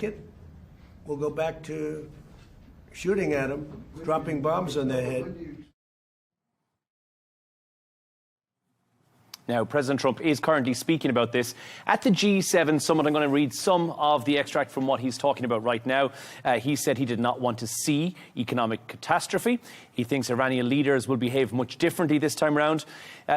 like it, we'll go back to shooting at them, dropping bombs on their head. Now, President Trump is currently speaking about this at the G7 summit. I'm going to read some of the extract from what he's talking about right now. He said he did not want to see economic catastrophe. He thinks Iranian leaders will behave much differently this time around.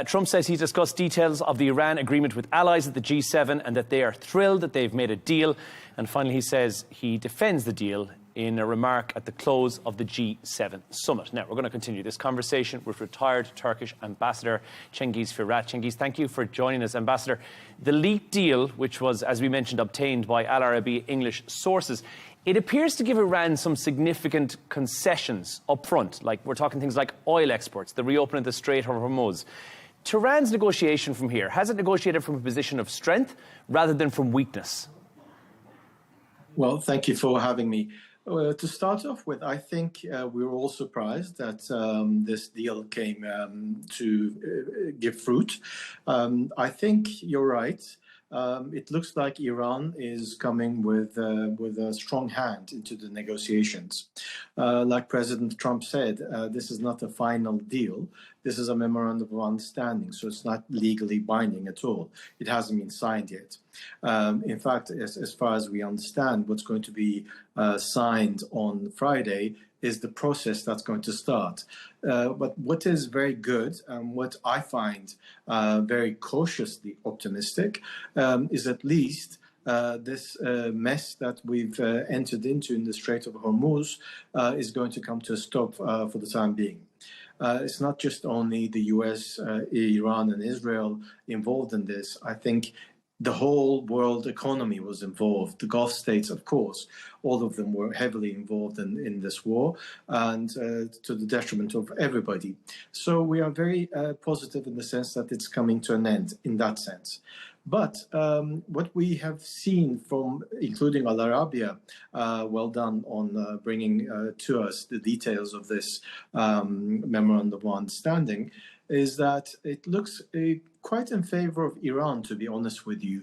Trump says he discussed details of the Iran agreement with allies at the G7 and that they are thrilled that they've made a deal. And finally, he says he defends the deal in a remark at the close of the G7 summit. Now, we're going to continue this conversation with retired Turkish Ambassador Cengiz Firat. Cengiz, thank you for joining us, Ambassador. The leaked deal, which was, as we mentioned, obtained by Al Arabiya English sources, it appears to give Iran some significant concessions up front. Like, we're talking things like oil exports, the reopening of the Strait of Hormuz. Tehran's negotiation from here, has it negotiated from a position of strength rather than from weakness? Well, thank you for having me. To start off with, I think we were all surprised that this deal came to give fruit. I think you're right. It looks like Iran is coming with a strong hand into the negotiations. Like President Trump said, this is not a final deal. This is a memorandum of understanding, so it's not legally binding at all. It hasn't been signed yet. In fact, as far as we understand, what's going to be signed on Friday is the process that's going to start. But what is very good and what I find very cautiously optimistic is at least this mess that we've entered into in the Strait of Hormuz is going to come to a stop for the time being. It's not just only the US, Iran and Israel involved in this. I think the whole world economy was involved. The Gulf states, of course, all of them were heavily involved in this war and to the detriment of everybody. So we are very positive in the sense that it's coming to an end in that sense. But what we have seen from, including Al Arabiya, well done on bringing to us the details of this memorandum of understanding, is that it looks quite in favor of Iran, to be honest with you,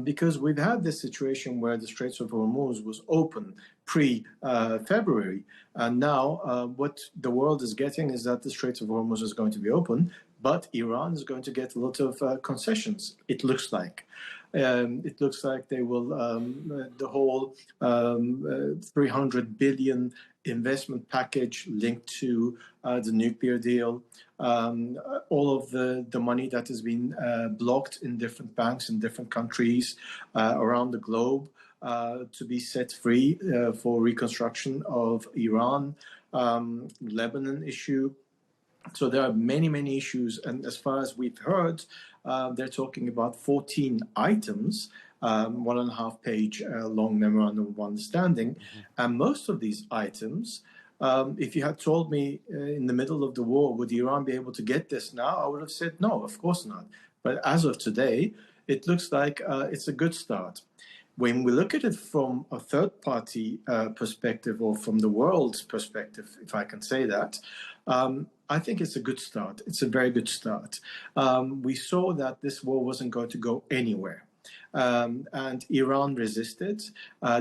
because we've had this situation where the Straits of Hormuz was open pre-February, and now what the world is getting is that the Straits of Hormuz is going to be open, but Iran is going to get a lot of concessions, it looks like. It looks like they will, the whole 300 billion investment package linked to the nuclear deal, all of the money that has been blocked in different banks in different countries around the globe to be set free for reconstruction of Iran, Lebanon issue. So there are many, many issues. And as far as we've heard, they're talking about 14 items, 1.5 page long memorandum of understanding. And most of these items, if you had told me in the middle of the war, would Iran be able to get this now? I would have said, no, of course not. But as of today, it looks like it's a good start. When we look at it from a third-party perspective, or from the world's perspective, if I can say that, I think it's a good start. It's a very good start. We saw that this war wasn't going to go anywhere. And Iran resisted.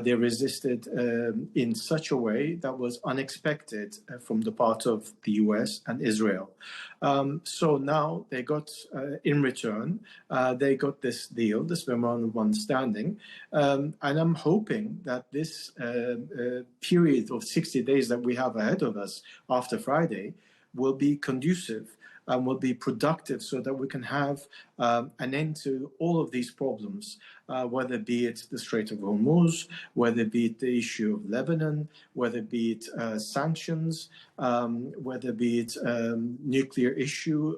They resisted in such a way that was unexpected from the part of the US and Israel. So now they got, in return, they got this deal, this memorandum of understanding. And I'm hoping that this period of 60 days that we have ahead of us after Friday will be conducive and will be productive so that we can have an end to all of these problems, whether be it the Strait of Hormuz, whether be it the issue of Lebanon, whether be it sanctions, whether be it nuclear issue,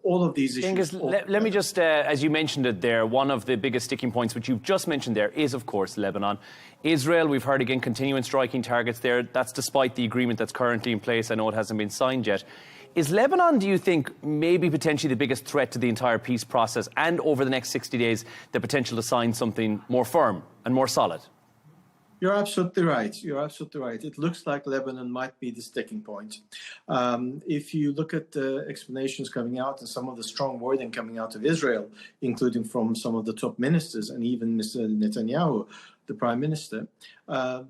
all of these issues. Let me just, as you mentioned it there, one of the biggest sticking points, which you've just mentioned there, is, of course, Lebanon. Israel, we've heard again, continuing striking targets there. That's despite the agreement that's currently in place. I know it hasn't been signed yet. Is Lebanon, do you think, maybe potentially the biggest threat to the entire peace process, and over the next 60 days, the potential to sign something more firm and more solid? You're absolutely right. You're absolutely right. It looks like Lebanon might be the sticking point. If you look at the explanations coming out and some of the strong wording coming out of Israel, including from some of the top ministers and even Mr. Netanyahu, the Prime Minister,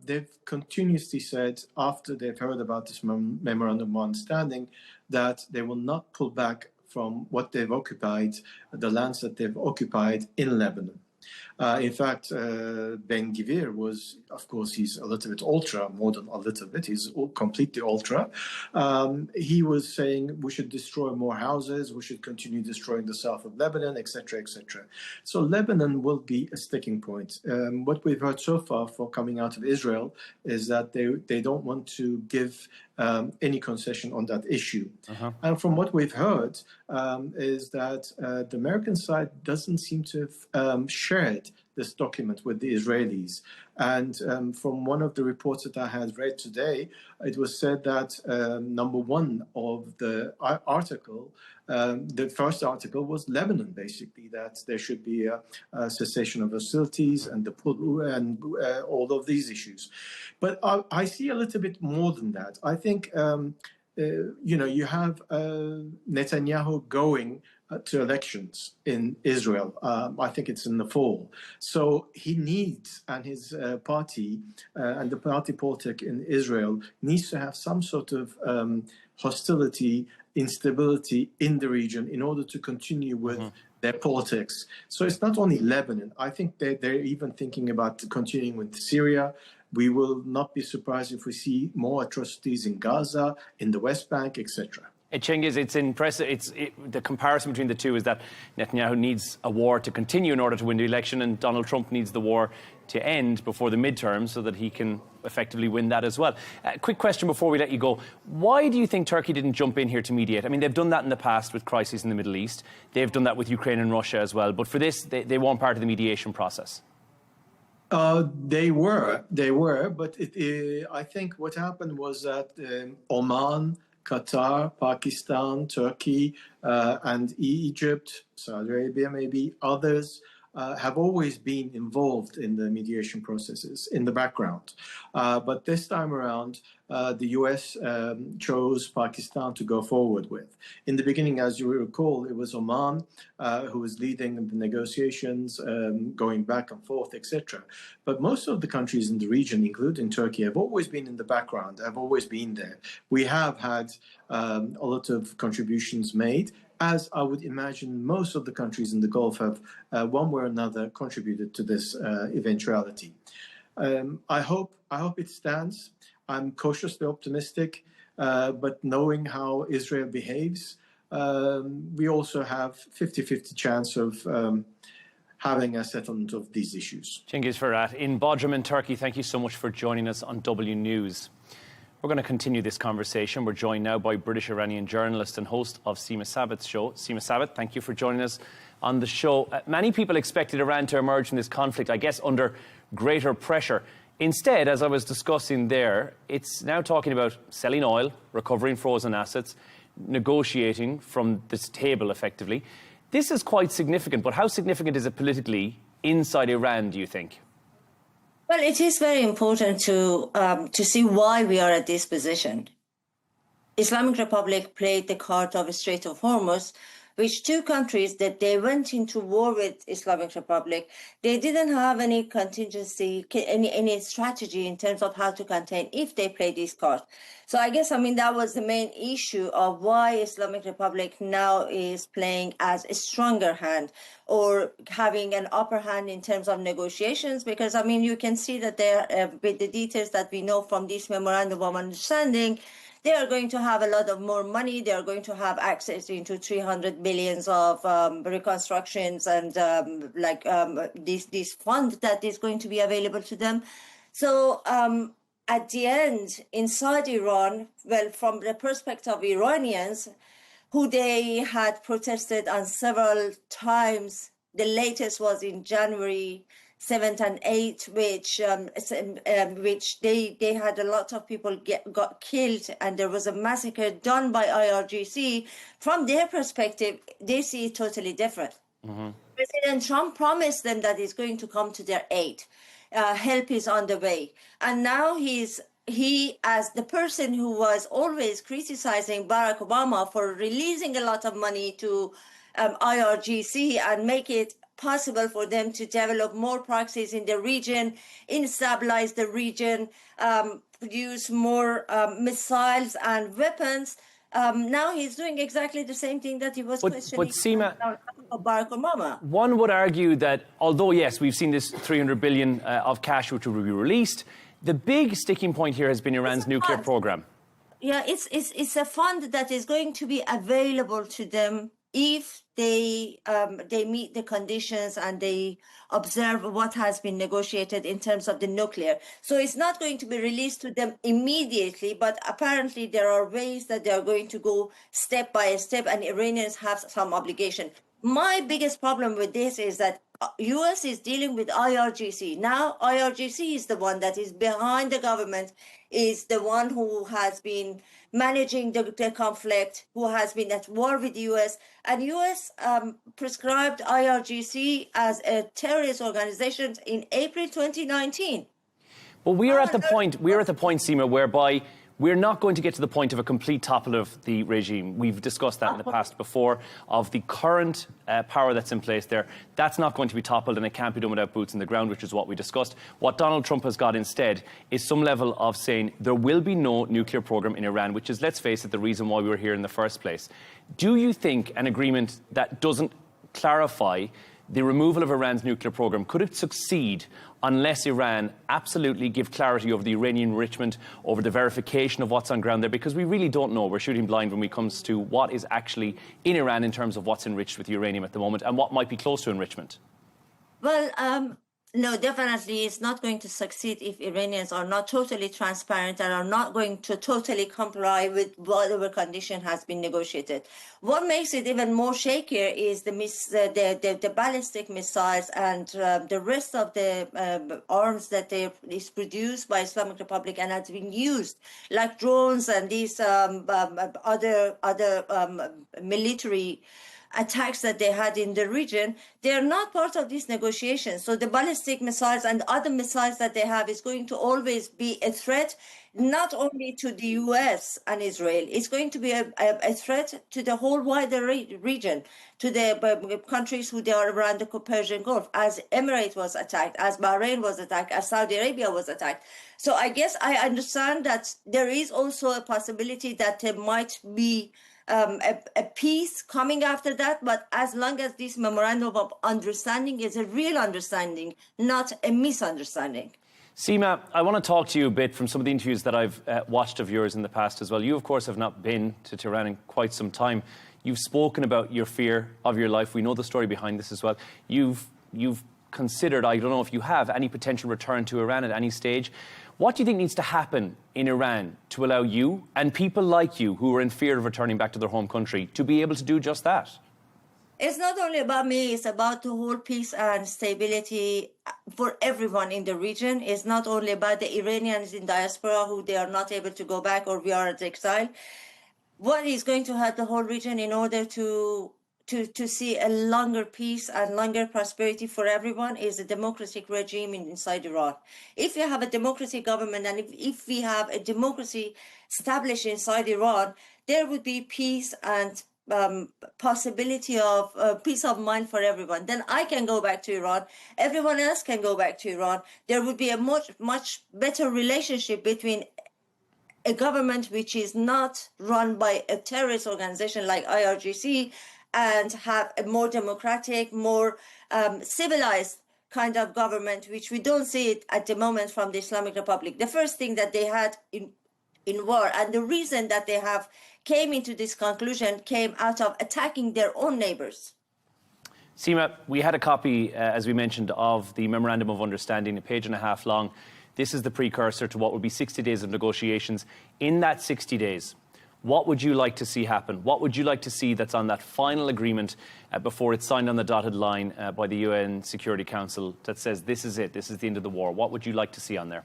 they've continuously said, after they've heard about this memorandum of understanding, that they will not pull back from what they've occupied, the lands that they've occupied in Lebanon. In fact, Ben-Gvir was, of course, he's a little bit ultra, more than a little bit, he's completely ultra. He was saying we should destroy more houses, we should continue destroying the south of Lebanon, etc., etc. So Lebanon will be a sticking point. What we've heard so far for coming out of Israel is that they don't want to give any concession on that issue. And from what we've heard is that the American side doesn't seem to have shared this document with the Israelis. And from one of the reports that I had read today, it was said that number one of the article, the first article was Lebanon, basically, that there should be a cessation of hostilities and all of these issues. But I see a little bit more than that. I think, you have Netanyahu going to elections in Israel. I think it's in the fall. So he needs, and his party and the party politic in Israel needs to have some sort of hostility, instability in the region in order to continue with their politics. So it's not only Lebanon. I think they're even thinking about continuing with Syria. We will not be surprised if we see more atrocities in Gaza, in the West Bank, etc. Cengiz, it's impressive. The comparison between the two is that Netanyahu needs a war to continue in order to win the election, and Donald Trump needs the war to end before the midterms so that he can effectively win that as well. Quick question before we let you go. Why do you think Turkey didn't jump in here to mediate? I mean, they've done that in the past with crises in the Middle East. They've done that with Ukraine and Russia as well. But for this, they weren't part of the mediation process. They were, but I think what happened was that Oman, Qatar, Pakistan, Turkey, and Egypt, Saudi Arabia, maybe others, have always been involved in the mediation processes in the background. But this time around, the US chose Pakistan to go forward with. In the beginning, as you recall, it was Oman who was leading the negotiations, going back and forth, etc. But most of the countries in the region, including Turkey, have always been in the background, have always been there. We have had a lot of contributions made, as I would imagine most of the countries in the Gulf have, one way or another, contributed to this eventuality. I hope it stands. I'm cautiously optimistic, but knowing how Israel behaves, we also have 50-50 chance of having a settlement of these issues. Cengiz Ferhat in Bodrum in Turkey, thank you so much for joining us on W News. We're going to continue this conversation. We're joined now by British-Iranian journalist and host of Seema Sabith's show. Seema Sabith, thank you for joining us on the show. Many people expected Iran to emerge from this conflict, I guess, under greater pressure. Instead, as I was discussing there, it's now talking about selling oil, recovering frozen assets, negotiating from this table, effectively. This is quite significant, but how significant is it politically inside Iran, do you think? Well, it is very important to see why we are at this position. Islamic Republic played the card of Strait of Hormuz, which two countries that they went into war with Islamic Republic, they didn't have any contingency, any strategy in terms of how to contain if they play this card. So I guess, that was the main issue of why Islamic Republic now is playing as a stronger hand or having an upper hand in terms of negotiations, because, you can see that there, with the details that we know from this memorandum of understanding, they are going to have a lot of more money. They are going to have access into 300 billions of reconstructions and this fund that is going to be available to them. So at the end, inside Iran, well, from the perspective of Iranians, who they had protested on several times, the latest was in January 7th and 8th, which they had a lot of people got killed, and there was a massacre done by IRGC. From their perspective, they see it totally different. President Trump promised them that he's going to come to their aid. Help is on the way. And now he, as the person who was always criticizing Barack Obama for releasing a lot of money to IRGC and make it possible for them to develop more proxies in the region, stabilize the region, produce more missiles and weapons. Now he's doing exactly the same thing that he was questioning Seema, Barack Obama. One would argue that although, yes, we've seen this 300 billion of cash which will be released, the big sticking point here has been Iran's nuclear program. Yeah, it's a fund that is going to be available to them if they meet the conditions and they observe what has been negotiated in terms of the nuclear. So it's not going to be released to them immediately, but apparently there are ways that they are going to go step by step, and Iranians have some obligation. My biggest problem with this is that US is dealing with IRGC. Now IRGC is the one that is behind the government, is the one who has been managing the conflict, who has been at war with the US. And US prescribed IRGC as a terrorist organization in April 2019. But we're at the point, Seema, whereby we're not going to get to the point of a complete topple of the regime. We've discussed that in the past before, of the current power that's in place there. That's not going to be toppled, and it can't be done without boots in the ground, which is what we discussed. What Donald Trump has got instead is some level of saying there will be no nuclear program in Iran, which is, let's face it, the reason why we were here in the first place. Do you think an agreement that doesn't clarify the removal of Iran's nuclear program, could it succeed unless Iran absolutely give clarity over the Iranian enrichment, over the verification of what's on ground there? Because we really don't know. We're shooting blind when it comes to what is actually in Iran in terms of what's enriched with uranium at the moment and what might be close to enrichment. Well, no, definitely it's not going to succeed if Iranians are not totally transparent and are not going to totally comply with whatever condition has been negotiated. What makes it even more shakier is the ballistic missiles and the rest of the arms that is produced by Islamic Republic and has been used, like drones and these other military attacks that they had in the region. They are not part of these negotiations. So the ballistic missiles and other missiles that they have is going to always be a threat, not only to the US and Israel, it's going to be a threat to the whole wider region, to the countries who they are around the Persian Gulf, as Emirates was attacked, as Bahrain was attacked, as Saudi Arabia was attacked. So I guess I understand that there is also a possibility that there might be a peace coming after that, but as long as this memorandum of understanding is a real understanding, not a misunderstanding. Seema, I want to talk to you a bit from some of the interviews that I've watched of yours in the past as well. You, of course, have not been to Tehran in quite some time. You've spoken about your fear of your life. We know the story behind this as well. You've considered, I don't know if you have, any potential return to Iran at any stage. What do you think needs to happen in Iran to allow you and people like you who are in fear of returning back to their home country to be able to do just that? It's not only about me, it's about the whole peace and stability for everyone in the region. It's not only about the Iranians in diaspora who they are not able to go back or we are at exile. What is going to help the whole region in order to see a longer peace and longer prosperity for everyone is a democratic regime inside Iran. If you have a democratic government and if we have a democracy established inside Iran, there would be peace and possibility of peace of mind for everyone. Then I can go back to Iran. Everyone else can go back to Iran. There would be a much better relationship between a government which is not run by a terrorist organization like IRGC and have a more democratic, more civilized kind of government, which we don't see it at the moment from the Islamic Republic. The first thing that they had in war, and the reason that they have came into this conclusion came out of attacking their own neighbors. Seema, we had a copy, as we mentioned, of the Memorandum of Understanding, a page and a half long. This is the precursor to what will be 60 days of negotiations. In that 60 days, what would you like to see happen? What would you like to see that's on that final agreement before it's signed on the dotted line by the UN Security Council that says this is it, this is the end of the war? What would you like to see on there?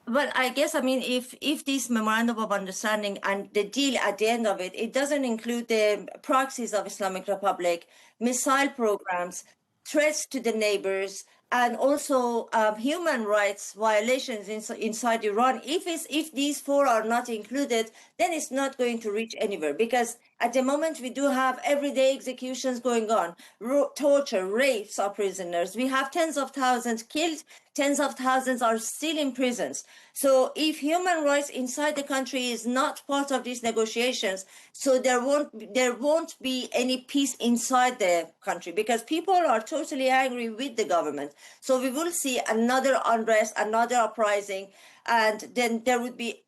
Well, I guess, if this memorandum of understanding and the deal at the end of it, it doesn't include the proxies of Islamic Republic, missile programs, threats to the neighbors, and also human rights violations inside Iran. If these four are not included, then it's not going to reach anywhere. Because At the moment, we do have everyday executions going on, torture, rapes of prisoners. We have tens of thousands killed, tens of thousands are still in prisons. So if human rights inside the country is not part of these negotiations, so there won't be any peace inside the country, because people are totally angry with the government. So we will see another unrest, another uprising, and then there would be,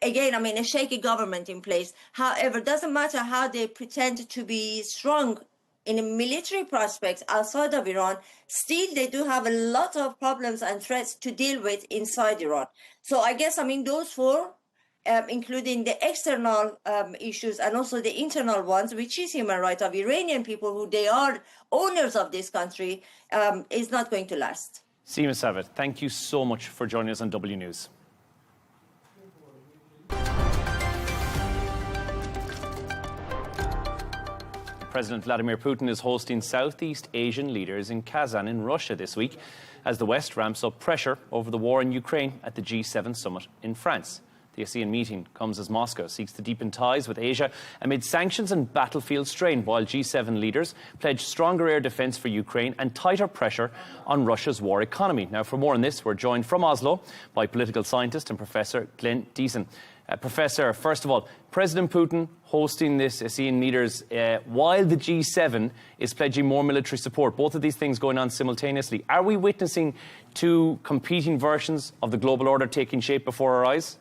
again, a shaky government in place. However, it doesn't matter how they pretend to be strong in a military prospect outside of Iran, still they do have a lot of problems and threats to deal with inside Iran. So I guess, those four, including the external issues and also the internal ones, which is human rights of Iranian people who they are owners of this country, is not going to last. Seema Savid, thank you so much for joining us on W News. President Vladimir Putin is hosting Southeast Asian leaders in Kazan in Russia this week as the West ramps up pressure over the war in Ukraine at the G7 summit in France. The ASEAN meeting comes as Moscow seeks to deepen ties with Asia amid sanctions and battlefield strain, while G7 leaders pledge stronger air defence for Ukraine and tighter pressure on Russia's war economy. Now, for more on this, we're joined from Oslo by political scientist and Professor Glenn Deason. Professor, first of all, President Putin hosting this ASEAN leaders while the G7 is pledging more military support. Both of these things going on simultaneously. Are we witnessing two competing versions of the global order taking shape before our eyes?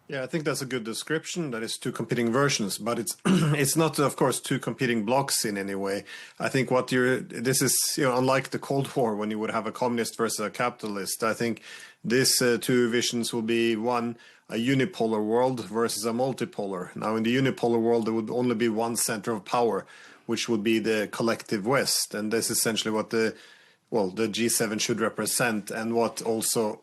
Yeah, I think that's a good description. That is two competing versions, but it's it's not, of course, two competing blocks in any way. I think this is unlike the Cold War when you would have a communist versus a capitalist. I think these two visions will be one, a unipolar world versus a multipolar. Now, in the unipolar world, there would only be one center of power, which would be the collective West, and this is essentially what the G7 should represent, and what also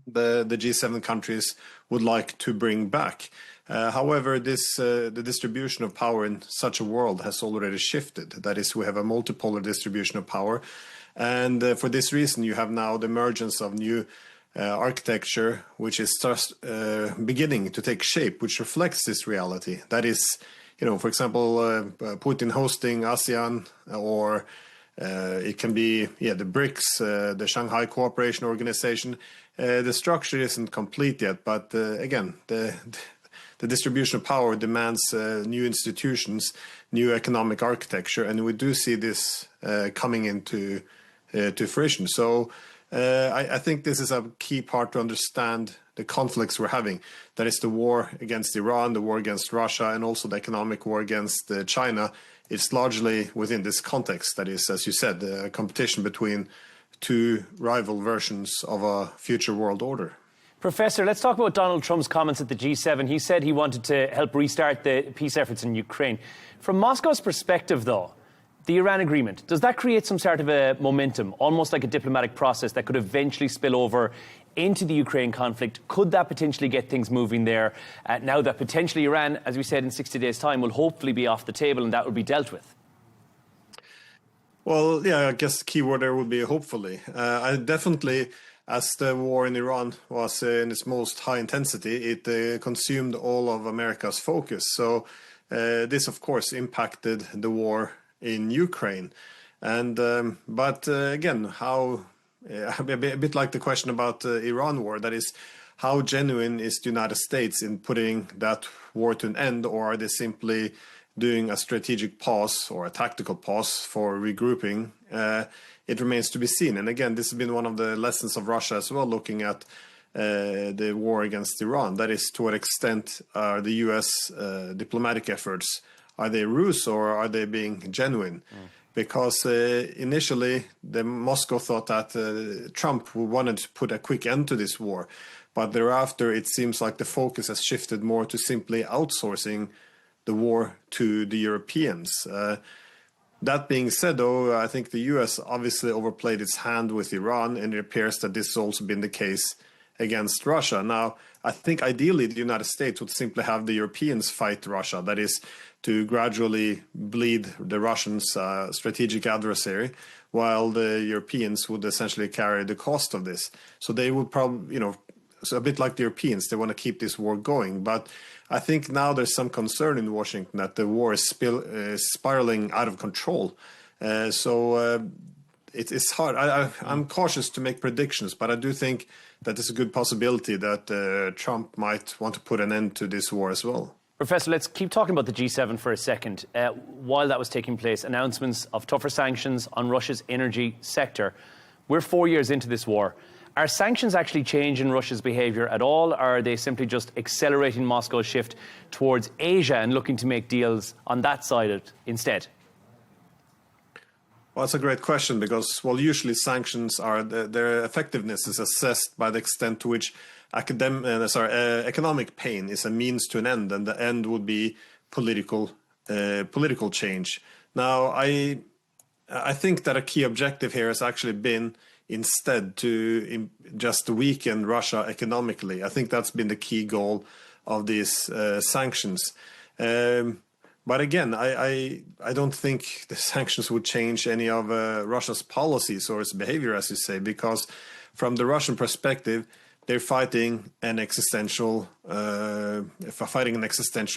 the G7 countries would like to bring back. However, the distribution of power in such a world has already shifted. That is, we have a multipolar distribution of power, and for this reason, you have now the emergence of new architecture, which is just beginning to take shape, which reflects this reality. That is, for example, Putin hosting ASEAN, or it can be the BRICS, the Shanghai Cooperation Organization. The structure isn't complete yet, but again, the distribution of power demands new institutions, new economic architecture, and we do see this coming into fruition. So I think this is a key part to understand the conflicts we're having. That is the war against Iran, the war against Russia, and also the economic war against China. It's largely within this context. That is, as you said, a competition between two rival versions of a future world order. Professor, let's talk about Donald Trump's comments at the G7. He said he wanted to help restart the peace efforts in Ukraine. From Moscow's perspective, though, the Iran agreement, does that create some sort of a momentum, almost like a diplomatic process that could eventually spill over into the Ukraine conflict? Could that potentially get things moving there now that potentially Iran, as we said, in 60 days' time, will hopefully be off the table and that will be dealt with? Well, yeah, I guess the key word there would be hopefully. I definitely, as the war in Iran was in its most high intensity, it consumed all of America's focus. So this, of course, impacted the war in Ukraine. And but again, how a bit like the question about Iran war, that is, how genuine is the United States in putting that war to an end, or are they simply doing a strategic pause or a tactical pause for regrouping? It remains to be seen. And again, this has been one of the lessons of Russia as well, looking at the war against Iran. That is, to what extent are the US diplomatic efforts, are they ruse or are they being genuine? Because initially, Moscow thought that Trump wanted to put a quick end to this war. But thereafter, it seems like the focus has shifted more to simply outsourcing the war to the Europeans. That being said, though, I think the US obviously overplayed its hand with Iran, and it appears that this has also been the case against Russia. Now, I think ideally the United States would simply have the Europeans fight Russia. That is, to gradually bleed the Russians' strategic adversary, while the Europeans would essentially carry the cost of this. So they would probably, so a bit like the Europeans, they want to keep this war going. But I think now there's some concern in Washington that the war is spiraling out of control. It's hard. I'm cautious to make predictions, but I do think that there's a good possibility that Trump might want to put an end to this war as well. Professor, let's keep talking about the G7 for a second. While that was taking place, announcements of tougher sanctions on Russia's energy sector. We're 4 years into this war. Are sanctions actually changing Russia's behaviour at all, or are they simply just accelerating Moscow's shift towards Asia and looking to make deals on that side instead? Well, that's a great question because, well, usually sanctions are, their effectiveness is assessed by the extent to which economic pain is a means to an end, and the end would be political change. Now, I think that a key objective here has actually been instead to just weaken Russia economically. I think that's been the key goal of these sanctions. But again, I don't think the sanctions would change any of Russia's policies or its behavior, as you say, because from the Russian perspective, they're fighting an existential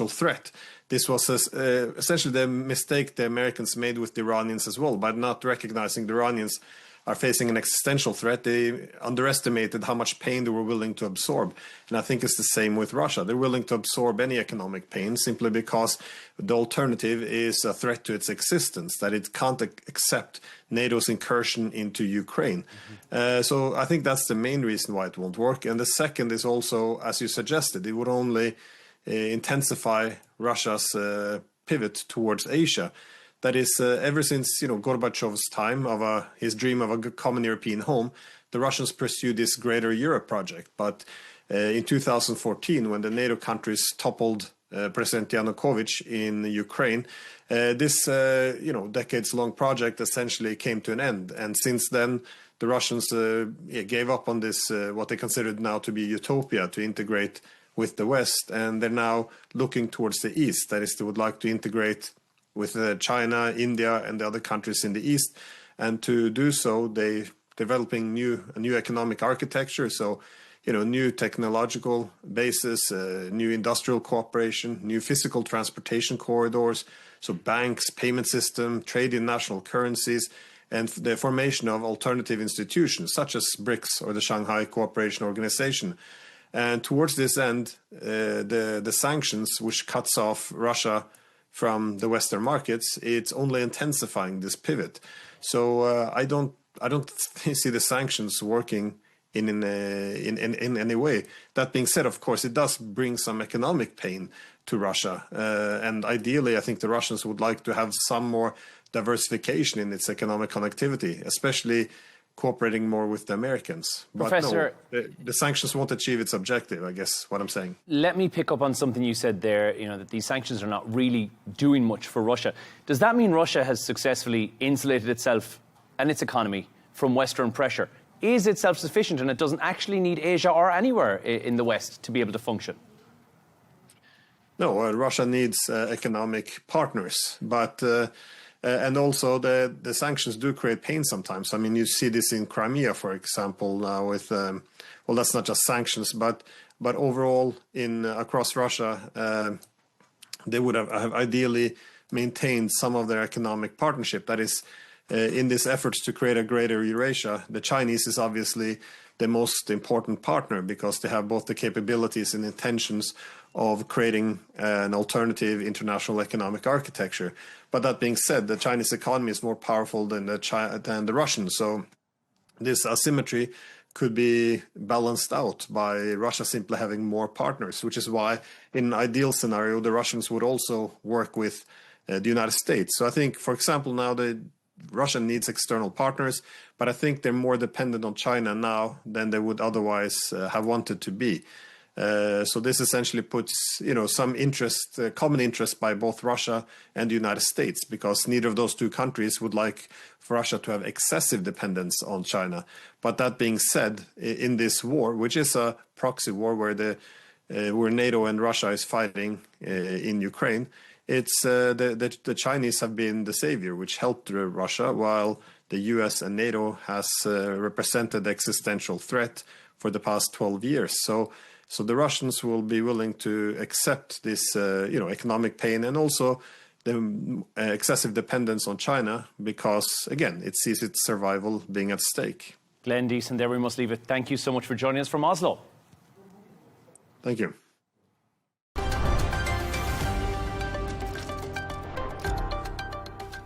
threat. This was essentially the mistake the Americans made with the Iranians as well, by not recognizing the Iranians are facing an existential threat. They underestimated how much pain they were willing to absorb. And I think it's the same with Russia. They're willing to absorb any economic pain simply because the alternative is a threat to its existence, that it can't accept NATO's incursion into Ukraine. So I think that's the main reason why it won't work. And the second is also, as you suggested, it would only intensify Russia's pivot towards Asia. That is, ever since Gorbachev's time of his dream of a common European home, the Russians pursued this Greater Europe project. But in 2014, when the NATO countries toppled President Yanukovych in Ukraine, this decades-long project essentially came to an end. And since then, the Russians gave up on this what they considered now to be utopia, to integrate with the West, and they're now looking towards the East. That is, they would like to integrate with China, India, and the other countries in the East. And to do so, they're developing a new economic architecture. So, new technological basis, new industrial cooperation, new physical transportation corridors. So banks, payment system, trade in national currencies, and the formation of alternative institutions such as BRICS or the Shanghai Cooperation Organization. And towards this end, the sanctions, which cuts off Russia from the Western markets, it's only intensifying this pivot. So I don't see the sanctions working in any way. That being said, of course, it does bring some economic pain to Russia, and ideally, I think the Russians would like to have some more diversification in its economic connectivity, especially cooperating more with the Americans. But Professor, no, the sanctions won't achieve its objective, I guess, what I'm saying. Let me pick up on something you said there, that these sanctions are not really doing much for Russia. Does that mean Russia has successfully insulated itself and its economy from Western pressure? Is it self-sufficient and it doesn't actually need Asia or anywhere in the West to be able to function? No, Russia needs economic partners, but and also the sanctions do create pain sometimes. I mean, you see this in Crimea, for example, now with well, that's not just sanctions, but overall across Russia, they would have ideally maintained some of their economic partnership. That is, in this efforts to create a greater Eurasia, the Chinese is obviously the most important partner because they have both the capabilities and intentions of creating an alternative international economic architecture. But that being said, the Chinese economy is more powerful than the Russian. So this asymmetry could be balanced out by Russia simply having more partners, which is why in an ideal scenario, the Russians would also work with the United States. So I think, for example, now Russia needs external partners, but I think they're more dependent on China now than they would otherwise have wanted to be. So this essentially puts, some interest, common interest by both Russia and the United States, because neither of those two countries would like for Russia to have excessive dependence on China. But that being said, in this war, which is a proxy war where NATO and Russia is fighting in Ukraine, it's the Chinese have been the savior, which helped Russia, while the US and NATO has represented the existential threat for the past 12 years. So the Russians will be willing to accept this, economic pain and also the excessive dependence on China because, again, it sees its survival being at stake. Glenn Deason, there we must leave it. Thank you so much for joining us from Oslo. Thank you.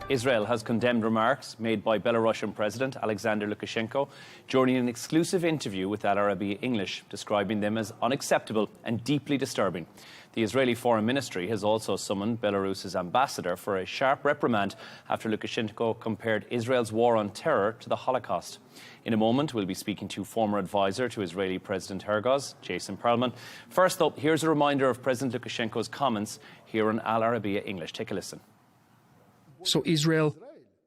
Israel has condemned remarks made by Belarusian President Alexander Lukashenko during an exclusive interview with Arabiya English, describing them as unacceptable and deeply disturbing. The Israeli Foreign Ministry has also summoned Belarus's ambassador for a sharp reprimand after Lukashenko compared Israel's war on terror to the Holocaust. In a moment, we'll be speaking to former advisor to Israeli President Erdogan, Jason Perlman. First, though, here's a reminder of President Lukashenko's comments here on Arabiya English. Take a listen. So Israel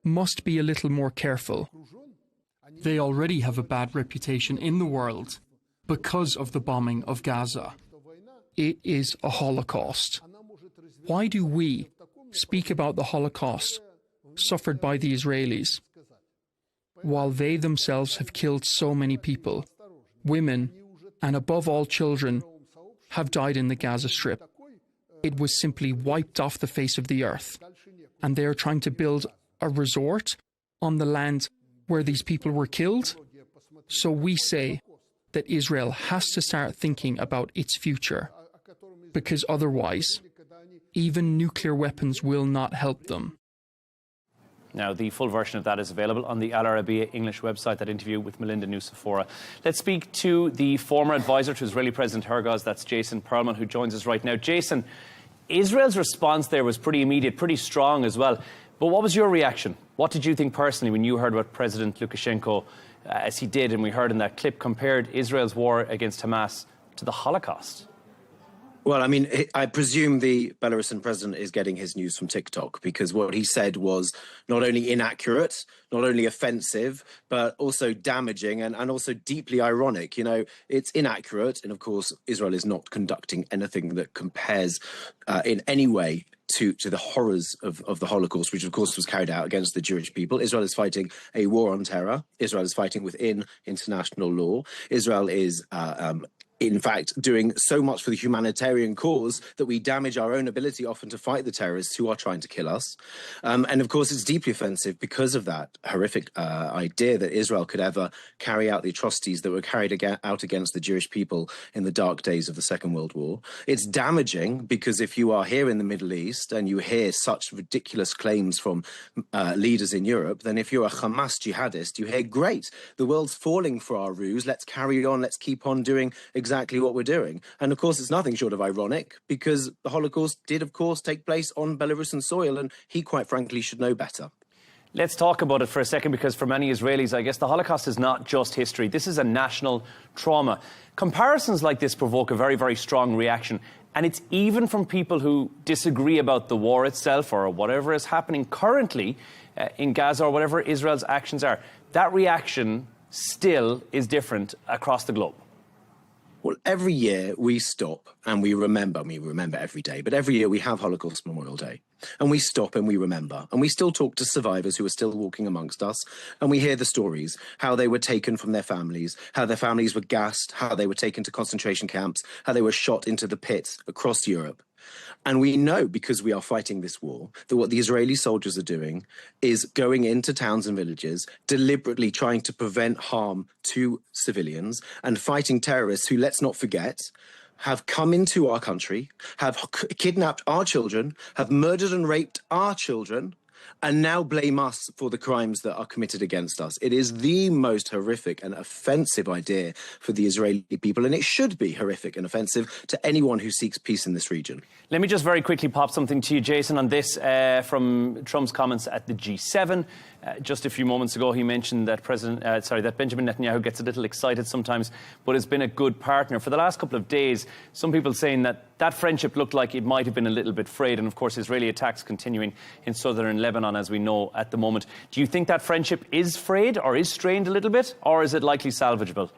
must be a little more careful. They already have a bad reputation in the world because of the bombing of Gaza. It is a Holocaust. Why do we speak about the Holocaust suffered by the Israelis while they themselves have killed so many people? Women, and above all children, have died in the Gaza Strip. It was simply wiped off the face of the earth. And they are trying to build a resort on the land where these people were killed. So we say that Israel has to start thinking about its future, because otherwise, even nuclear weapons will not help them. Now, the full version of that is available on the Arabiya English website, that interview with Melinda Nucifora. Let's speak to the former advisor to Israeli President Erdogan, that's Jason Perlman, who joins us right now. Jason, Israel's response there was pretty immediate, pretty strong as well. But what was your reaction? What did you think personally when you heard what President Lukashenko, as he did, and we heard in that clip, compared Israel's war against Hamas to the Holocaust? Well, I mean, I presume the Belarusian president is getting his news from TikTok, because what he said was not only inaccurate, not only offensive, but also damaging and also deeply ironic. You know, it's inaccurate. And of course, Israel is not conducting anything that compares in any way to the horrors of the Holocaust, which of course was carried out against the Jewish people. Israel is fighting a war on terror. Israel is fighting within international law. Israel is in fact, doing so much for the humanitarian cause that we damage our own ability often to fight the terrorists who are trying to kill us. And of course, it's deeply offensive because of that horrific idea that Israel could ever carry out the atrocities that were carried out against the Jewish people in the dark days of the Second World War. It's damaging because if you are here in the Middle East and you hear such ridiculous claims from leaders in Europe, then if you're a Hamas jihadist, you hear, great, the world's falling for our ruse, let's carry on, let's keep on doing exactly what we're doing. And of course, it's nothing short of ironic, because the Holocaust did, of course, take place on Belarusian soil, and he, quite frankly, should know better. Let's talk about it for a second, because for many Israelis, I guess the Holocaust is not just history. This is a national trauma. Comparisons like this provoke a very, very strong reaction. And it's even from people who disagree about the war itself or whatever is happening currently in Gaza or whatever Israel's actions are. That reaction still is different across the globe. Well, every year we stop and we remember every day, but every year we have Holocaust Memorial Day, and we stop and we remember, and we still talk to survivors who are still walking amongst us, and we hear the stories, how they were taken from their families, how their families were gassed, how they were taken to concentration camps, how they were shot into the pits across Europe. And we know, because we are fighting this war, that what the Israeli soldiers are doing is going into towns and villages, deliberately trying to prevent harm to civilians, and fighting terrorists who, let's not forget, have come into our country, have kidnapped our children, have murdered and raped our children, and now blame us for the crimes that are committed against us. It is the most horrific and offensive idea for the Israeli people, and it should be horrific and offensive to anyone who seeks peace in this region. Let me just very quickly pop something to you, Jason, on this from Trump's comments at the G7. Just a few moments ago, he mentioned that that Benjamin Netanyahu gets a little excited sometimes, but has been a good partner. For the last couple of days, some people saying that friendship looked like it might have been a little bit frayed. And of course, Israeli attacks continuing in southern Lebanon, as we know at the moment. Do you think that friendship is frayed or is strained a little bit, or is it likely salvageable?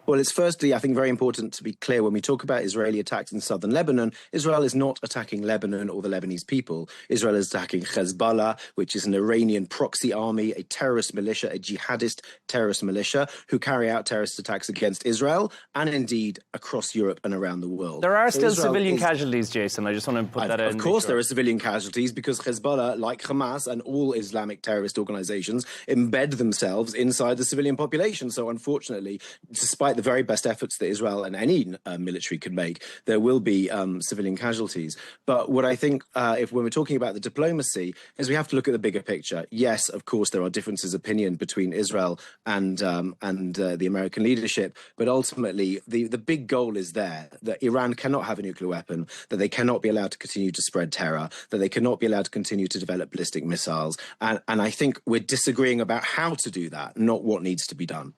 Well, it's firstly, I think, very important to be clear when we talk about Israeli attacks in southern Lebanon. Israel is not attacking Lebanon or the Lebanese people. Israel is attacking Hezbollah, which is an Iranian proxy army, a terrorist militia, a jihadist terrorist militia who carry out terrorist attacks against Israel and indeed across Europe and around the world. There are So still Israel civilian is- casualties, Jason. I just want to put that in. Of course, there are civilian casualties because Hezbollah, like Hamas and all Islamic terrorist organizations, embed themselves inside the civilian population. So unfortunately, despite the very best efforts that Israel and any military could make, there will be civilian casualties. But what I think, when we're talking about the diplomacy, is we have to look at the bigger picture. Yes, of course, there are differences of opinion between Israel and the American leadership, but ultimately, the big goal is there, that Iran cannot have a nuclear weapon, that they cannot be allowed to continue to spread terror, that they cannot be allowed to continue to develop ballistic missiles. And I think we're disagreeing about how to do that, not what needs to be done.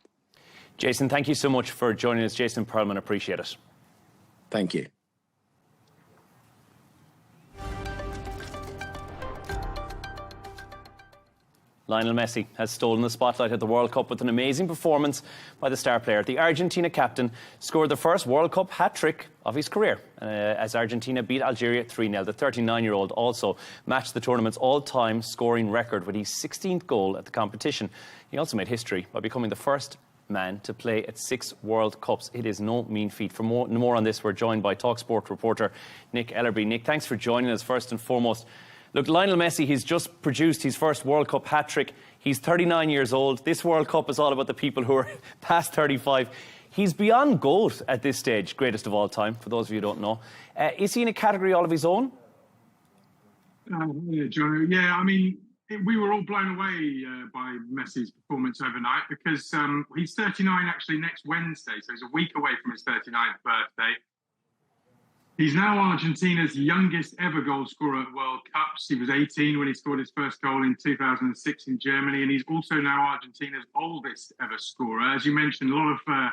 Jason, thank you so much for joining us. Jason Perlman, appreciate it. Thank you. Lionel Messi has stolen the spotlight at the World Cup with an amazing performance by the star player. The Argentina captain scored the first World Cup hat-trick of his career as Argentina beat Algeria 3-0. The 39-year-old also matched the tournament's all-time scoring record with his 16th goal at the competition. He also made history by becoming the first man to play at 6 World Cups. It is no mean feat. For more on this, we're joined by TalkSport reporter Nick Ellerby. Nick, thanks for joining us first and foremost. Look, Lionel Messi, he's just produced his first World Cup hat-trick. He's 39 years old. This World Cup is all about the people who are past 35. He's beyond GOAT at this stage, greatest of all time, for those of you who don't know. Is he in a category all of his own? Yeah, Joe. Yeah, I mean, we were all blown away by Messi's performance overnight because he's 39 actually next Wednesday, so he's a week away from his 39th birthday. He's now Argentina's youngest ever goal scorer at World Cups. He was 18 when he scored his first goal in 2006 in Germany, and he's also now Argentina's oldest ever scorer. As you mentioned, a lot of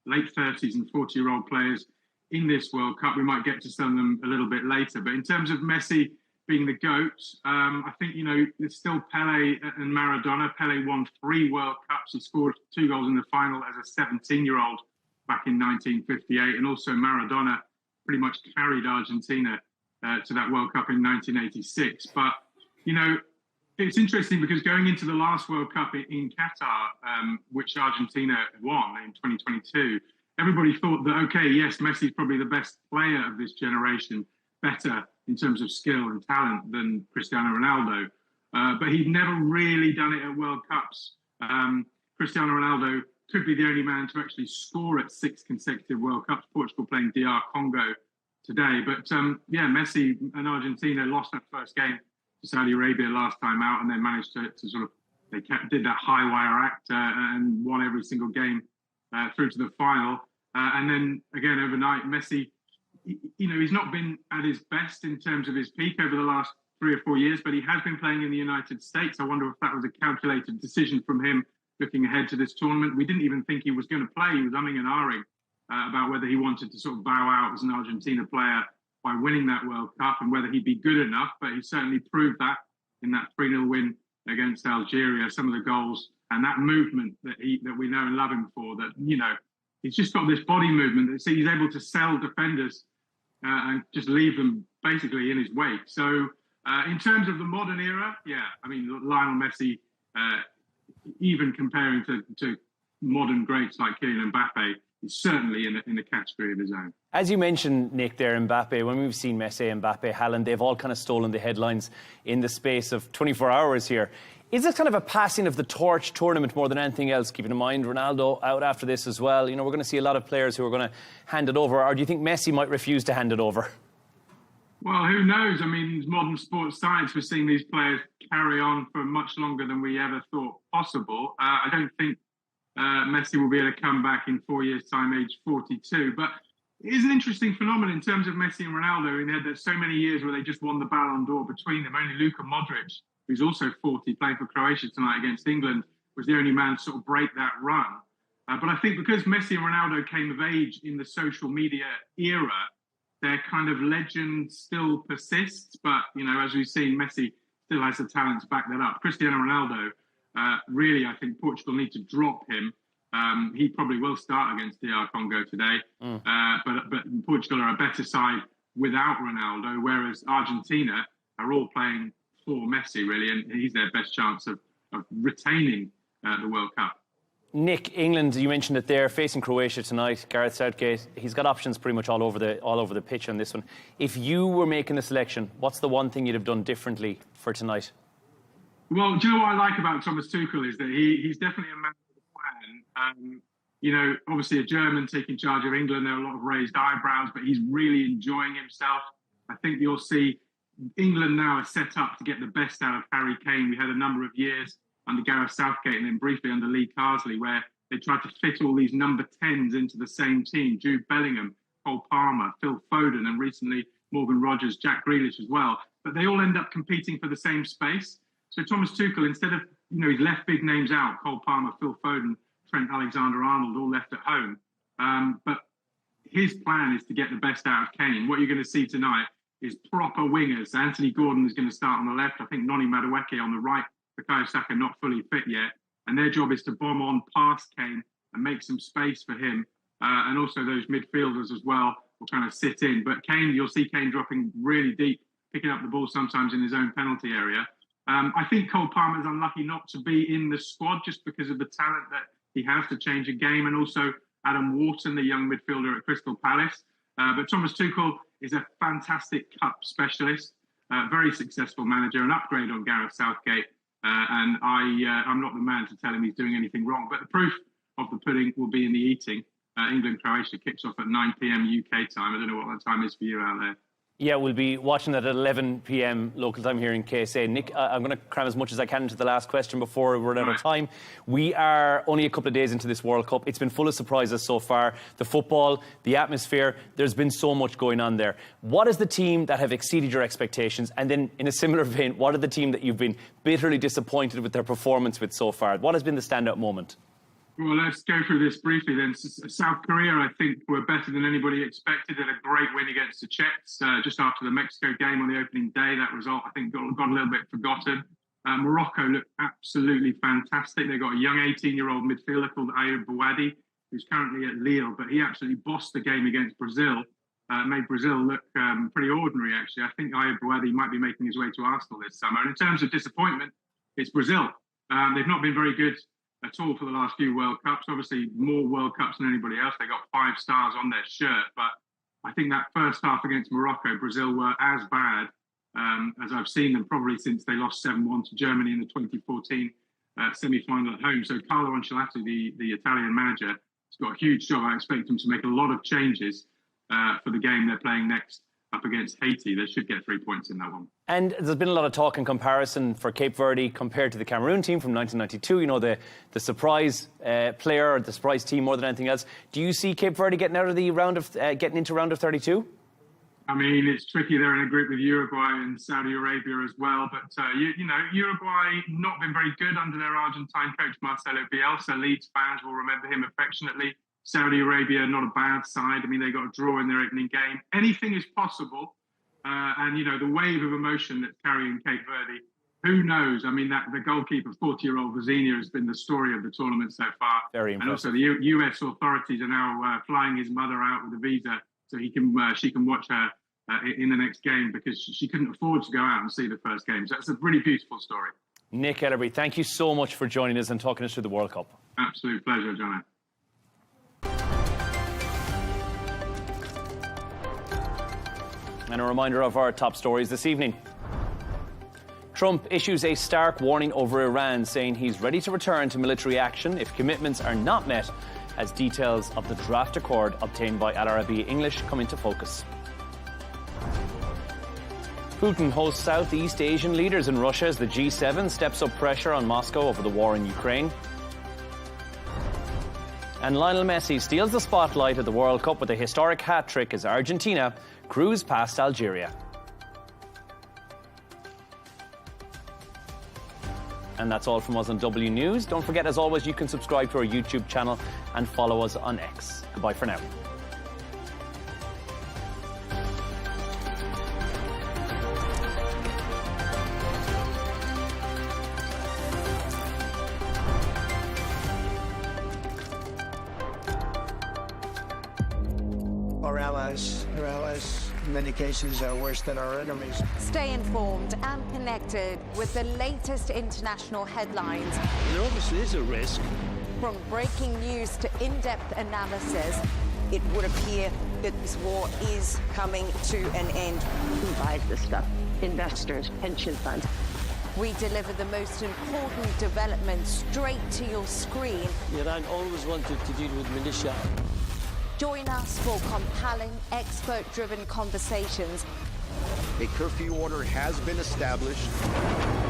late 30s and 40-year-old players in this World Cup. We might get to some of them a little bit later. But in terms of Messi being the GOAT, I think, there's still Pele and Maradona. Pele won 3 World Cups. He scored 2 goals in the final as a 17-year-old back in 1958. And also Maradona pretty much carried Argentina to that World Cup in 1986. But, it's interesting because going into the last World Cup in Qatar, which Argentina won in 2022, everybody thought that, okay, yes, Messi's probably the best player of this generation, better in terms of skill and talent than Cristiano Ronaldo. But he'd never really done it at World Cups. Cristiano Ronaldo could be the only man to actually score at 6 consecutive World Cups. Portugal playing DR Congo today. But Messi and Argentina lost that first game to Saudi Arabia last time out, and then managed to sort of, did that high wire act and won every single game through to the final. And then again overnight, Messi, he's not been at his best in terms of his peak over the last 3 or 4 years, but he has been playing in the United States. I wonder if that was a calculated decision from him looking ahead to this tournament. We didn't even think he was going to play. He was umming and ahhing about whether he wanted to sort of bow out as an Argentina player by winning that World Cup and whether he'd be good enough. But he certainly proved that in that 3-0 win against Algeria. Some of the goals and that movement that we know and love him for, that, he's just got this body movement that he's able to sell defenders and just leave them basically in his wake. So in terms of the modern era, Lionel Messi, even comparing to modern greats like Kylian Mbappe, is certainly in a category of his own. As you mentioned, Nick, there, Mbappe, when we've seen Messi, Mbappe, Haaland, they've all kind of stolen the headlines in the space of 24 hours here. Is this kind of a passing of the torch tournament more than anything else, keeping in mind Ronaldo out after this as well? We're going to see a lot of players who are going to hand it over, or do you think Messi might refuse to hand it over? Well, who knows? I mean, modern sports science, we're seeing these players carry on for much longer than we ever thought possible. I don't think Messi will be able to come back in 4 years' time, age 42. But it is an interesting phenomenon in terms of Messi and Ronaldo. There's so many years where they just won the Ballon d'Or between them. Only Luka Modric, who's also 40, playing for Croatia tonight against England, was the only man to sort of break that run. But I think because Messi and Ronaldo came of age in the social media era, their kind of legend still persists. But, as we've seen, Messi still has the talent to back that up. Cristiano Ronaldo, really, I think Portugal need to drop him He probably will start against DR Congo today. But Portugal are a better side without Ronaldo, whereas Argentina are all playing for Messi, really, and he's their best chance of retaining the World Cup. Nick, England, you mentioned it there, facing Croatia tonight. Gareth Southgate, he's got options pretty much all over the pitch on this one. If you were making a selection, what's the one thing you'd have done differently for tonight? Well, do you know what I like about Thomas Tuchel is that he's definitely a man with a plan. You know, obviously a German taking charge of England, there are a lot of raised eyebrows, but he's really enjoying himself. I think you'll see England now are set up to get the best out of Harry Kane. We had a number of years under Gareth Southgate and then briefly under Lee Carsley, where they tried to fit all these number 10s into the same team. Jude Bellingham, Cole Palmer, Phil Foden, and recently Morgan Rogers, Jack Grealish as well. But they all end up competing for the same space. So Thomas Tuchel, instead of, he's left big names out, Cole Palmer, Phil Foden, Trent Alexander-Arnold, all left at home. But his plan is to get the best out of Kane. What you're going to see tonight is proper wingers. Anthony Gordon is going to start on the left. I think Noni Madueke on the right. Bukayo Saka not fully fit yet, and their job is to bomb on past Kane and make some space for him, and also those midfielders as well will kind of sit in. But Kane, you'll see Kane dropping really deep, picking up the ball sometimes in his own penalty area. I think Cole Palmer is unlucky not to be in the squad just because of the talent that he has to change a game, and also Adam Wharton, the young midfielder at Crystal Palace. But Thomas Tuchel is a fantastic cup specialist, very successful manager, an upgrade on Gareth Southgate. And I'm not the man to tell him he's doing anything wrong. But the proof of the pudding will be in the eating. England-Croatia kicks off at 9 p.m. UK time. I don't know what that time is for you out there. Yeah, we'll be watching that at 11 p.m. local time here in KSA. Nick, I'm going to cram as much as I can into the last question before we run out of time. We are only a couple of days into this World Cup. It's been full of surprises so far. The football, the atmosphere, there's been so much going on there. What is the team that have exceeded your expectations? And then, in a similar vein, what are the team that you've been bitterly disappointed with their performance with so far? What has been the standout moment? Well, let's go through this briefly then. South Korea, I think, were better than anybody expected. Had a great win against the Czechs just after the Mexico game on the opening day. That result, I think, got a little bit forgotten. Morocco looked absolutely fantastic. They got a young 18-year-old midfielder called Ayoub Bouadi, who's currently at Lille, but he absolutely bossed the game against Brazil. Made Brazil look pretty ordinary, actually. I think Ayoub Bouadi might be making his way to Arsenal this summer. And in terms of disappointment, it's Brazil. They've not been very good at all for the last few World Cups. Obviously, more World Cups than anybody else. They got 5 stars on their shirt. But I think that first half against Morocco, Brazil were as bad as I've seen them probably since they lost 7-1 to Germany in the 2014 semi-final at home. So Carlo Ancelotti, the Italian manager, has got a huge job. I expect him to make a lot of changes for the game they're playing next up against Haiti. They should get 3 points in that one. And there's been a lot of talk in comparison for Cape Verde compared to the Cameroon team from 1992. You know, the surprise player or the surprise team more than anything else. Do you see Cape Verde getting out of the getting into round of 32? I mean, it's tricky. They're in a group with Uruguay and Saudi Arabia as well. But, Uruguay not been very good under their Argentine coach, Marcelo Bielsa. Leeds fans will remember him affectionately. Saudi Arabia, not a bad side. I mean, they got a draw in their opening game. Anything is possible. And the wave of emotion that's carrying Cape Verde, who knows? I mean, the goalkeeper, 40-year-old Vizinha, has been the story of the tournament so far. Very impressive. And also the US authorities are now flying his mother out with a visa so she can watch her in the next game because she couldn't afford to go out and see the first game. So it's a really beautiful story. Nick Ellerby, thank you so much for joining us and talking us through the World Cup. Absolute pleasure, John. And a reminder of our top stories this evening. Trump issues a stark warning over Iran, saying he's ready to return to military action if commitments are not met, as details of the draft accord obtained by Arabiya English come into focus. Putin hosts Southeast Asian leaders in Russia as the G7 steps up pressure on Moscow over the war in Ukraine. And Lionel Messi steals the spotlight at the World Cup with a historic hat-trick as Argentina cruise past Algeria. And that's all from us on W News. Don't forget, as always, you can subscribe to our YouTube channel and follow us on X. Goodbye for now. our allies. Our allies, in many cases, are worse than our enemies. Stay informed and connected with the latest international headlines. There obviously is a risk. From breaking news to in-depth analysis, it would appear that this war is coming to an end. Who buys this stuff? Investors, pension funds. we deliver the most important developments straight to your screen. Iran always wanted to deal with militia. Join us for compelling, expert-driven conversations. A curfew order has been established.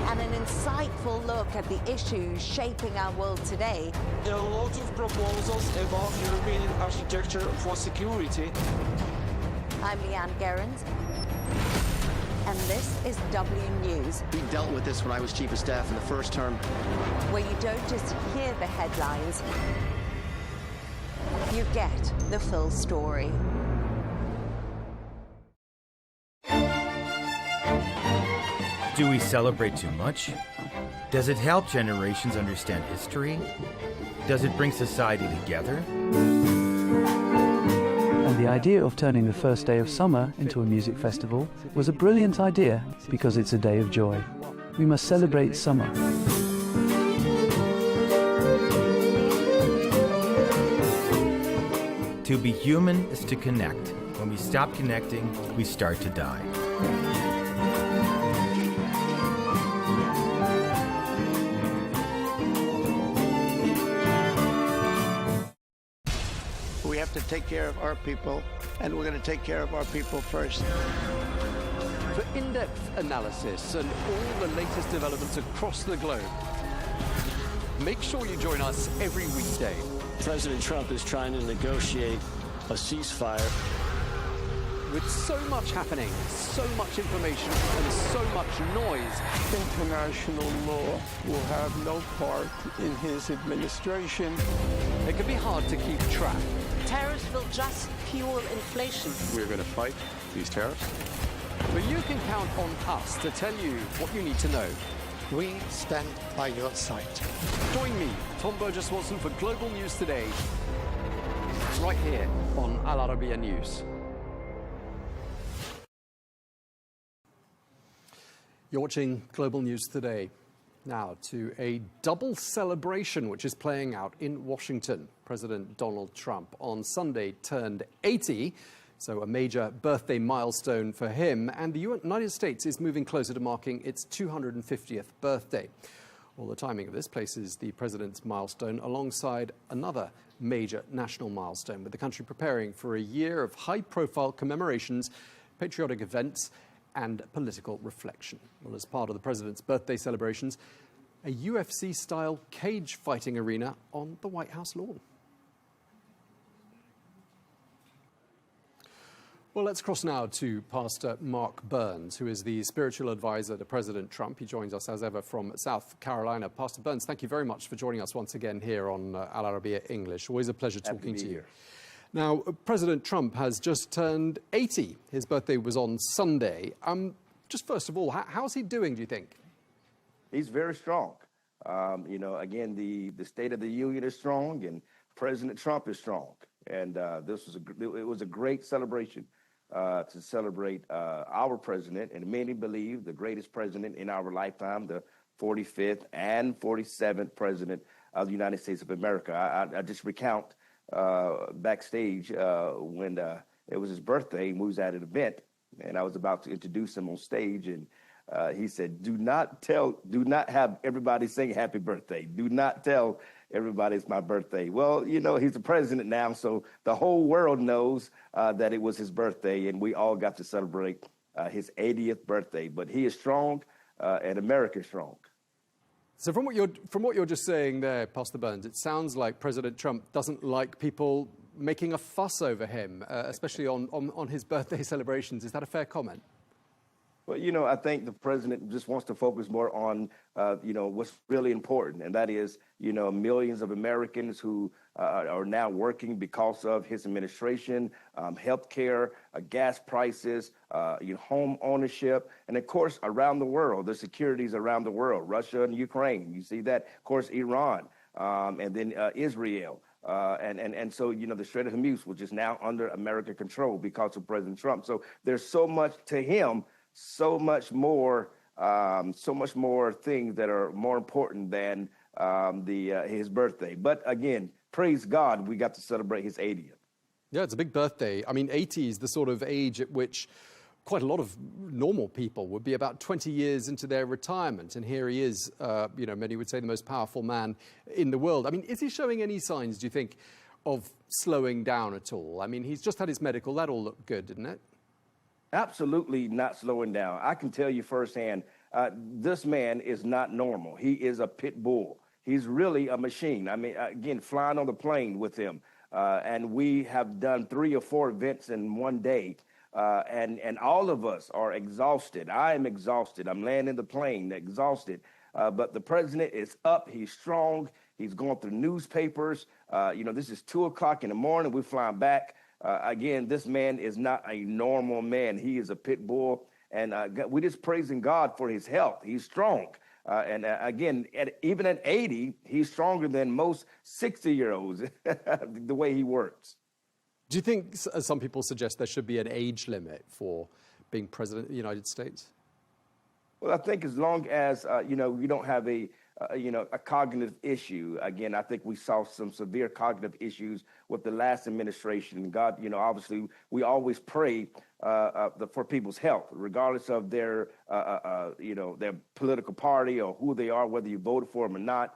And an insightful look at the issues shaping our world today. There are lots of proposals about European architecture for security. I'm Leigh Ann Gerrans, and this is W News. We dealt with this when I was Chief of Staff in the first term. Where you don't just hear the headlines, you get the full story. Do we celebrate too much? Does it help generations understand history? Does it bring society together? And the idea of turning the first day of summer into a music festival was a brilliant idea because it's a day of joy. We must celebrate summer. To be human is to connect. When we stop connecting, we start to die. We have to take care of our people, and we're going to take care of our people first. For in-depth analysis and all the latest developments across the globe, make sure you join us every weekday. President Trump is trying to negotiate a ceasefire. With so much happening, so much information, and so much noise, international law will have no part in his administration. It can be hard to keep track. Tariffs will just fuel inflation. We're going to fight these tariffs. But you can count on us to tell you what you need to know. We stand by your side. Join me, Tom Burges Watson, for Global News Today. It's right here on Al Arabiya News. You're watching Global News Today. Now to a double celebration which is playing out in Washington. President Donald Trump on Sunday turned 80, so a major birthday milestone for him, and the United States is moving closer to marking its 250th birthday. Well, the timing of this places the president's milestone alongside another major national milestone, with the country preparing for a year of high-profile commemorations, patriotic events, and political reflection. Well, as part of the president's birthday celebrations, a UFC-style cage fighting arena on the White House lawn. Well, let's cross now to Pastor Mark Burns, who is the spiritual advisor to President Trump. He joins us as ever from South Carolina. Pastor Burns, thank you very much for joining us once again here on Al Arabiya English. Always a pleasure talking to you. Now, President Trump has just turned 80. His birthday was on Sunday. Just first of all, how's he doing, do you think? He's very strong. You know, again, the State of the Union is strong, and President Trump is strong. And it was a great celebration to celebrate our president, and many believe the greatest president in our lifetime, the 45th and 47th president of the United States of America. I just recount backstage when it was his birthday. We was at an event, and I was about to introduce him on stage, and he said, do not have everybody sing happy birthday. Do not tell everybody it's my birthday. Well, you know, he's the president now, so the whole world knows that it was his birthday, and we all got to celebrate his 80th birthday. But he is strong, and America is strong. So from what you're just saying there, Pastor Burns, it sounds like President Trump doesn't like people making a fuss over him, especially on his birthday celebrations. Is that a fair comment? Well, you know, I think the president just wants to focus more on, you know, what's really important, and that is, you know, millions of Americans who are now working because of his administration, health care, gas prices, you know, home ownership, and of course, around the world, the securities around the world, Russia and Ukraine. You see that, of course, Iran, and then Israel. And so, the Strait of Hormuz, which is now under American control because of President Trump. So there's so much to him, so much more things that are more important than his birthday. But again, praise God, we got to celebrate his 80th. Yeah, it's a big birthday. I mean, 80 is the sort of age at which quite a lot of normal people would be about 20 years into their retirement. And here he is, many would say the most powerful man in the world. I mean, is he showing any signs, do you think, of slowing down at all? I mean, he's just had his medical. That all looked good, didn't it? Absolutely not slowing down. I can tell you firsthand, this man is not normal. He is a pit bull. He's really a machine. I mean, again, flying on the plane with him. And we have done 3 or 4 events in one day. And all of us are exhausted. I am exhausted. I'm landing the plane exhausted. But the president is up. He's strong. He's going through newspapers. This is 2 o'clock in the morning. We're flying back. Again, this man is not a normal man. He is a pit bull. And we're just praising God for his health. He's strong. Again, even at 80, he's stronger than most 60-year-olds, the way he works. Do you think, as some people suggest, there should be an age limit for being president of the United States? Well, I think as long as, we don't have a cognitive issue. Again, I think we saw some severe cognitive issues with the last administration. God, obviously, we always pray for people's health, regardless of their political party or who they are, whether you voted for them or not.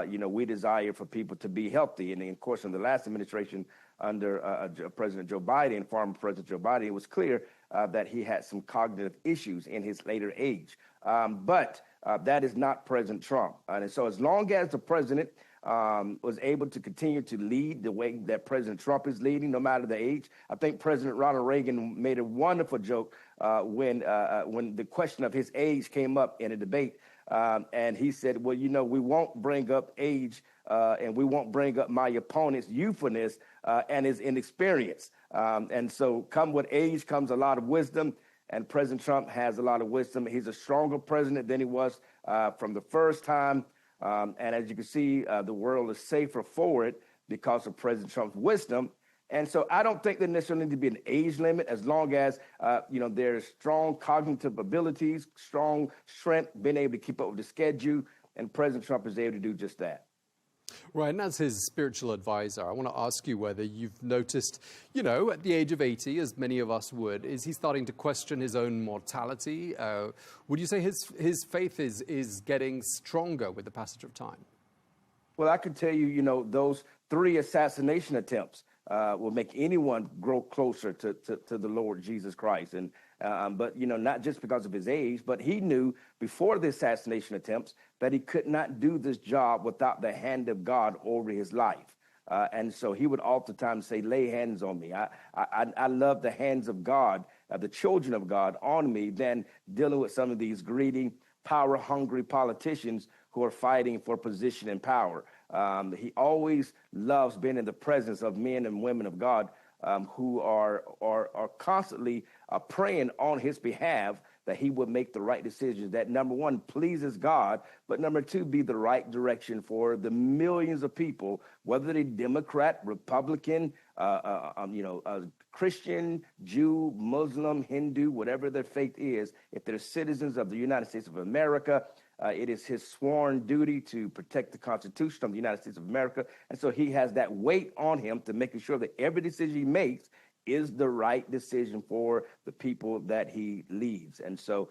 We desire for people to be healthy. And of course, in the last administration under President Joe Biden, former President Joe Biden, it was clear that he had some cognitive issues in his later age. But that is not President Trump. And so as long as the president was able to continue to lead the way that President Trump is leading, no matter the age, I think President Ronald Reagan made a wonderful joke when the question of his age came up in a debate. And he said, well, we won't bring up age and we won't bring up my opponent's youthfulness and his inexperience. And so come with age comes a lot of wisdom. And President Trump has a lot of wisdom. He's a stronger president than he was from the first time. And as you can see, the world is safer for it because of President Trump's wisdom. And so I don't think there necessarily need to be an age limit as long as, there's strong cognitive abilities, strong strength, being able to keep up with the schedule. And President Trump is able to do just that. Right, and as his spiritual advisor, I want to ask you whether you've noticed, at the age of 80, as many of us would, is he starting to question his own mortality? Would you say his faith is getting stronger with the passage of time? Well, I can tell you, those 3 assassination attempts will make anyone grow closer to the Lord Jesus Christ. And but, not just because of his age, but he knew before the assassination attempts that he could not do this job without the hand of God over his life. And so he would oftentimes say, lay hands on me. I love the hands of God, the children of God on me, than dealing with some of these greedy, power-hungry politicians who are fighting for position and power. He always loves being in the presence of men and women of God who are constantly praying on his behalf that he would make the right decisions, that number one, pleases God, but number two, be the right direction for the millions of people, whether they're Democrat, Republican, Christian, Jew, Muslim, Hindu, whatever their faith is. If they're citizens of the United States of America, it is his sworn duty to protect the Constitution of the United States of America. And so he has that weight on him to making sure that every decision he makes is the right decision for the people that he leads. And so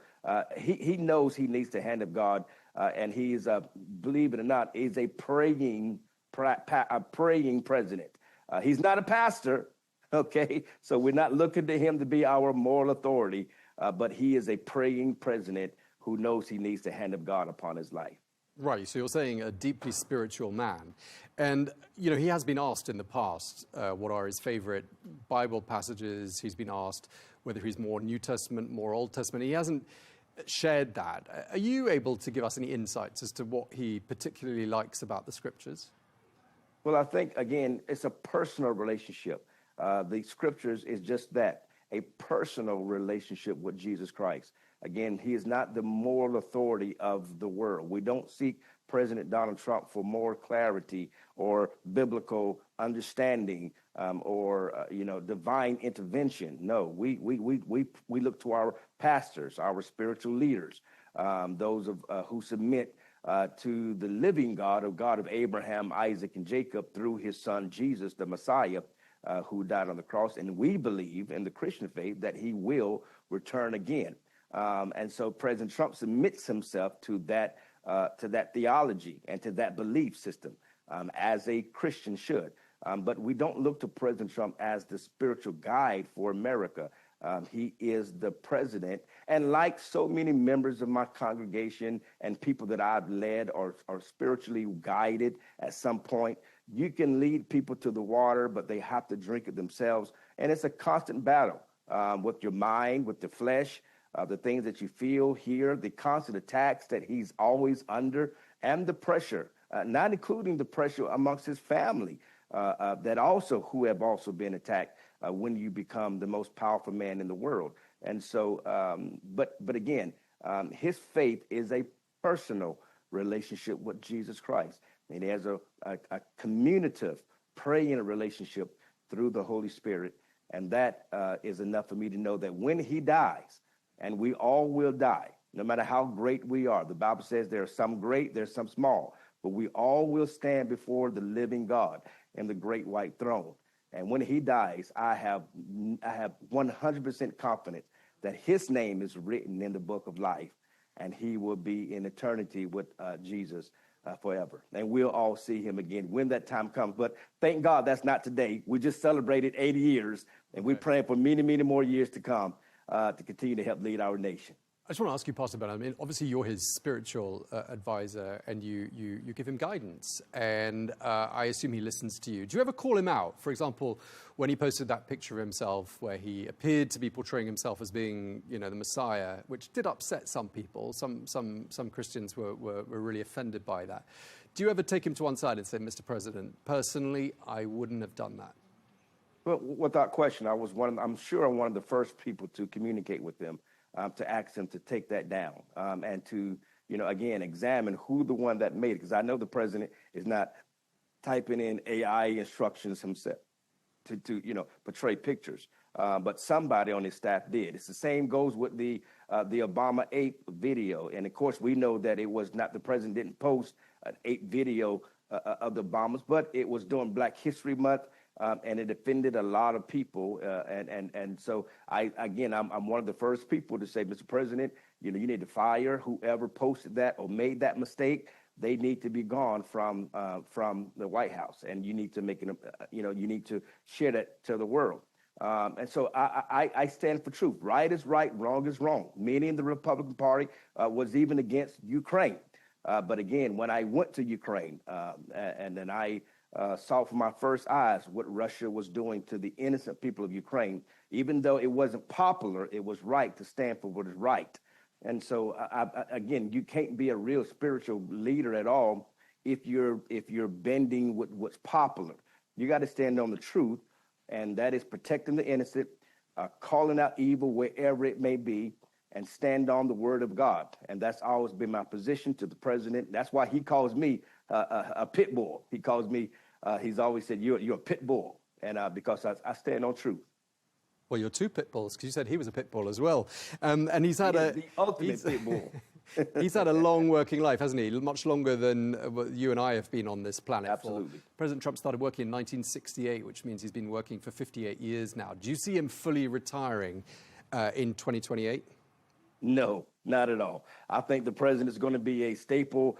he knows he needs the hand of God. And he's, believe it or not, he's a praying president. He's not a pastor, okay? So we're not looking to him to be our moral authority, but he is a praying president who knows he needs the hand of God upon his life. Right, so you're saying a deeply spiritual man. And, he has been asked in the past what are his favorite Bible passages. He's been asked whether he's more New Testament, more Old Testament. He hasn't shared that. Are you able to give us any insights as to what he particularly likes about the scriptures? Well, I think, again, it's a personal relationship. The scriptures is just that, a personal relationship with Jesus Christ. Again, he is not the moral authority of the world. We don't seek President Donald Trump for more clarity or biblical understanding or divine intervention. No, we look to our pastors, our spiritual leaders, those who submit to the living God of Abraham, Isaac, and Jacob through his son Jesus, the Messiah, who died on the cross. And we believe in the Christian faith that he will return again. And so President Trump submits himself to that theology and to that belief system, as a Christian should. But we don't look to President Trump as the spiritual guide for America. He is the president. And like so many members of my congregation and people that I've led or are spiritually guided at some point, you can lead people to the water, but they have to drink it themselves. And it's a constant battle with your mind, with the flesh, the things that you feel, hear, the constant attacks that he's always under, and the pressure, not including the pressure amongst his family, who have also been attacked when you become the most powerful man in the world. And so, but again, his faith is a personal relationship with Jesus Christ. And he has a communicative, praying relationship through the Holy Spirit. And that is enough for me to know that when he dies, and we all will die, no matter how great we are. The Bible says there are some great, there's some small, but we all will stand before the living God in the great white throne. And when he dies, I have 100% confidence that his name is written in the book of life, and he will be in eternity with Jesus forever. And we'll all see him again when that time comes. But thank God that's not today. We just celebrated 80 years, and we're praying for many, many more years to come to continue to help lead our nation. I just want to ask you, Pastor Ben, I mean, obviously you're his spiritual advisor, and you give him guidance, and I assume he listens to you. Do you ever call him out? For example, when he posted that picture of himself where he appeared to be portraying himself as being, the Messiah, which did upset some people. Some Christians were really offended by that. Do you ever take him to one side and say, Mr. President, personally, I wouldn't have done that? Well, without question, I'm sure I'm one of the first people to communicate with them. To ask them to take that down and to, again, examine who the one that made it. Because I know the president is not typing in AI instructions himself to portray pictures. But somebody on his staff did. It's the same goes with the Obama ape video. And of course, we know that it was not, the president didn't post an ape video of the Obamas, but it was during Black History Month. And it offended a lot of people. And so I'm one of the first people to say, Mr. President, you need to fire whoever posted that or made that mistake. They need to be gone from the White House, and you need to make it, you need to share that to the world. And so I stand for truth. Right is right, wrong is wrong. Many in the Republican Party was even against Ukraine. But again, when I went to Ukraine and then I saw for my first eyes what Russia was doing to the innocent people of Ukraine. Even though it wasn't popular, it was right to stand for what is right. And so, again, you can't be a real spiritual leader at all if you're bending with what's popular. You got to stand on the truth, and that is protecting the innocent, calling out evil wherever it may be, and stand on the word of God. And that's always been my position to the president. That's why he calls me a pit bull. He calls me. He's always said, you're a pit bull, and because I stand on truth. Well, you're two pit bulls, because you said he was a pit bull as well. And he's had the ultimate pit bull. He's had a long working life, hasn't he? Much longer than you and I have been on this planet. Absolutely. President Trump started working in 1968, which means he's been working for 58 years now. Do you see him fully retiring in 2028? No, not at all. I think the president is going to be a staple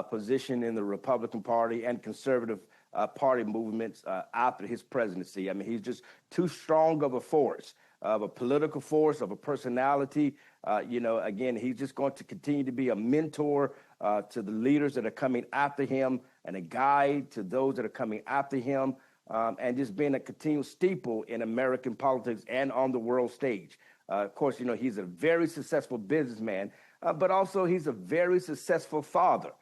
position in the Republican Party and conservative party movements after his presidency. I mean, he's just too strong of a force, of a political force, of a personality. Again, he's just going to continue to be a mentor to the leaders that are coming after him and a guide to those that are coming after him, and just being a continual staple in American politics and on the world stage. Of course, he's a very successful businessman, but also he's a very successful father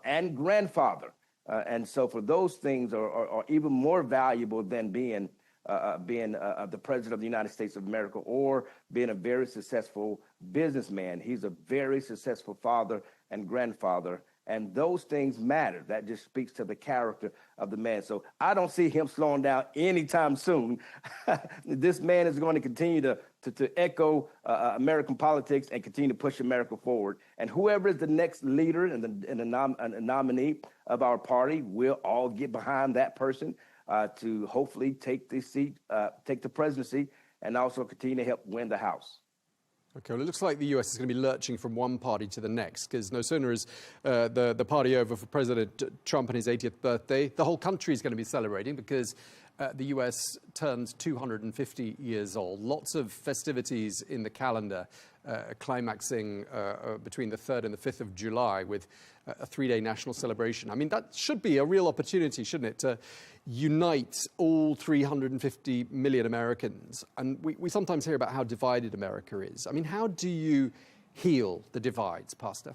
and grandfather. And so for those things are even more valuable than being the president of the United States of America or being a very successful businessman. He's a very successful father and grandfather. And those things matter. That just speaks to the character of the man. So I don't see him slowing down anytime soon. This man is going to continue to echo American politics and continue to push America forward. And whoever is the next leader and the nominee of our party, we'll all get behind that person to hopefully take the seat, take the presidency, and also continue to help win the House. Okay, well, it looks like the US is going to be lurching from one party to the next, because no sooner is the party over for President Trump and his 80th birthday, the whole country is going to be celebrating, because the US turns 250 years old. Lots of festivities in the calendar, climaxing between the 3rd and the 5th of July with a 3-day national celebration. I mean, that should be a real opportunity, shouldn't it, to unite all 350 million Americans. And we sometimes hear about how divided America is. I mean, how do you heal the divides, Pastor?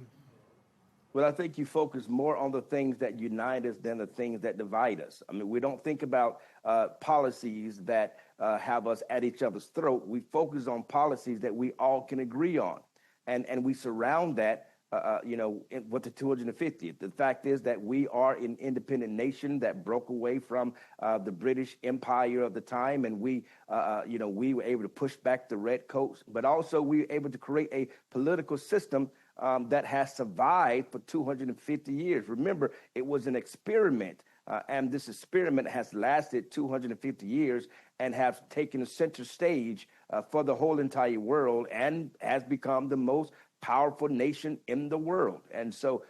Well, I think you focus more on the things that unite us than the things that divide us. I mean, we don't think about policies that have us at each other's throat. We focus on policies that we all can agree on. And we surround that with the 250th. The fact is that we are an independent nation that broke away from the British Empire of the time, and we were able to push back the redcoats, but also we were able to create a political system that has survived for 250 years. Remember, it was an experiment, and this experiment has lasted 250 years and has taken a center stage for the whole entire world and has become the most powerful nation in the world. And so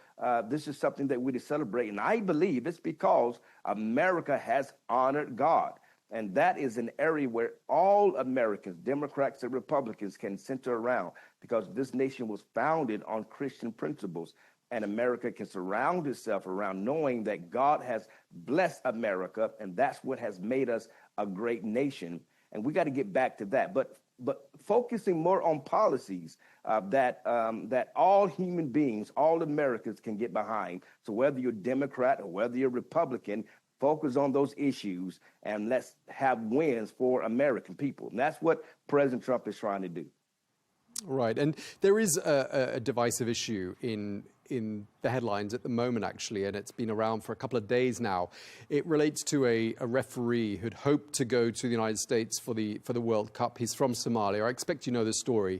this is something that we celebrate. And I believe it's because America has honored God. And that is an area where all Americans, Democrats and Republicans, can center around, because this nation was founded on Christian principles. And America can surround itself around knowing that God has blessed America, and that's what has made us a great nation. And we got to get back to that. But focusing more on policies that all human beings, all Americans can get behind. So whether you're Democrat or whether you're Republican, focus on those issues and let's have wins for American people. And that's what President Trump is trying to do. Right. And there is a divisive issue in the headlines at the moment, actually, and it's been around for a couple of days now. It relates to a referee who'd hoped to go to the United States for the World Cup. He's from Somalia. I expect you know the story.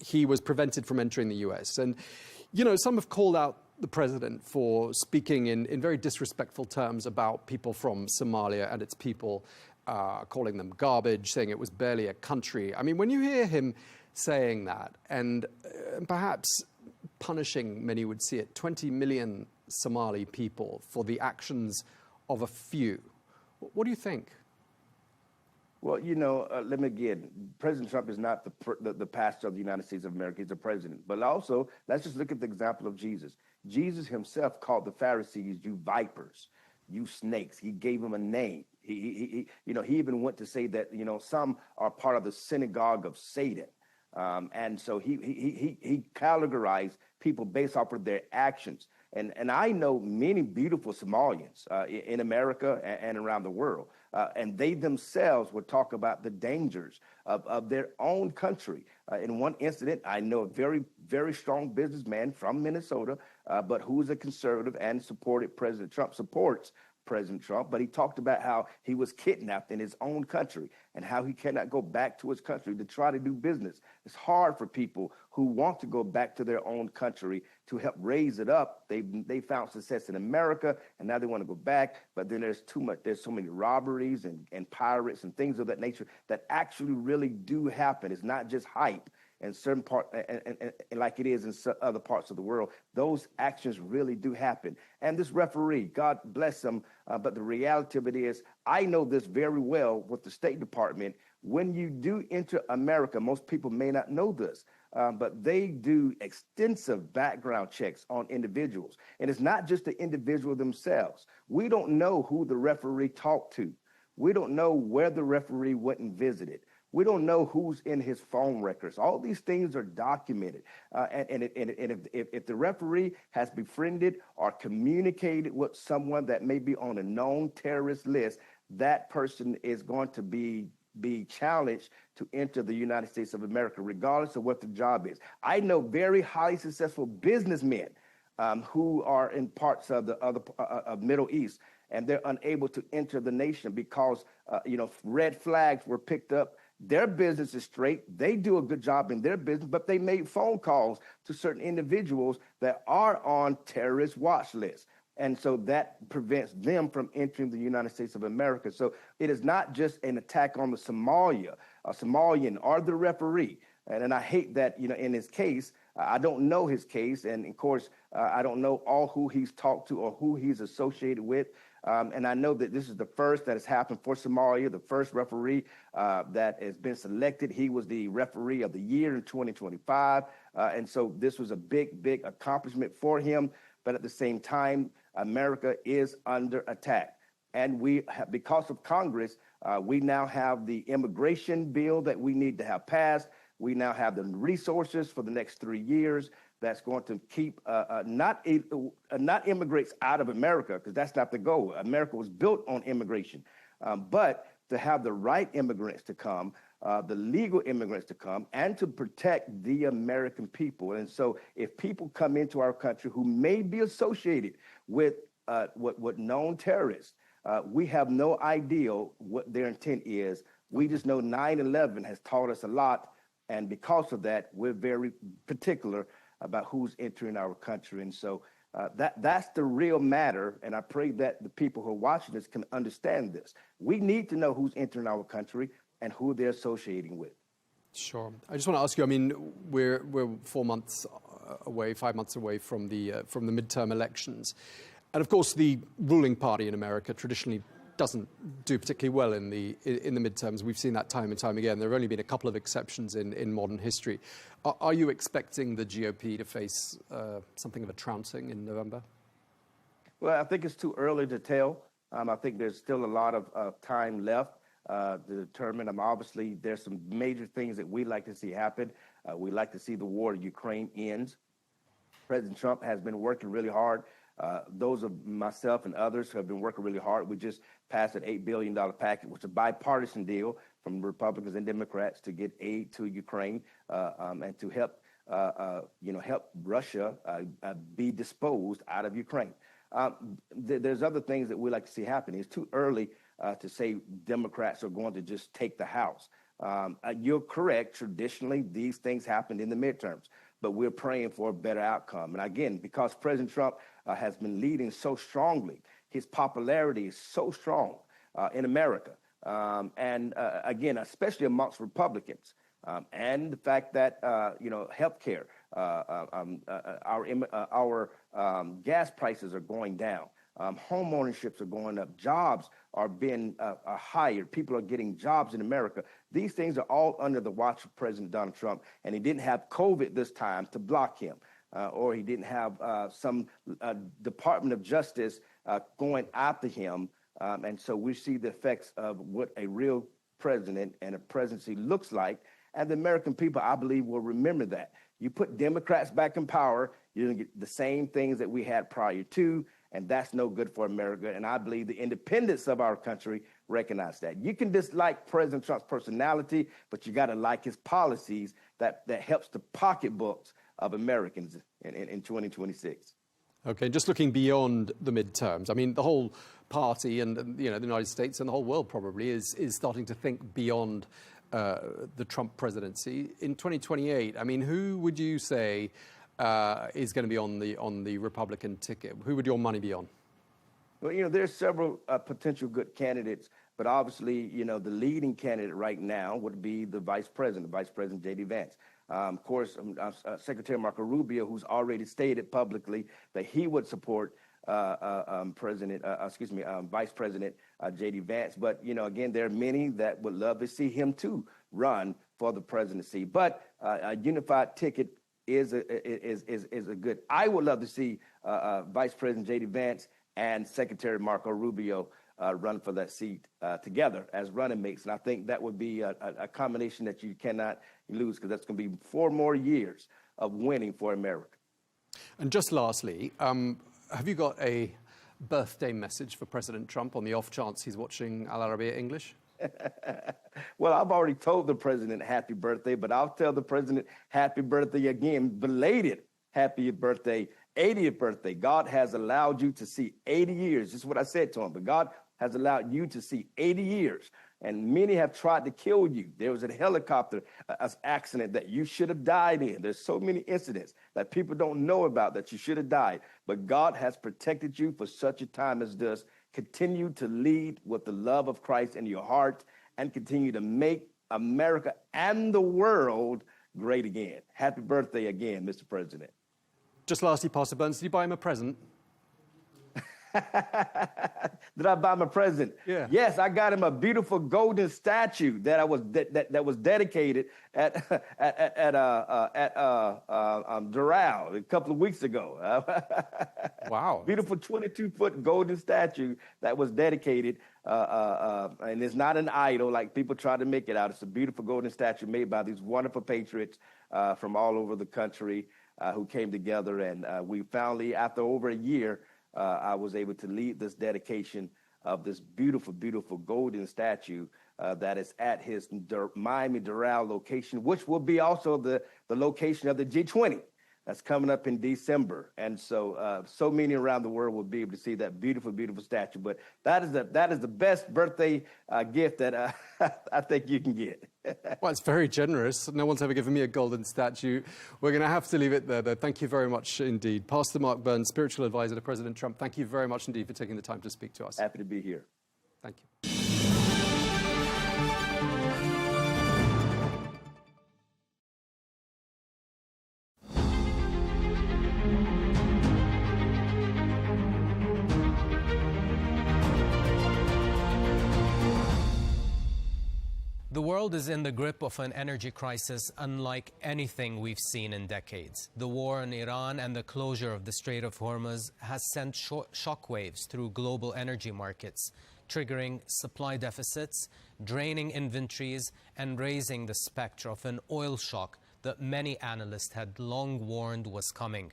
He was prevented from entering the US. And, some have called out the president for speaking in very disrespectful terms about people from Somalia and its people, calling them garbage, saying it was barely a country. I mean, when you hear him saying that, and perhaps punishing, many would see it, 20 million Somali people for the actions of a few, what do you think? Well, let me again, President Trump is not the pastor of the United States of America. He's the president. But also, let's just look at the example of Jesus. Jesus himself called the Pharisees, you vipers, you snakes. He gave them a name. He even went to say that, some are part of the synagogue of Satan. And so he categorized people based off of their actions. And I know many beautiful Somalians in America and around the world. And they themselves would talk about the dangers of their own country. In one incident, I know a very, very strong businessman from Minnesota, but who's a conservative and supported President Trump, supports President Trump, but he talked about how he was kidnapped in his own country and how he cannot go back to his country to try to do business. It's hard for people who want to go back to their own country to help raise it up. They found success in America, and now they want to go back, but then there's so many robberies and pirates and things of that nature that actually really do happen. It's not just hype. In certain part, and like it is in other parts of the world, those actions really do happen. And this referee, God bless him, but the reality of it is, I know this very well with the State Department. When you do enter America, most people may not know this, but they do extensive background checks on individuals. And it's not just the individual themselves. We don't know who the referee talked to. We don't know where the referee went and visited. We don't know who's in his phone records. All these things are documented. And if the referee has befriended or communicated with someone that may be on a known terrorist list, that person is going to be challenged to enter the United States of America, regardless of what the job is. I know very highly successful businessmen who are in parts of the other of Middle East, and they're unable to enter the nation because red flags were picked up. Their business is straight. They do a good job in their business, but they made phone calls to certain individuals that are on terrorist watch lists. And so that prevents them from entering the United States of America. So it is not just an attack on the Somalian or the referee. And I hate that, in his case, I don't know his case. And of course, I don't know all who he's talked to or who he's associated with. And I know that this is the first that has happened for Somalia, the first referee that has been selected. He was the referee of the year in 2025. And so this was a big, big accomplishment for him. But at the same time, America is under attack. And because of Congress, we now have the immigration bill that we need to have passed. We now have the resources for the next 3 years that's going to keep not immigrants out of America, because that's not the goal. America was built on immigration, but to have the right immigrants to come, the legal immigrants to come, and to protect the American people. And so if people come into our country who may be associated with what known terrorists, we have no idea what their intent is. We just know 9/11 has taught us a lot. And because of that, we're very particular about who's entering our country. And so that's the real matter. And I pray that the people who are watching this can understand this. We need to know who's entering our country and who they're associating with. Sure. I just want to ask you, I mean, we're 4 months away, 5 months away from the midterm elections. And of course, the ruling party in America traditionally doesn't do particularly well in the midterms. We've seen that time and time again. There have only been a couple of exceptions in modern history. Are you expecting the GOP to face something of a trouncing in November? Well, I think it's too early to tell. I think there's still a lot of time left to determine. Obviously, there's some major things that we'd like to see happen. We'd like to see the war in Ukraine ends. President Trump has been working really hard. Those of myself and others who have been working really hard. We just passed an $8 billion package, which is a bipartisan deal from Republicans and Democrats to get aid to Ukraine and to help, help Russia be disposed out of Ukraine. There's other things that we'd like to see happen. It's too early to say Democrats are going to just take the House. You're correct. Traditionally, these things happened in the midterms, but we're praying for a better outcome. And again, because President Trump has been leading so strongly, his popularity is so strong in America. And again, especially amongst Republicans. And the fact that, healthcare, our gas prices are going down. Home ownerships are going up. Jobs are being hired. People are getting jobs in America. These things are all under the watch of President Donald Trump. And he didn't have COVID this time to block him, or he didn't have some Department of Justice going after him. And so we see the effects of what a real president and a presidency looks like. And the American people, I believe, will remember that. You put Democrats back in power, you're going to get the same things that we had prior to, and that's no good for America. And I believe the independence of our country recognize that. You can dislike President Trump's personality, but you got to like his policies that helps the pocketbooks of Americans in 2026. Okay, just looking beyond the midterms, I mean, the whole party and the United States and the whole world probably is starting to think beyond the Trump presidency. In 2028, I mean, who would you say is going to be on the Republican ticket? Who would your money be on? Well, there's several potential good candidates, but obviously, the leading candidate right now would be the Vice President J.D. Vance. Of course, Secretary Marco Rubio, who's already stated publicly that he would support Vice President J.D. Vance. But, again, there are many that would love to see him, too, run for the presidency. But a unified ticket is a good. I would love to see Vice President J.D. Vance and Secretary Marco Rubio run for that seat together as running mates. And I think that would be a combination that you cannot lose, because that's going to be 4 more years of winning for America. And just lastly, have you got a birthday message for President Trump on the off chance he's watching Al Arabiya English? Well, I've already told the president happy birthday, but I'll tell the president happy birthday again, belated happy birthday 80th birthday. God has allowed you to see 80 years. This is what I said to him. But God has allowed you to see 80 years. And many have tried to kill you. There was a helicopter accident that you should have died in. There's so many incidents that people don't know about that you should have died. But God has protected you for such a time as this. Continue to lead with the love of Christ in your heart and continue to make America and the world great again. Happy birthday again, Mr. President. Just lastly, Pastor Burns, did you buy him a present? Did I buy him a present? Yeah. Yes, I got him a beautiful golden statue that was dedicated at Doral a couple of weeks ago. Wow. Beautiful 22-foot golden statue that was dedicated, and it's not an idol like people try to make it out. It's a beautiful golden statue made by these wonderful patriots from all over the country who came together, and we finally, after over a year, I was able to lead this dedication of this beautiful, beautiful golden statue that is at his Miami Doral location, which will be also the location of the G20 that's coming up in December. And so so many around the world will be able to see that beautiful, beautiful statue. But that is the best birthday gift that I think you can get. Well, it's very generous. No one's ever given me a golden statue. We're going to have to leave it there, though. Thank you very much indeed. Pastor Mark Burns, spiritual advisor to President Trump, thank you very much indeed for taking the time to speak to us. Happy to be here. Thank you. The world is in the grip of an energy crisis unlike anything we've seen in decades. The war in Iran and the closure of the Strait of Hormuz has sent shockwaves through global energy markets, triggering supply deficits, draining inventories, and raising the specter of an oil shock that many analysts had long warned was coming.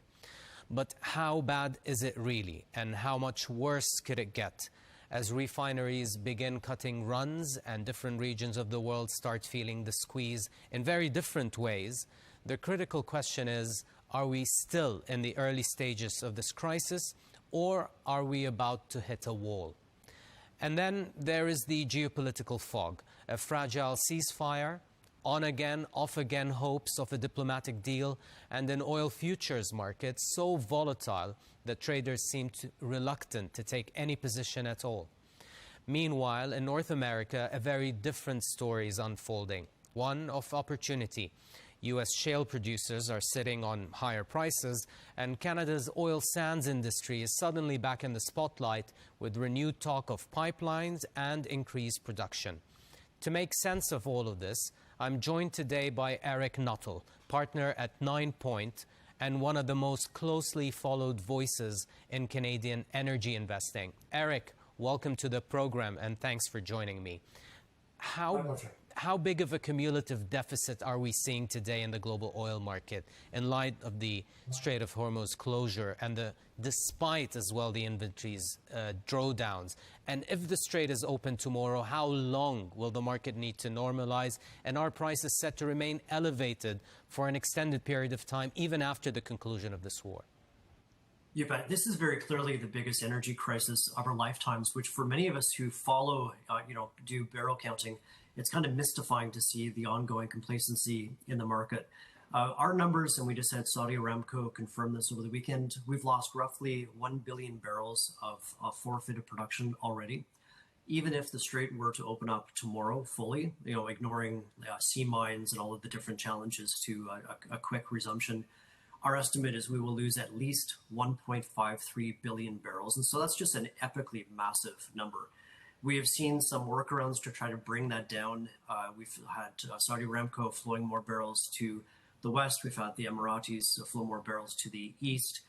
But how bad is it really, and how much worse could it get? As refineries begin cutting runs and different regions of the world start feeling the squeeze in very different ways, the critical question is, are we still in the early stages of this crisis, or are we about to hit a wall? And then there is the geopolitical fog, a fragile ceasefire, on again, off again hopes of a diplomatic deal, and an oil futures market so volatile that traders seem reluctant to take any position at all. Meanwhile, in North America, a very different story is unfolding, one of opportunity. U.S. shale producers are sitting on higher prices, and Canada's oil sands industry is suddenly back in the spotlight with renewed talk of pipelines and increased production. To make sense of all of this, I'm joined today by Eric Nuttall, partner at 9 Point, and one of the most closely followed voices in Canadian energy investing. Eric, welcome to the program, and thanks for joining me. How big of a cumulative deficit are we seeing today in the global oil market in light of the Strait of Hormuz closure and despite as well the inventories drawdowns? And if the strait is open tomorrow, how long will the market need to normalize? And are prices set to remain elevated for an extended period of time, even after the conclusion of this war? You bet. This is very clearly the biggest energy crisis of our lifetimes, which for many of us who follow, do barrel counting, it's kind of mystifying to see the ongoing complacency in the market. Our numbers, and we just had Saudi Aramco confirm this over the weekend, we've lost roughly 1 billion barrels of forfeited production already. Even if the strait were to open up tomorrow fully, ignoring sea mines and all of the different challenges to a quick resumption, our estimate is we will lose at least 1.53 billion barrels. And so that's just an epically massive number. We have seen some workarounds to try to bring that down. We've had Saudi Aramco flowing more barrels to the west. We've had the Emiratis flow more barrels to the east.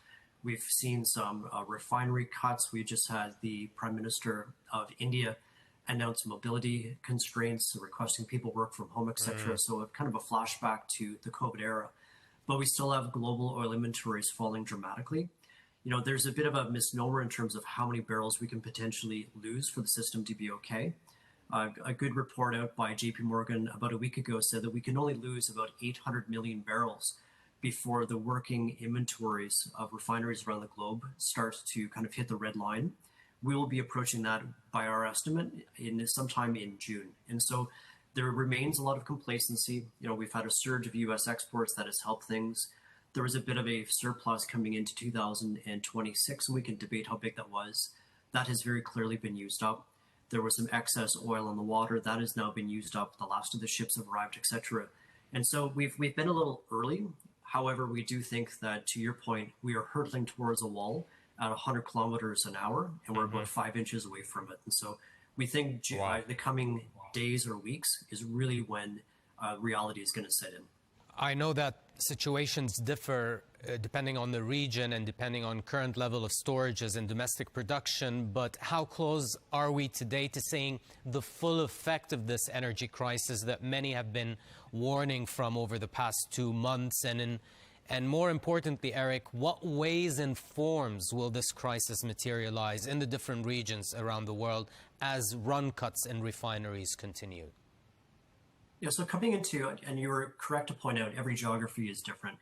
We've seen some refinery cuts. We just had the Prime Minister of India announce mobility constraints, requesting people work from home, etc. So kind of a flashback to the COVID era. But we still have global oil inventories falling dramatically. There's a bit of a misnomer in terms of how many barrels we can potentially lose for the system to be okay. A good report out by JP Morgan about a week ago said that we can only lose about 800 million barrels before the working inventories of refineries around the globe start to kind of hit the red line. We will be approaching that by our estimate in sometime in June. And so there remains a lot of complacency. You know, we've had a surge of US exports that has helped things. There was a bit of a surplus coming into 2026, and we can debate how big that was. That has very clearly been used up. There was some excess oil on the water that has now been used up. The last of the ships have arrived, etc. And so we've been a little early. However, we do think that, to your point, we are hurtling towards a wall at 100 kilometers an hour, and we're about 5 inches away from it. And so we think the coming days or weeks is really when reality is going to set in. I know that situations differ depending on the region and depending on current level of storages and domestic production, but how close are we today to seeing the full effect of this energy crisis that many have been warning from over the past 2 months? And more importantly, Eric, what ways and forms will this crisis materialize in the different regions around the world as run cuts in refineries continue? Yeah, so coming into, and you were correct to point out, every geography is different.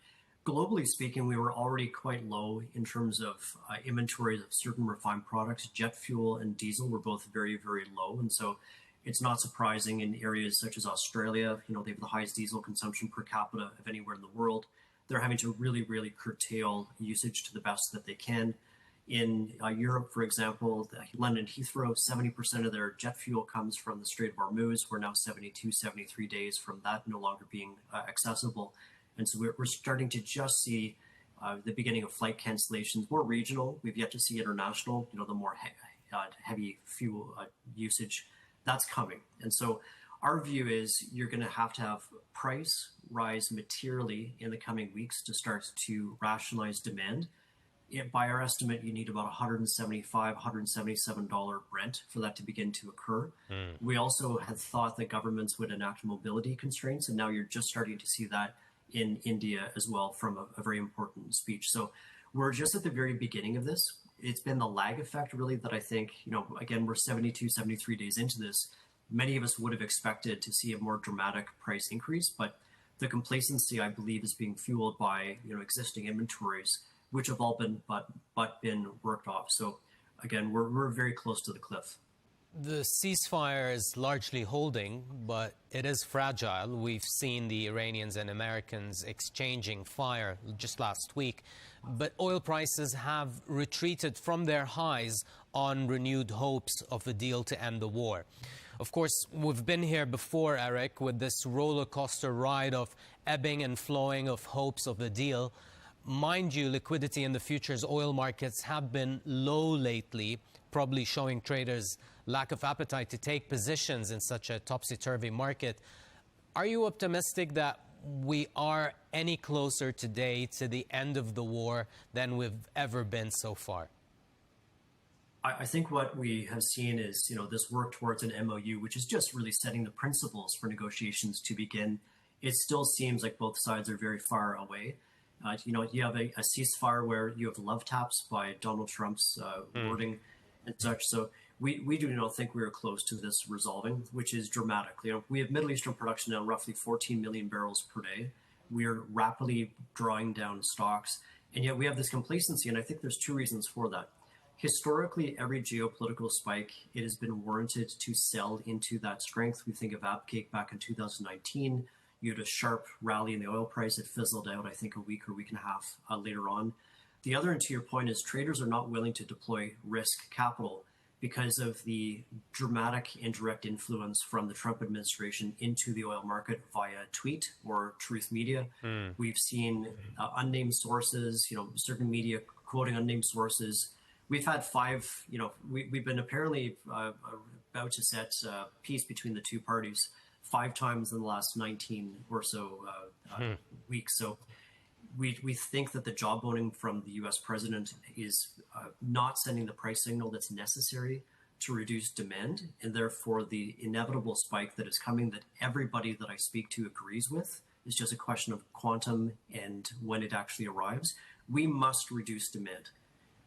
Globally speaking, we were already quite low in terms of inventories of certain refined products. Jet fuel and diesel were both very, very low. And so it's not surprising in areas such as Australia, you know, they have the highest diesel consumption per capita of anywhere in the world. They're having to really, really curtail usage to the best that they can. In Europe, for example, London Heathrow, 70% of their jet fuel comes from the Strait of Hormuz. We're now 72, 73 days from that no longer being accessible. And so we're starting to just see the beginning of flight cancellations, more regional. We've yet to see international, you know, the more heavy fuel usage. That's coming. And so our view is you're going to have price rise materially in the coming weeks to start to rationalize demand. By our estimate, you need about $175, $177 Brent for that to begin to occur. We also had thought that governments would enact mobility constraints, and now you're just starting to see that in India as well from a very important speech. So we're just at the very beginning of this. It's been the lag effect really that I think, you know, again, we're 72, 73 days into this. Many of us would have expected to see a more dramatic price increase, but the complacency, I believe, is being fueled by, you know, existing inventories, which have all been been worked off. So again, we're very close to the cliff. The ceasefire is largely holding, but it is fragile. We've seen the Iranians and Americans exchanging fire just last week, but oil prices have retreated from their highs on renewed hopes of a deal to end the war. Of course, we've been here before, Eric, with this roller coaster ride of ebbing and flowing of hopes of a deal. Mind you, liquidity in the futures oil markets have been low lately, probably showing traders lack of appetite to take positions in such a topsy-turvy market. Are you optimistic that we are any closer today to the end of the war than we've ever been so far? I think what we have seen is, you know, this work towards an MOU, which is just really setting the principles for negotiations to begin. It still seems like both sides are very far away. You know, you have a ceasefire where you have love taps by Donald Trump's wording and such. So we do not think we are close to this resolving, which is dramatic. You know, we have Middle Eastern production now roughly 14 million barrels per day. We are rapidly drawing down stocks, and yet we have this complacency. And I think there's two reasons for that. Historically, every geopolitical spike, it has been warranted to sell into that strength. We think of Abcake back in 2019. You had a sharp rally in the oil price. It fizzled out, I think, a week or week and a half later on. The other, and to your point, is traders are not willing to deploy risk capital because of the dramatic indirect influence from the Trump administration into the oil market via tweet or truth media. We've seen unnamed sources, you know, certain media quoting unnamed sources. We've had five, you know, we've been apparently about to set peace between the two parties 5 times in the last 19 or so weeks. So we think that the jawboning from the U.S. president is not sending the price signal that's necessary to reduce demand, and therefore the inevitable spike that is coming that everybody that I speak to agrees with is just a question of quantum and when it actually arrives. We must reduce demand.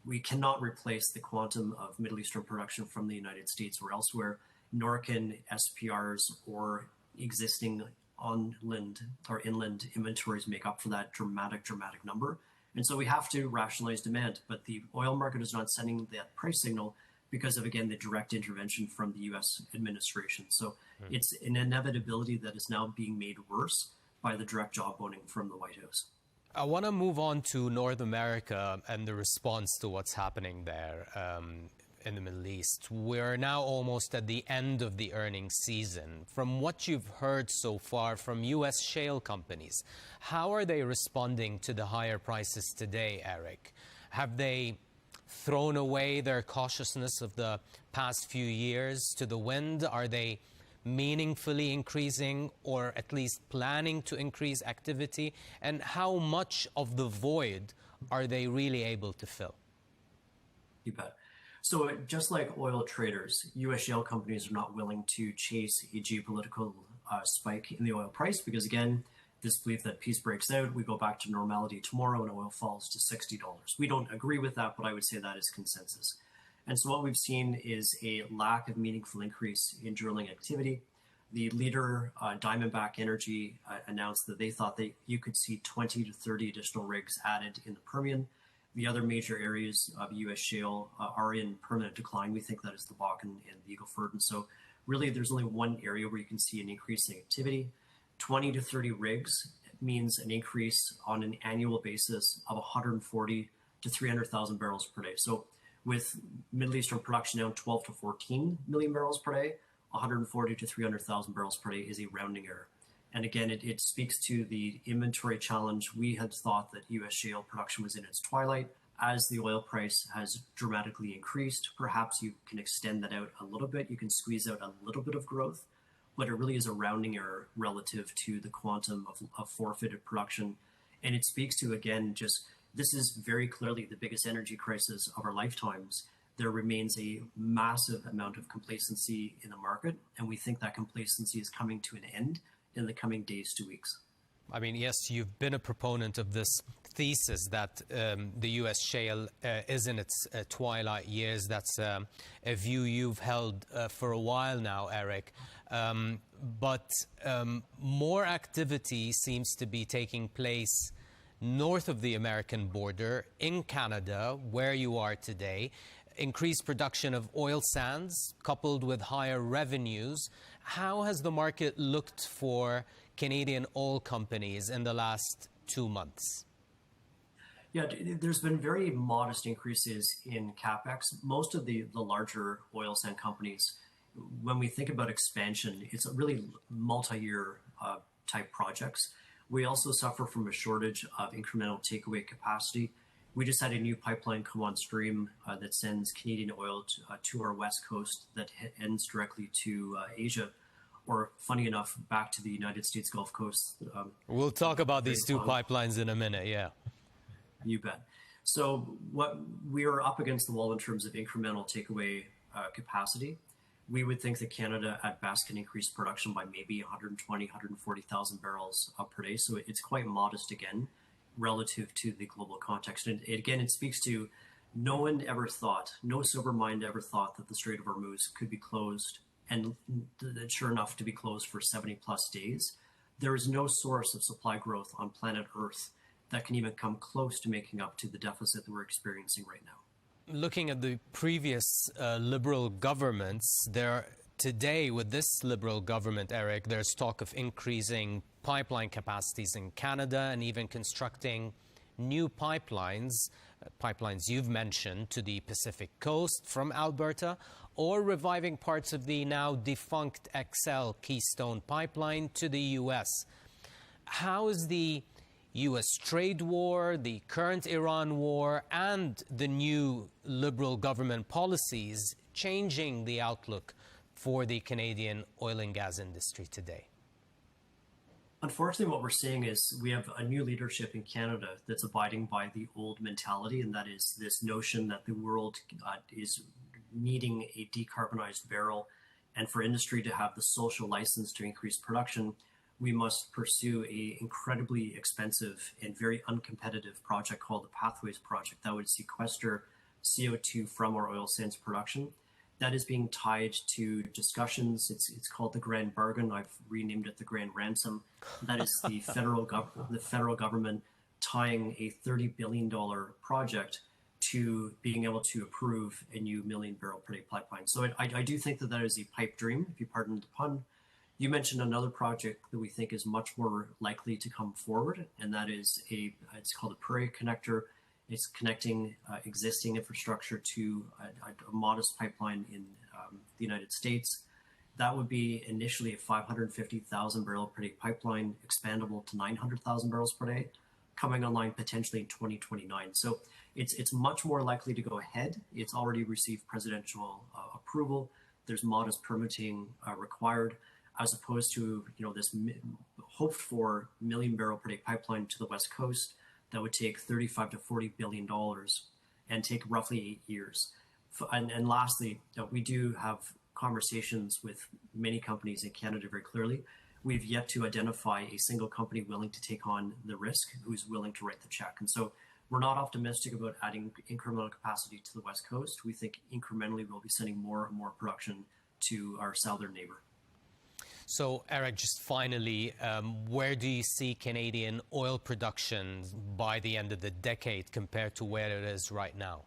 We cannot replace the quantum of Middle Eastern production from the United States or elsewhere, nor can SPRs or existing inland inventories make up for that dramatic number. And so we have to rationalize demand, but the oil market is not sending that price signal because of, again, the direct intervention from the U.S. administration. So it's an inevitability that is now being made worse by the direct jawboning from the White House. I want to move on to North America and the response to what's happening there in the Middle East. We're now almost at the end of the earnings season. From what you've heard so far from U.S. shale companies, how are they responding to the higher prices today, Eric? Have they thrown away their cautiousness of the past few years to the wind? Are they meaningfully increasing or at least planning to increase activity? And how much of the void are they really able to fill? You bet. So just like oil traders, U.S. shale companies are not willing to chase a geopolitical spike in the oil price because, again, this belief that peace breaks out, we go back to normality tomorrow and oil falls to $60. We don't agree with that, but I would say that is consensus. And so what we've seen is a lack of meaningful increase in drilling activity. The leader, Diamondback Energy, announced that they thought that you could see 20 to 30 additional rigs added in the Permian. The other major areas of U.S. shale are in permanent decline. We think that is the Bakken and the Eagle Ford. And so really there's only one area where you can see an increase in activity. 20 to 30 rigs means an increase on an annual basis of 140 to 300,000 barrels per day. So with Middle Eastern production down 12 to 14 million barrels per day, 140 to 300,000 barrels per day is a rounding error. And again, it speaks to the inventory challenge. We had thought that U.S. shale production was in its twilight. As the oil price has dramatically increased, perhaps you can extend that out a little bit. You can squeeze out a little bit of growth, but it really is a rounding error relative to the quantum of forfeited production. And it speaks to, again, just this is very clearly the biggest energy crisis of our lifetimes. There remains a massive amount of complacency in the market, and we think that complacency is coming to an end in the coming days to weeks. I mean, yes, you've been a proponent of this thesis that the U.S. shale is in its twilight years. That's a view you've held for a while now, Eric. But more activity seems to be taking place north of the American border in Canada, where you are today. Increased production of oil sands coupled with higher revenues. How has the market looked for Canadian oil companies in the last 2 months? Yeah, there's been very modest increases in CapEx. Most of the larger oil sand companies, when we think about expansion, it's a really multi-year type projects. We also suffer from a shortage of incremental takeaway capacity. We just had a new pipeline come on stream that sends Canadian oil to our west coast that ends directly to Asia, or funny enough, back to the United States Gulf Coast. We'll talk about these two pipelines in a minute, yeah. You bet. So what we are up against the wall in terms of incremental takeaway capacity. We would think that Canada at best can increase production by maybe 120, 140,000 barrels per day. So it's quite modest again, relative to the global context. And again, it speaks to no one ever thought, no sober mind ever thought that the Strait of Hormuz could be closed, and sure enough to be closed for 70 plus days. There is no source of supply growth on planet Earth that can even come close to making up to the deficit that we're experiencing right now. Looking at the previous Liberal governments, today with this Liberal government, Eric, there's talk of increasing pipeline capacities in Canada and even constructing new pipelines, pipelines you've mentioned, to the Pacific coast from Alberta, or reviving parts of the now defunct XL Keystone pipeline to the U.S. How is the U.S. trade war, the current Iran war, and the new Liberal government policies changing the outlook for the Canadian oil and gas industry today? Unfortunately, what we're seeing is we have a new leadership in Canada that's abiding by the old mentality, and that is this notion that the world is needing a decarbonized barrel, and for industry to have the social license to increase production, we must pursue a incredibly expensive and very uncompetitive project called the Pathways Project that would sequester CO2 from our oil sands production. That is being tied to discussions. It's called the Grand Bargain. I've renamed it the Grand Ransom. That is the federal government tying a $30 billion project to being able to approve a new 1 million barrel per day pipeline. So I do think that is a pipe dream, if you pardon the pun. You mentioned another project that we think is much more likely to come forward, and that is it's called the Prairie Connector. It's connecting existing infrastructure to a modest pipeline in the United States. That would be initially a 550,000 barrel per day pipeline, expandable to 900,000 barrels per day, coming online potentially in 2029. So it's much more likely to go ahead. It's already received presidential approval. There's modest permitting required, as opposed to this hoped for 1 million barrel per day pipeline to the West Coast that would take $35 to $40 billion and take roughly 8 years. And lastly, we do have conversations with many companies in Canada very clearly. We've yet to identify a single company willing to take on the risk, who's willing to write the check. And so we're not optimistic about adding incremental capacity to the West Coast. We think incrementally we'll be sending more and more production to our southern neighbor. So, Eric, just finally, where do you see Canadian oil production by the end of the decade compared to where it is right now?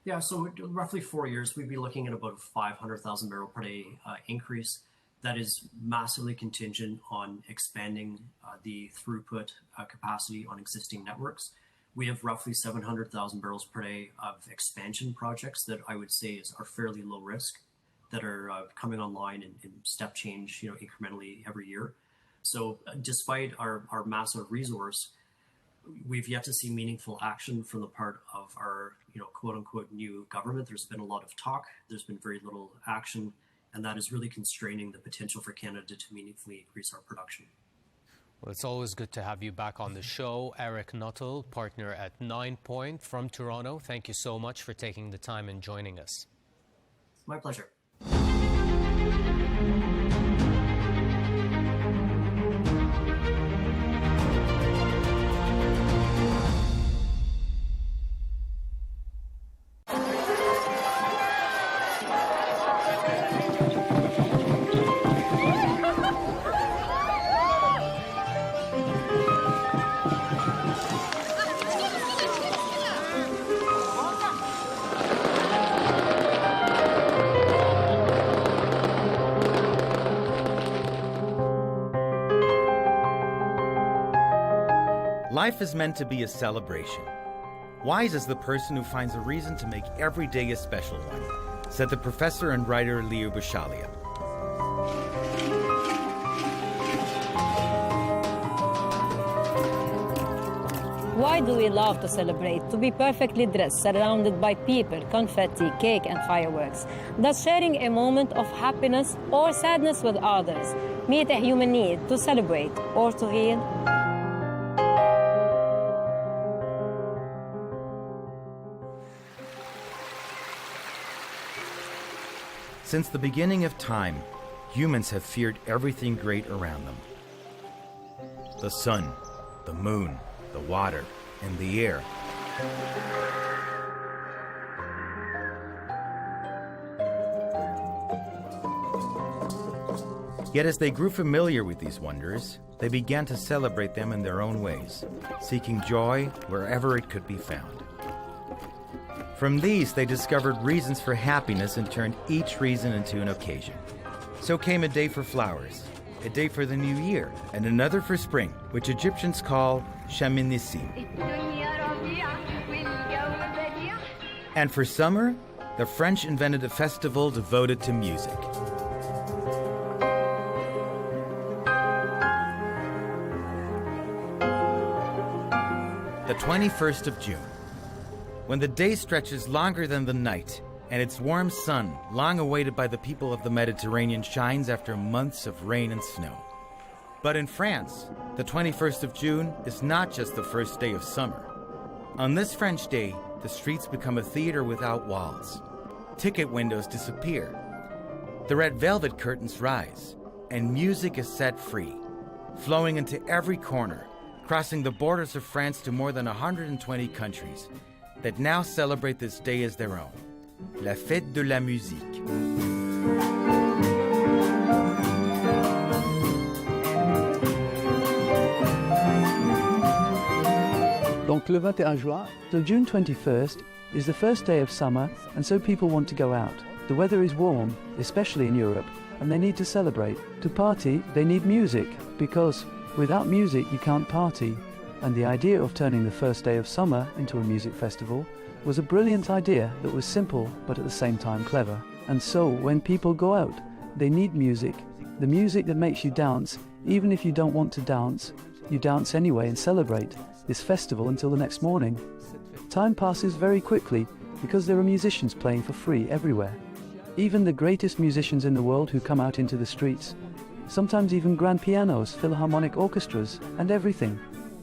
Yeah, so roughly 4 years, we'd be looking at about a 500,000 barrel per day increase. That is massively contingent on expanding the throughput capacity on existing networks. We have roughly 700,000 barrels per day of expansion projects that I would say are fairly low risk, that are coming online in step change, incrementally every year. So despite our massive resource, we've yet to see meaningful action from the part of our, quote unquote, new government. There's been a lot of talk. There's been very little action, and that is really constraining the potential for Canada to meaningfully increase our production. Well, it's always good to have you back on the show. Eric Nuttall, partner at 9 Point from Toronto. Thank you so much for taking the time and joining us. My pleasure. Life is meant to be a celebration. Wise is the person who finds a reason to make every day a special one, said the professor and writer Leigh Ann. Why do we love to celebrate? To be perfectly dressed, surrounded by people, confetti, cake and fireworks. Thus sharing a moment of happiness or sadness with others. Meet a human need to celebrate or to heal. Since the beginning of time, humans have feared everything great around them. The sun, the moon, the water, and the air. Yet as they grew familiar with these wonders, they began to celebrate them in their own ways, seeking joy wherever it could be found. From these, they discovered reasons for happiness and turned each reason into an occasion. So came a day for flowers, a day for the new year, and another for spring, which Egyptians call Shaminissim. And for summer, the French invented a festival devoted to music. The 21st of June. When the day stretches longer than the night, and its warm sun, long awaited by the people of the Mediterranean, shines after months of rain and snow. But in France, the 21st of June is not just the first day of summer. On this French day, the streets become a theater without walls. Ticket windows disappear. The red velvet curtains rise, and music is set free, flowing into every corner, crossing the borders of France to more than 120 countries that now celebrate this day as their own. la fête de la musique. Donc le 21 juin, so June 21st is the first day of summer, and so people want to go out. The weather is warm, especially in Europe, and they need to celebrate. To party, they need music, because without music you can't party. And the idea of turning the first day of summer into a music festival was a brilliant idea that was simple but at the same time clever. And so when people go out, they need music, the music that makes you dance. Even if you don't want to dance, you dance anyway and celebrate this festival until the next morning. Time passes very quickly because there are musicians playing for free everywhere. Even the greatest musicians in the world who come out into the streets. Sometimes even grand pianos, philharmonic orchestras, and everything.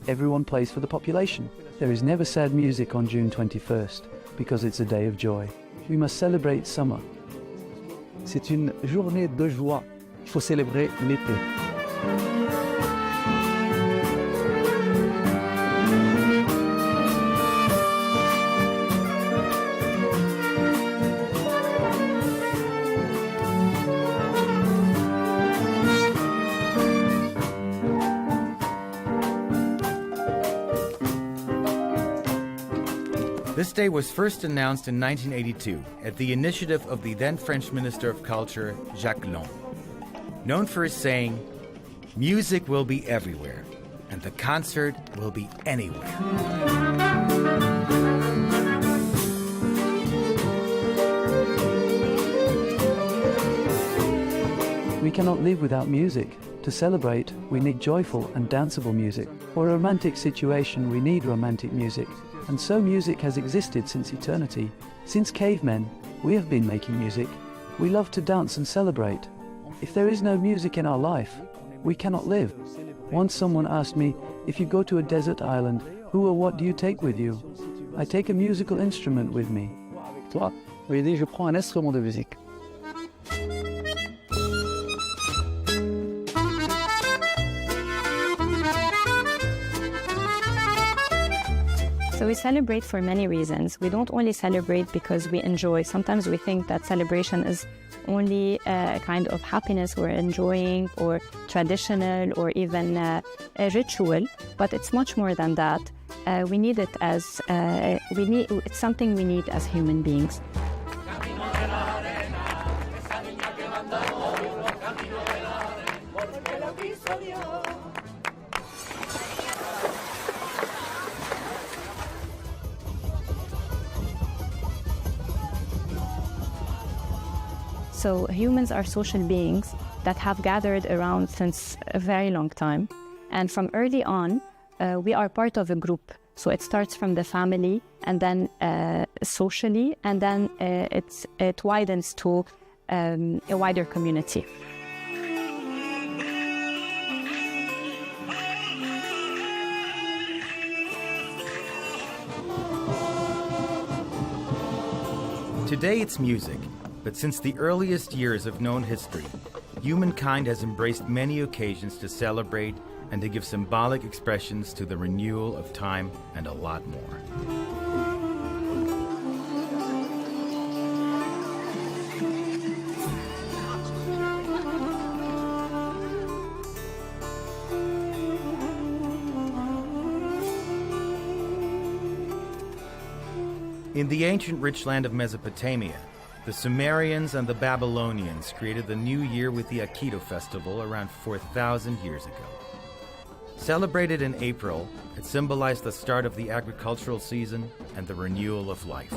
Everyone plays for the population. There is never sad music on June 21st because it's a day of joy. We must celebrate summer. C'est une journée de joie. Il faut célébrer l'été. This day was first announced in 1982 at the initiative of the then French Minister of Culture, Jacques Long. Known for his saying, "Music will be everywhere, and the concert will be anywhere." We cannot live without music. To celebrate, we need joyful and danceable music. For a romantic situation, we need romantic music. And so music has existed since eternity. Since cavemen, we have been making music. We love to dance and celebrate. If there is no music in our life, we cannot live. Once someone asked me, if you go to a desert island, who or what do you take with you? I take a musical instrument with me. Toi, oui, je prends un instrument de musique. So we celebrate for many reasons. We don't only celebrate because we enjoy. Sometimes we think that celebration is only a kind of happiness we're enjoying, or traditional, or even a ritual. But it's much more than that. We need it as it's something we need as human beings. So humans are social beings that have gathered around since a very long time. And from early on, we are part of a group. So it starts from the family, and then socially, and then it widens to a wider community. Today it's music. But since the earliest years of known history, humankind has embraced many occasions to celebrate and to give symbolic expressions to the renewal of time and a lot more. In the ancient rich land of Mesopotamia, the Sumerians and the Babylonians created the new year with the Aikido festival around 4,000 years ago. Celebrated in April, it symbolized the start of the agricultural season and the renewal of life.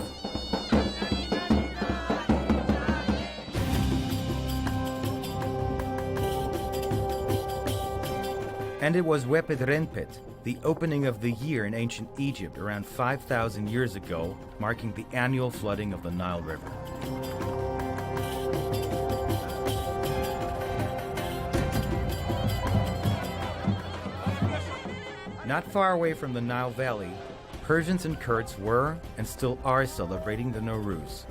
And it was Wepet-Renpet, the opening of the year in ancient Egypt around 5,000 years ago, marking the annual flooding of the Nile River. Not far away from the Nile Valley, Persians and Kurds were and still are celebrating the Nowruz,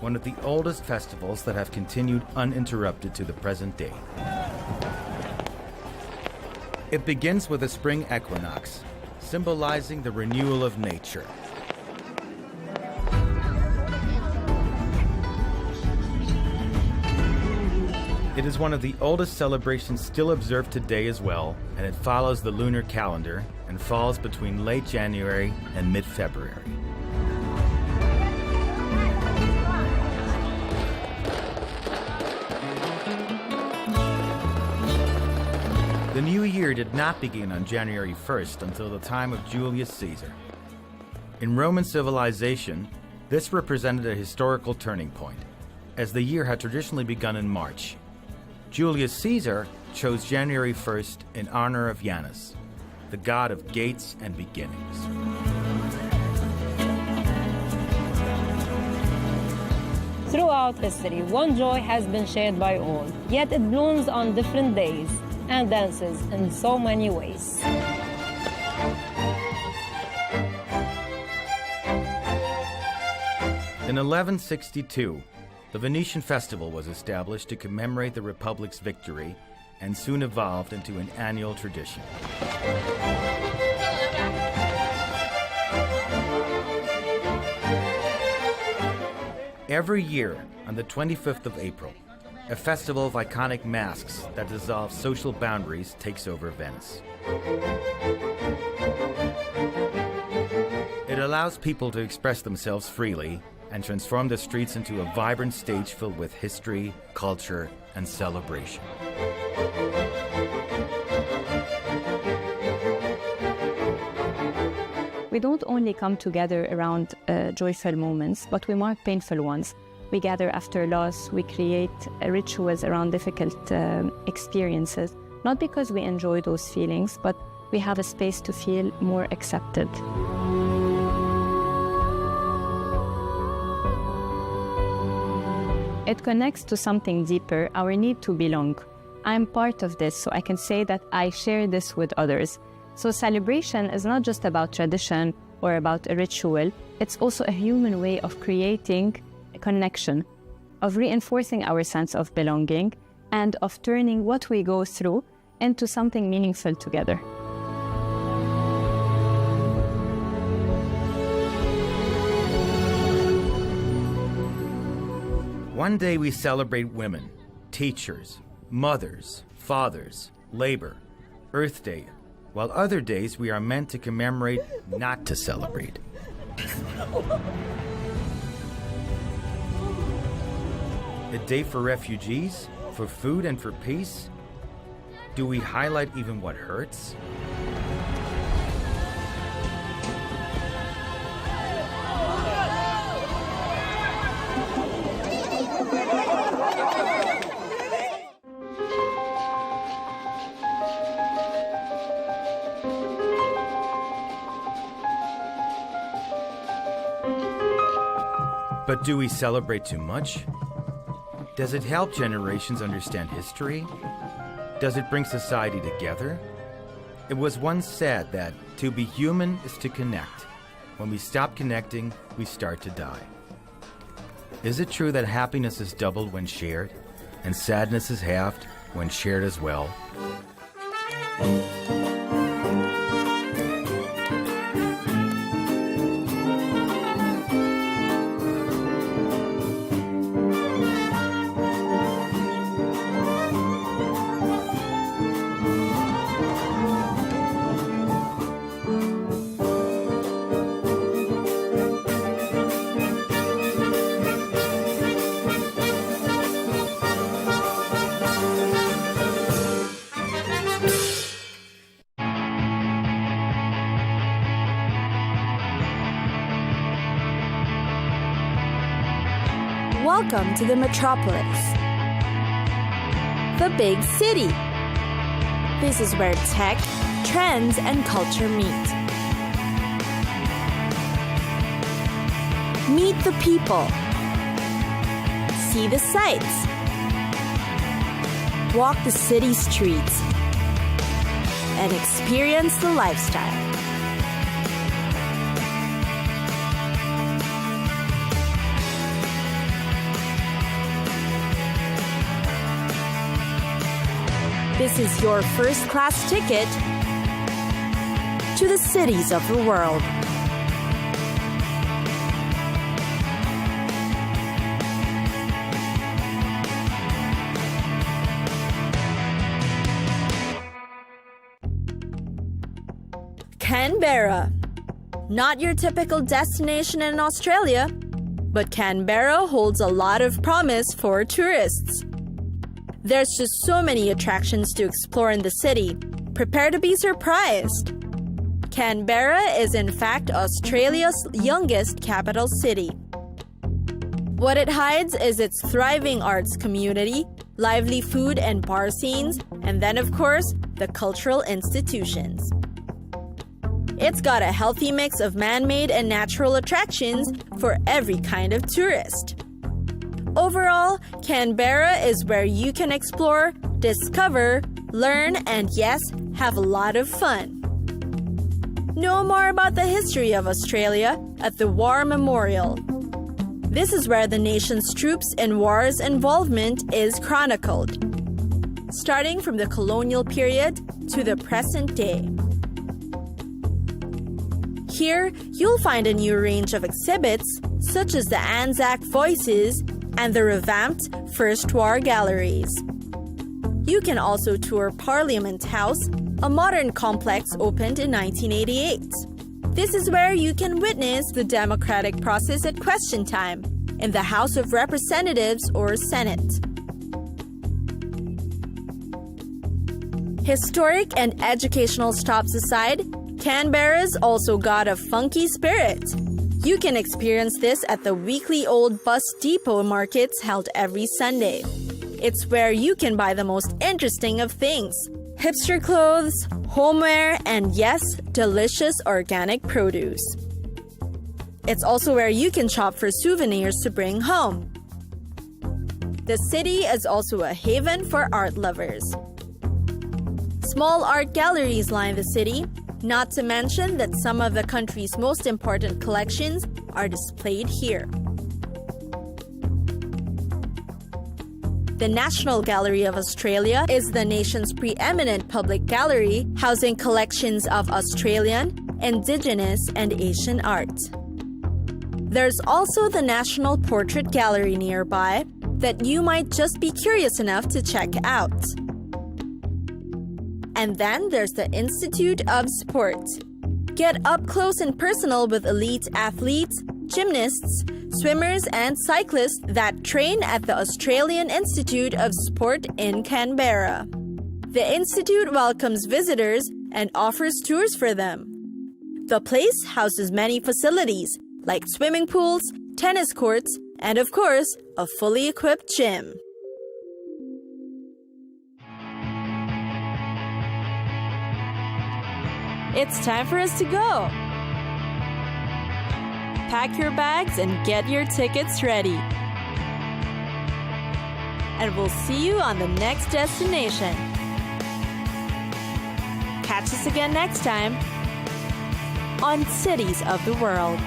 one of the oldest festivals that have continued uninterrupted to the present day. It begins with a spring equinox, symbolizing the renewal of nature. It is one of the oldest celebrations still observed today as well, and it follows the lunar calendar and falls between late January and mid-February. The new year did not begin on January 1st until the time of Julius Caesar. In Roman civilization, this represented a historical turning point, as the year had traditionally begun in March. Julius Caesar chose January 1st in honor of Janus, the god of gates and beginnings. Throughout history, one joy has been shared by all, yet it blooms on different days and dances in so many ways. In 1162, the Venetian festival was established to commemorate the Republic's victory and soon evolved into an annual tradition. Every year, on the 25th of April, a festival of iconic masks that dissolve social boundaries takes over Venice. It allows people to express themselves freely and transform the streets into a vibrant stage filled with history, culture, and celebration. We don't only come together around joyful moments, but we mark painful ones. We gather after loss, we create rituals around difficult experiences, not because we enjoy those feelings, but we have a space to feel more accepted. It connects to something deeper, our need to belong. I'm part of this, so I can say that I share this with others. So celebration is not just about tradition or about a ritual, it's also a human way of creating a connection, of reinforcing our sense of belonging, and of turning what we go through into something meaningful together. One day we celebrate women, teachers, mothers, fathers, labor, Earth Day, while other days we are meant to commemorate, not to celebrate. A day for refugees, for food and for peace? Do we highlight even what hurts? But do we celebrate too much? Does it help generations understand history? Does it bring society together? It was once said that to be human is to connect. When we stop connecting, we start to die. Is it true that happiness is doubled when shared, and sadness is halved when shared as well? Welcome to the metropolis, the big city. This is where tech, trends, and culture meet. Meet the people. See the sights. Walk the city streets. And experience the lifestyle. This is your first-class ticket to the cities of the world. Canberra. Not your typical destination in Australia, but Canberra holds a lot of promise for tourists. There's just so many attractions to explore in the city. Prepare to be surprised. Canberra is in fact Australia's youngest capital city. What it hides is its thriving arts community, lively food and bar scenes, and then of course, the cultural institutions. It's got a healthy mix of man-made and natural attractions for every kind of tourist. Overall, Canberra is where you can explore, discover, learn, and yes, have a lot of fun. Know more about the history of Australia at the War Memorial. This is where the nation's troops and war's involvement is chronicled, starting from the colonial period to the present day. Here, you'll find a new range of exhibits, such as the Anzac Voices and the revamped First War Galleries. You can also tour Parliament House, a modern complex opened in 1988. This is where you can witness the democratic process at question time in the House of Representatives or Senate. Historic and educational stops aside, Canberra's also got a funky spirit. You can experience this at the weekly Old Bus Depot markets held every Sunday. It's where you can buy the most interesting of things: hipster clothes, homeware, and yes, delicious organic produce. It's also where you can shop for souvenirs to bring home. The city is also a haven for art lovers. Small art galleries line the city, not to mention that some of the country's most important collections are displayed here. The National Gallery of Australia is the nation's preeminent public gallery, housing collections of Australian, Indigenous, and Asian art. There's also the National Portrait Gallery nearby that you might just be curious enough to check out. And then there's the Institute of Sport. Get up close and personal with elite athletes, gymnasts, swimmers, and cyclists that train at the Australian Institute of Sport in Canberra. The Institute welcomes visitors and offers tours for them. The place houses many facilities like swimming pools, tennis courts, and of course, a fully equipped gym. It's time for us to go. Pack your bags and get your tickets ready. And we'll see you on the next destination. Catch us again next time on Cities of the World.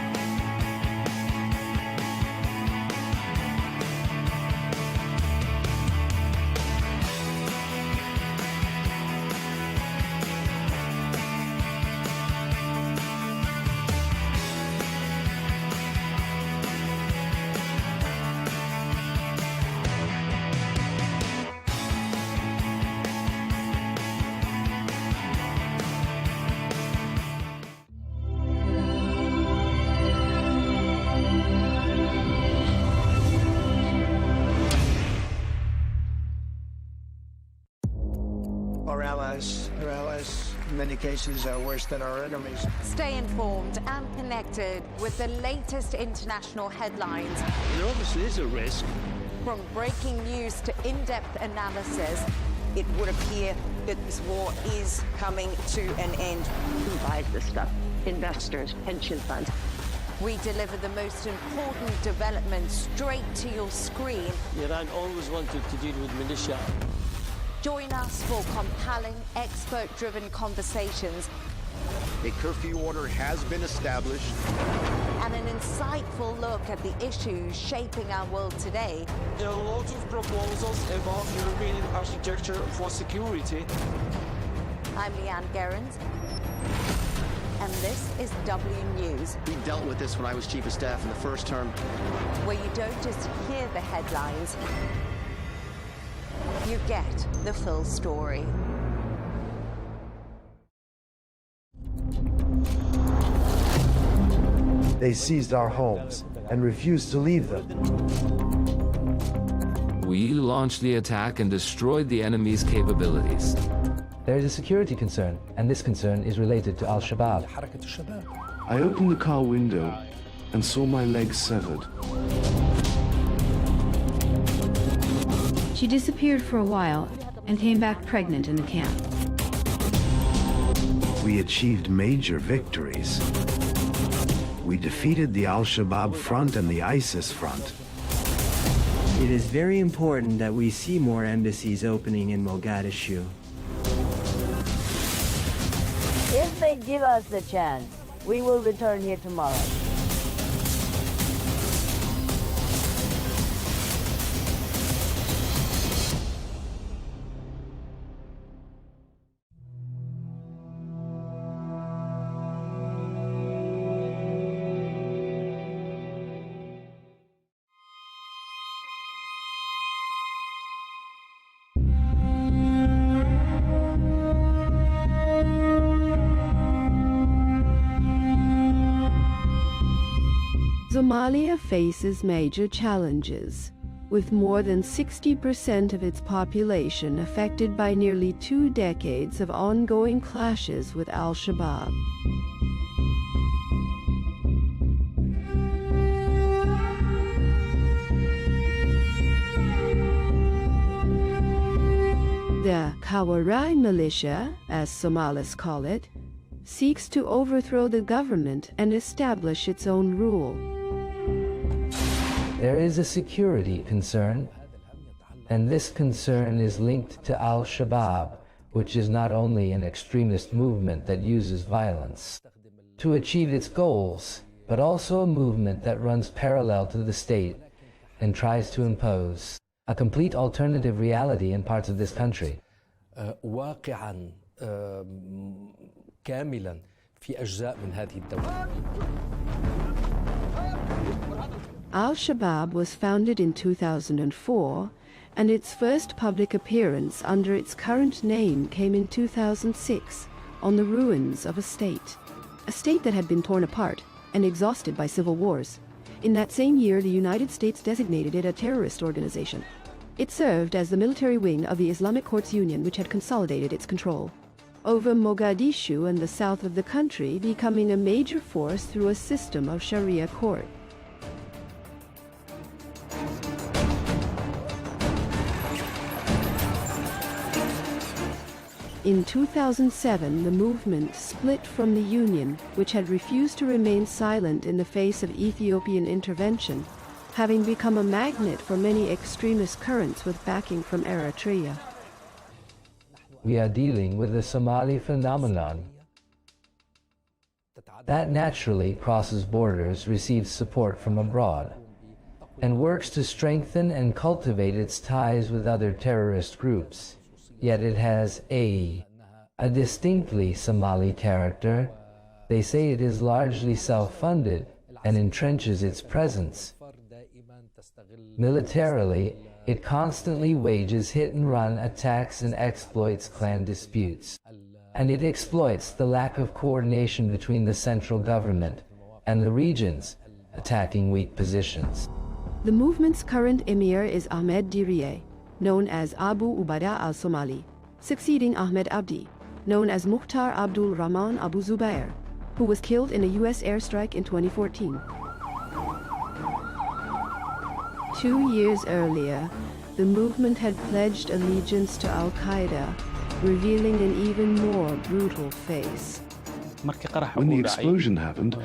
Our allies, in many cases, are worse than our enemies. Stay informed and connected with the latest international headlines. There obviously is a risk. From breaking news to in-depth analysis, it would appear that this war is coming to an end. Who buys this stuff? Investors, pension funds. we deliver the most important developments straight to your screen. Iran always wanted to deal with militia. Join us for compelling, expert-driven conversations. A curfew order has been established. And an insightful look at the issues shaping our world today. There are lots of proposals about European architecture for security. I'm Leigh Ann Gerrans, and this is W News. We dealt with this when I was Chief of Staff in the first term. Where you don't just hear the headlines, you get the full story. They seized our homes and refused to leave them. We launched the attack and destroyed the enemy's capabilities. There is a security concern, and this concern is related to Al-Shabaab. I opened the car window and saw my leg severed. She disappeared for a while and came back pregnant in the camp. We achieved major victories. We defeated the Al-Shabaab front and the ISIS front. It is very important that we see more embassies opening in Mogadishu. If they give us the chance, we will return here tomorrow. Somalia faces major challenges, with more than 60% of its population affected by nearly 2 decades of ongoing clashes with Al-Shabaab. The Kawarai militia, as Somalis call it, seeks to overthrow the government and establish its own rule. There is a security concern, and this concern is linked to Al-Shabaab, which is not only an extremist movement that uses violence to achieve its goals, but also a movement that runs parallel to the state and tries to impose a complete alternative reality in parts of this country. واقعاً كاملاً في أجزاء من هذه الدولة. Al-Shabaab was founded in 2004, and its first public appearance under its current name came in 2006 on the ruins of a state that had been torn apart and exhausted by civil wars. In that same year, the United States designated it a terrorist organization. It served as the military wing of the Islamic Courts Union, which had consolidated its control over Mogadishu and the south of the country, becoming a major force through a system of Sharia court. In 2007, the movement split from the Union, which had refused to remain silent in the face of Ethiopian intervention, having become a magnet for many extremist currents with backing from Eritrea. We are dealing with a Somali phenomenon that naturally crosses borders, receives support from abroad, and works to strengthen and cultivate its ties with other terrorist groups. Yet it has a distinctly Somali character. They say it is largely self-funded and entrenches its presence. Militarily, it constantly wages hit-and-run attacks and exploits clan disputes. And it exploits the lack of coordination between the central government and the regions, attacking weak positions. The movement's current emir is Ahmed Diriye, known as Abu Ubada al-Somali, succeeding Ahmed Abdi, known as Mukhtar Abdul Rahman Abu Zubair, who was killed in a U.S. airstrike in 2014. 2 years earlier, the movement had pledged allegiance to Al-Qaeda, revealing an even more brutal face. When the explosion happened,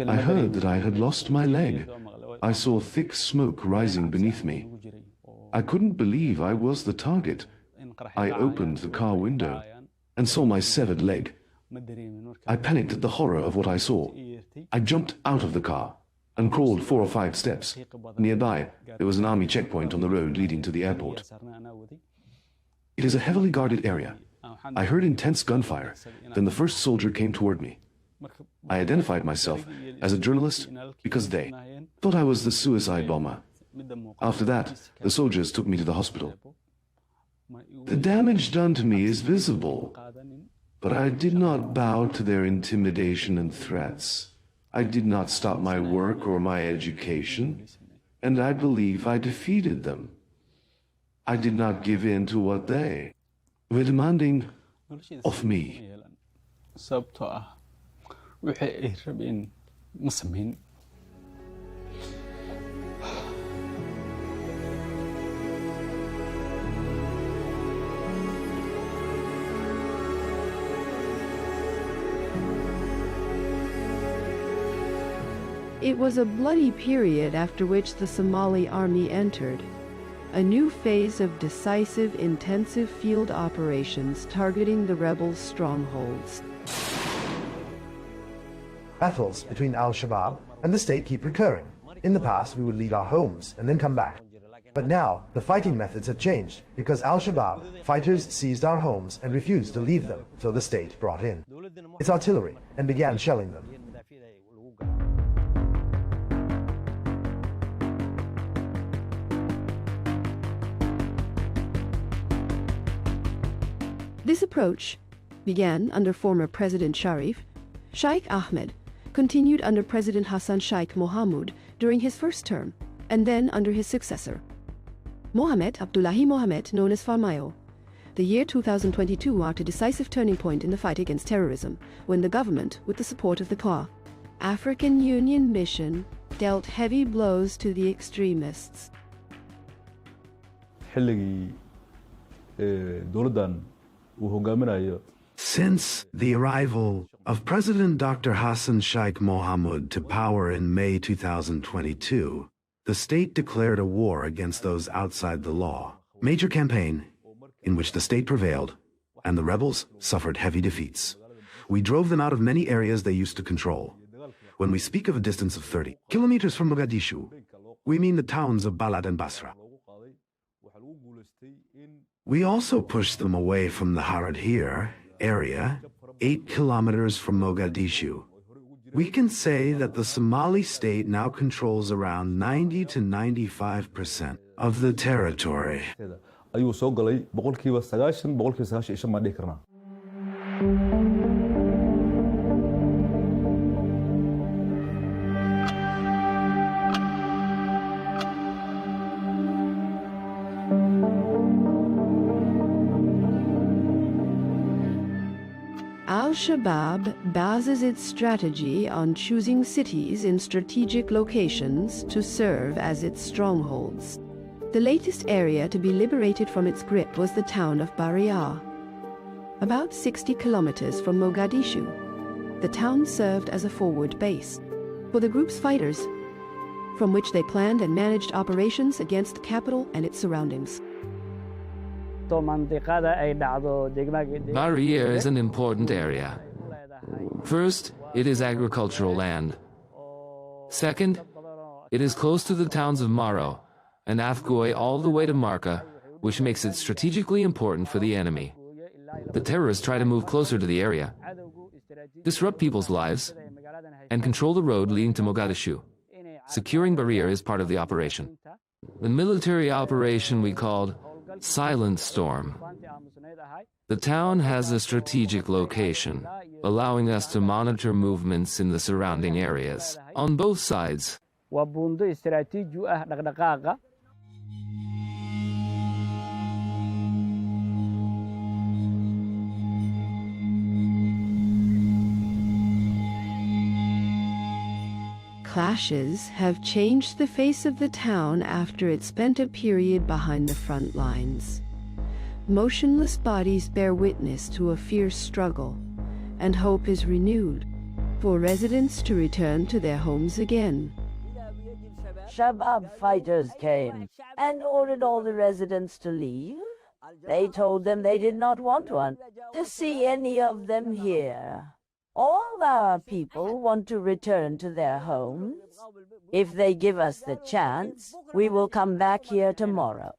I heard that I had lost my leg. I saw thick smoke rising beneath me. I couldn't believe I was the target. I opened the car window and saw my severed leg. I panicked at the horror of what I saw. I jumped out of the car and crawled 4 or 5 steps. Nearby, there was an army checkpoint on the road leading to the airport. It is a heavily guarded area. I heard intense gunfire. Then the first soldier came toward me. I identified myself as a journalist because they thought I was the suicide bomber. After that, the soldiers took me to the hospital. The damage done to me is visible, but I did not bow to their intimidation and threats. I did not stop my work or my education, and I believe I defeated them. I did not give in to what they were demanding of me. It was a bloody period after which the Somali army entered. A new phase of decisive, intensive field operations targeting the rebels' strongholds. Battles between al-Shabaab and the state keep recurring. In the past, we would leave our homes and then come back. But now, the fighting methods have changed because al-Shabaab fighters seized our homes and refused to leave them, so the state brought in its artillery and began shelling them. This approach began under former President Sharif. Sheikh Ahmed continued under President Hassan Sheikh Mohamud during his first term, and then under his successor, Mohamed Abdullahi Mohamed, known as Farmayo. The year 2022 marked a decisive turning point in the fight against terrorism, when the government, with the support of the PA, African Union mission, dealt heavy blows to the extremists. Since the arrival of President Dr. Hassan Sheikh Mohamud to power in May 2022, the state declared a war against those outside the law. Major campaign in which the state prevailed and the rebels suffered heavy defeats. We drove them out of many areas they used to control. When we speak of a distance of 30 kilometers from Mogadishu, we mean the towns of Balad and Basra. We also pushed them away from the Haradhir area, 8 kilometers from Mogadishu. We can say that the Somali state now controls around 90 to 95% of the territory. Al-Shabaab bases its strategy on choosing cities in strategic locations to serve as its strongholds. The latest area to be liberated from its grip was the town of Baria, about 60 kilometers from Mogadishu. The town served as a forward base for the group's fighters, from which they planned and managed operations against the capital and its surroundings. Baria is an important area. First, it is agricultural land. Second, it is close to the towns of Maro and Afgoy all the way to Marca, which makes it strategically important for the enemy. The terrorists try to move closer to the area, disrupt people's lives, and control the road leading to Mogadishu. Securing Baria is part of the operation. The military operation we called Silent Storm. The town has a strategic location, allowing us to monitor movements in the surrounding areas, on both sides. Clashes have changed the face of the town after it spent a period behind the front lines. Motionless bodies bear witness to a fierce struggle, and hope is renewed for residents to return to their homes again. Shabab fighters came and ordered all the residents to leave. They told them they did not want to see any of them here. All our people want to return to their homes. If they give us the chance, we will come back here tomorrow.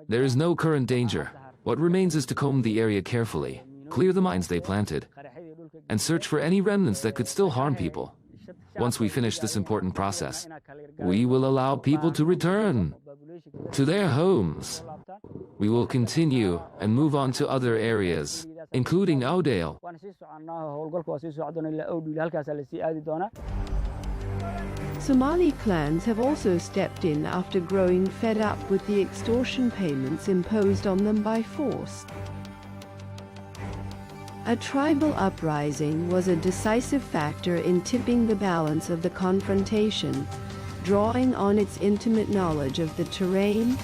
There is no current danger. What remains is to comb the area carefully, clear the mines they planted, and search for any remnants that could still harm people. Once we finish this important process, we will allow people to return to their homes. We will continue and move on to other areas including Odale. Somali clans have also stepped in after growing fed up with the extortion payments imposed on them by force. A tribal uprising was a decisive factor in tipping the balance of the confrontation, drawing on its intimate knowledge of the terrain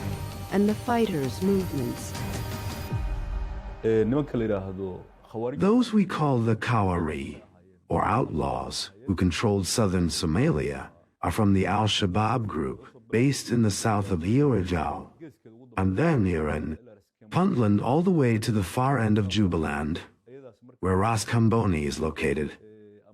and the fighters' movements. Those we call the Kawari, or outlaws, who controlled southern Somalia, are from the Al-Shabaab group, based in the south of Iorajao, and then near in Puntland all the way to the far end of Jubaland, where Ras Kamboni is located,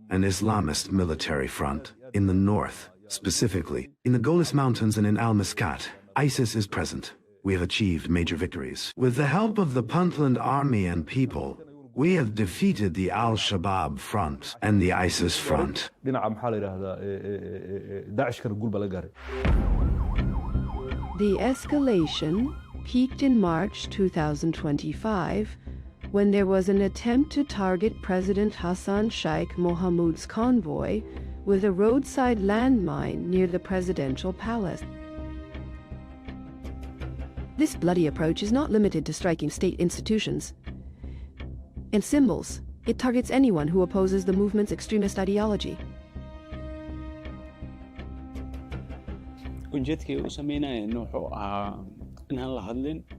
an Islamist military front. In the north, specifically, in the Golis Mountains and in Al-Muscat, ISIS is present. We have achieved major victories. With the help of the Puntland army and people, we have defeated the Al-Shabaab front and the ISIS front. The escalation peaked in March 2025, when there was an attempt to target President Hassan Sheikh Mohamud's convoy with a roadside landmine near the presidential palace. This bloody approach is not limited to striking state institutions and symbols. It targets anyone who opposes the movement's extremist ideology.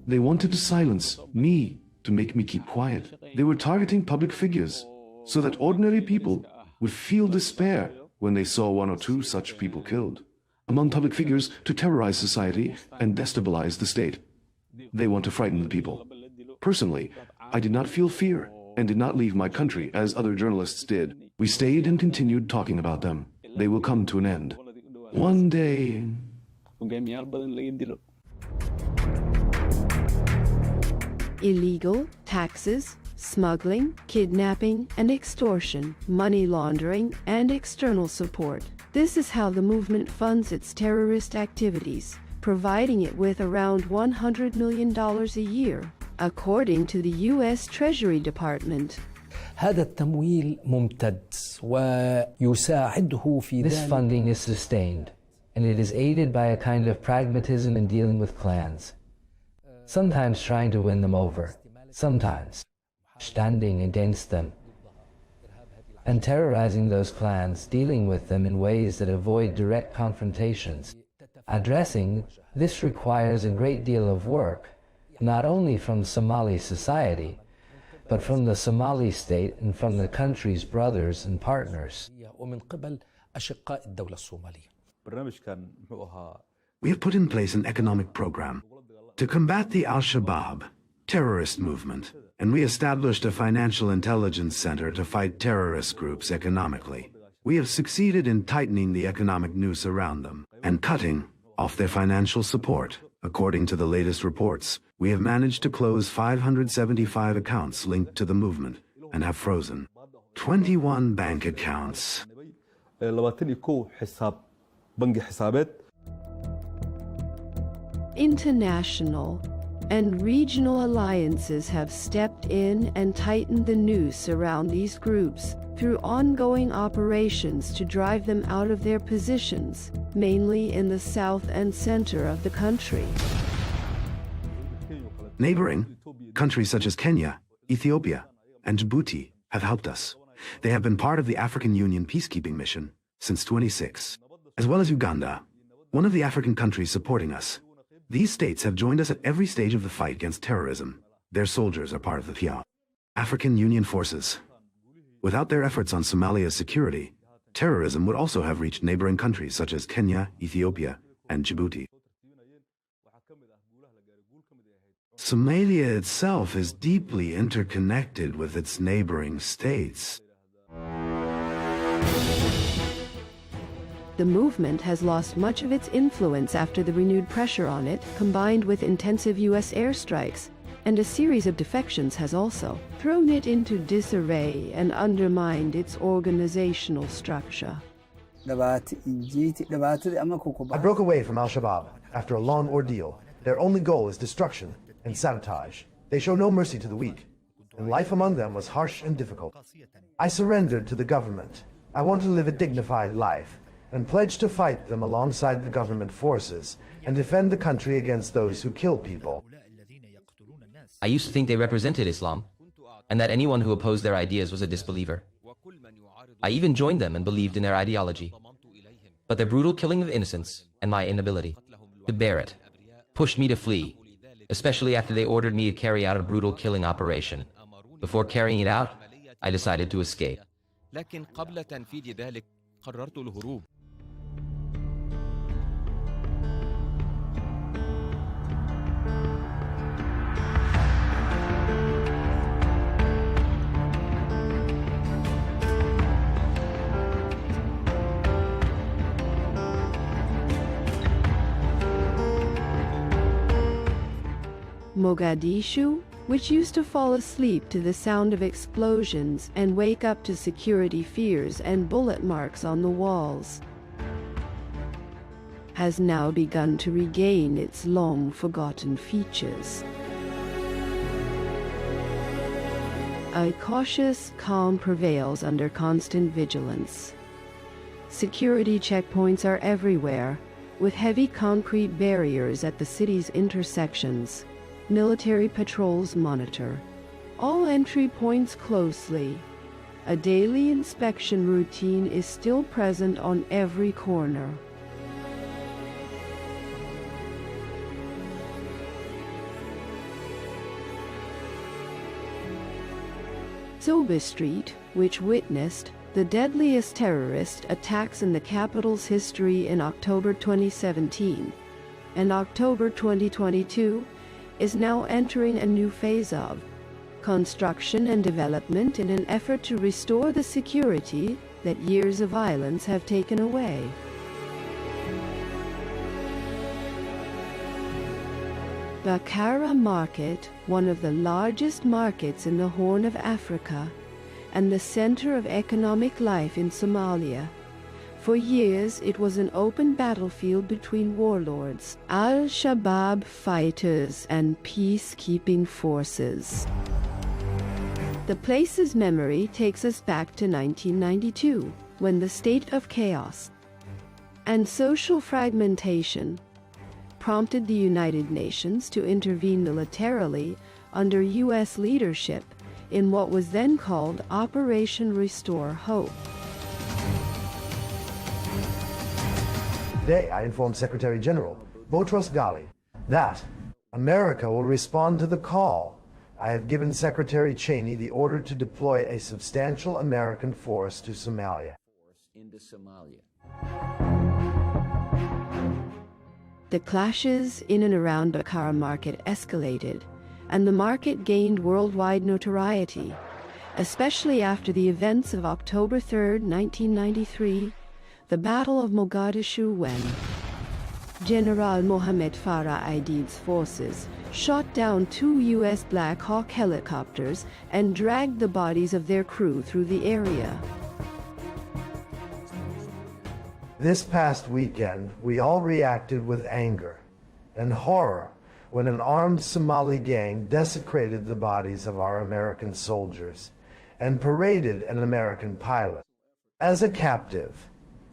They wanted to silence me, to make me keep quiet. They were targeting public figures, so that ordinary people would feel despair when they saw one or two such people killed. Among public figures, to terrorize society and destabilize the state. They want to frighten the people. Personally, I did not feel fear and did not leave my country as other journalists did. We stayed and continued talking about them. They will come to an end. One day... Illegal, taxes, smuggling, kidnapping and extortion, money laundering and external support. This is how the movement funds its terrorist activities, providing it with around $100 million a year, according to the U.S. Treasury Department. هذا التمويل ممتد ويساعده في This funding is sustained, and it is aided by a kind of pragmatism in dealing with clans. Sometimes trying to win them over, sometimes standing against them, and terrorizing those clans, dealing with them in ways that avoid direct confrontations. Addressing this requires a great deal of work, not only from Somali society, but from the Somali state and from the country's brothers and partners. We have put in place an economic program to combat the Al-Shabaab terrorist movement, and we established a financial intelligence center to fight terrorist groups economically. We have succeeded in tightening the economic noose around them and cutting off their financial support. According to the latest reports, we have managed to close 575 accounts linked to the movement and have frozen 21 bank accounts. International and regional alliances have stepped in and tightened the noose around these groups through ongoing operations to drive them out of their positions, mainly in the south and center of the country. Neighboring countries such as Kenya, Ethiopia, and Djibouti have helped us. They have been part of the African Union peacekeeping mission since 26, as well as Uganda, one of the African countries supporting us. These states have joined us at every stage of the fight against terrorism. Their soldiers are part of the PIA, African Union forces. Without their efforts on Somalia's security, terrorism would also have reached neighboring countries such as Kenya, Ethiopia, and Djibouti. Somalia itself is deeply interconnected with its neighboring states. The movement has lost much of its influence after the renewed pressure on it, combined with intensive U.S. airstrikes, and a series of defections has also thrown it into disarray and undermined its organizational structure. I broke away from Al-Shabaab after a long ordeal. Their only goal is destruction and sabotage. They show no mercy to the weak. and life among them was harsh and difficult. I surrendered to the government. I want to live a dignified life, and pledged to fight them alongside the government forces and defend the country against those who kill people. I used to think they represented Islam, and that anyone who opposed their ideas was a disbeliever. I even joined them and believed in their ideology. But their brutal killing of innocents and my inability to bear it pushed me to flee, especially after they ordered me to carry out a brutal killing operation. Before carrying it out, I decided to escape. لكن قبل تنفيذ ذلك قررت الهروب. Mogadishu, which used to fall asleep to the sound of explosions and wake up to security fears and bullet marks on the walls, has now begun to regain its long-forgotten features. A cautious calm prevails under constant vigilance. Security checkpoints are everywhere, with heavy concrete barriers at the city's intersections. Military patrols monitor all entry points closely. A daily inspection routine is still present on every corner. Sobe Street, which witnessed the deadliest terrorist attacks in the capital's history in October 2017 and October 2022, is now entering a new phase of construction and development in an effort to restore the security that years of violence have taken away. Bakara Market, one of the largest markets in the Horn of Africa and the center of economic life in Somalia. For years, it was an open battlefield between warlords, Al-Shabaab fighters, and peacekeeping forces. The place's memory takes us back to 1992, when the state of chaos and social fragmentation prompted the United Nations to intervene militarily under U.S. leadership in what was then called Operation Restore Hope. Today, I informed Secretary General Boutros Ghali that America will respond to the call. I have given Secretary Cheney the order to deploy a substantial American force to Somalia. The clashes in and around Bakara Market escalated, and the market gained worldwide notoriety, especially after the events of October 3, 1993, the Battle of Mogadishu, when General Mohammed Farah Aidid's forces shot down 2 U.S. Black Hawk helicopters and dragged the bodies of their crew through the area. This past weekend, we all reacted with anger and horror when an armed Somali gang desecrated the bodies of our American soldiers and paraded an American pilot as a captive.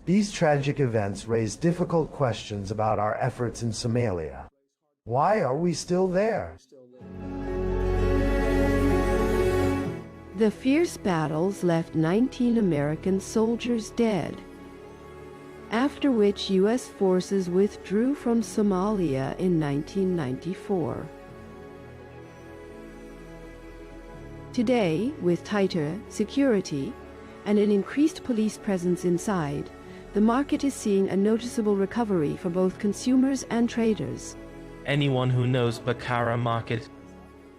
These tragic events raise difficult questions about our efforts in Somalia. Why are we still there? The fierce battles left 19 American soldiers dead, after which U.S. forces withdrew from Somalia in 1994. Today, with tighter security and an increased police presence inside, the market is seeing a noticeable recovery for both consumers and traders. Anyone who knows Bakara Market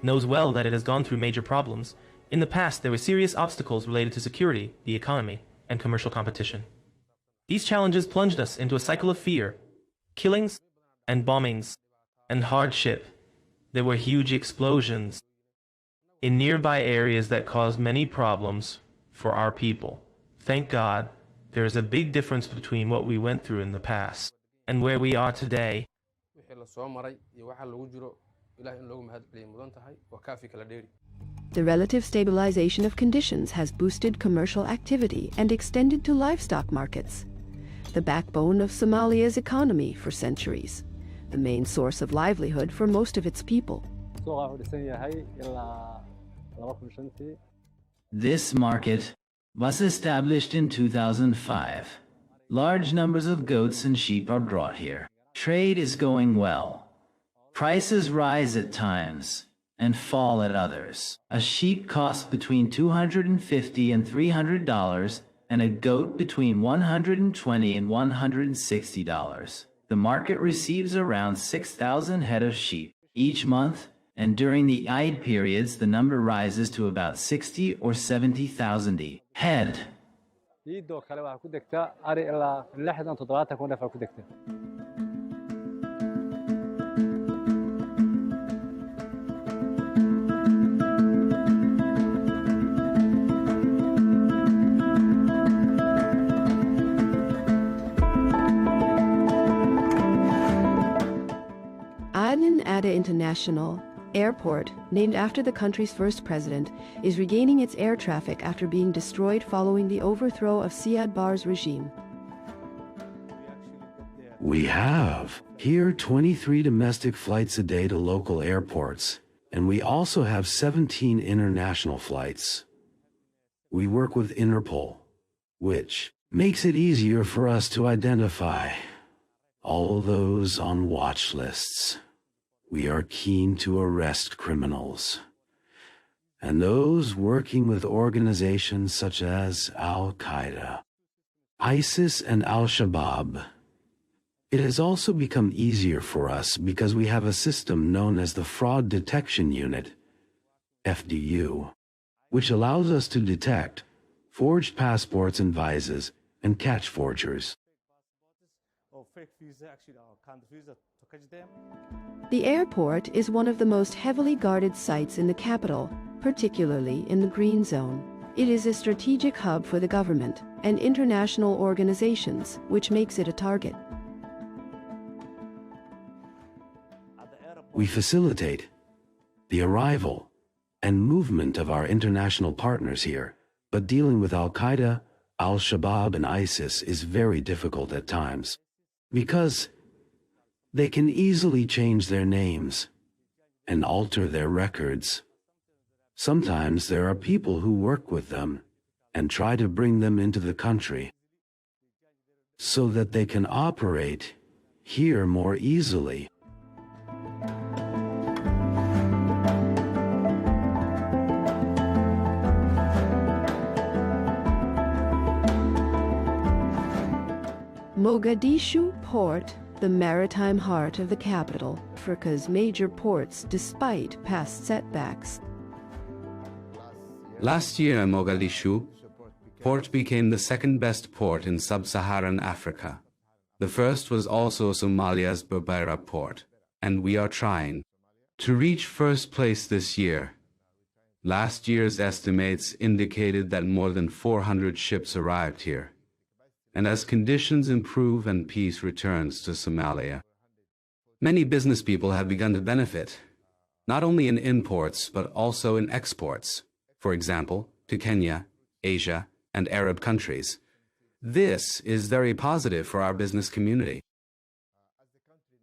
knows well that it has gone through major problems. In the past, there were serious obstacles related to security, the economy, and commercial competition. These challenges plunged us into a cycle of fear, killings, and bombings, and hardship. There were huge explosions in nearby areas that caused many problems for our people. Thank God, there is a big difference between what we went through in the past and where we are today. The relative stabilization of conditions has boosted commercial activity and extended to livestock markets, the backbone of Somalia's economy for centuries, the main source of livelihood for most of its people. This market was established in 2005. Large numbers of goats and sheep are brought here. Trade is going well. Prices rise at times and fall at others. A sheep costs between $250 and $300, and a goat between $120 and $160. The market receives around 6,000 head of sheep each month, and during the Eid periods the number rises to about 60 or 70,000 head. Ada International Airport, named after the country's first president, is regaining its air traffic after being destroyed following the overthrow of Siad Barre's regime. We have here 23 domestic flights a day to local airports, and we also have 17 international flights. We work with Interpol, which makes it easier for us to identify all those on watch lists. We are keen to arrest criminals, and those working with organizations such as Al-Qaeda, ISIS, and Al-Shabaab. It has also become easier for us because we have a system known as the Fraud Detection Unit, FDU, which allows us to detect forged passports and visas and catch forgers. The airport is one of the most heavily guarded sites in the capital, particularly in the Green Zone. It is a strategic hub for the government and international organizations, which makes it a target. We facilitate the arrival and movement of our international partners here, but dealing with Al-Qaeda, Al-Shabaab, and ISIS is very difficult at times, because they can easily change their names and alter their records. Sometimes there are people who work with them and try to bring them into the country so that they can operate here more easily. Mogadishu Port, the maritime heart of the capital, Africa's major ports despite past setbacks. Last year, Mogadishu Port became the second best port in sub-Saharan Africa. The first was also Somalia's Berbera port, and we are trying to reach first place this year. Last year's estimates indicated that more than 400 ships arrived here. And as conditions improve and peace returns to Somalia, many business people have begun to benefit, not only in imports but also in exports, for example, to Kenya, Asia, and Arab countries. This is very positive for our business community.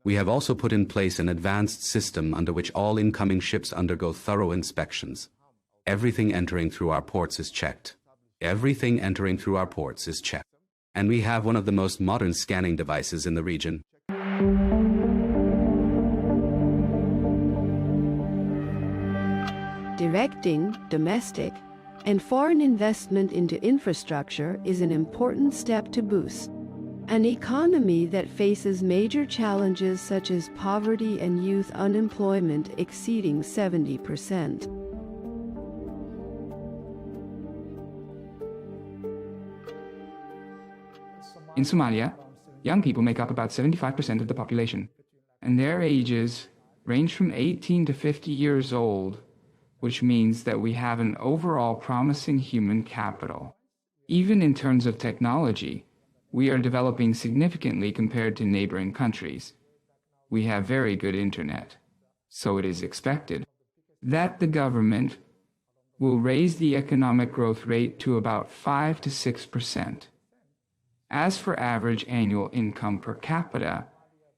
We have also put in place an advanced system under which all incoming ships undergo thorough inspections. Everything entering through our ports is checked. Everything entering through our ports is checked. And we have one of the most modern scanning devices in the region. Directing domestic and foreign investment into infrastructure is an important step to boost an economy that faces major challenges such as poverty and youth unemployment exceeding 70%. In Somalia, young people make up about 75% of the population, and their ages range from 18 to 50 years old, which means that we have an overall promising human capital. Even in terms of technology, we are developing significantly compared to neighboring countries. We have very good internet, so it is expected that the government will raise the economic growth rate to about 5 to 6%. As for average annual income per capita,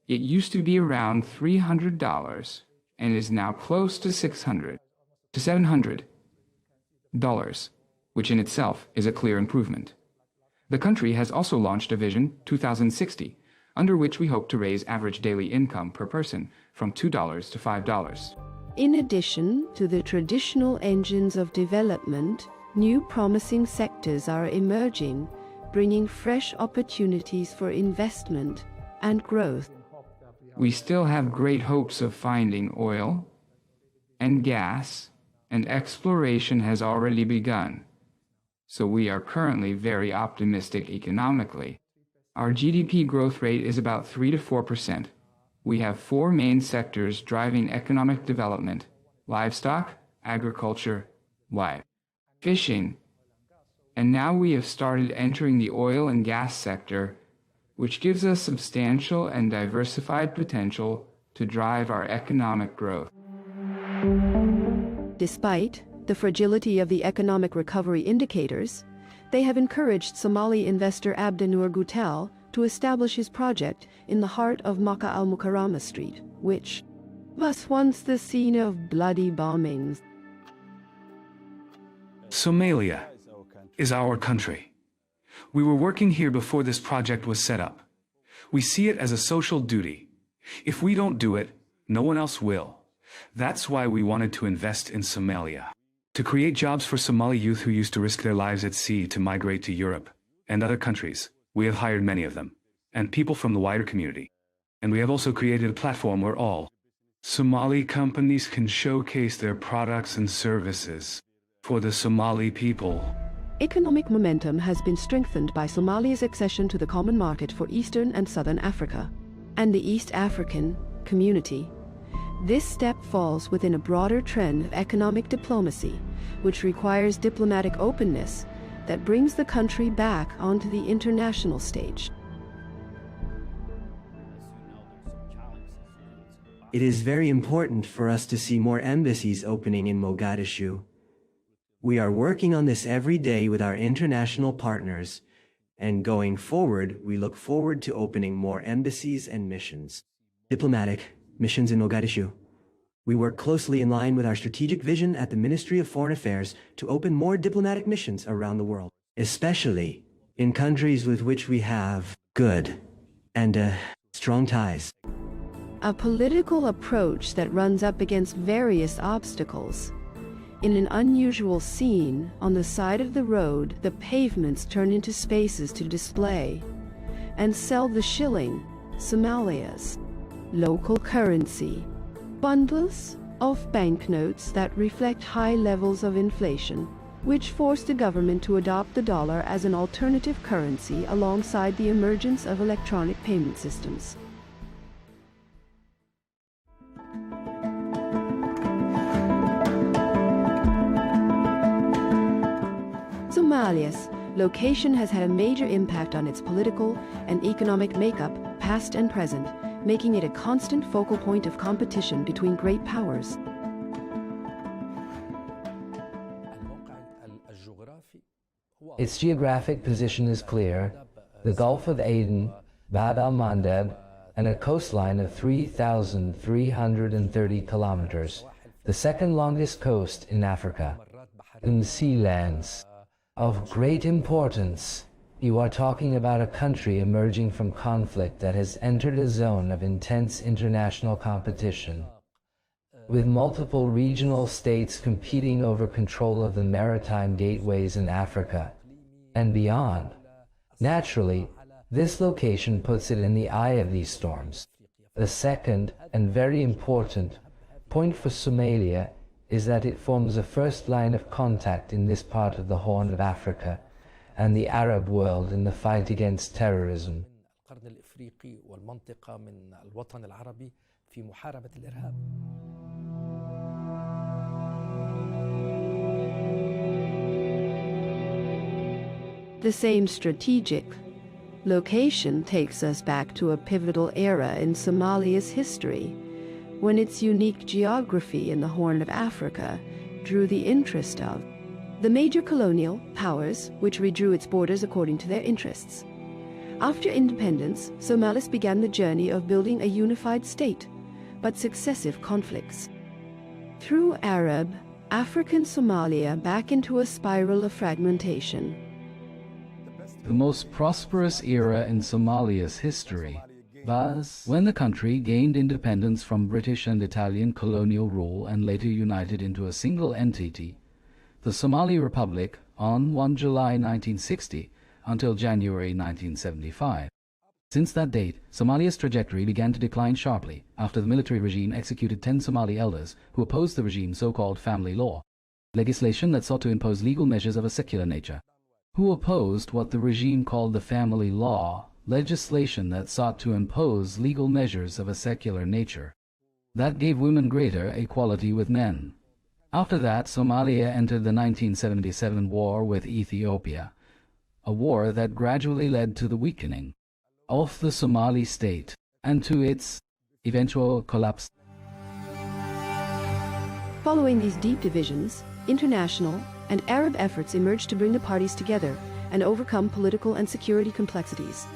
it used to be around $300 and is now close to $600 to $700, which in itself is a clear improvement. The country has also launched a Vision 2060, under which we hope to raise average daily income per person from $2 to $5. In addition to the traditional engines of development, new promising sectors are emerging, bringing fresh opportunities for investment and growth. We still have great hopes of finding oil and gas, and exploration has already begun. So we are currently very optimistic economically. Our GDP growth rate is about 3 to 4%. We have 4 main sectors driving economic development: livestock, agriculture, fishing. And now we have started entering the oil and gas sector, which gives us substantial and diversified potential to drive our economic growth. Despite the fragility of the economic recovery indicators, they have encouraged Somali investor Abdenoor Gutel to establish his project in the heart of Makkah al-Mukarramah Street, which was once the scene of bloody bombings. Somalia is our country. We were working here before this project was set up. We see it as a social duty. If we don't do it, no one else will. That's why we wanted to invest in Somalia, to create jobs for Somali youth who used to risk their lives at sea to migrate to Europe and other countries. We have hired many of them, and people from the wider community. And we have also created a platform where all Somali companies can showcase their products and services for the Somali people. Economic momentum has been strengthened by Somalia's accession to the Common Market for Eastern and Southern Africa and the East African Community. This step falls within a broader trend of economic diplomacy, which requires diplomatic openness that brings the country back onto the international stage. It is very important for us to see more embassies opening in Mogadishu. We are working on this every day with our international partners, and going forward, we look forward to opening more embassies and missions. Diplomatic missions in Mogadishu. We work closely in line with our strategic vision at the Ministry of Foreign Affairs to open more diplomatic missions around the world, especially in countries with which we have good and strong ties. A political approach that runs up against various obstacles. In an unusual scene, on the side of the road, the pavements turn into spaces to display and sell the shilling, Somalia's local currency, bundles of banknotes that reflect high levels of inflation, which forced the government to adopt the dollar as an alternative currency alongside the emergence of electronic payment systems. Somalia's location has had a major impact on its political and economic makeup, past and present, making it a constant focal point of competition between great powers. Its geographic position is clear: the Gulf of Aden, Bab al-Mandeb, and a coastline of 3,330 kilometers, the second longest coast in Africa. In sea lands of great importance, you are talking about a country emerging from conflict that has entered a zone of intense international competition, with multiple regional states competing over control of the maritime gateways in Africa and beyond. Naturally, this location puts it in the eye of these storms. The second, and very important, point for Somalia is that it forms the first line of contact in this part of the Horn of Africa and the Arab world in the fight against terrorism. The same strategic location takes us back to a pivotal era in Somalia's history, when its unique geography in the Horn of Africa drew the interest of the major colonial powers, which redrew its borders according to their interests. After independence, Somalis began the journey of building a unified state, but successive conflicts threw Arab, African Somalia back into a spiral of fragmentation. The most prosperous era in Somalia's history was when the country gained independence from British and Italian colonial rule and later united into a single entity, the Somali Republic, on 1 July 1960 until January 1975. Since that date, Somalia's trajectory began to decline sharply after the military regime executed 10 Somali elders who opposed the regime's so-called family law, legislation that sought to impose legal measures of a secular nature. Who opposed what the regime called the family law, legislation that sought to impose legal measures of a secular nature. That gave women greater equality with men. After that, Somalia entered the 1977 war with Ethiopia, a war that gradually led to the weakening of the Somali state and to its eventual collapse. Following these deep divisions, international and Arab efforts emerged to bring the parties together and overcome political and security complexities.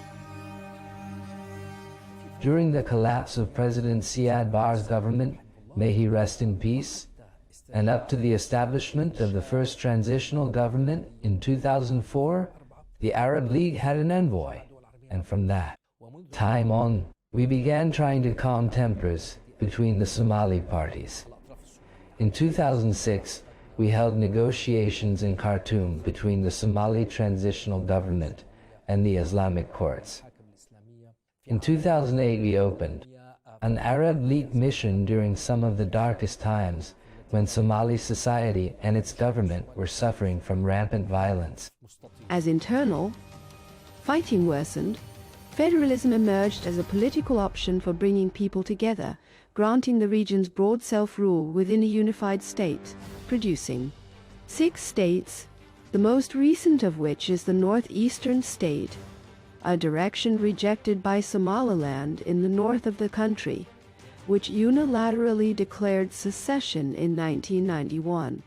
During the collapse of President Siad Barre's government, may he rest in peace, and up to the establishment of the first transitional government in 2004, the Arab League had an envoy, and from that time on, we began trying to calm tempers between the Somali parties. In 2006, we held negotiations in Khartoum between the Somali transitional government and the Islamic courts. In 2008, we opened an Arab League mission during some of the darkest times when Somali society and its government were suffering from rampant violence. As internal fighting worsened, federalism emerged as a political option for bringing people together, granting the region's broad self-rule within a unified state, producing 6 states, the most recent of which is the northeastern state, a direction rejected by Somaliland in the north of the country, which unilaterally declared secession in 1991.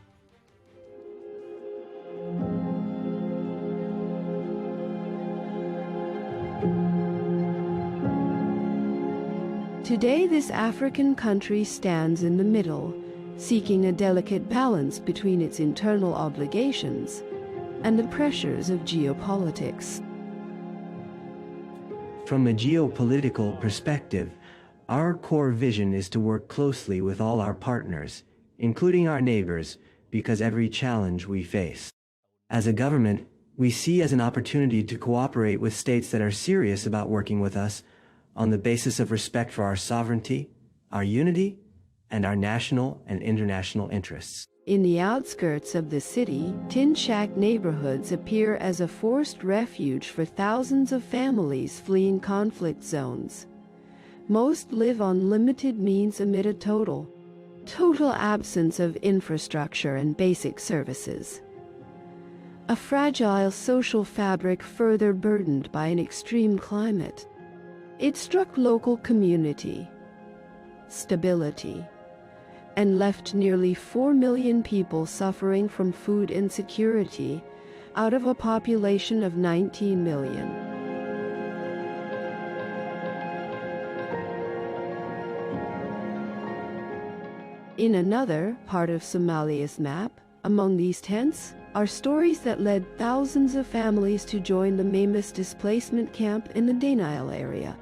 Today, this African country stands in the middle, seeking a delicate balance between its internal obligations and the pressures of geopolitics. From a geopolitical perspective, our core vision is to work closely with all our partners, including our neighbors, because every challenge we face. As a government, we see as an opportunity to cooperate with states that are serious about working with us on the basis of respect for our sovereignty, our unity, and our national and international interests. In the outskirts of the city, tin shack neighborhoods appear as a forced refuge for thousands of families fleeing conflict zones. Most live on limited means amid a total absence of infrastructure and basic services. A fragile social fabric further burdened by an extreme climate. It struck local community, stability, and left nearly 4 million people suffering from food insecurity out of a population of 19 million. In another part of Somalia's map, among these tents, are stories that led thousands of families to join the Mamis displacement camp in the Danail area.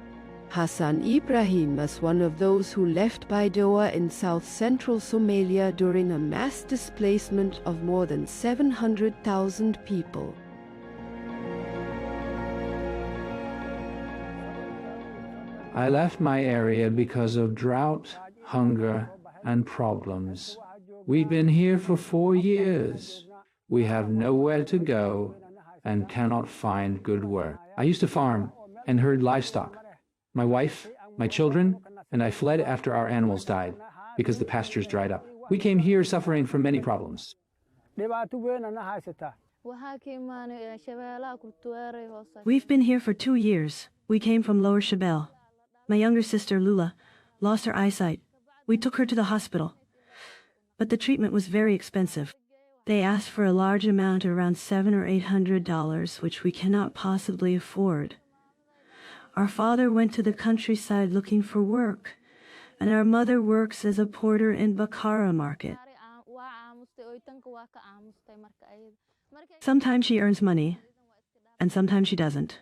Hassan Ibrahim was one of those who left Baidoa in south-central Somalia during a mass displacement of more than 700,000 people. I left my area because of drought, hunger, and problems. We've been here for 4 years. We have nowhere to go and cannot find good work. I used to farm and herd livestock. My wife, my children, and I fled after our animals died because the pastures dried up. We came here suffering from many problems. We've been here for 2 years. We came from Lower Shabelle. My younger sister, Lula, lost her eyesight. We took her to the hospital. But the treatment was very expensive. They asked for a large amount, around $700 or $800, which we cannot possibly afford. Our father went to the countryside looking for work, and our mother works as a porter in Bakara market. Sometimes she earns money, and sometimes she doesn't.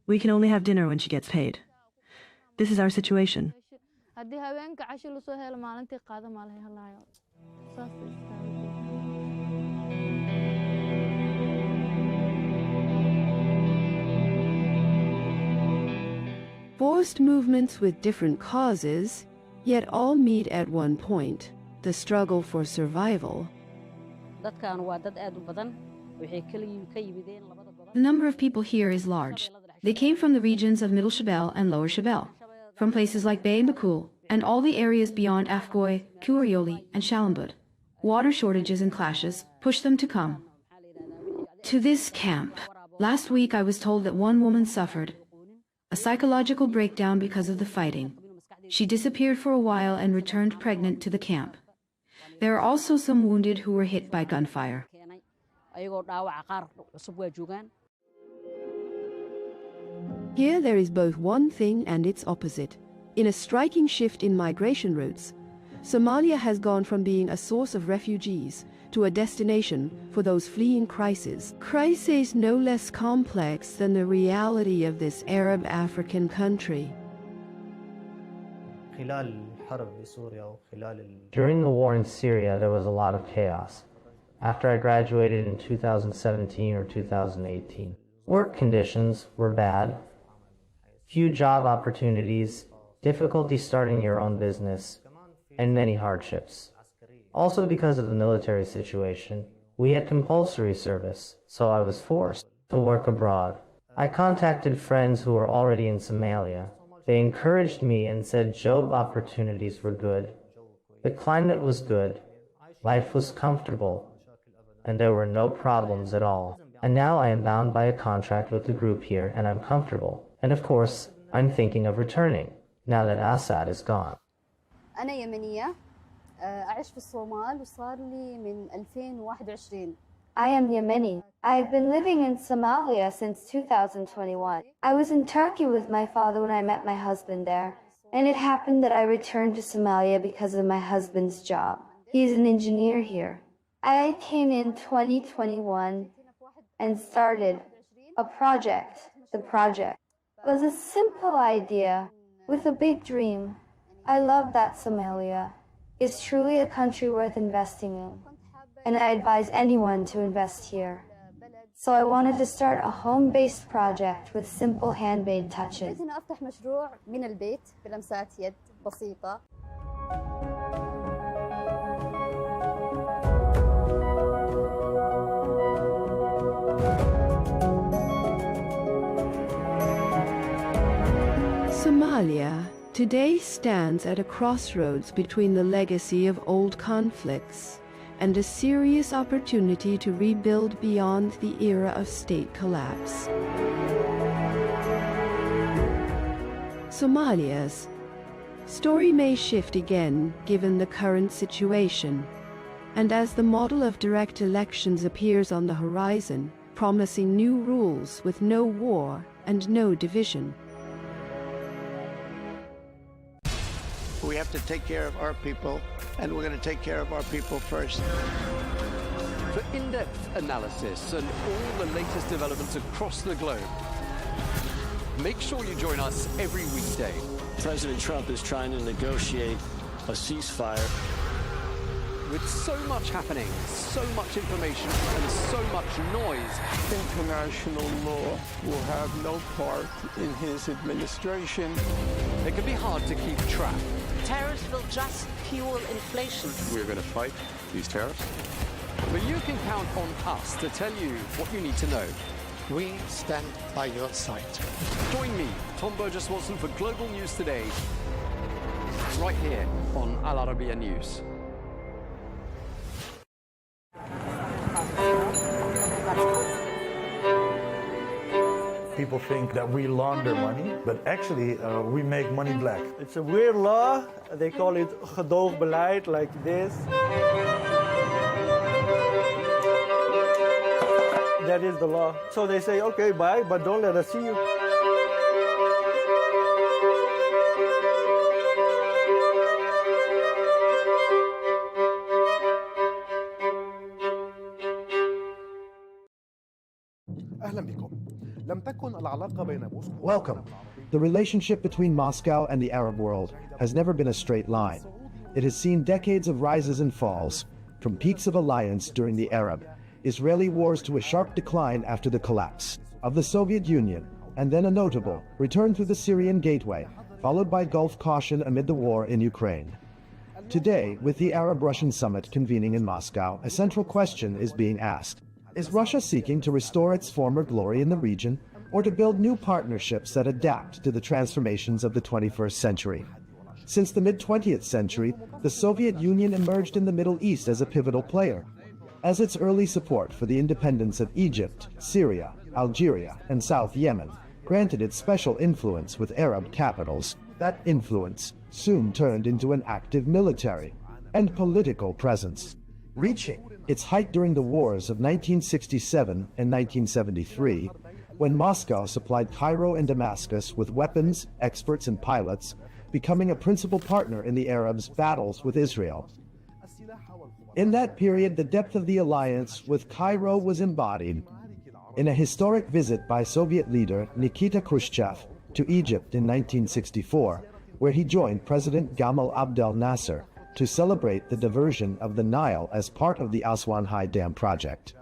We can only have dinner when she gets paid. This is our situation. Forced movements with different causes, yet all meet at one point, the struggle for survival. The number of people here is large. They came from the regions of Middle Shabelle and Lower Shabelle, from places like Bay and Bakul, and all the areas beyond Afgoy, Kurioli, and Shalambud. Water shortages and clashes pushed them to come to this camp. Last week I was told that one woman suffered a psychological breakdown because of the fighting. She disappeared for a while and returned pregnant to the camp. There are also some wounded who were hit by gunfire. Here there is both one thing and its opposite. In a striking shift in migration routes, Somalia has gone from being a source of refugees to a destination for those fleeing crises. Crises no less complex than the reality of this Arab African country. During the war in Syria, there was a lot of chaos. After I graduated in 2017 or 2018, work conditions were bad, few job opportunities, difficulty starting your own business, and many hardships. Also because of the military situation, we had compulsory service, so I was forced to work abroad. I contacted friends who were already in Somalia. They encouraged me and said job opportunities were good. The climate was good, life was comfortable, and there were no problems at all. And now I am bound by a contract with the group here, and I'm comfortable. And of course, I'm thinking of returning, now that Assad is gone. أنا يمنية أعيش في الصومال وصار لي من 2021. I am Yemeni. I've been living in Somalia since 2021. I was in Turkey with my father when I met my husband there, and it happened that I returned to Somalia because of my husband's job. He's an engineer here. I came in 2021 and started a project. The project was a simple idea with a big dream. I love that Somalia is truly a country worth investing in, and I advise anyone to invest here. So I wanted to start a home-based project with simple handmade touches. أنا أفتح مشروع من البيت بلمسات يد بسيطة. Somalia today stands at a crossroads between the legacy of old conflicts and a serious opportunity to rebuild beyond the era of state collapse. Somalia's story may shift again given the current situation, and as the model of direct elections appears on the horizon, promising new rules with no war and no division. We have to take care of our people, and we're going to take care of our people first. For in-depth analysis and all the latest developments across the globe, make sure you join us every weekday. President Trump is trying to negotiate a ceasefire. With so much happening, so much information, and so much noise, international law will have no part in his administration. It can be hard to keep track. Tariffs will just fuel inflation. We're going to fight these tariffs. But you can count on us to tell you what you need to know. We stand by your side. Join me, Tom Burges Watson, for Global News Today, right here on Arabiya News. People think that we launder money, but actually we make money black. It's a weird law. They call it gedoogbeleid, like this. that is the law. So they say, okay, bye, but don't let us see you. Welcome. The relationship between Moscow and the Arab world has never been a straight line. It has seen decades of rises and falls, from peaks of alliance during the Arab-Israeli wars to a sharp decline after the collapse of the Soviet Union, and then a notable return through the Syrian gateway, followed by Gulf caution amid the war in Ukraine. Today, with the Arab-Russian summit convening in Moscow, a central question is being asked. Is Russia seeking to restore its former glory in the region, or to build new partnerships that adapt to the transformations of the 21st century? Since the mid-20th century, the Soviet Union emerged in the Middle East as a pivotal player. As its early support for the independence of Egypt, Syria, Algeria, and South Yemen granted it special influence with Arab capitals, that influence soon turned into an active military and political presence, reaching its height during the wars of 1967 and 1973, when Moscow supplied Cairo and Damascus with weapons, experts, and pilots, becoming a principal partner in the Arabs' battles with Israel. In that period, the depth of the alliance with Cairo was embodied in a historic visit by Soviet leader Nikita Khrushchev to Egypt in 1964, where he joined President Gamal Abdel Nasser to celebrate the diversion of the Nile as part of the Aswan High Dam project.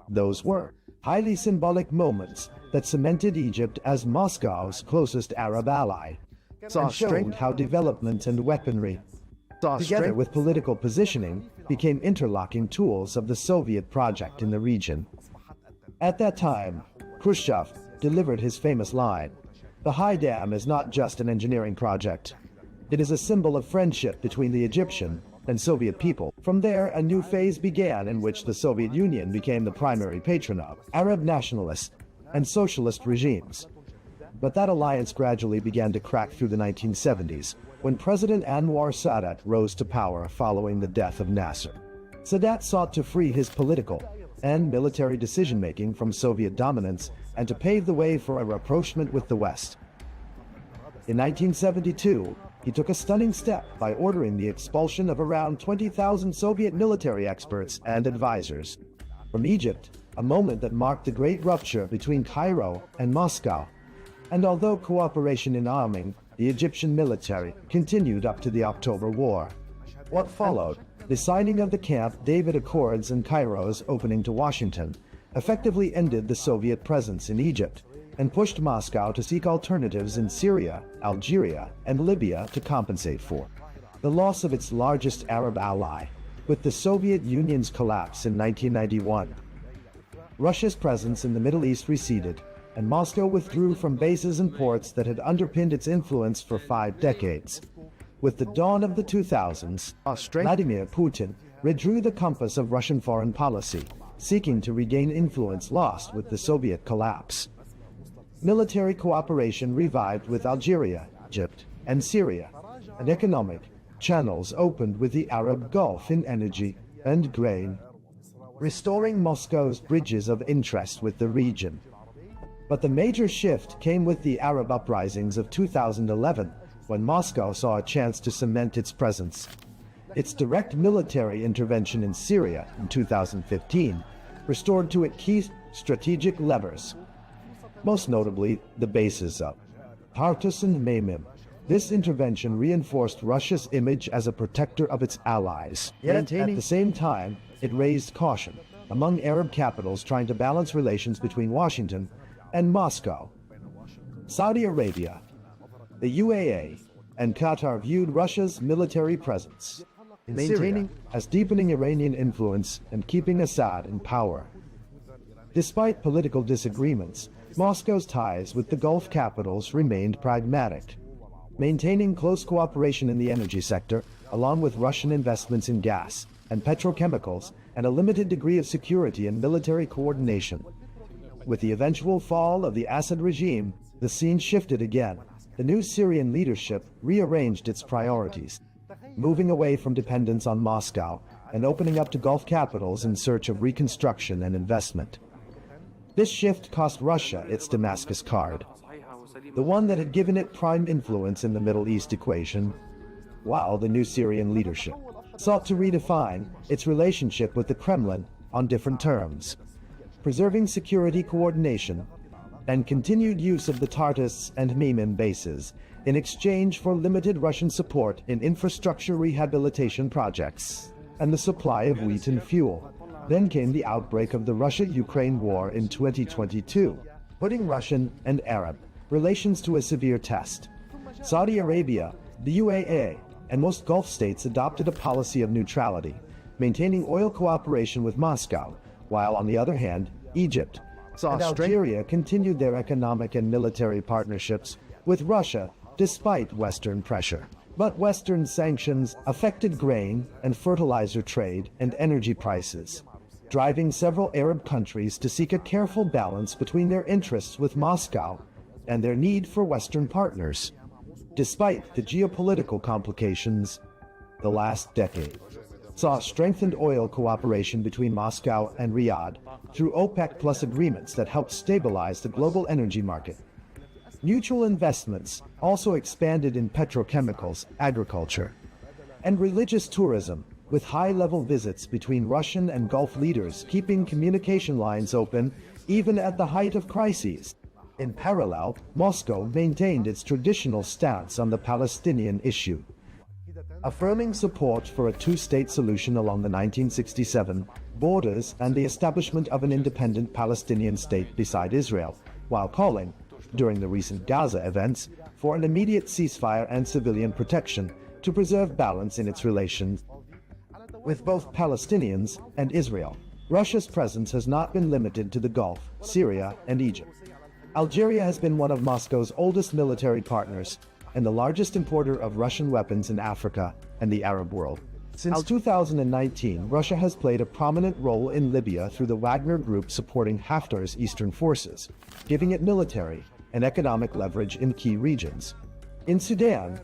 Those were highly symbolic moments that cemented Egypt as Moscow's closest Arab ally, and showed how development and weaponry, together with political positioning, became interlocking tools of the Soviet project in the region. At that time, Khrushchev delivered his famous line, "The High Dam is not just an engineering project. It is a symbol of friendship between the Egyptian and Soviet people." From there, a new phase began in which the Soviet Union became the primary patron of Arab nationalist and socialist regimes. But that alliance gradually began to crack through the 1970s, when President Anwar Sadat rose to power following the death of Nasser. Sadat sought to free his political and military decision-making from Soviet dominance and to pave the way for a rapprochement with the West. In 1972, he took a stunning step by ordering the expulsion of around 20,000 Soviet military experts and advisors from Egypt, a moment that marked the great rupture between Cairo and Moscow. And although cooperation in arming the Egyptian military continued up to the October War, what followed, the signing of the Camp David Accords and Cairo's opening to Washington, effectively ended the Soviet presence in Egypt and pushed Moscow to seek alternatives in Syria, Algeria, and Libya to compensate for the loss of its largest Arab ally, with the Soviet Union's collapse in 1991. Russia's presence in the Middle East receded, and Moscow withdrew from bases and ports that had underpinned its influence for 5 decades. With the dawn of the 2000s, Vladimir Putin redrew the compass of Russian foreign policy, seeking to regain influence lost with the Soviet collapse. Military cooperation revived with Algeria, Egypt, and Syria, and economic channels opened with the Arab Gulf in energy and grain, restoring Moscow's bridges of interest with the region. But the major shift came with the Arab uprisings of 2011, when Moscow saw a chance to cement its presence. Its direct military intervention in Syria in 2015 restored to it key strategic levers, most notably the bases of Tartus and Memim. This intervention reinforced Russia's image as a protector of its allies. Yet at the same time, it raised caution among Arab capitals trying to balance relations between Washington and Moscow. Saudi Arabia, the UAE, and Qatar viewed Russia's military presence in Syria as deepening Iranian influence and keeping Assad in power. Despite political disagreements, Moscow's ties with the Gulf capitals remained pragmatic, maintaining close cooperation in the energy sector, along with Russian investments in gas and petrochemicals, and a limited degree of security and military coordination. With the eventual fall of the Assad regime, the scene shifted again. The new Syrian leadership rearranged its priorities, moving away from dependence on Moscow and opening up to Gulf capitals in search of reconstruction and investment. This shift cost Russia its Damascus card, the one that had given it prime influence in the Middle East equation, while the new Syrian leadership sought to redefine its relationship with the Kremlin on different terms, preserving security coordination and continued use of the Tartus and Memim bases in exchange for limited Russian support in infrastructure rehabilitation projects and the supply of wheat and fuel. Then came the outbreak of the Russia-Ukraine war in 2022, putting Russian and Arab relations to a severe test. Saudi Arabia, the UAE, and most Gulf states adopted a policy of neutrality, maintaining oil cooperation with Moscow, while on the other hand, Egypt and Algeria continued their economic and military partnerships with Russia despite Western pressure. But Western sanctions affected grain and fertilizer trade and energy prices, driving several Arab countries to seek a careful balance between their interests with Moscow and their need for Western partners. Despite the geopolitical complications, the last decade saw strengthened oil cooperation between Moscow and Riyadh through OPEC Plus agreements that helped stabilize the global energy market. Mutual investments also expanded in petrochemicals, agriculture, and religious tourism, with high-level visits between Russian and Gulf leaders keeping communication lines open even at the height of crises. In parallel, Moscow maintained its traditional stance on the Palestinian issue, affirming support for a two-state solution along the 1967 borders and the establishment of an independent Palestinian state beside Israel, while calling, during the recent Gaza events, for an immediate ceasefire and civilian protection to preserve balance in its relations with both Palestinians and Israel. Russia's presence has not been limited to the Gulf, Syria, and Egypt. Algeria has been one of Moscow's oldest military partners and the largest importer of Russian weapons in Africa and the Arab world. Since 2019, Russia has played a prominent role in Libya through the Wagner Group supporting Haftar's eastern forces, giving it military and economic leverage in key regions. In Sudan,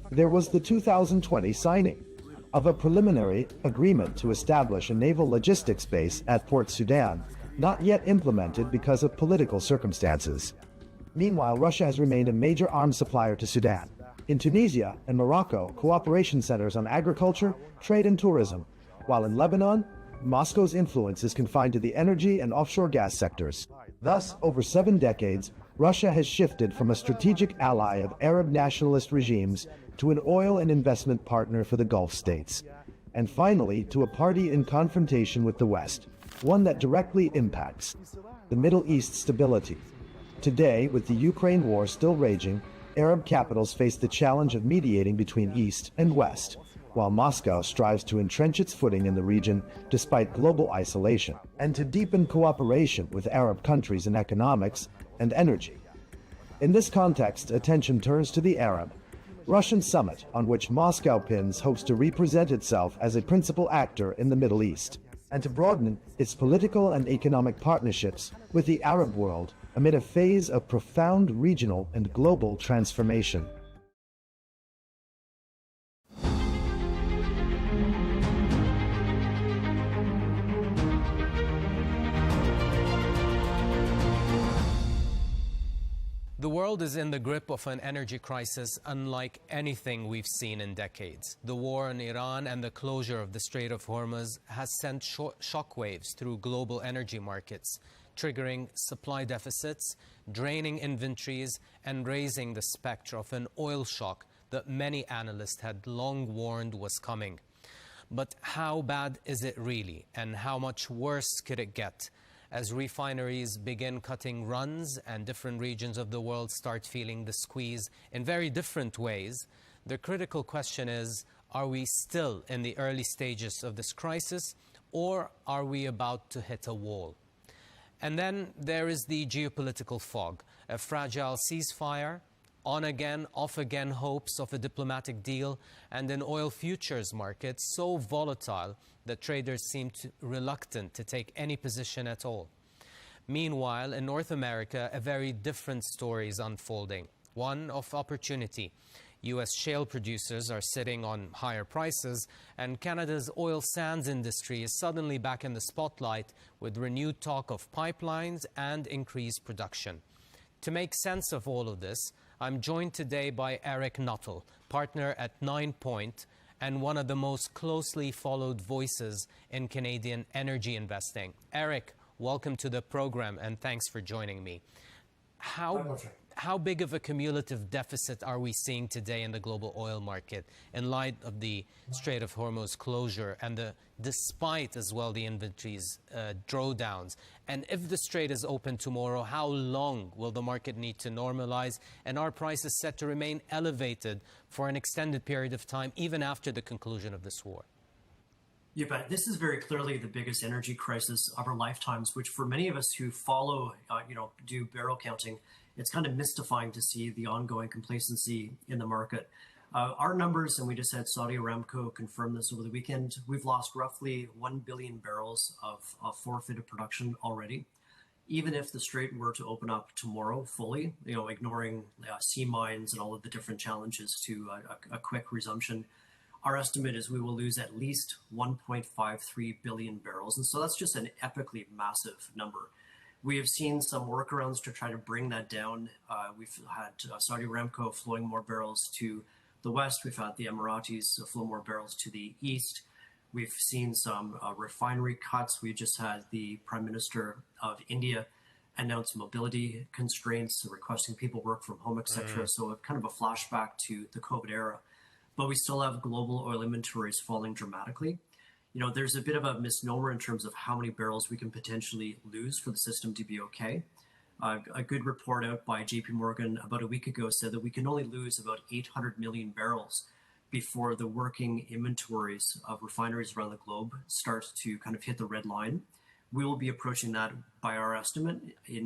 there was the 2020 signing of a preliminary agreement to establish a naval logistics base at Port Sudan, not yet implemented because of political circumstances. Meanwhile, Russia has remained a major arms supplier to Sudan. In Tunisia and Morocco, cooperation centers on agriculture, trade, and tourism, while in Lebanon, Moscow's influence is confined to the energy and offshore gas sectors. Thus, over 7 decades, Russia has shifted from a strategic ally of Arab nationalist regimes to an oil and investment partner for the Gulf states, and finally to a party in confrontation with the West, one that directly impacts the Middle East stability. Today, with the Ukraine war still raging, Arab capitals face the challenge of mediating between East and West, while Moscow strives to entrench its footing in the region despite global isolation, and to deepen cooperation with Arab countries in economics and energy. In this context, attention turns to the Arab-Russian summit, on which Moscow hopes to represent itself as a principal actor in the Middle East, and to broaden its political and economic partnerships with the Arab world amid a phase of profound regional and global transformation. The world is in the grip of an energy crisis unlike anything we've seen in decades. The war in Iran and the closure of the Strait of Hormuz has sent shockwaves through global energy markets, triggering supply deficits, draining inventories, and raising the specter of an oil shock that many analysts had long warned was coming. But how bad is it really, and how much worse could it get? As refineries begin cutting runs and different regions of the world start feeling the squeeze in very different ways, the critical question is, are we still in the early stages of this crisis, or are we about to hit a wall? And then there is the geopolitical fog, a fragile ceasefire, on-again, off-again hopes of a diplomatic deal, and an oil futures market so volatile that traders seem reluctant to take any position at all. Meanwhile, in North America, a very different story is unfolding, one of opportunity. U.S. shale producers are sitting on higher prices, and Canada's oil sands industry is suddenly back in the spotlight with renewed talk of pipelines and increased production. To make sense of all of this, I'm joined today by Eric Nuttall, partner at 9 Point and one of the most closely followed voices in Canadian energy investing. Eric, welcome to the program and thanks for joining me. How big of a cumulative deficit are we seeing today in the global oil market in light of the Strait of Hormuz closure and despite as well the inventories drawdowns? And if the strait is open tomorrow, how long will the market need to normalize? And are prices set to remain elevated for an extended period of time, even after the conclusion of this war? You bet. This is very clearly the biggest energy crisis of our lifetimes, which for many of us who follow, do barrel counting, it's kind of mystifying to see the ongoing complacency in the market. Our numbers, and we just had Saudi Aramco confirm this over the weekend, we've lost roughly 1 billion barrels of forfeited production already. Even if the strait were to open up tomorrow fully, ignoring sea mines and all of the different challenges to a quick resumption, our estimate is we will lose at least 1.53 billion barrels. And so that's just an epically massive number. We have seen some workarounds to try to bring that down. We've had Saudi Aramco flowing more barrels to the west. We've had the Emiratis flow more barrels to the east. We've seen some refinery cuts. We just had the Prime Minister of India announce mobility constraints, requesting people work from home, etc. So kind of a flashback to the COVID era. But we still have global oil inventories falling dramatically. There's a bit of a misnomer in terms of how many barrels we can potentially lose for the system to be okay. A good report out by JP Morgan about a week ago said that we can only lose about 800 million barrels before the working inventories of refineries around the globe start to kind of hit the red line. We will be approaching that by our estimate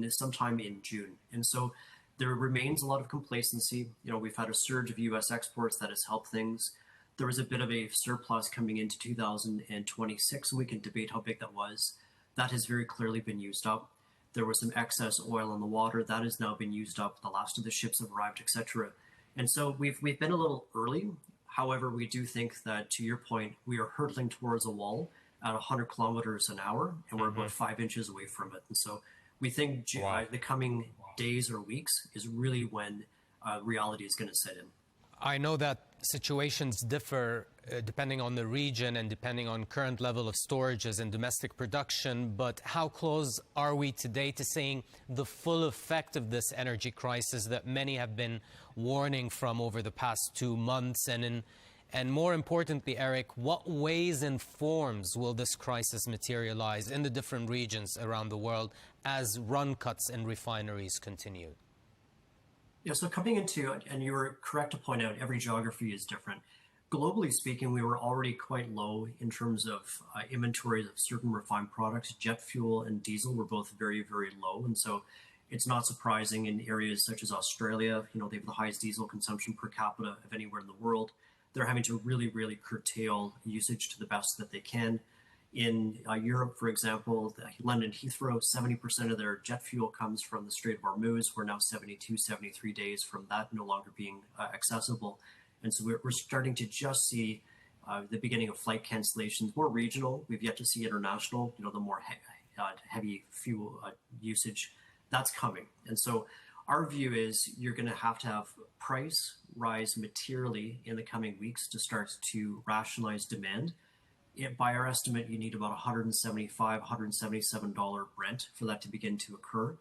sometime in June. And so there remains a lot of complacency. We've had a surge of US exports that has helped things. There was a bit of a surplus coming into 2026, and we can debate how big that was. That has very clearly been used up. There was some excess oil on the water. That has now been used up. The last of the ships have arrived, etc. And so we've been a little early. However, we do think that, to your point, we are hurtling towards a wall at 100 kilometers an hour, and we're about 5 inches away from it. And so we think the coming days or weeks is really when reality is going to set in. I know that situations differ depending on the region and depending on current level of storages and domestic production, but how close are we today to seeing the full effect of this energy crisis that many have been warning from over the past 2 months? And more importantly, Eric, what ways and forms will this crisis materialize in the different regions around the world as run cuts in refineries continue? Yeah, so coming into it, and you were correct to point out every geography is different. Globally speaking, we were already quite low in terms of inventories of certain refined products. Jet fuel and diesel were both very, very low. And so it's not surprising in areas such as Australia, they have the highest diesel consumption per capita of anywhere in the world. They're having to really, really curtail usage to the best that they can. In Europe, for example, London Heathrow, 70% of their jet fuel comes from the Strait of Hormuz. We're now 72, 73 days from that no longer being accessible. And so we're starting to just see the beginning of flight cancellations, more regional. We've yet to see international, the more heavy fuel usage. That's coming. And so our view is you're going to have price rise materially in the coming weeks to start to rationalize demand. By our estimate, you need about $175, $177 Brent for that to begin to occur.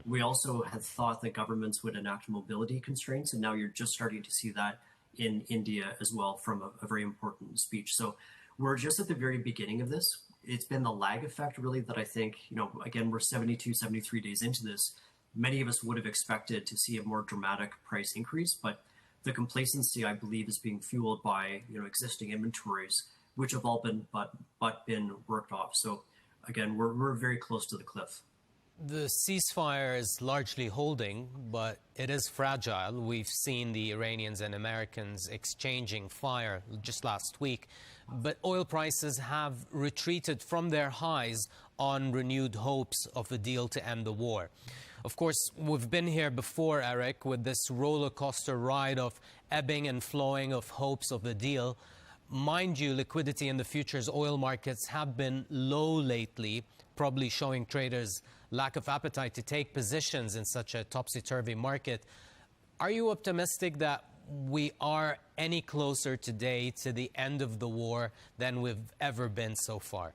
We also had thought that governments would enact mobility constraints, and now you're just starting to see that in India as well from a very important speech. So we're just at the very beginning of this. It's been the lag effect really that I think, again, we're 72, 73 days into this. Many of us would have expected to see a more dramatic price increase, but the complacency, I believe, is being fueled by, existing inventories, which have all been been worked off. So again, we're very close to the cliff. The ceasefire is largely holding, but it is fragile. We've seen the Iranians and Americans exchanging fire just last week, but oil prices have retreated from their highs on renewed hopes of a deal to end the war. Of course, we've been here before, Eric, with this roller coaster ride of ebbing and flowing of hopes of the deal. Mind you, liquidity in the futures oil markets have been low lately, probably showing traders lack of appetite to take positions in such a topsy-turvy market. Are you optimistic that we are any closer today to the end of the war than we've ever been so far?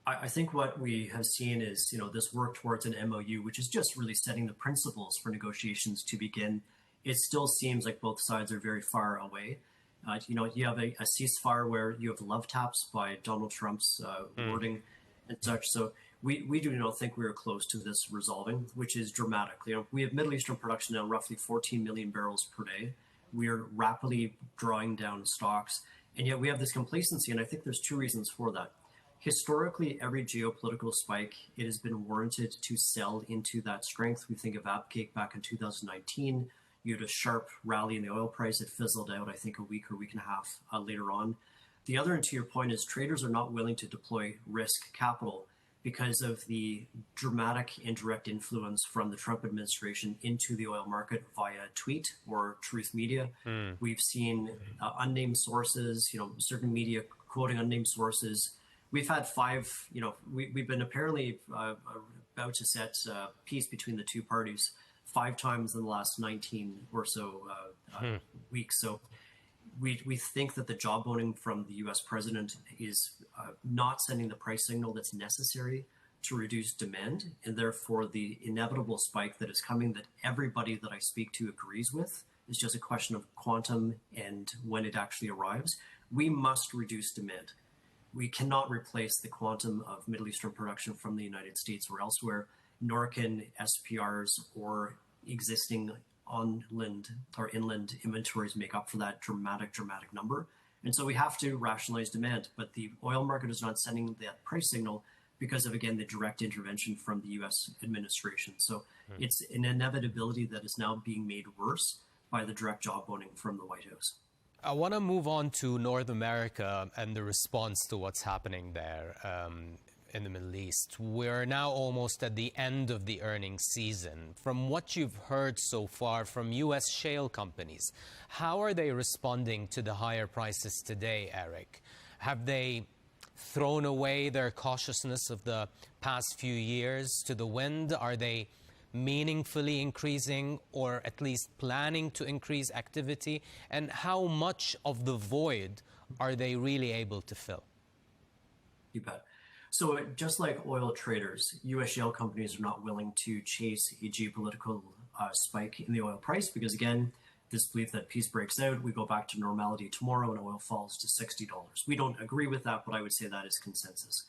I think what we have seen is, this work towards an MOU, which is just really setting the principles for negotiations to begin. It still seems like both sides are very far away. You have a ceasefire where you have love taps by Donald Trump's wording and such. So we do not think we are close to this resolving, which is dramatic. We have Middle Eastern production now roughly 14 million barrels per day. We are rapidly drawing down stocks, and yet we have this complacency, and I think there's two reasons for that. Historically, every geopolitical spike, it has been warranted to sell into that strength. We think of Abcake back in 2019. You had a sharp rally in the oil price. It fizzled out, I think, a week or week and a half later on. The other, and to your point, is traders are not willing to deploy risk capital because of the dramatic indirect influence from the Trump administration into the oil market via tweet or truth media. We've seen unnamed sources, certain media quoting unnamed sources. We've had five, we've been apparently about to set peace between the two parties 5 times in the last 19 or so weeks. So we think that the jawboning from the US president is not sending the price signal that's necessary to reduce demand, and therefore the inevitable spike that is coming that everybody that I speak to agrees with is just a question of quantum and when it actually arrives. We must reduce demand. We cannot replace the quantum of Middle Eastern production from the United States or elsewhere, nor can SPRs or existing inland inventories make up for that dramatic number. And so we have to rationalize demand, but the oil market is not sending that price signal because of, again, the direct intervention from the US administration. So it's an inevitability that is now being made worse by the direct jawboning from the White House. I want to move on to North America and the response to what's happening there in the Middle East. We're now almost at the end of the earnings season. From what you've heard so far from U.S. shale companies, how are they responding to the higher prices today, Eric? Have they thrown away their cautiousness of the past few years to the wind? Are they meaningfully increasing or at least planning to increase activity? And how much of the void are they really able to fill? You bet. So just like oil traders, U.S. shale companies are not willing to chase a geopolitical spike in the oil price because, again, this belief that peace breaks out, we go back to normality tomorrow and oil falls to $60. We don't agree with that, but I would say that is consensus.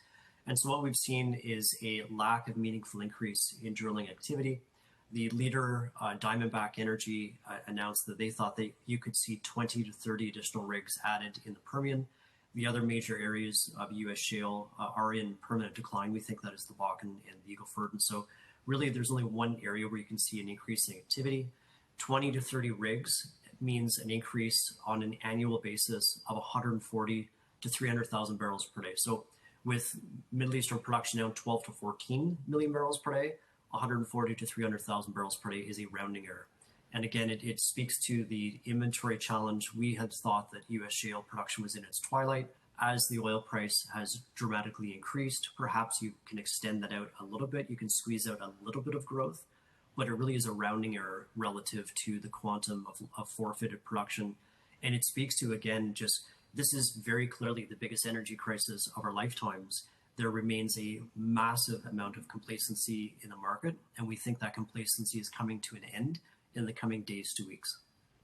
And so what we've seen is a lack of meaningful increase in drilling activity. The leader, Diamondback Energy, announced that they thought that you could see 20 to 30 additional rigs added in the Permian. The other major areas of U.S. shale are in permanent decline. We think that is the Bakken and the Eagle Ford. And so really there's only one area where you can see an increase in activity. 20 to 30 rigs means an increase on an annual basis of 140 to 300,000 barrels per day. So with Middle Eastern production now 12 to 14 million barrels per day, 140 to 300,000 barrels per day is a rounding error. And again, it speaks to the inventory challenge. We had thought that U.S. shale production was in its twilight. As the oil price has dramatically increased, perhaps you can extend that out a little bit. You can squeeze out a little bit of growth, but it really is a rounding error relative to the quantum of forfeited production. And it speaks to, again, just this is very clearly the biggest energy crisis of our lifetimes. There remains a massive amount of complacency in the market, and we think that complacency is coming to an end in the coming days to weeks.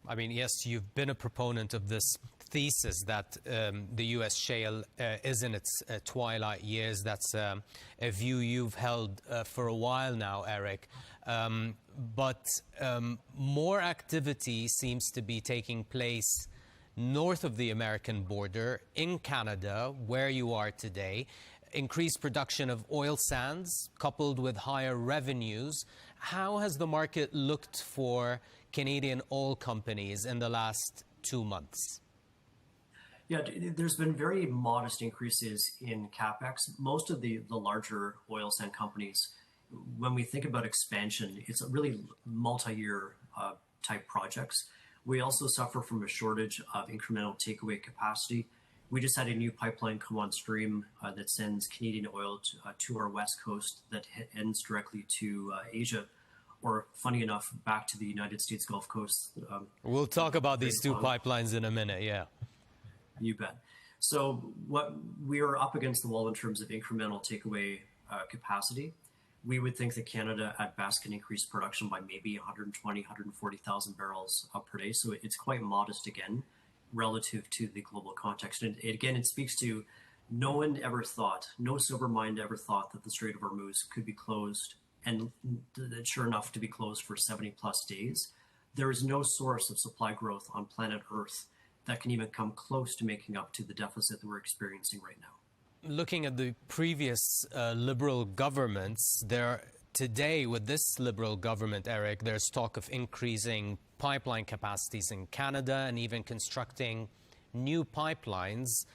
I mean, yes, you've been a proponent of this thesis that the U.S. shale is in its twilight years. That's a view you've held for a while now, Eric. But more activity seems to be taking place north of the American border in Canada, where you are today. Increased production of oil sands coupled with higher revenues. How has the market looked for Canadian oil companies in the last 2 months? Yeah, there's been very modest increases in CapEx. Most of the larger oil sand companies, when we think about expansion, it's a really multi-year type projects. We also suffer from a shortage of incremental takeaway capacity. We just had a new pipeline come on stream that sends Canadian oil to our west coast that ends directly to Asia, or funny enough, back to the United States Gulf Coast. We'll talk about these two pipelines in a minute, yeah. You bet. So what we are up against the wall in terms of incremental takeaway capacity. We would think that Canada at best can increase production by maybe 120, 140,000 barrels per day. So it's quite modest again, relative to the global context. And again, it speaks to no one ever thought, no sober mind ever thought that the Strait of Hormuz could be closed, and sure enough to be closed for 70 plus days. There is no source of supply growth on planet Earth that can even come close to making up to the deficit that we're experiencing right now. Looking at the previous Liberal governments, today with this Liberal government, Eric, there's talk of increasing pipeline capacities in Canada and even constructing new pipelines,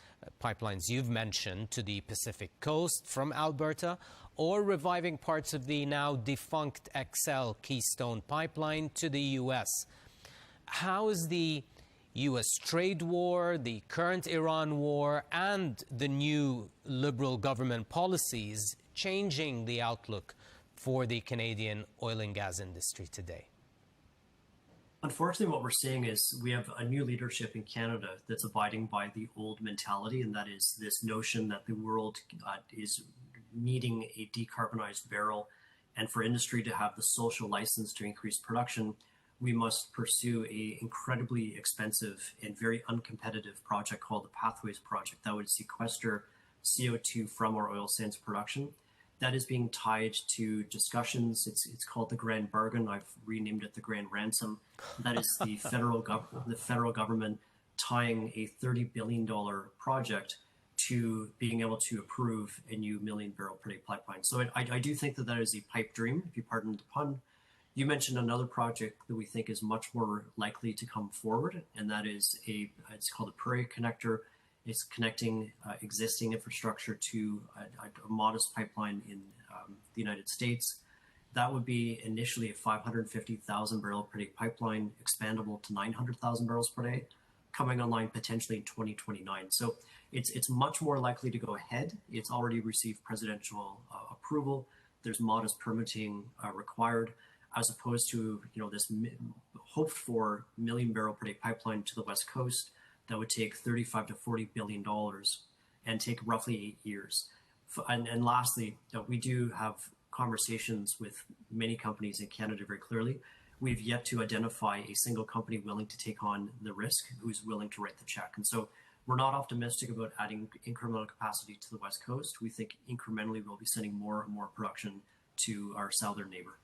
pipelines you've mentioned, to the Pacific coast from Alberta, or reviving parts of the now defunct XL Keystone pipeline to the U.S. How is the U.S. trade war, the current Iran war, and the new Liberal government policies changing the outlook for the Canadian oil and gas industry today? Unfortunately, what we're seeing is we have a new leadership in Canada that's abiding by the old mentality, and that is this notion that the world is needing a decarbonized barrel, and for industry to have the social license to increase production, we must pursue an incredibly expensive and very uncompetitive project called the Pathways Project that would sequester CO2 from our oil sands production. That is being tied to discussions. It's called the Grand Bargain. I've renamed it the Grand Ransom. That is the federal government tying a $30 billion project to being able to approve a new 1 million barrel per day pipeline. So I do think that is a pipe dream, if you pardon the pun. You mentioned another project that we think is much more likely to come forward, and that is it's called the Prairie Connector. It's connecting existing infrastructure to a modest pipeline in the United States. That would be initially a 550,000 barrel per day pipeline, expandable to 900,000 barrels per day, coming online potentially in 2029. So it's much more likely to go ahead. It's already received presidential approval. There's modest permitting required, as opposed to this hoped for 1 million barrel per day pipeline to the West Coast that would take $35 to $40 billion and take roughly 8 years. And lastly, we do have conversations with many companies in Canada very clearly. We've yet to identify a single company willing to take on the risk who's willing to write the check. And so we're not optimistic about adding incremental capacity to the West Coast. We think incrementally we'll be sending more and more production to our southern neighbor.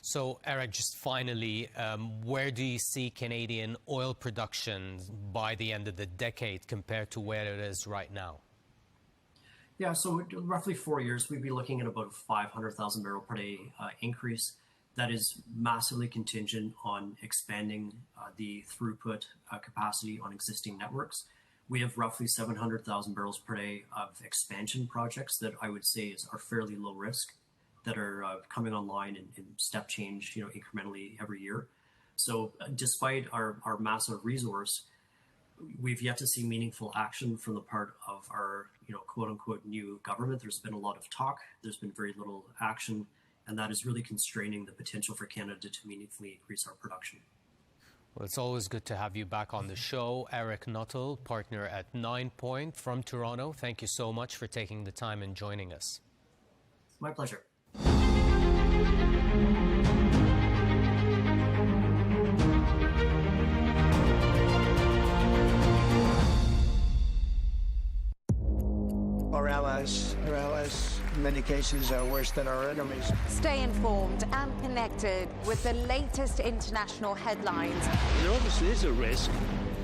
So, Eric, just finally, where do you see Canadian oil production by the end of the decade compared to where it is right now? Yeah, so roughly 4 years, we'd be looking at about a 500,000 barrel per day increase. That is massively contingent on expanding the throughput capacity on existing networks. We have roughly 700,000 barrels per day of expansion projects that I would say are fairly low risk, that are coming online in step change, incrementally every year. So despite our massive resource, we've yet to see meaningful action from the part of our, quote unquote, new government. There's been a lot of talk. There's been very little action, and that is really constraining the potential for Canada to meaningfully increase our production. Well, it's always good to have you back on the show. Eric Nuttall, partner at 9 Point from Toronto. Thank you so much for taking the time and joining us. My pleasure. Our allies, in many cases, are worse than our enemies. Stay informed and connected with the latest international headlines. There obviously is a risk.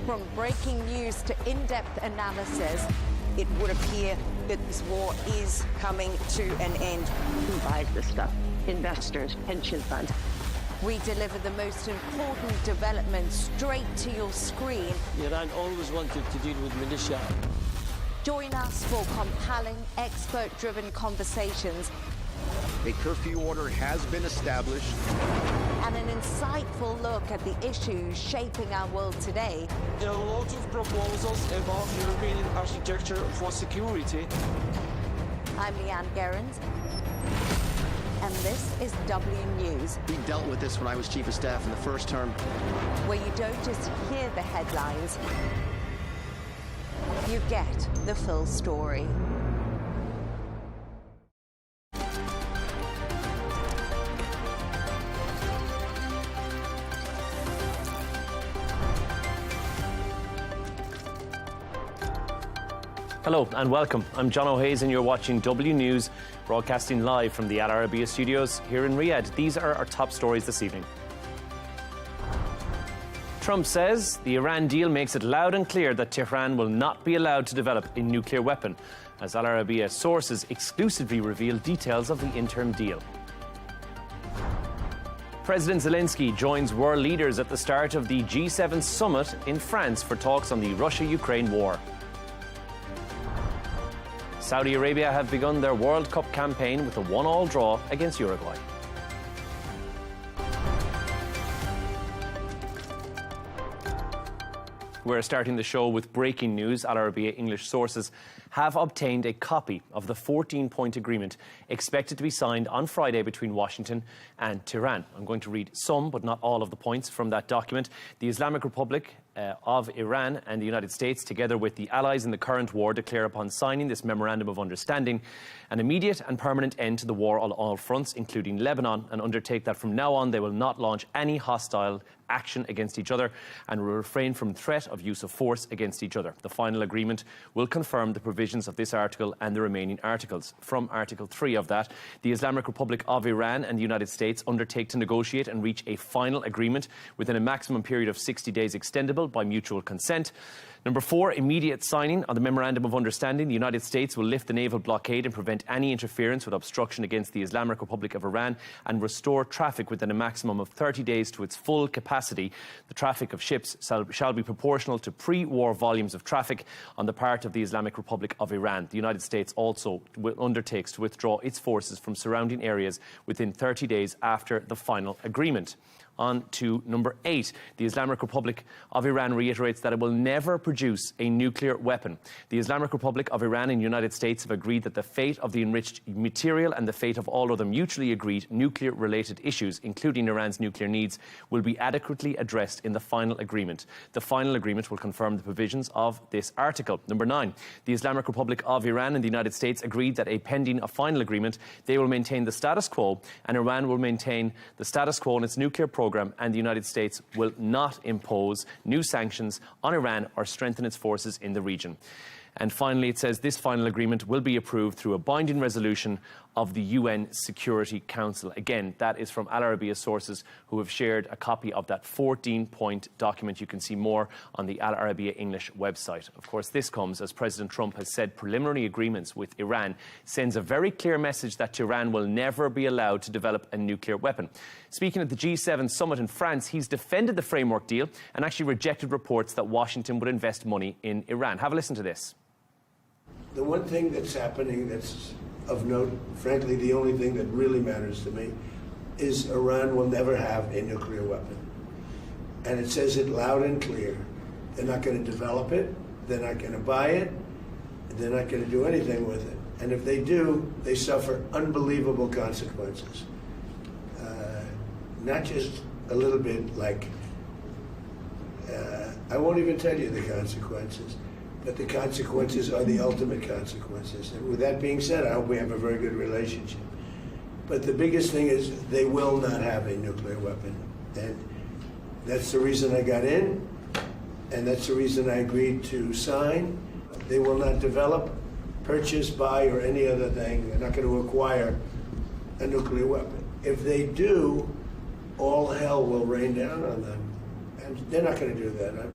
From breaking news to in-depth analysis, it would appear that this war is coming to an end. Who buys this stuff? Investors, pension funds. We deliver the most important developments straight to your screen. Iran always wanted to deal with militia. Join us for compelling, expert-driven conversations A curfew order has been established. And an insightful look at the issues shaping our world today. There are lots of proposals about European architecture for security. I'm Leigh Ann Gerrans, and this is W News. We dealt with this when I was Chief of Staff in the first term. Where you don't just hear the headlines, you get the full story. Hello and welcome. I'm John O'Hays and you're watching W News, broadcasting live from the Al Arabiya studios here in Riyadh. These are our top stories this evening. Trump says the Iran deal makes it loud and clear that Tehran will not be allowed to develop a nuclear weapon, as Al Arabiya sources exclusively reveal details of the interim deal. President Zelensky joins world leaders at the start of the G7 summit in France for talks on the Russia-Ukraine war. Saudi Arabia have begun their World Cup campaign with a 1-1 draw against Uruguay. We're starting the show with breaking news. Al Arabiya English sources have obtained a copy of the 14-point agreement expected to be signed on Friday between Washington and Tehran. I'm going to read some, but not all, of the points from that document. The Islamic Republic of Iran and the United States, together with the allies in the current war, declare upon signing this memorandum of understanding an immediate and permanent end to the war on all fronts, including Lebanon, and undertake that from now on they will not launch any hostile action against each other and will refrain from threat of use of force against each other. The final agreement will confirm the provisions of this article and the remaining articles. From Article 3 of that, the Islamic Republic of Iran and the United States undertake to negotiate and reach a final agreement within a maximum period of 60 days extendable by mutual consent. Number 4, immediate signing of the Memorandum of Understanding. The United States will lift the naval blockade and prevent any interference with obstruction against the Islamic Republic of Iran and restore traffic within a maximum of 30 days to its full capacity. The traffic of ships shall be proportional to pre-war volumes of traffic on the part of the Islamic Republic of Iran. The United States also undertakes to withdraw its forces from surrounding areas within 30 days after the final agreement. On to number 8. The Islamic Republic of Iran reiterates that it will never produce a nuclear weapon. The Islamic Republic of Iran and the United States have agreed that the fate of the enriched material and the fate of all other mutually agreed nuclear-related issues, including Iran's nuclear needs, will be adequately addressed in the final agreement. The final agreement will confirm the provisions of this article. Number 9. The Islamic Republic of Iran and the United States agreed that pending a final agreement, they will maintain the status quo and Iran will maintain the status quo in its nuclear program, and the United States will not impose new sanctions on Iran or strengthen its forces in the region. And finally, it says this final agreement will be approved through a binding resolution of the UN Security Council. Again, that is from Al Arabiya sources who have shared a copy of that 14-point document. You can see more on the Al Arabiya English website. Of course, this comes as President Trump has said preliminary agreements with Iran sends a very clear message that Tehran will never be allowed to develop a nuclear weapon. Speaking at the G7 summit in France, he's defended the framework deal and actually rejected reports that Washington would invest money in Iran. Have a listen to this. The one thing that's happening that's of note, frankly, the only thing that really matters to me, is Iran will never have a nuclear weapon. And it says it loud and clear. They're not going to develop it, they're not going to buy it, they're not going to do anything with it. And if they do, they suffer unbelievable consequences. Not just a little bit like, I won't even tell you the consequences. But the consequences are the ultimate consequences. And with that being said, I hope we have a very good relationship. But the biggest thing is they will not have a nuclear weapon. And that's the reason I got in, and that's the reason I agreed to sign. They will not develop, purchase, buy, or any other thing. They're not going to acquire a nuclear weapon. If they do, all hell will rain down on them. And they're not going to do that.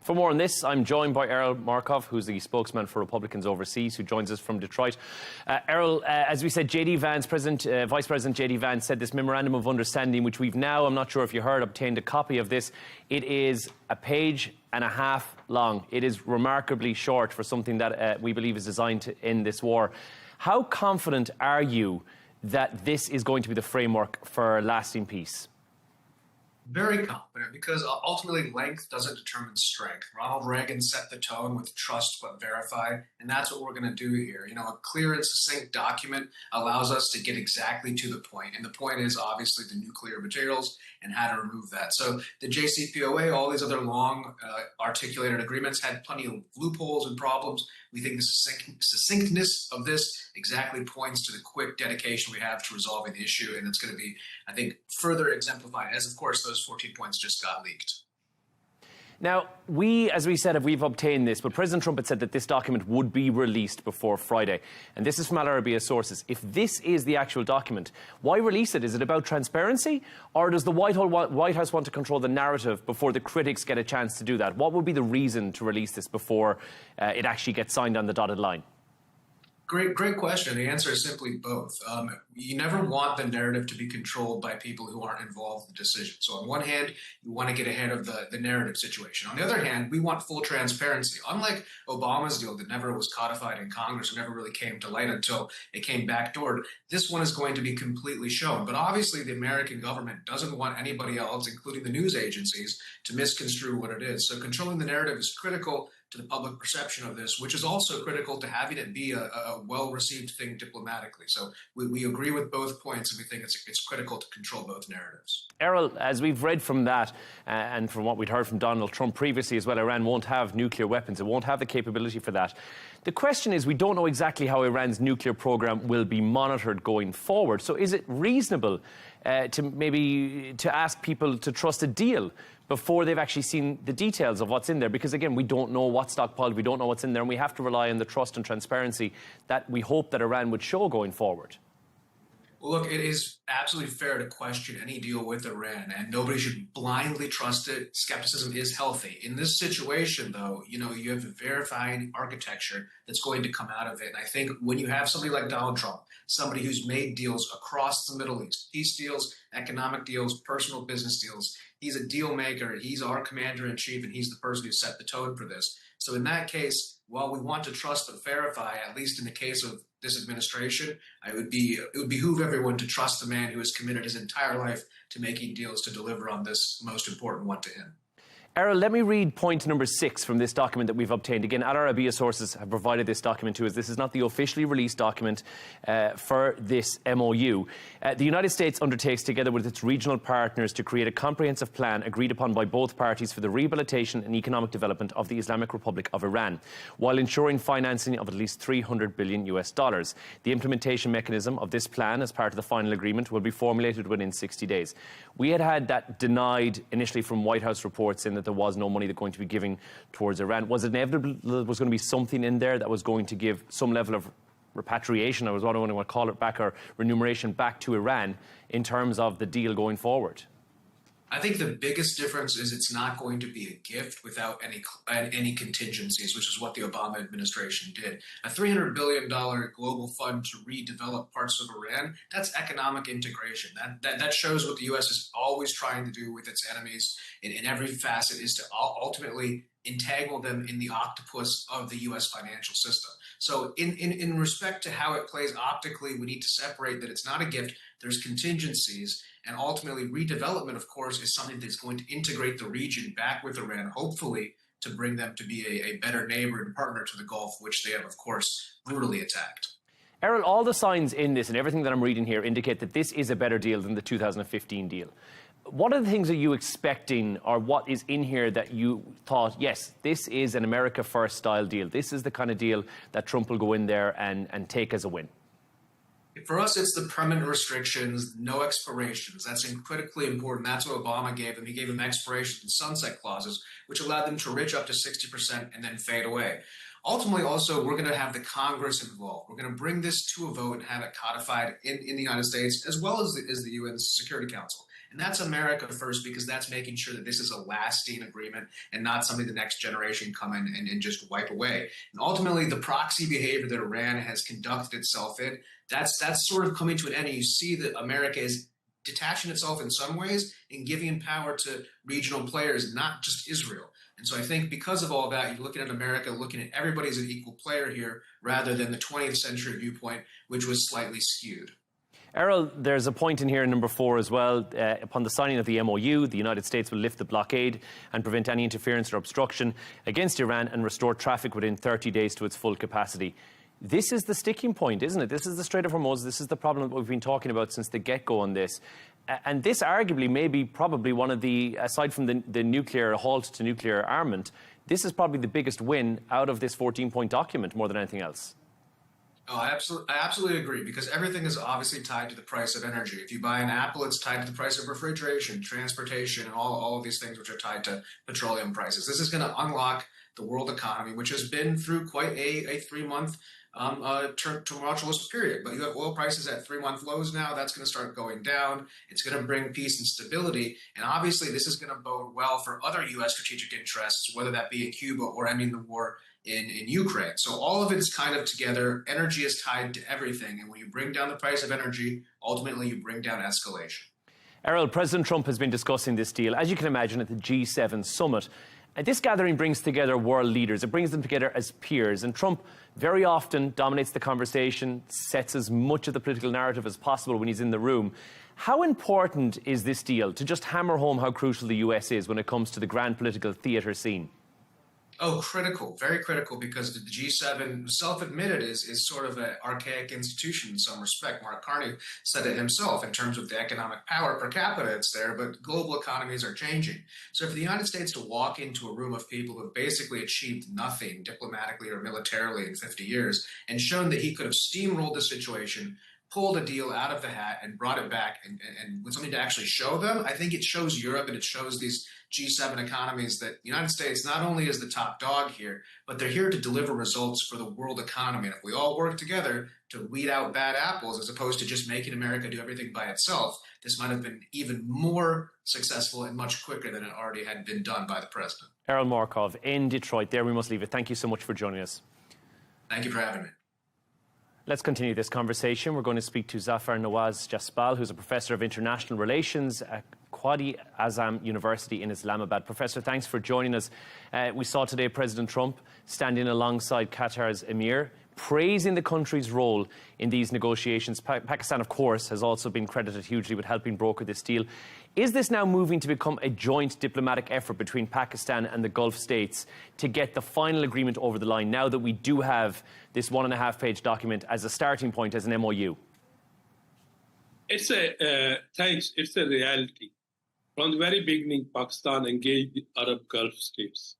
For more on this, I'm joined by Errol Markov, who's the spokesman for Republicans overseas, who joins us from Detroit. Errol, as we said, Vice President J.D. Vance said this memorandum of understanding, which we've now, I'm not sure if you heard, obtained a copy of this. It is a page and a half long. It is remarkably short for something that we believe is designed to end this war. How confident are you that this is going to be the framework for lasting peace? Very confident, because ultimately length doesn't determine strength. Ronald Reagan set the tone with trust but verify, and that's what we're going to do here. You know, a clear and succinct document allows us to get exactly to the point, and the point is obviously the nuclear materials and how to remove that. So the JCPOA, all these other long articulated agreements had plenty of loopholes and problems. We think the succinctness of this exactly points to the quick dedication we have to resolving the issue, and it's going to be, I think, further exemplified as, of course, those 14 points just got leaked. Now, as we said, we've obtained this, but President Trump had said that this document would be released before Friday. And this is from Al Arabiya sources. If this is the actual document, why release it? Is it about transparency? Or does the White House want to control the narrative before the critics get a chance to do that? What would be the reason to release this before it actually gets signed on the dotted line? Great question. The answer is simply both. You never want the narrative to be controlled by people who aren't involved in the decision. So on one hand, you want to get ahead of the narrative situation. On the other hand, we want full transparency. Unlike Obama's deal that never was codified in Congress and never really came to light until it came backdoored, this one is going to be completely shown. But obviously the American government doesn't want anybody else, including the news agencies, to misconstrue what it is. So controlling the narrative is critical to the public perception of this, which is also critical to having it be a well-received thing diplomatically. So we agree with both points, and we think it's critical to control both narratives. Errol, as we've read from that, and from what we'd heard from Donald Trump previously as well, Iran won't have nuclear weapons. It won't have the capability for that. The question is, we don't know exactly how Iran's nuclear program will be monitored going forward. So is it reasonable to ask people to trust a deal before they've actually seen the details of what's in there? Because again, we don't know what's stockpiled, we don't know what's in there, and we have to rely on the trust and transparency that we hope that Iran would show going forward. Well, look, it is absolutely fair to question any deal with Iran, and nobody should blindly trust it. Skepticism is healthy. In this situation, though, you have a verifying architecture that's going to come out of it. And I think when you have somebody like Donald Trump, somebody who's made deals across the Middle East, peace deals, economic deals, personal business deals, he's a deal maker, he's our commander-in-chief, and he's the person who set the tone for this. So in that case, while we want to trust but verify, at least in the case of this administration, it would behoove everyone to trust the man who has committed his entire life to making deals to deliver on this most important one to him. Errol, let me read point number 6 from this document that we've obtained. Again, Al Arabiya sources have provided this document to us. This is not the officially released document for this MOU. The United States undertakes, together with its regional partners, to create a comprehensive plan agreed upon by both parties for the rehabilitation and economic development of the Islamic Republic of Iran, while ensuring financing of at least $300 billion. The implementation mechanism of this plan, as part of the final agreement, will be formulated within 60 days. We had that denied initially from White House reports in that there was no money that going to be giving towards Iran. Was it inevitable there was going to be something in there that was going to give some level of repatriation, I don't want to call it back, or remuneration back to Iran in terms of the deal going forward? I think the biggest difference is it's not going to be a gift without any contingencies, which is what the Obama administration did. A $300 billion global fund to redevelop parts of Iran, that's economic integration. That shows what the U.S. is always trying to do with its enemies in every facet, is to ultimately entangle them in the octopus of the U.S. financial system. So in respect to how it plays optically, we need to separate that it's not a gift, there's contingencies, and ultimately redevelopment, of course, is something that's going to integrate the region back with Iran, hopefully to bring them to be a better neighbor and partner to the Gulf, which they have, of course, brutally attacked. Errol, all the signs in this and everything that I'm reading here indicate that this is a better deal than the 2015 deal. What are the things are you expecting, or what is in here that you thought, yes, this is an America First style deal? This is the kind of deal that Trump will go in there and take as a win? For us, it's the permanent restrictions, no expirations. That's critically important. That's what Obama gave them. He gave them expirations and sunset clauses, which allowed them to reach up to 60% and then fade away. Ultimately, also, we're going to have the Congress involved. We're going to bring this to a vote and have it codified in the United States, as well as the UN Security Council. And that's America First, because that's making sure that this is a lasting agreement and not something the next generation come in and just wipe away. And ultimately, the proxy behavior that Iran has conducted itself in, that's sort of coming to an end. And you see that America is detaching itself in some ways and giving power to regional players, not just Israel. And so I think because of all that, you're looking at America, looking at everybody as an equal player here, rather than the 20th century viewpoint, which was slightly skewed. Errol, there's a point in here, number 4 as well. Upon the signing of the MOU, the United States will lift the blockade and prevent any interference or obstruction against Iran and restore traffic within 30 days to its full capacity. This is the sticking point, isn't it? This is the Strait of Hormuz. This is the problem that we've been talking about since the get-go on this. And this arguably may be probably one of the, aside from the nuclear halt to nuclear armament, this is probably the biggest win out of this 14-point document more than anything else. Oh, I absolutely agree, because everything is obviously tied to the price of energy. If you buy an Apple, it's tied to the price of refrigeration, transportation, and all of these things which are tied to petroleum prices. This is going to unlock the world economy, which has been through quite a 3-month tumultuous period. But you have oil prices at 3-month lows now. That's going to start going down. It's going to bring peace and stability. And obviously, this is going to bode well for other U.S. strategic interests, whether that be in Cuba or ending the war in Ukraine. So all of it is kind of together. Energy is tied to everything. And when you bring down the price of energy, ultimately you bring down escalation. Errol, President Trump has been discussing this deal, as you can imagine, at the G7 summit. This gathering brings together world leaders. It brings them together as peers. And Trump very often dominates the conversation, sets as much of the political narrative as possible when he's in the room. How important is this deal to just hammer home how crucial the US is when it comes to the grand political theatre scene? Oh, critical, very critical, because the G7, self-admitted, is sort of an archaic institution in some respect. Mark Carney said it himself in terms of the economic power per capita, it's there, but global economies are changing. So for the United States to walk into a room of people who have basically achieved nothing diplomatically or militarily in 50 years and shown that he could have steamrolled the situation, pulled a deal out of the hat and brought it back and with something to actually show them, I think it shows Europe and it shows these G7 economies that the United States not only is the top dog here, but they're here to deliver results for the world economy. And if we all work together to weed out bad apples, as opposed to just making America do everything by itself, this might have been even more successful and much quicker than it already had been done by the president. Errol Markov in Detroit. There we must leave it. Thank you so much for joining us. Thank you for having me. Let's continue this conversation. We're going to speak to Zafar Nawaz Jaspal, who's a professor of international relations at Quadi Azam University in Islamabad. Professor, thanks for joining us. We saw today President Trump standing alongside Qatar's emir, praising the country's role in these negotiations. Pakistan, of course, has also been credited hugely with helping broker this deal. Is this now moving to become a joint diplomatic effort between Pakistan and the Gulf states to get the final agreement over the line, now that we do have this 1.5-page document as a starting point, as an MOU? It's a reality. From the very beginning, Pakistan engaged the Arab Gulf states.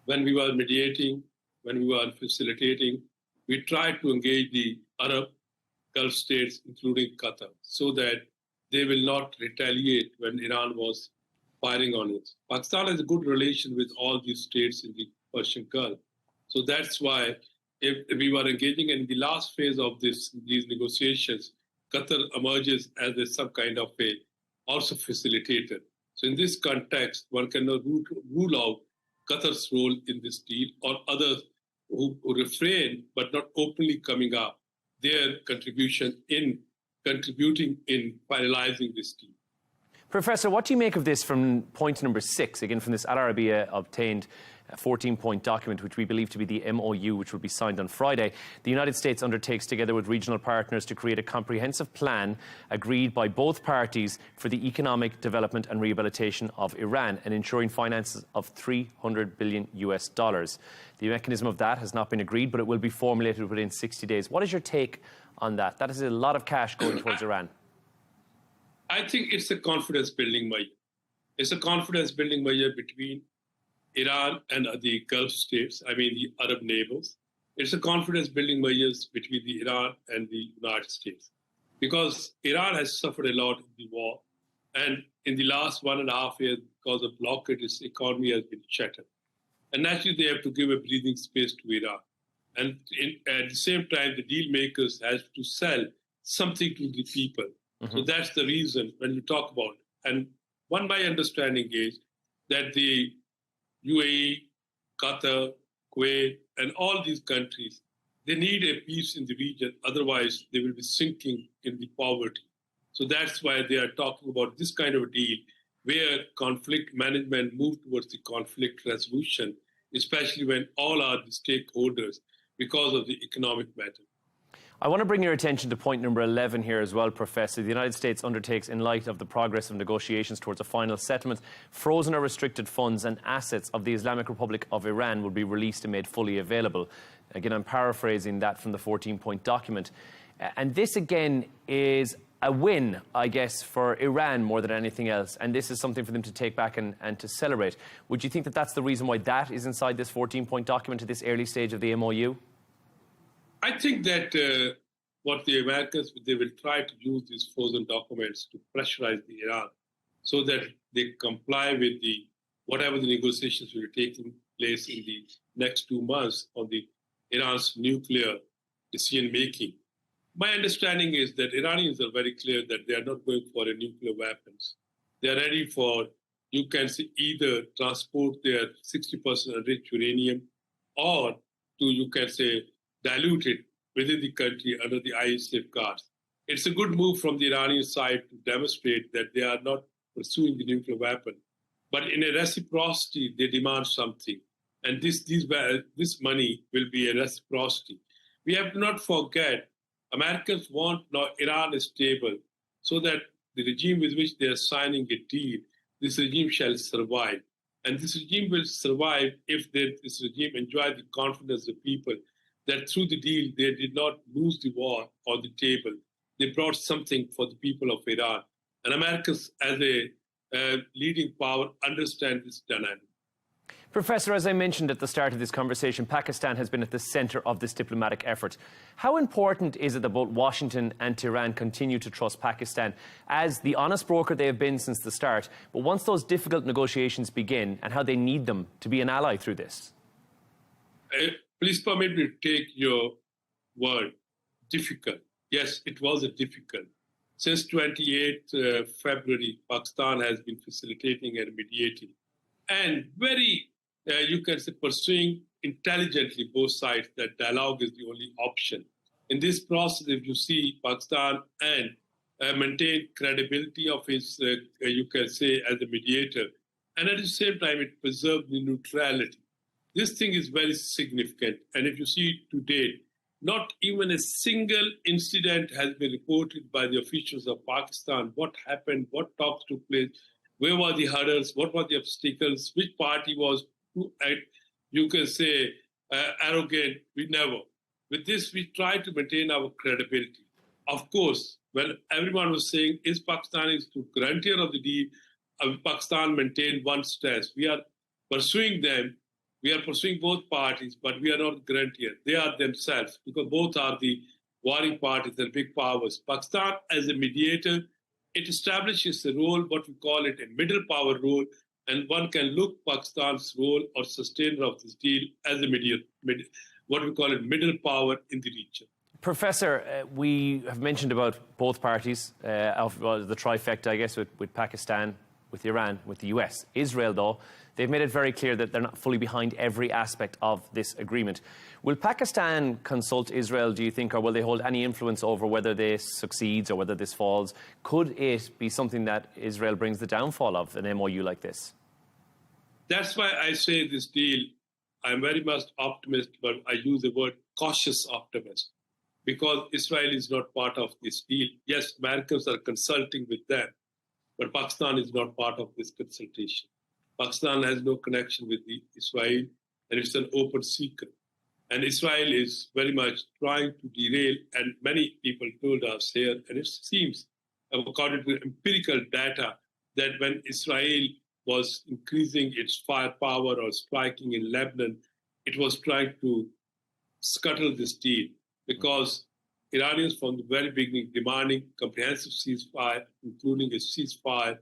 When we were mediating, when we were facilitating, we tried to engage the Arab Gulf states, including Qatar, so that they will not retaliate when Iran was firing on it. Pakistan has a good relation with all these states in the Persian Gulf. So that's why if we were engaging in the last phase of these negotiations, Qatar emerges as some kind of a also facilitator. So in this context, one cannot rule out Qatar's role in this deal or others who refrain but not openly coming up, their contributing in finalizing this deal. Professor, what do you make of this from point number 6, again from this Al Arabiya obtained 14-point document, which we believe to be the MOU, which will be signed on Friday? The United States undertakes, together with regional partners, to create a comprehensive plan agreed by both parties for the economic development and rehabilitation of Iran and ensuring finances of $300 billion. The mechanism of that has not been agreed, but it will be formulated within 60 days. What is your take on that? That is a lot of cash going towards Iran. I think it's a confidence-building measure. It's a confidence-building measure between Iran and the Gulf states, the Arab neighbors. It's a confidence-building measures between the Iran and the United States. Because Iran has suffered a lot in the war, and in the last 1.5 years, because of blockade, its economy has been shattered. And naturally, they have to give a breathing space to Iran. And at the same time, the deal makers have to sell something to the people. So that's the reason when you talk about it. And my understanding is that the UAE, Qatar, Kuwait, and all these countries, they need a peace in the region. Otherwise, they will be sinking in the poverty. So that's why they are talking about this kind of a deal where conflict management moves towards the conflict resolution, especially when all are the stakeholders because of the economic matter. I want to bring your attention to point number 11 here as well, Professor. The United States undertakes, in light of the progress of negotiations towards a final settlement, frozen or restricted funds and assets of the Islamic Republic of Iran will be released and made fully available. Again, I'm paraphrasing that from the 14-point document. And this, again, is a win, I guess, for Iran more than anything else. And this is something for them to take back and to celebrate. Would you think that that's the reason why that is inside this 14-point document at this early stage of the MOU? I think that what the Americans, they will try to use these frozen documents to pressurize the Iran so that they comply with whatever the negotiations will be taking place in the next 2 months on the Iran's nuclear decision-making. My understanding is that Iranians are very clear that they are not going for nuclear weapons. They are ready for, you can say, either transport their 60% enriched uranium or to, you can say, dilute it within the country under the IAEA safeguards. It's a good move from the Iranian side to demonstrate that they are not pursuing the nuclear weapon. But in a reciprocity, they demand something. And this money will be a reciprocity. We have to not forget, Americans want now Iran stable so that the regime with which they are signing a deal, this regime shall survive. And this regime will survive if this regime enjoys the confidence of people that through the deal, they did not lose the war on the table. They brought something for the people of Iran. And Americans, as a leading power, understand this dynamic. Professor, as I mentioned at the start of this conversation, Pakistan has been at the centre of this diplomatic effort. How important is it that both Washington and Tehran continue to trust Pakistan as the honest broker they have been since the start, but once those difficult negotiations begin, and how they need them to be an ally through this? Please permit me to take your word, difficult. Yes, it was a difficult. Since 28th February, Pakistan has been facilitating and mediating. And very, you can say, pursuing intelligently both sides that dialogue is the only option. In this process, if you see Pakistan and maintain credibility of its, you can say, as a mediator, and at the same time, it preserved the neutrality. This thing is very significant. And if you see to date, not even a single incident has been reported by the officials of Pakistan. What happened, what talks took place, where were the hurdles, what were the obstacles, which party was, you can say, arrogant. We never. With this, we try to maintain our credibility. Of course, when everyone was saying, is Pakistan is the guarantor of the deal, Pakistan maintained one stance. We are pursuing them. We are pursuing both parties, but we are not guarantor. They are themselves, because both are the warring parties and big powers. Pakistan, as a mediator, it establishes a role, what we call it a middle power role, and one can look Pakistan's role or sustainer of this deal as a what we call it middle power in the region. Professor, we have mentioned about both parties, the trifecta, I guess, with Pakistan, with Iran, with the US. Israel, though, they've made it very clear that they're not fully behind every aspect of this agreement. Will Pakistan consult Israel, do you think, or will they hold any influence over whether this succeeds or whether this falls? Could it be something that Israel brings the downfall of, an MOU like this? That's why I say this deal, I'm very much optimistic, but I use the word cautious optimist, because Israel is not part of this deal. Yes, Americans are consulting with them, but Pakistan is not part of this consultation. Pakistan has no connection with Israel, and it's an open secret. And Israel is very much trying to derail, and many people told us here, and it seems, according to empirical data, that when Israel was increasing its firepower or striking in Lebanon, it was trying to scuttle this deal, because Iranians from the very beginning demanding comprehensive ceasefire, including a ceasefire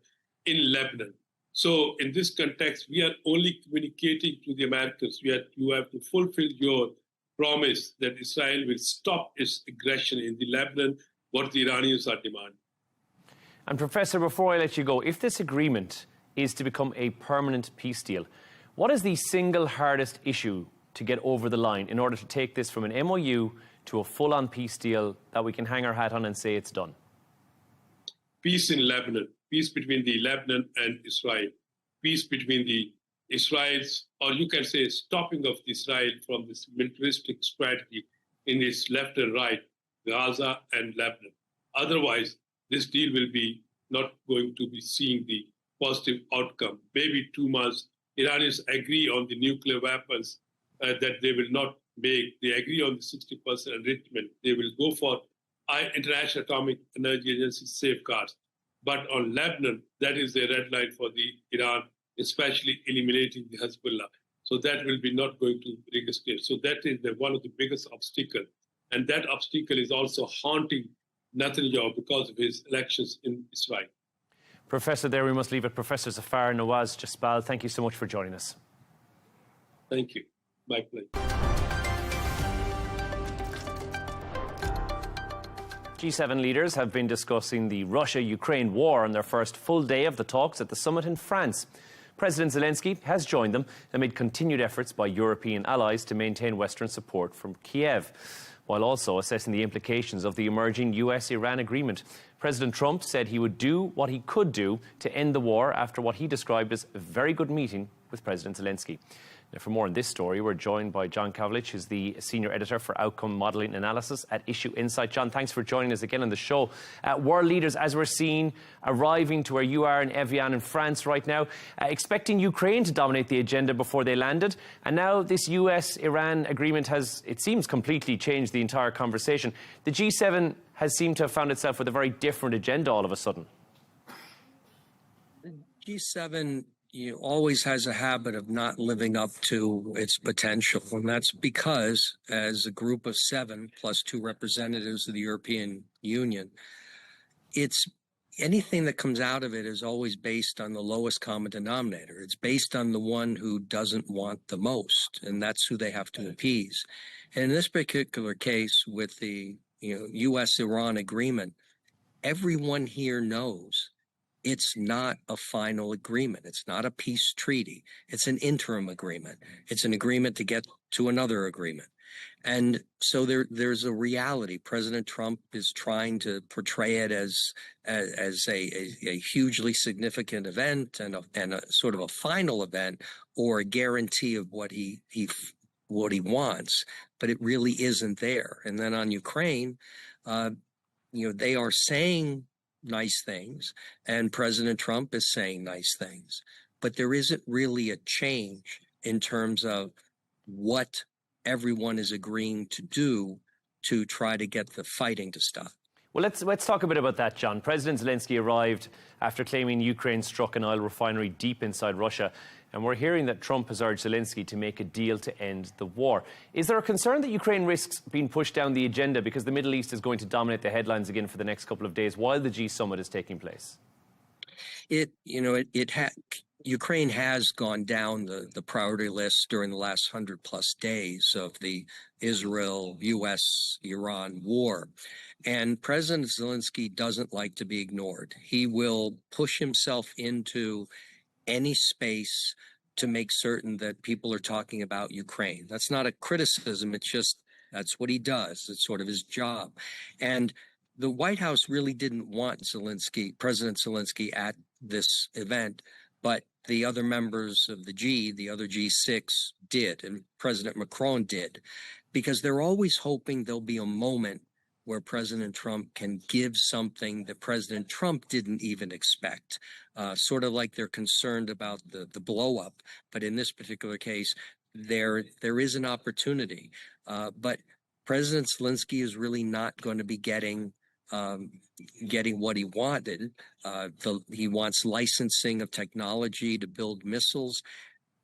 in Lebanon. So in this context, we are only communicating to the Americans. You have to fulfill your promise that Israel will stop its aggression in the Lebanon, what the Iranians are demanding. And Professor, before I let you go, if this agreement is to become a permanent peace deal, what is the single hardest issue to get over the line in order to take this from an MOU to a full-on peace deal that we can hang our hat on and say it's done? Peace in Lebanon, peace between the Lebanon and Israel, peace between the Israel's, or you can say stopping of Israel from this militaristic strategy in its left and right, Gaza and Lebanon. Otherwise, this deal will be not going to be seeing the positive outcome. Maybe 2 months, Iranians agree on the nuclear weapons that they will not make. They agree on the 60% enrichment. They will go for International Atomic Energy Agency safeguards. But on Lebanon, that is a red line for the Iran, especially eliminating the Hezbollah. So that will be not going to bring us clear. So that is one of the biggest obstacles. And that obstacle is also haunting Netanyahu because of his elections in Israel. Professor, there we must leave it. Professor Zafar Nawaz Jasbal, thank you so much for joining us. Thank you. My pleasure. G7 leaders have been discussing the Russia-Ukraine war on their first full day of the talks at the summit in France. President Zelensky has joined them amid continued efforts by European allies to maintain Western support from Kiev, while also assessing the implications of the emerging US-Iran agreement. President Trump said he would do what he could do to end the war after what he described as a very good meeting with President Zelensky. Now, for more on this story, we're joined by John Kavlich, who's the Senior Editor for Outcome Modelling Analysis at Issue Insight. John, thanks for joining us again on the show. World leaders, as we're seeing, arriving to where you are in Evian in France right now, expecting Ukraine to dominate the agenda before they landed. And now this US-Iran agreement has, it seems, completely changed the entire conversation. The G7 has seemed to have found itself with a very different agenda all of a sudden. G7 always has a habit of not living up to its potential. And that's because, as a group of 7 plus 2 representatives of the European Union, it's anything that comes out of it is always based on the lowest common denominator. It's based on the one who doesn't want the most, and that's who they have to appease. And in this particular case, with the U.S.-Iran agreement, everyone here knows it's not a final agreement. It's not a peace treaty. It's an interim agreement. It's an agreement to get to another agreement. And so there's a reality. President Trump is trying to portray it as a hugely significant event and a sort of a final event or a guarantee of what he wants, but it really isn't there. And then on Ukraine, they are saying nice things, and President Trump is saying nice things, but there isn't really a change in terms of what everyone is agreeing to do to try to get the fighting to stop. Well, let's talk a bit about that, John. President Zelensky arrived after claiming Ukraine struck an oil refinery deep inside Russia, and we're hearing that Trump has urged Zelensky to make a deal to end the war. Is there a concern that Ukraine risks being pushed down the agenda because the Middle East is going to dominate the headlines again for the next couple of days while the G summit is taking place? Ukraine has gone down the priority list during the last 100+ days of the Israel-US-Iran war. And President Zelensky doesn't like to be ignored. He will push himself into any space to make certain that people are talking about Ukraine. That's not a criticism. It's just that's what he does. It's sort of his job. And the White House really didn't want President Zelensky at this event, but the other members of the other G6 did, and President Macron did, because they're always hoping there'll be a moment where President Trump can give something that President Trump didn't even expect, sort of like they're concerned about the blow up. But in this particular case, there is an opportunity. But President Zelensky is really not going to be getting what he wanted. He wants licensing of technology to build missiles.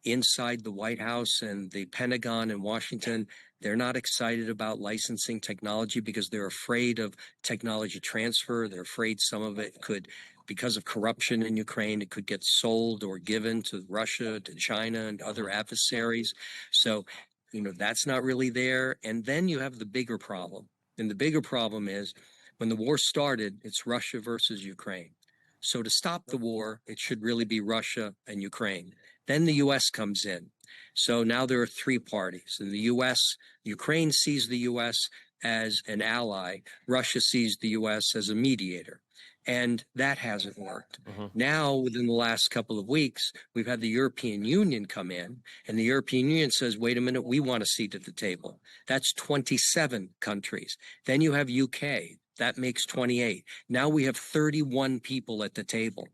Inside the White House and the Pentagon in Washington, they're not excited about licensing technology because they're afraid of technology transfer. They're afraid some of it could, because of corruption in Ukraine, it could get sold or given to Russia, to China, and other adversaries. So, that's not really there. And then you have the bigger problem. And the bigger problem is when the war started, it's Russia versus Ukraine. So to stop the war, it should really be Russia and Ukraine. Then the U.S. comes in. So now there are 3 parties. In the U.S., Ukraine sees the U.S. as an ally. Russia sees the U.S. as a mediator. And that hasn't worked. Now, within the last couple of weeks, we've had the European Union come in, and the European Union says, wait a minute, we want a seat at the table. That's 27 countries. Then you have UK. That makes 28. Now we have 31 people at the table.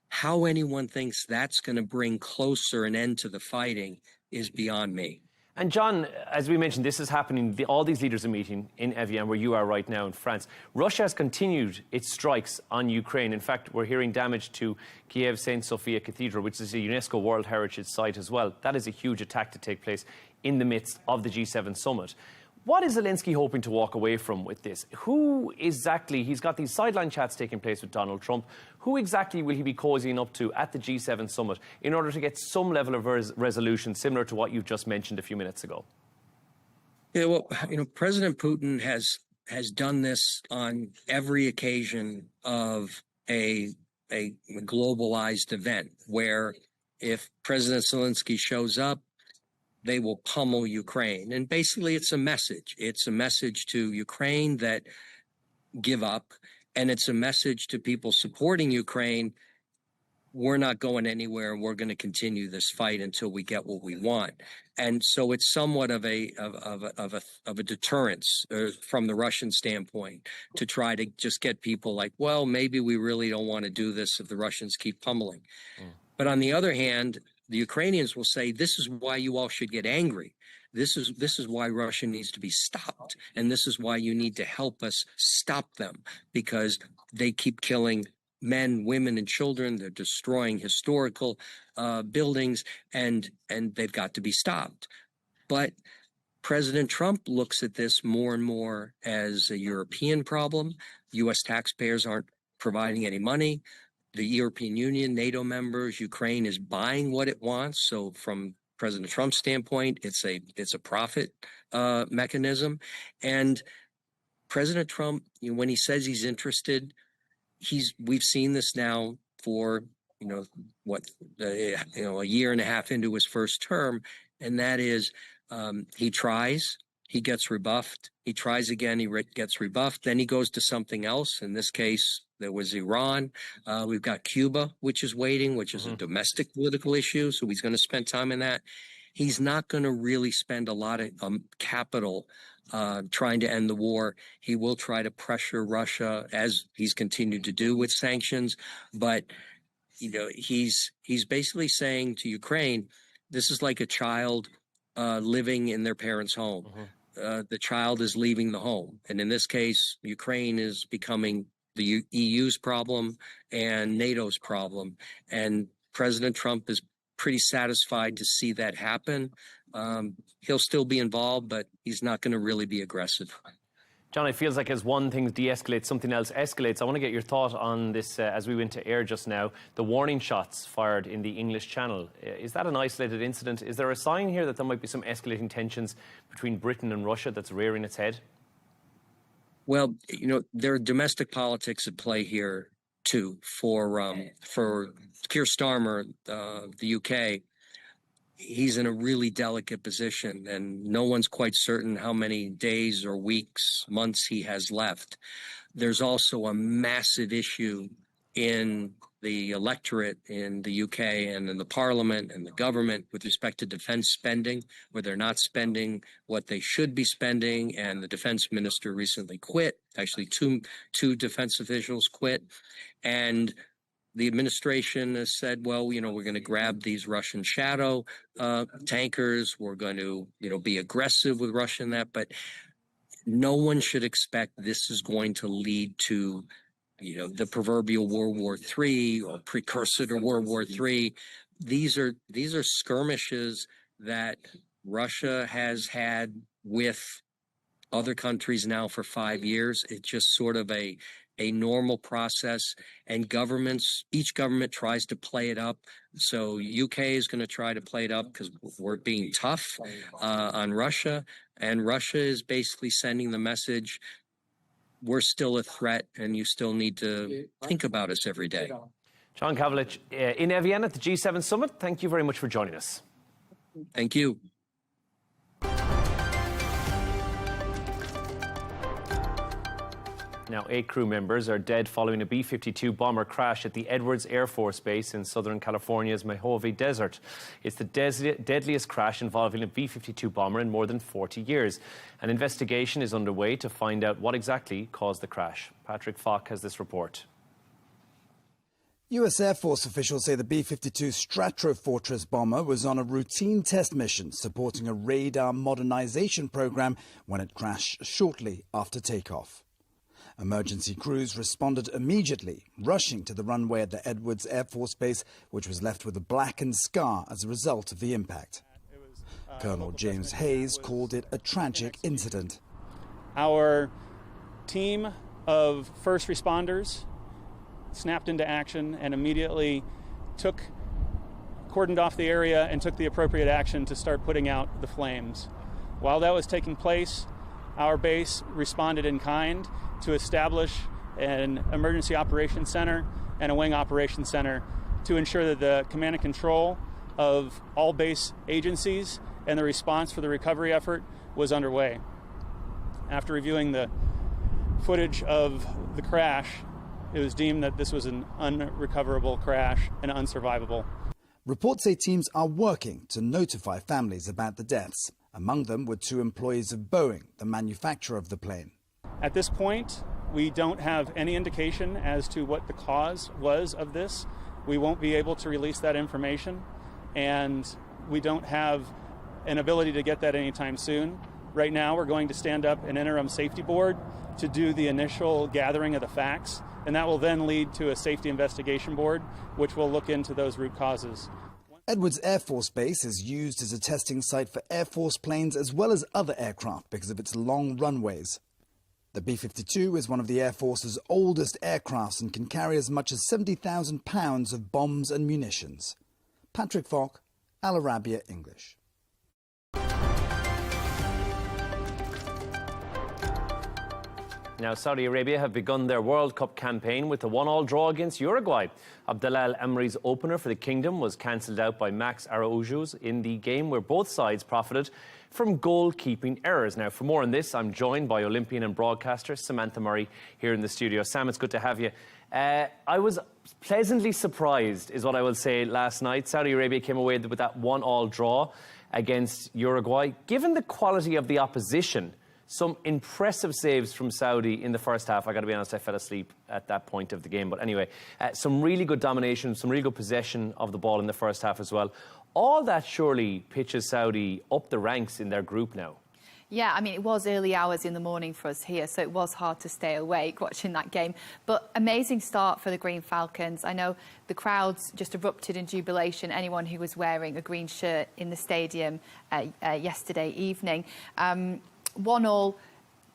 How anyone thinks that's going to bring closer an end to the fighting is beyond me. And John, as we mentioned, this is happening, all these leaders are meeting in Evian, where you are right now in France. Russia has continued its strikes on Ukraine. In fact, we're hearing damage to Kiev St. Sophia Cathedral, which is a UNESCO World Heritage Site as well. That is a huge attack to take place in the midst of the G7 summit. What is Zelensky hoping to walk away from with this? Who exactly, he's got these sideline chats taking place with Donald Trump. Who exactly will he be cozying up to at the G7 summit in order to get some level of resolution similar to what you've just mentioned a few minutes ago? Yeah, well, President Putin has done this on every occasion of a globalized event where if President Zelensky shows up, they will pummel Ukraine. And basically, it's a message. It's a message to Ukraine that give up. And it's a message to people supporting Ukraine. We're not going anywhere. We're going to continue this fight until we get what we want. And so it's somewhat of a deterrence from the Russian standpoint to try to just get people like, well, maybe we really don't want to do this if the Russians keep pummeling. But on the other hand, the Ukrainians will say, this is why you all should get angry. This is why Russia needs to be stopped. And this is why you need to help us stop them, because they keep killing men, women, and children. They're destroying historical buildings, and they've got to be stopped. But President Trump looks at this more and more as a European problem. U.S. taxpayers aren't providing any money. The European Union, NATO members, Ukraine is buying what it wants. So from President Trump's standpoint, it's a profit mechanism. And President Trump, when he says he's interested, we've seen this now for a year and a half into his first term, and that is he tries. He gets rebuffed. He tries again. He gets rebuffed. Then he goes to something else. In this case, there was Iran. We've got Cuba, which is waiting, which is a domestic political issue. So he's going to spend time in that. He's not going to really spend a lot of capital trying to end the war. He will try to pressure Russia, as he's continued to do with sanctions. But, he's basically saying to Ukraine, this is like a child living in their parents' home. The child is leaving the home. And in this case, Ukraine is becoming the EU's problem and NATO's problem. And President Trump is pretty satisfied to see that happen. He'll still be involved, but he's not going to really be aggressive. John, it feels like as one thing de-escalates, something else escalates. I want to get your thought on this as we went to air just now. The warning shots fired in the English Channel. Is that an isolated incident? Is there a sign here that there might be some escalating tensions between Britain and Russia that's rearing its head? Well, there are domestic politics at play here, too. For Keir Starmer, the UK, he's in a really delicate position, and no one's quite certain how many days or weeks, months he has left. There's also a massive issue in the electorate in the UK and in the parliament and the government with respect to defense spending, where they're not spending what they should be spending. And the defense minister recently quit. Actually, two defense officials quit. And the administration has said, well, we're going to grab these Russian shadow tankers. We're going to, be aggressive with Russia in that. But no one should expect this is going to lead to the proverbial World War III or precursor to World War III. These are skirmishes that Russia has had with other countries now for 5 years. It's just sort of a normal process, and each government tries to play it up. So UK is going to try to play it up because we're being tough on Russia, and Russia is basically sending the message, we're still a threat, and you still need to think about us every day. John Kavlich in Evian at the G7 summit. Thank you very much for joining us. Thank you. Now, 8 crew members are dead following a B-52 bomber crash at the Edwards Air Force Base in Southern California's Mojave Desert. It's the deadliest crash involving a B-52 bomber in more than 40 years. An investigation is underway to find out what exactly caused the crash. Patrick Falk has this report. U.S. Air Force officials say the B-52 Stratofortress bomber was on a routine test mission supporting a radar modernization program when it crashed shortly after takeoff. Emergency crews responded immediately, rushing to the runway at the Edwards Air Force Base, which was left with a blackened scar as a result of the impact. Colonel James Hayes called it a tragic incident. Our team of first responders snapped into action and immediately cordoned off the area and took the appropriate action to start putting out the flames. While that was taking place, our base responded in kind to establish an emergency operations center and a wing operations center to ensure that the command and control of all base agencies and the response for the recovery effort was underway. After reviewing the footage of the crash, it was deemed that this was an unrecoverable crash and unsurvivable. Reports say teams are working to notify families about the deaths. Among them were 2 employees of Boeing, the manufacturer of the plane. At this point, we don't have any indication as to what the cause was of this. We won't be able to release that information, and we don't have an ability to get that anytime soon. Right now, we're going to stand up an interim safety board to do the initial gathering of the facts, and that will then lead to a safety investigation board, which will look into those root causes. Edwards Air Force Base is used as a testing site for Air Force planes as well as other aircraft because of its long runways. The B-52 is one of the Air Force's oldest aircrafts and can carry as much as 70,000 pounds of bombs and munitions. Patrick Falk, Arabiya English. Now, Saudi Arabia have begun their World Cup campaign with a 1-1 draw against Uruguay. Abdallah Al-Amri's opener for the Kingdom was cancelled out by Max Araújo's in the game where both sides profited from goalkeeping errors. Now, for more on this, I'm joined by Olympian and broadcaster Samantha Murray here in the studio. Sam, it's good to have you. I was pleasantly surprised, is what I will say, last night. Saudi Arabia came away with that 1-1 draw against Uruguay. Given the quality of the opposition, some impressive saves from Saudi in the first half. I got to be honest, I fell asleep at that point of the game. But anyway, some really good domination, some really good possession of the ball in the first half as well. All that surely pitches Saudi up the ranks in their group now. Yeah, I mean, it was early hours in the morning for us here, so it was hard to stay awake watching that game. But amazing start for the Green Falcons. I know the crowds just erupted in jubilation, anyone who was wearing a green shirt in the stadium yesterday evening. 1-1,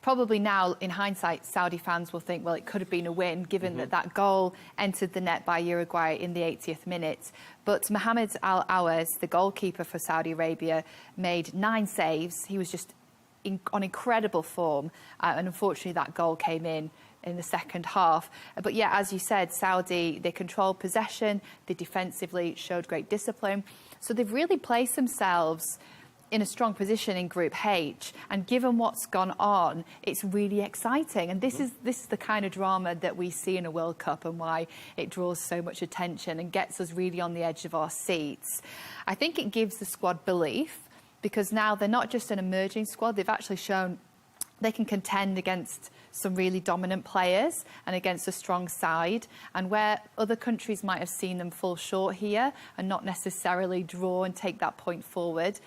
probably now, in hindsight, Saudi fans will think, well, it could have been a win, given that goal entered the net by Uruguay in the 80th minute. But Mohamed Al-Awaz, the goalkeeper for Saudi Arabia, made 9 saves. He was just on incredible form, and unfortunately that goal came in the second half. But yeah, as you said, Saudi, they controlled possession, they defensively showed great discipline. So they've really placed themselves in a strong position in Group H, and given what's gone on, it's really exciting. And this is the kind of drama that we see in a World Cup, and why it draws so much attention and gets us really on the edge of our seats. I think it gives the squad belief, because now they're not just an emerging squad, they've actually shown they can contend against some really dominant players and against a strong side. And where other countries might have seen them fall short here and not necessarily draw and take that point forward,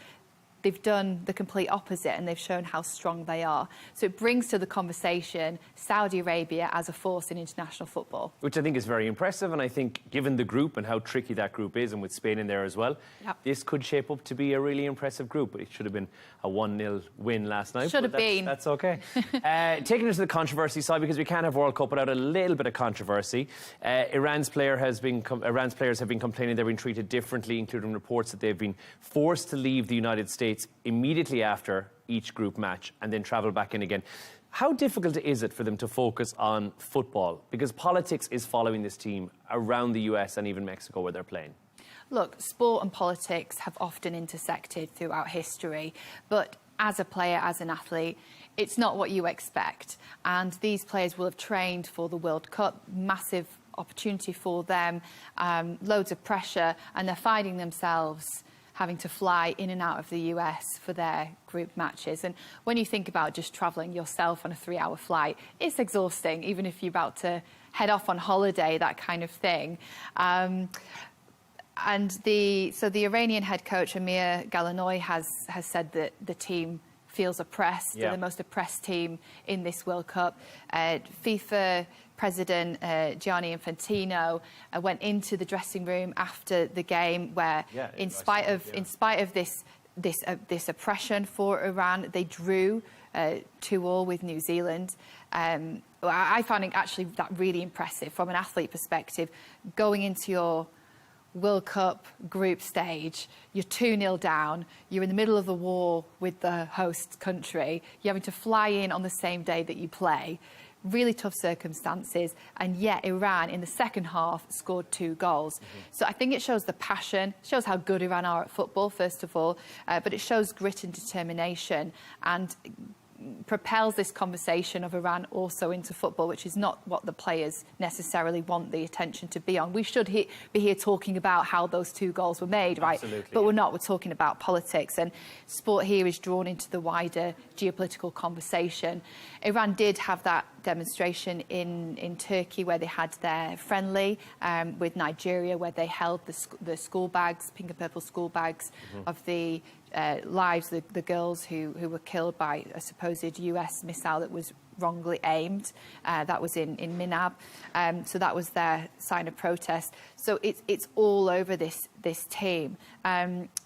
they've done the complete opposite, and they've shown how strong they are. So it brings to the conversation Saudi Arabia as a force in international football. Which I think is very impressive, and I think given the group and how tricky that group is, and with Spain in there as well, this could shape up to be a really impressive group. It should have been a 1-0 win last night. Should have been. That's okay. Taking it to the controversy side, because we can't have World Cup without a little bit of controversy. Iran's players have been complaining they've been treated differently, including reports that they've been forced to leave the United States immediately after each group match and then travel back in again. How difficult is it for them to focus on football? Because politics is following this team around the US and even Mexico where they're playing. Look, sport and politics have often intersected throughout history, but as a player, as an athlete, it's not what you expect. And these players will have trained for the World Cup, massive opportunity for them, loads of pressure, and they're finding themselves having to fly in and out of the US for their group matches. And when you think about just travelling yourself on a 3-hour flight, it's exhausting, even if you're about to head off on holiday, that kind of thing. So the Iranian head coach, Amir Galanoy, has said that the team feels oppressed. They're the most oppressed team in this World Cup. FIFA President Gianni Infantino went into the dressing room after the game, where in spite of this oppression for Iran, they drew 2-2 with New Zealand. I found it actually that really impressive from an athlete perspective. Going into your World Cup group stage, you're 2-0 down, you're in the middle of the war with the host country, you're having to fly in on the same day that you play. Really tough circumstances, and yet Iran in the second half scored 2 goals. So I think it shows the passion, shows how good Iran are at football, first of all, but it shows grit and determination, and propels this conversation of Iran also into football, which is not what the players necessarily want the attention to be on. We should be here talking about how those 2 goals were made, right? Absolutely, but we're not. We're talking about politics, and sport here is drawn into the wider geopolitical conversation. Iran did have that demonstration in Turkey, where they had their friendly with Nigeria, where they held the school bags, pink and purple school bags of the lives, the girls who were killed by a supposed US missile that was wrongly aimed. That was in Minab. So that was their sign of protest. So it's all over this team.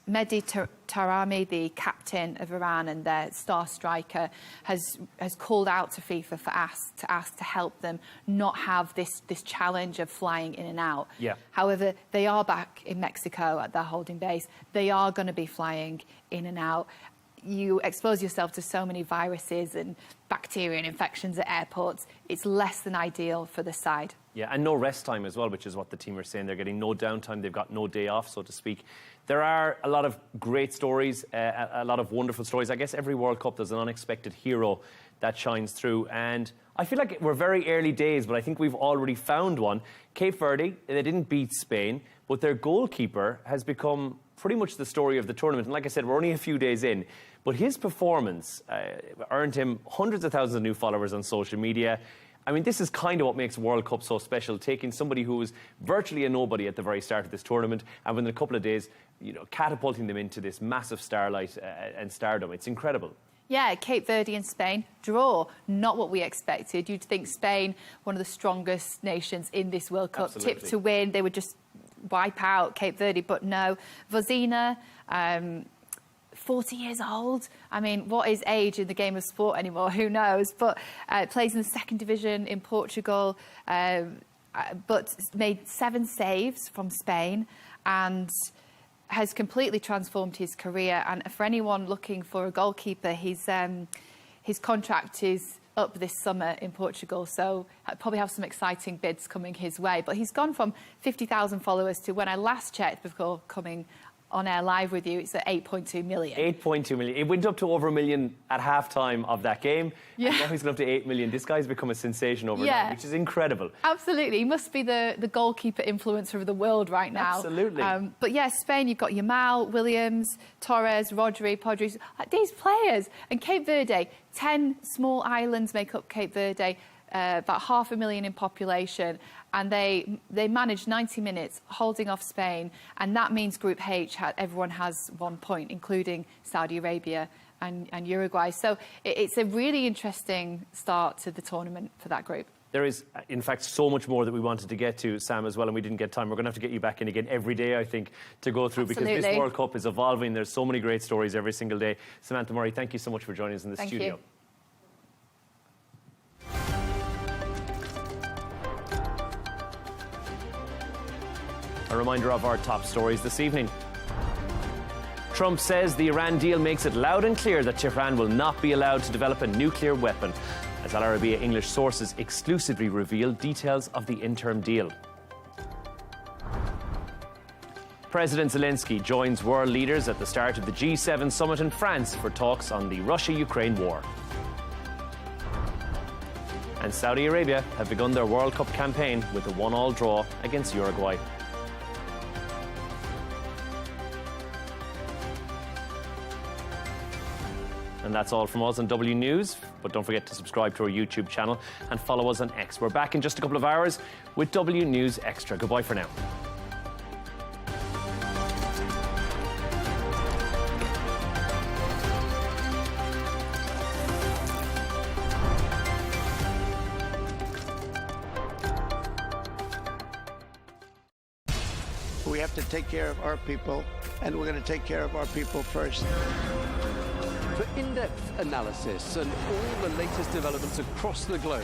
Mehdi Taremi, the captain of Iran and their star striker, has called out to FIFA to ask to help them not have this challenge of flying in and out. However, they are back in Mexico at their holding base. They are going to be flying in and out. You expose yourself to so many viruses and bacteria and infections at airports. It's less than ideal for the side. Yeah, and no rest time as well, which is what the team are saying. They're getting no downtime. They've got no day off, so to speak. There are a lot of great stories, a lot of wonderful stories. I guess every World Cup there's an unexpected hero that shines through. And I feel like we're very early days, but I think we've already found one. Cape Verde, they didn't beat Spain, but their goalkeeper has become pretty much the story of the tournament. And like I said, we're only a few days in. But his performance earned him hundreds of thousands of new followers on social media. I mean, this is kind of what makes World Cup so special, taking somebody who was virtually a nobody at the very start of this tournament, and within a couple of days, catapulting them into this massive starlight and stardom. It's incredible. Yeah, Cape Verde and Spain, draw. Not what we expected. You'd think Spain, one of the strongest nations in this World Cup, tipped to win. They would just wipe out Cape Verde, but no. Vozina, 40 years old. I mean, what is age in the game of sport anymore? Who knows? But plays in the 2nd division in Portugal, but made 7 saves from Spain and has completely transformed his career. And for anyone looking for a goalkeeper, his contract is up this summer in Portugal, so I'll probably have some exciting bids coming his way. But he's gone from 50,000 followers to, when I last checked before coming on air live with you, it's at 8.2 million. 8.2 million. It went up to over 1 million at half-time of that game. Yeah. And now he's gone up to 8 million. This guy's become a sensation overnight, which is incredible. Absolutely. He must be the goalkeeper influencer of the world right now. Absolutely. But yeah, Spain, you've got Yamal, Williams, Torres, Rodri, Podri, these players. And Cape Verde, 10 small islands make up Cape Verde, about 500,000 in population, and they managed 90 minutes holding off Spain, and that means Group H, everyone has 1 point, including Saudi Arabia and Uruguay. So it's a really interesting start to the tournament for that group. There is, in fact, so much more that we wanted to get to, Sam, as well, and we didn't get time. We're going to have to get you back in again every day, I think, to go through, because this World Cup is evolving. There's so many great stories every single day. Samantha Murray, thank you so much for joining us in the studio. You. A reminder of our top stories this evening. Trump says the Iran deal makes it loud and clear that Tehran will not be allowed to develop a nuclear weapon, as Arabiya English sources exclusively reveal details of the interim deal. President Zelensky joins world leaders at the start of the G7 summit in France for talks on the Russia-Ukraine war. And Saudi Arabia have begun their World Cup campaign with a 1-1 draw against Uruguay. And that's all from us on W News. But don't forget to subscribe to our YouTube channel and follow us on X. We're back in just a couple of hours with W News Extra. Goodbye for now. We have to take care of our people, and we're going to take care of our people first. For in-depth analysis and all the latest developments across the globe,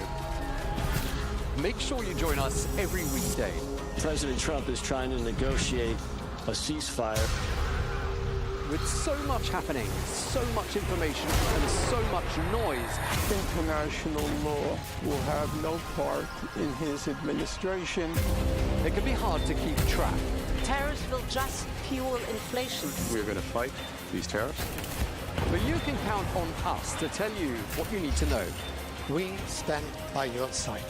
make sure you join us every weekday. President Trump is trying to negotiate a ceasefire. With so much happening, so much information, and so much noise, international law will have no part in his administration. It can be hard to keep track. Tariffs will just fuel inflation. We're going to fight these tariffs. But you can count on us to tell you what you need to know. We stand by your side.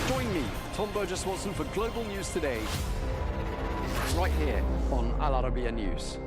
Join me, Tom Burges Watson, for Global News Today, right here on Arabiya News.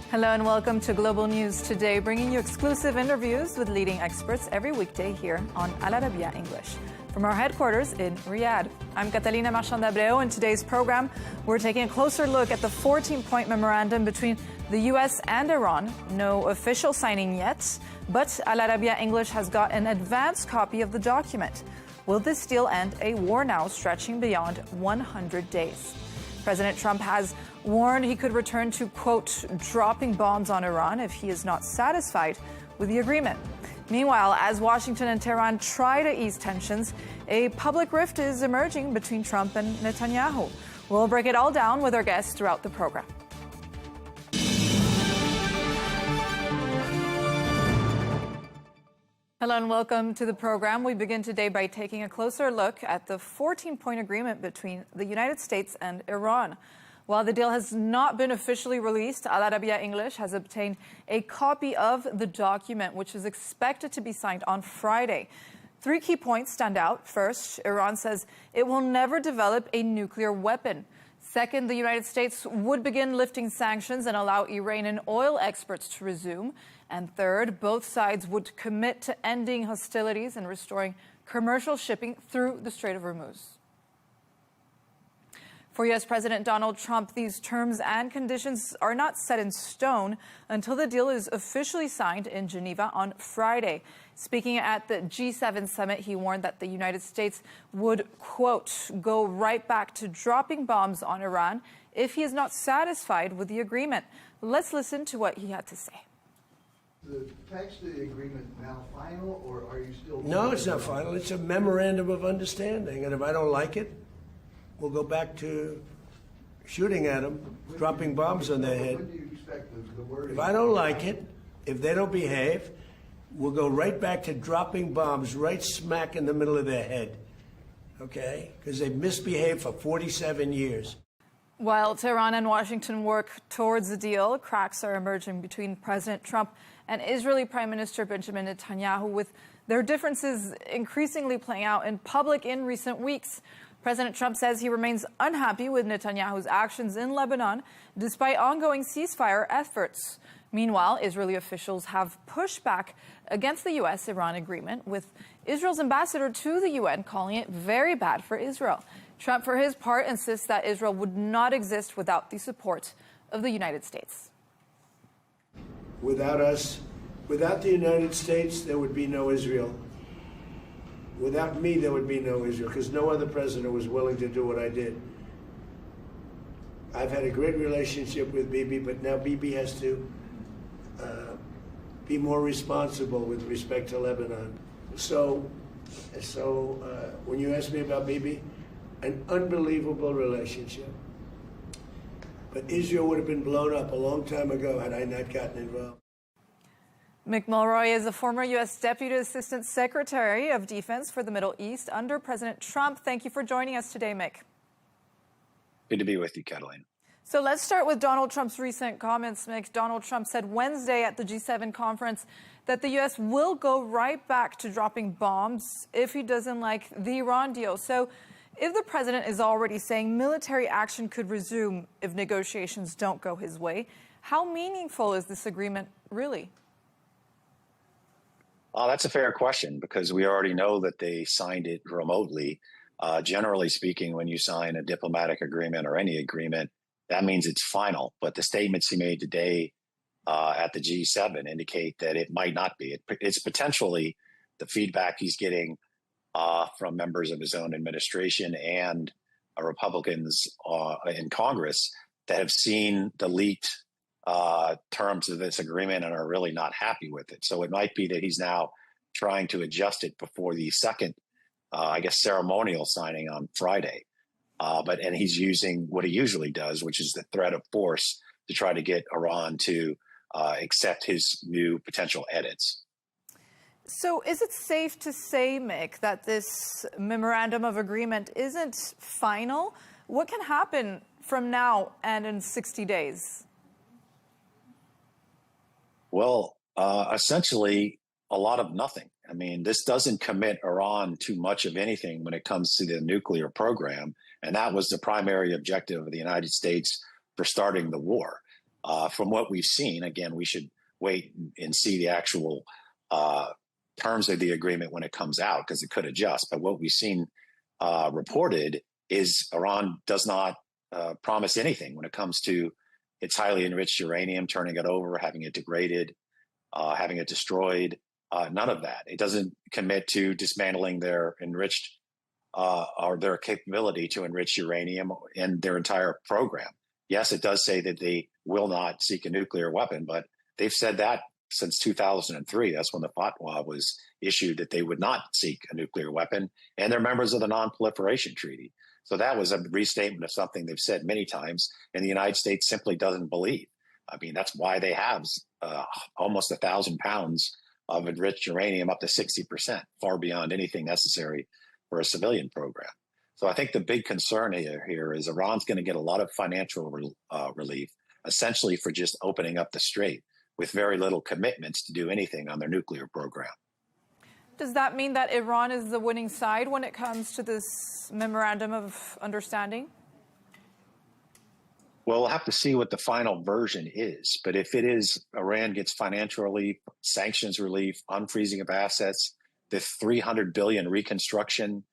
Hello and welcome to Global News Today, bringing you exclusive interviews with leading experts every weekday here on Arabiya English. From our headquarters in Riyadh, I'm Catalina Marchand-Abreu. In today's program, we're taking a closer look at the 14-point memorandum between the U.S. and Iran. No official signing yet, but Arabiya English has got an advanced copy of the document. Will this deal end a war now stretching beyond 100 days? President Trump has warned he could return to, quote, dropping bombs on Iran if he is not satisfied with the agreement. Meanwhile, as Washington and Tehran try to ease tensions, a public rift is emerging between Trump and Netanyahu. We'll break it all down with our guests throughout the program. Hello and welcome to the program. We begin today by taking a closer look at the 14-point agreement between the United States and Iran. While the deal has not been officially released, Arabiya English has obtained a copy of the document, which is expected to be signed on Friday. 3 key points stand out. First, Iran says it will never develop a nuclear weapon. Second, the United States would begin lifting sanctions and allow Iranian oil exports to resume. And third, both sides would commit to ending hostilities and restoring commercial shipping through the Strait of Hormuz. For U.S. President Donald Trump, these terms and conditions are not set in stone until the deal is officially signed in Geneva on Friday. Speaking at the G7 summit, he warned that the United States would, quote, go right back to dropping bombs on Iran if he is not satisfied with the agreement. Let's listen to what he had to say. The text of the agreement now final, or are you still... No, it's not final. It's a memorandum of understanding. And if I don't like it, we'll go back to shooting at them, dropping bombs on their head. When do you expect the wording? If I don't like it, if they don't behave, we'll go right back to dropping bombs right smack in the middle of their head. Okay? Because they've misbehaved for 47 years. While Tehran and Washington work towards a deal, cracks are emerging between President Trump and Israeli Prime Minister Benjamin Netanyahu, with their differences increasingly playing out in public in recent weeks. President Trump says he remains unhappy with Netanyahu's actions in Lebanon, despite ongoing ceasefire efforts. Meanwhile, Israeli officials have pushed back against the U.S.-Iran agreement, with Israel's ambassador to the UN calling it very bad for Israel. Trump, for his part, insists that Israel would not exist without the support of the United States. Without us, without the United States, there would be no Israel. Without me, there would be no Israel, because no other president was willing to do what I did. I've had a great relationship with Bibi, but now Bibi has to be more responsible with respect to Lebanon. So when you ask me about Bibi, an unbelievable relationship. But Israel would have been blown up a long time ago had I not gotten involved. Mick Mulroy is a former U.S. Deputy Assistant Secretary of Defense for the Middle East under President Trump. Thank you for joining us today, Mick. Good to be with you, Catalina. So let's start with Donald Trump's recent comments, Mick. Donald Trump said Wednesday at the G7 conference that the U.S. will go right back to dropping bombs if he doesn't like the Iran deal. So if the president is already saying military action could resume if negotiations don't go his way, how meaningful is this agreement really? That's a fair question because we already know that they signed it remotely. Generally speaking, when you sign a diplomatic agreement or any agreement, that means it's final. But the statements he made today at the G7 indicate that it might not be. It's potentially the feedback he's getting from members of his own administration and Republicans in Congress that have seen the leaked terms of this agreement and are really not happy with it. So it might be that he's now trying to adjust it before the second, ceremonial signing on Friday. And he's using what he usually does, which is the threat of force to try to get Iran to accept his new potential edits. So is it safe to say, Mick, that this memorandum of agreement isn't final? What can happen from now and in 60 days? Well, essentially, a lot of nothing. I mean, this doesn't commit Iran to much of anything when it comes to the nuclear program. And that was the primary objective of the United States for starting the war. From what we've seen, again, we should wait and see the actual terms of the agreement when it comes out, because it could adjust. But what we've seen reported is Iran does not promise anything when it comes to its highly enriched uranium, turning it over, having it degraded, having it destroyed. None of that. It doesn't commit to dismantling their enriched or their capability to enrich uranium in their entire program. Yes, it does say that they will not seek a nuclear weapon, but they've said that since 2003. That's when the fatwa was issued that they would not seek a nuclear weapon, and they're members of the Non-Proliferation Treaty. So that was a restatement of something they've said many times, and the United States simply doesn't believe. I mean, that's why they have almost 1,000 pounds of enriched uranium, up to 60%, far beyond anything necessary for a civilian program. So I think the big concern here is Iran's going to get a lot of financial relief, essentially for just opening up the strait, with very little commitments to do anything on their nuclear program. Does that mean that Iran is the winning side when it comes to this memorandum of understanding? Well, we'll have to see what the final version is. But if it is Iran gets financial relief, sanctions relief, unfreezing of assets, the $300 billion reconstruction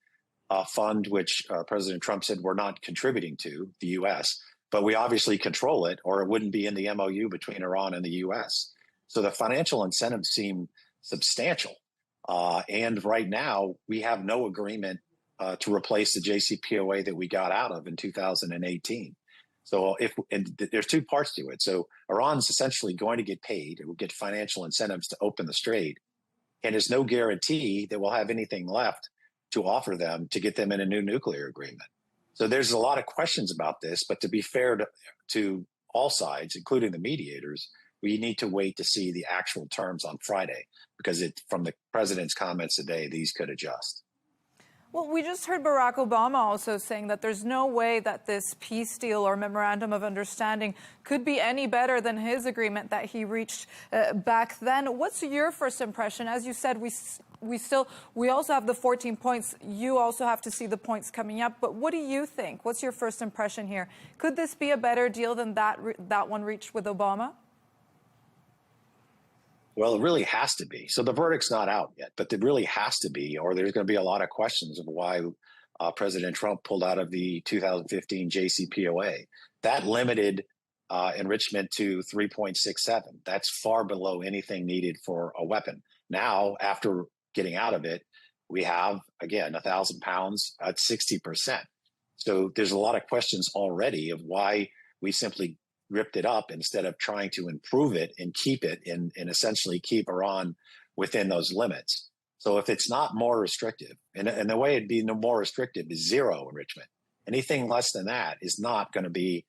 fund, which President Trump said we're not contributing to, the U.S., but we obviously control it, or it wouldn't be in the MOU between Iran and the U.S. So the financial incentives seem substantial. And right now, we have no agreement to replace the JCPOA that we got out of in 2018. So there's two parts to it. So Iran's essentially going to get paid. It will get financial incentives to open the strait. And there's no guarantee that we'll have anything left to offer them to get them in a new nuclear agreement. So there's a lot of questions about this. But to be fair to all sides, including the mediators, we need to wait to see the actual terms on Friday, because from the president's comments today, these could adjust. Well, we just heard Barack Obama also saying that there's no way that this peace deal or memorandum of understanding could be any better than his agreement that he reached back then. What's your first impression? As you said, we also have the 14 points. You also have to see the points coming up. But what do you think? What's your first impression here? Could this be a better deal than that one reached with Obama? Well, it really has to be. So the verdict's not out yet, but it really has to be, or there's going to be a lot of questions of why President Trump pulled out of the 2015 JCPOA. That limited enrichment to 3.67. That's far below anything needed for a weapon. Now, after getting out of it, we have, again, 1,000 pounds at 60%. So there's a lot of questions already of why we simply ripped it up instead of trying to improve it and keep it and essentially keep Iran within those limits. So if it's not more restrictive, and the way it'd be no more restrictive is zero enrichment. Anything less than that is not going to be,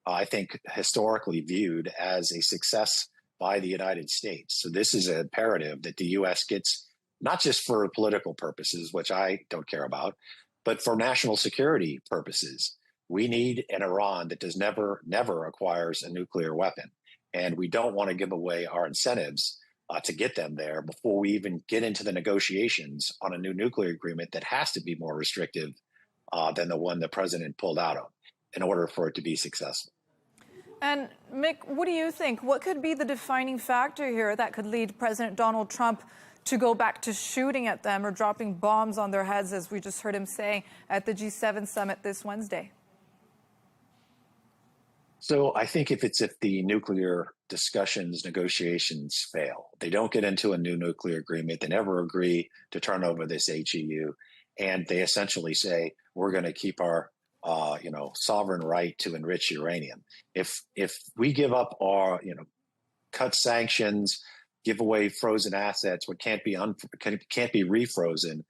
I think, historically viewed as a success by the United States. So this is an imperative that the U.S. gets, not just for political purposes, which I don't care about, but for national security purposes. We need an Iran that never acquires a nuclear weapon. And we don't want to give away our incentives to get them there before we even get into the negotiations on a new nuclear agreement that has to be more restrictive than the one the president pulled out of in order for it to be successful. And Mick, what do you think? What could be the defining factor here that could lead President Donald Trump to go back to shooting at them or dropping bombs on their heads, as we just heard him say at the G7 summit this Wednesday? So I think if the nuclear discussions, negotiations fail, they don't get into a new nuclear agreement, they never agree to turn over this HEU, and they essentially say, we're going to keep our sovereign right to enrich uranium. If we give up our, cut sanctions, give away frozen assets, what can't be refrozen,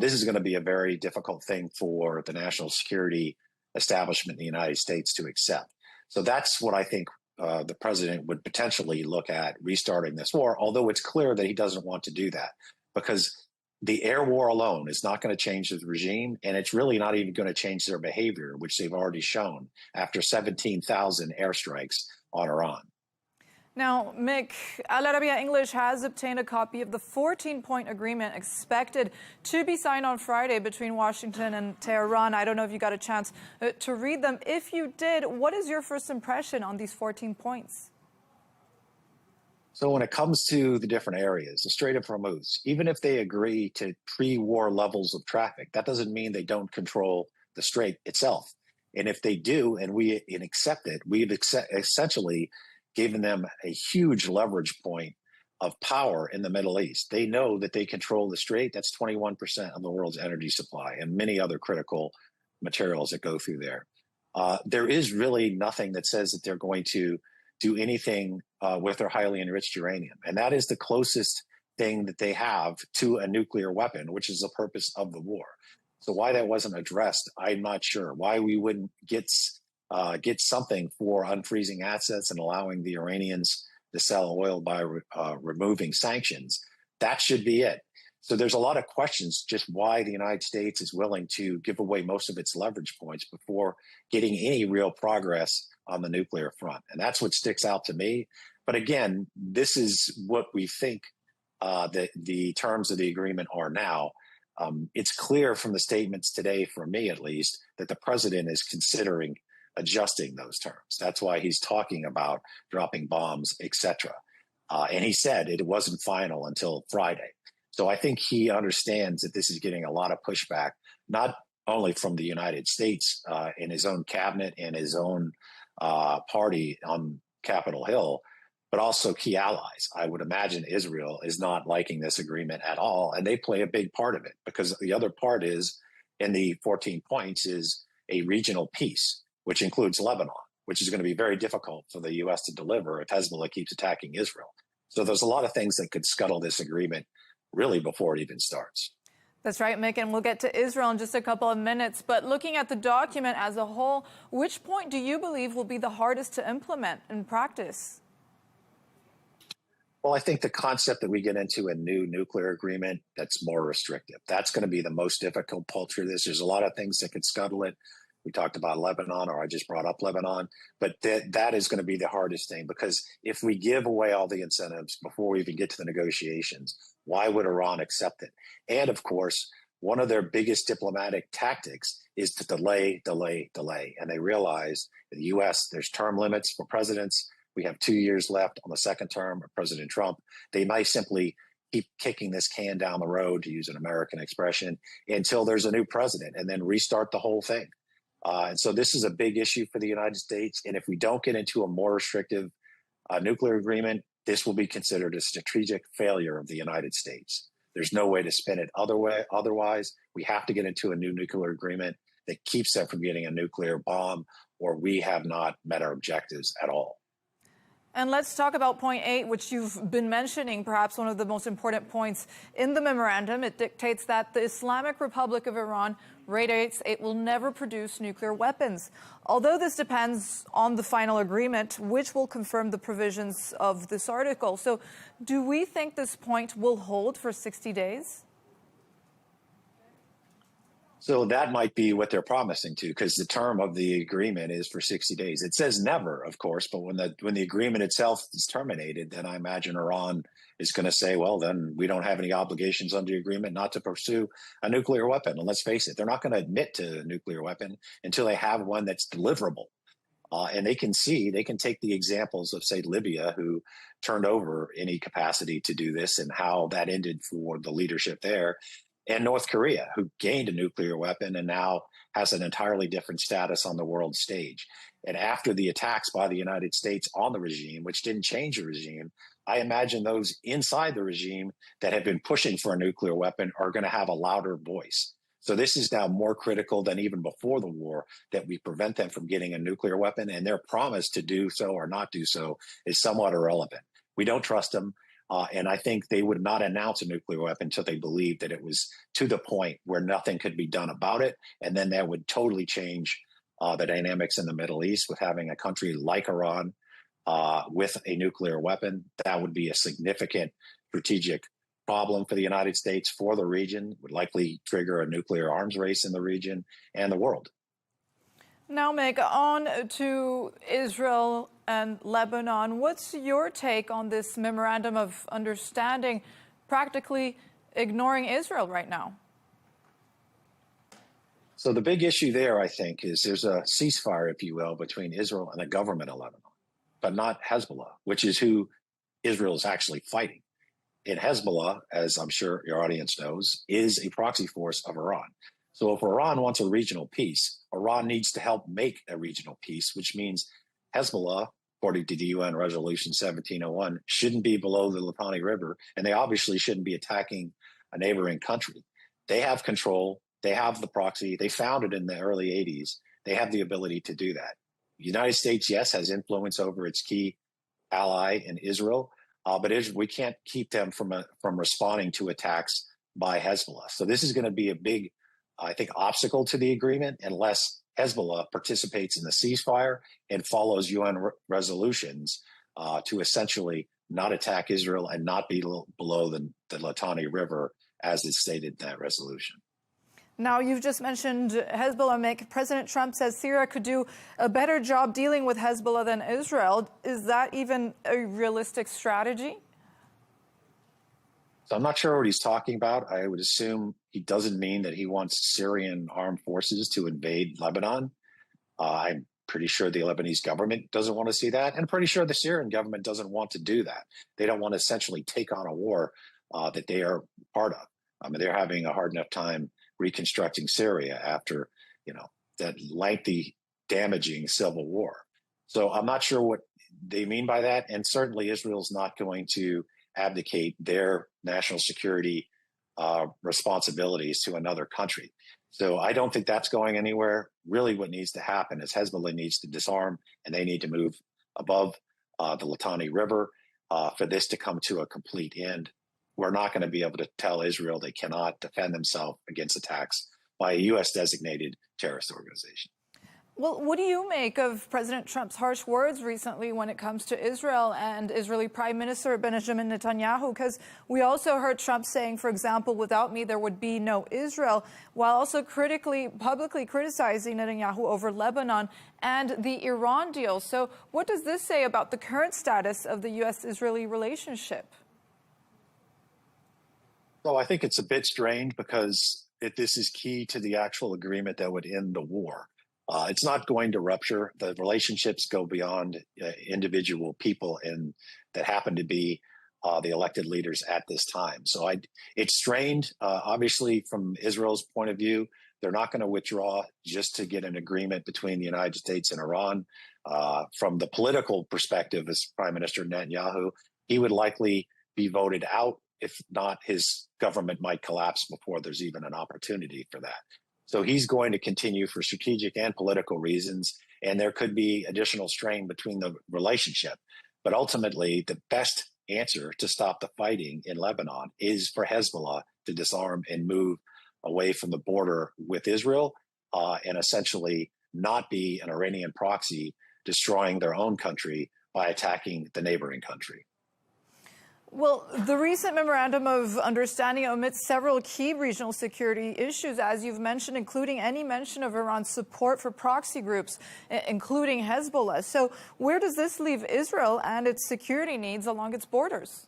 this is going to be a very difficult thing for the national security establishment in the United States to accept. So that's what I think the president would potentially look at restarting this war, although it's clear that he doesn't want to do that because the air war alone is not going to change the regime, and it's really not even going to change their behavior, which they've already shown after 17,000 airstrikes on Iran. Now, Mick, Arabiya English has obtained a copy of the 14-point agreement expected to be signed on Friday between Washington and Tehran. I don't know if you got a chance to read them. If you did, what is your first impression on these 14 points? So when it comes to the different areas, the Strait of Hormuz, even if they agree to pre-war levels of traffic, that doesn't mean they don't control the strait itself. And if they do, and we accept it, we've essentially given them a huge leverage point of power in the Middle East. They know that they control the strait. That's 21% of the world's energy supply and many other critical materials that go through there. There is really nothing that says that they're going to do anything with their highly enriched uranium. And that is the closest thing that they have to a nuclear weapon, which is the purpose of the war. So why that wasn't addressed, I'm not sure. Why we wouldn't get something for unfreezing assets and allowing the Iranians to sell oil by removing sanctions. That should be it. So there's a lot of questions just why the United States is willing to give away most of its leverage points before getting any real progress on the nuclear front. And that's what sticks out to me. But again, this is what we think the terms of the agreement are now. It's clear from the statements today, for me at least, that the president is considering adjusting those terms. That's why he's talking about dropping bombs, etc. And he said it wasn't final until Friday. So I think he understands that this is getting a lot of pushback, not only from the United States in his own cabinet and his own party on Capitol Hill, but also key allies. I would imagine Israel is not liking this agreement at all, and they play a big part of it because the other part is, in the 14 points, is a regional peace, which includes Lebanon, which is going to be very difficult for the U.S. to deliver if Hezbollah keeps attacking Israel. So there's a lot of things that could scuttle this agreement really before it even starts. That's right, Mick, and we'll get to Israel in just a couple of minutes. But looking at the document as a whole, which point do you believe will be the hardest to implement in practice? Well, I think the concept that we get into a new nuclear agreement that's more restrictive, that's going to be the most difficult part through this. There's a lot of things that could scuttle it. We talked about Lebanon, or I just brought up Lebanon, but that is going to be the hardest thing, because if we give away all the incentives before we even get to the negotiations, why would Iran accept it? And of course, one of their biggest diplomatic tactics is to delay. And they realize in the U.S., there's term limits for presidents. We have 2 years left on the second term of President Trump. They might simply keep kicking this can down the road, to use an American expression, until there's a new president, and then restart the whole thing. And so this is a big issue for the United States. And if we don't get into a more restrictive nuclear agreement, this will be considered a strategic failure of the United States. There's no way to spin it otherwise. We have to get into a new nuclear agreement that keeps them from getting a nuclear bomb, or we have not met our objectives at all. And let's talk about point 8, which you've been mentioning, perhaps one of the most important points in the memorandum. It dictates that the Islamic Republic of Iran reiterates it will never produce nuclear weapons. Although this depends on the final agreement, which will confirm the provisions of this article. So do we think this point will hold for 60 days? So that might be what they're promising to, because the term of the agreement is for 60 days. It says never, of course, but when the agreement itself is terminated, then I imagine Iran is going to say, well, then we don't have any obligations under the agreement not to pursue a nuclear weapon. And let's face it, they're not going to admit to a nuclear weapon until they have one that's deliverable. And they can take the examples of, say, Libya, who turned over any capacity to do this and how that ended for the leadership there, and North Korea, who gained a nuclear weapon and now has an entirely different status on the world stage. And after the attacks by the United States on the regime, which didn't change the regime, I imagine those inside the regime that have been pushing for a nuclear weapon are going to have a louder voice. So this is now more critical than even before the war, that we prevent them from getting a nuclear weapon, and their promise to do so or not do so is somewhat irrelevant. We don't trust them. And I think they would not announce a nuclear weapon until they believed that it was to the point where nothing could be done about it. And then that would totally change the dynamics in the Middle East with having a country like Iran with a nuclear weapon. That would be a significant strategic problem for the United States, for the region, would likely trigger a nuclear arms race in the region and the world. Now, Meg, on to Israel and Lebanon. What's your take on this memorandum of understanding practically ignoring Israel right now? So the big issue there, I think, is there's a ceasefire, if you will, between Israel and the government of Lebanon, but not Hezbollah, which is who Israel is actually fighting. And Hezbollah, as I'm sure your audience knows, is a proxy force of Iran. So if Iran wants a regional peace, Iran needs to help make a regional peace, which means Hezbollah, according to the UN Resolution 1701, shouldn't be below the Litani River, and they obviously shouldn't be attacking a neighboring country. They have control. They have the proxy. They found it in the early 80s. They have the ability to do that. The United States, yes, has influence over its key ally in Israel, but we can't keep them from responding to attacks by Hezbollah. So this is going to be a big, I think, obstacle to the agreement unless Hezbollah participates in the ceasefire and follows UN resolutions to essentially not attack Israel and not be below the Litani River, as is stated in that resolution. Now, you've just mentioned Hezbollah. President Trump says Syria could do a better job dealing with Hezbollah than Israel. Is that even a realistic strategy? So I'm not sure what he's talking about. I would assume he doesn't mean that he wants Syrian armed forces to invade Lebanon. I'm pretty sure the Lebanese government doesn't want to see that. And I'm pretty sure the Syrian government doesn't want to do that. They don't want to essentially take on a war that they are part of. I mean, they're having a hard enough time reconstructing Syria after, that lengthy, damaging civil war. So I'm not sure what they mean by that. And certainly Israel's not going to abdicate their national security responsibilities to another country. So I don't think that's going anywhere. Really what needs to happen is Hezbollah needs to disarm, and they need to move above the Litani River for this to come to a complete end. We're not going to be able to tell Israel they cannot defend themselves against attacks by a U.S. designated terrorist organization. Well, what do you make of President Trump's harsh words recently when it comes to Israel and Israeli Prime Minister Benjamin Netanyahu? Because we also heard Trump saying, for example, without me, there would be no Israel, while also publicly criticizing Netanyahu over Lebanon and the Iran deal. So what does this say about the current status of the U.S.-Israeli relationship? So I think it's a bit strange because this is key to the actual agreement that would end the war. It's not going to rupture. The relationships go beyond individual people and that happen to be the elected leaders at this time. So it's strained. Obviously, from Israel's point of view, they're not going to withdraw just to get an agreement between the United States and Iran. From the political perspective, as Prime Minister Netanyahu, he would likely be voted out. If not, his government might collapse before there's even an opportunity for that. So he's going to continue for strategic and political reasons, and there could be additional strain between the relationship. But ultimately, the best answer to stop the fighting in Lebanon is for Hezbollah to disarm and move away from the border with Israel and essentially not be an Iranian proxy destroying their own country by attacking the neighboring country. Well, the recent memorandum of understanding omits several key regional security issues, as you've mentioned, including any mention of Iran's support for proxy groups, including Hezbollah. So where does this leave Israel and its security needs along its borders?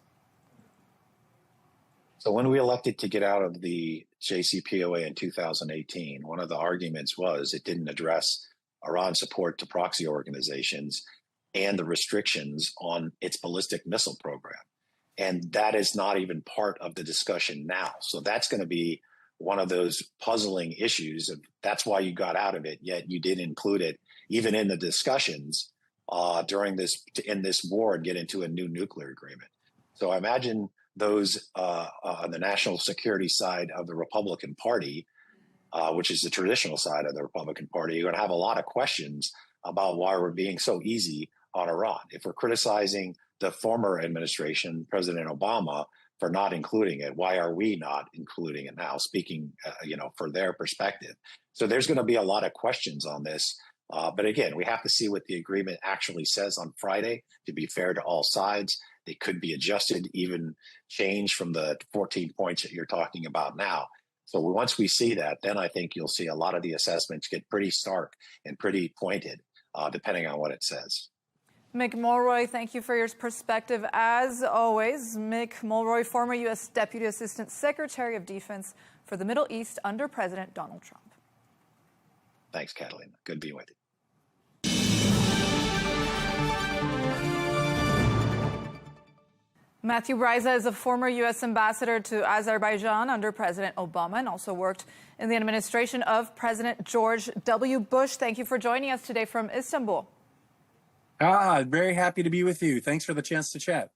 So when we elected to get out of the JCPOA in 2018, one of the arguments was it didn't address Iran's support to proxy organizations and the restrictions on its ballistic missile program. And that is not even part of the discussion now. So that's going to be one of those puzzling issues. That's why you got out of it, yet you did include it even in the discussions during this war and get into a new nuclear agreement. So I imagine those on the national security side of the Republican Party, which is the traditional side of the Republican Party, are going to have a lot of questions about why we're being so easy on Iran. If we're criticizing the former administration, President Obama, for not including it, why are we not including it now, speaking for their perspective? So there's going to be a lot of questions on this. But again, we have to see what the agreement actually says on Friday to be fair to all sides. They could be adjusted, even changed from the 14 points that you're talking about now. So once we see that, then I think you'll see a lot of the assessments get pretty stark and pretty pointed, depending on what it says. Mick Mulroy, thank you for your perspective. As always, Mick Mulroy, former U.S. Deputy Assistant Secretary of Defense for the Middle East under President Donald Trump. Thanks, Catalina. Good being with you. Matthew Bryza is a former U.S. ambassador to Azerbaijan under President Obama and also worked in the administration of President George W. Bush. Thank you for joining us today from Istanbul. Very happy to be with you. Thanks for the chance to chat.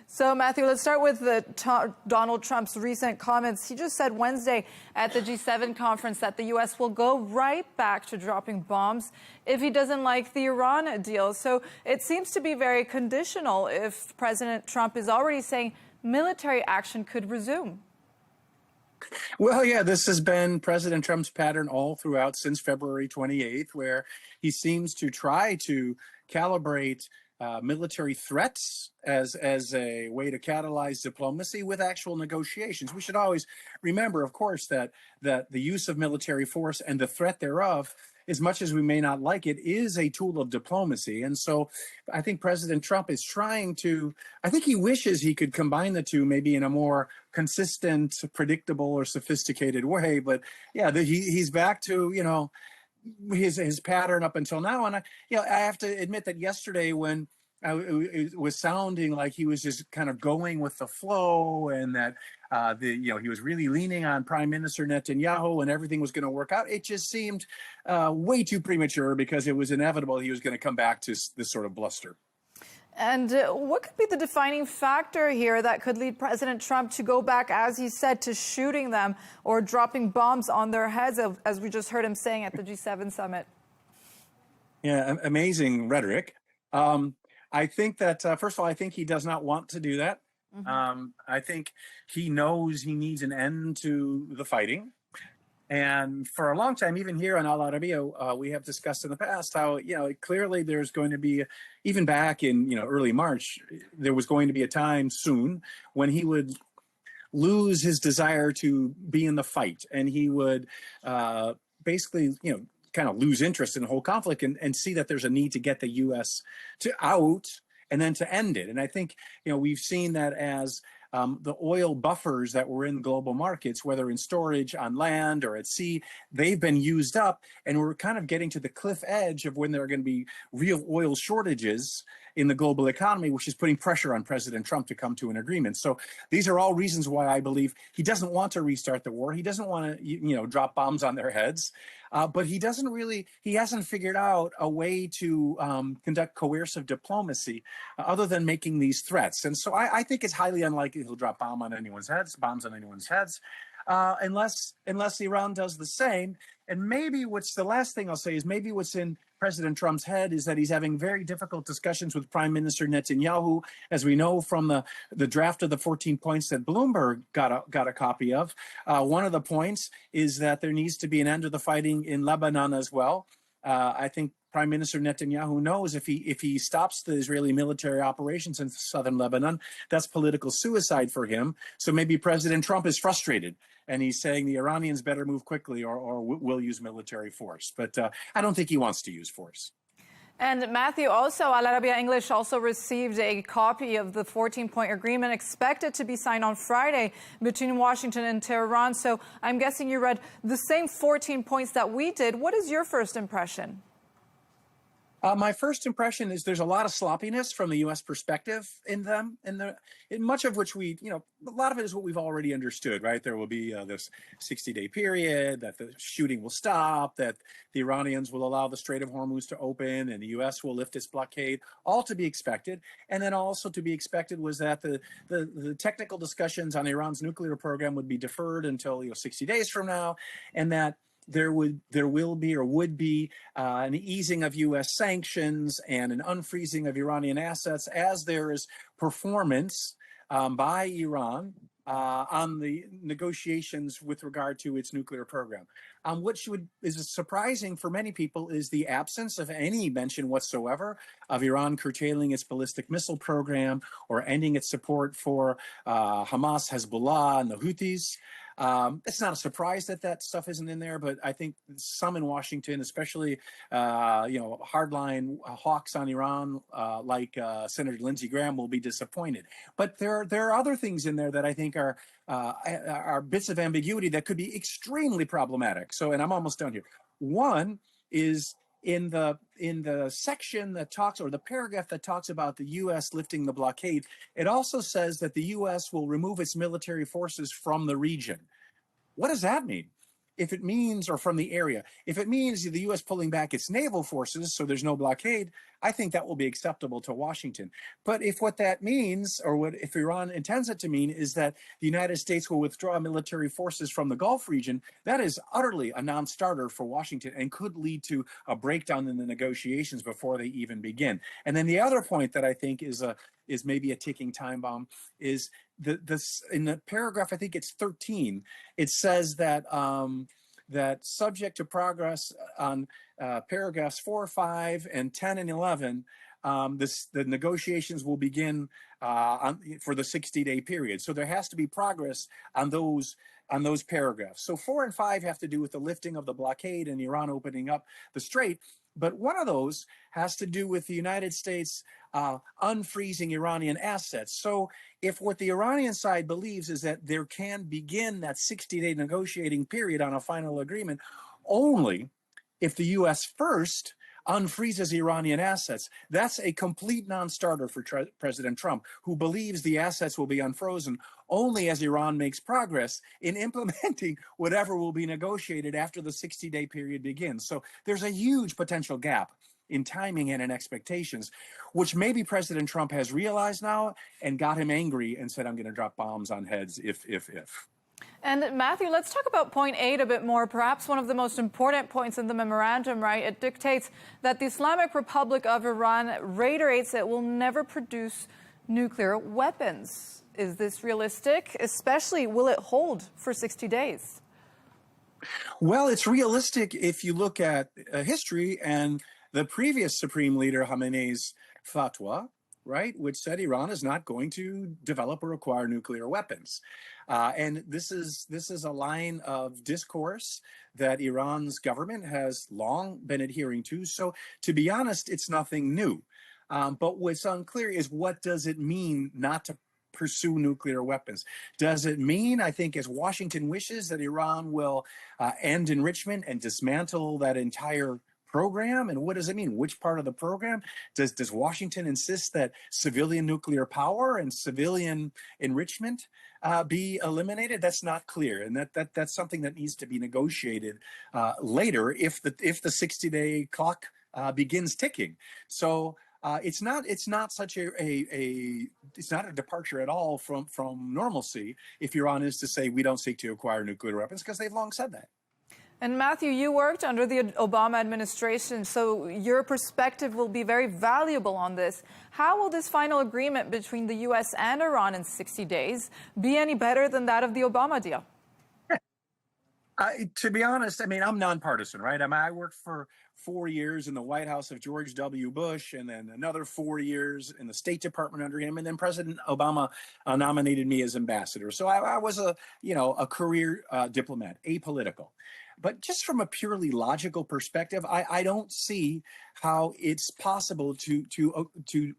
So, Matthew, let's start with Donald Trump's recent comments. He just said Wednesday at the G7 conference that the U.S. will go right back to dropping bombs if he doesn't like the Iran deal. So it seems to be very conditional if President Trump is already saying military action could resume. Well, yeah, this has been President Trump's pattern all throughout since February 28th, where he seems to try to calibrate military threats as a way to catalyze diplomacy with actual negotiations. We should always remember, of course, that the use of military force and the threat thereof, as much as we may not like it, is a tool of diplomacy. And so I think President Trump is trying to, I think he wishes he could combine the two maybe in a more consistent, predictable, or sophisticated way. But yeah, he's back to, his pattern up until now. And I have to admit that yesterday when it was sounding like he was just kind of going with the flow and that he was really leaning on Prime Minister Netanyahu and everything was going to work out, it just seemed way too premature because it was inevitable he was going to come back to this sort of bluster. And what could be the defining factor here that could lead President Trump to go back, as he said, to shooting them or dropping bombs on their heads, as we just heard him saying at the G7 summit? Yeah, amazing rhetoric. I think that, first of all, I think he does not want to do that. Mm-hmm. I think he knows he needs an end to the fighting. And for a long time, even here on Al Arabiya, we have discussed in the past how, clearly there's going to be, even back in, early March, there was going to be a time soon when he would lose his desire to be in the fight. And he would basically, kind of lose interest in the whole conflict and see that there's a need to get the U.S. out and then to end it. And I think, we've seen that as the oil buffers that were in global markets, whether in storage on land or at sea, they've been used up. And we're kind of getting to the cliff edge of when there are going to be real oil shortages in the global economy, which is putting pressure on President Trump to come to an agreement. So these are all reasons why I believe he doesn't want to restart the war. He doesn't want to, drop bombs on their heads. But he hasn't figured out a way to conduct coercive diplomacy other than making these threats. And so I think it's highly unlikely he'll drop bombs on anyone's heads. unless Iran does the same. And maybe what's the last thing I'll say is maybe what's in President Trump's head is that he's having very difficult discussions with Prime Minister Netanyahu, as we know from the draft of the 14 points that Bloomberg got a copy of. One of the points is that there needs to be an end to the fighting in Lebanon as well. I think Prime Minister Netanyahu knows if he stops the Israeli military operations in southern Lebanon, that's political suicide for him. So maybe President Trump is frustrated and he's saying the Iranians better move quickly or will use military force. But I don't think he wants to use force. And Matthew, also, Arabiya English also received a copy of the 14-point agreement expected to be signed on Friday between Washington and Tehran. So I'm guessing you read the same 14 points that we did. What is your first impression? My first impression is there's a lot of sloppiness from the U.S. perspective in them, in much of which a lot of it is what we've already understood, right? There will be this 60-day period, that the shooting will stop, that the Iranians will allow the Strait of Hormuz to open, and the U.S. will lift its blockade, all to be expected. And then also to be expected was that the technical discussions on Iran's nuclear program would be deferred until 60 days from now, and that there will be an easing of U.S. sanctions and an unfreezing of Iranian assets as there is performance by Iran on the negotiations with regard to its nuclear program. What is surprising for many people is the absence of any mention whatsoever of Iran curtailing its ballistic missile program or ending its support for Hamas, Hezbollah, and the Houthis. It's not a surprise that stuff isn't in there, but I think some in Washington, especially hardline hawks on Iran, like Senator Lindsey Graham, will be disappointed. But there are other things in there that I think are bits of ambiguity that could be extremely problematic. So, and I'm almost done here. One is in the section that talks, or the paragraph that talks about the U.S. lifting the blockade, it also says that the U.S. will remove its military forces from the region. What does that mean? If it means, or from the area, if it means the U.S. pulling back its naval forces so there's no blockade, I think that will be acceptable to Washington. But if what that means, or if Iran intends it to mean, is that the United States will withdraw military forces from the Gulf region, that is utterly a non-starter for Washington and could lead to a breakdown in the negotiations before they even begin. And then the other point that I think is maybe a ticking time bomb is in the paragraph, I think it's 13, it says that that subject to progress on paragraphs 4, 5, and 10 and 11, the negotiations will begin for the 60-day period. So there has to be progress on those paragraphs. So 4 and 5 have to do with the lifting of the blockade and Iran opening up the strait. But one of those has to do with the United States unfreezing Iranian assets. So if what the Iranian side believes is that there can begin that 60-day negotiating period on a final agreement only if the U.S. first unfreezes Iranian assets, that's a complete non-starter for President Trump, who believes the assets will be unfrozen only as Iran makes progress in implementing whatever will be negotiated after the 60-day period begins. So there's a huge potential gap in timing and in expectations, which maybe President Trump has realized now and got him angry and said, I'm going to drop bombs on heads if. And Matthew, let's talk about point 8 a bit more, perhaps one of the most important points in the memorandum, right? It dictates that the Islamic Republic of Iran reiterates it will never produce nuclear weapons. Is this realistic? Especially, will it hold for 60 days? Well, it's realistic if you look at history and the previous Supreme Leader Khamenei's fatwa, right, which said Iran is not going to develop or acquire nuclear weapons. And this is a line of discourse that Iran's government has long been adhering to. So to be honest, it's nothing new. But what's unclear is what does it mean not to pursue nuclear weapons? Does it mean, I think, as Washington wishes, that Iran will end enrichment and dismantle that entire program? And what does it mean? Which part of the program? Does Washington insist that civilian nuclear power and civilian enrichment be eliminated? That's not clear, and that's something that needs to be negotiated later if the 60-day clock begins ticking. So it's not such it's not a departure at all from normalcy if Iran is to say we don't seek to acquire nuclear weapons, because they've long said that. And Matthew, you worked under the Obama administration, so your perspective will be very valuable on this. How will this final agreement between the U.S. and Iran in 60 days be any better than that of the Obama deal? To be honest, I mean, I'm nonpartisan, right? I mean, I worked for 4 years in the White House of George W. Bush, and then another 4 years in the State Department under him, and then President Obama nominated me as ambassador. So I was a career diplomat, apolitical. But just from a purely logical perspective, I don't see how it's possible to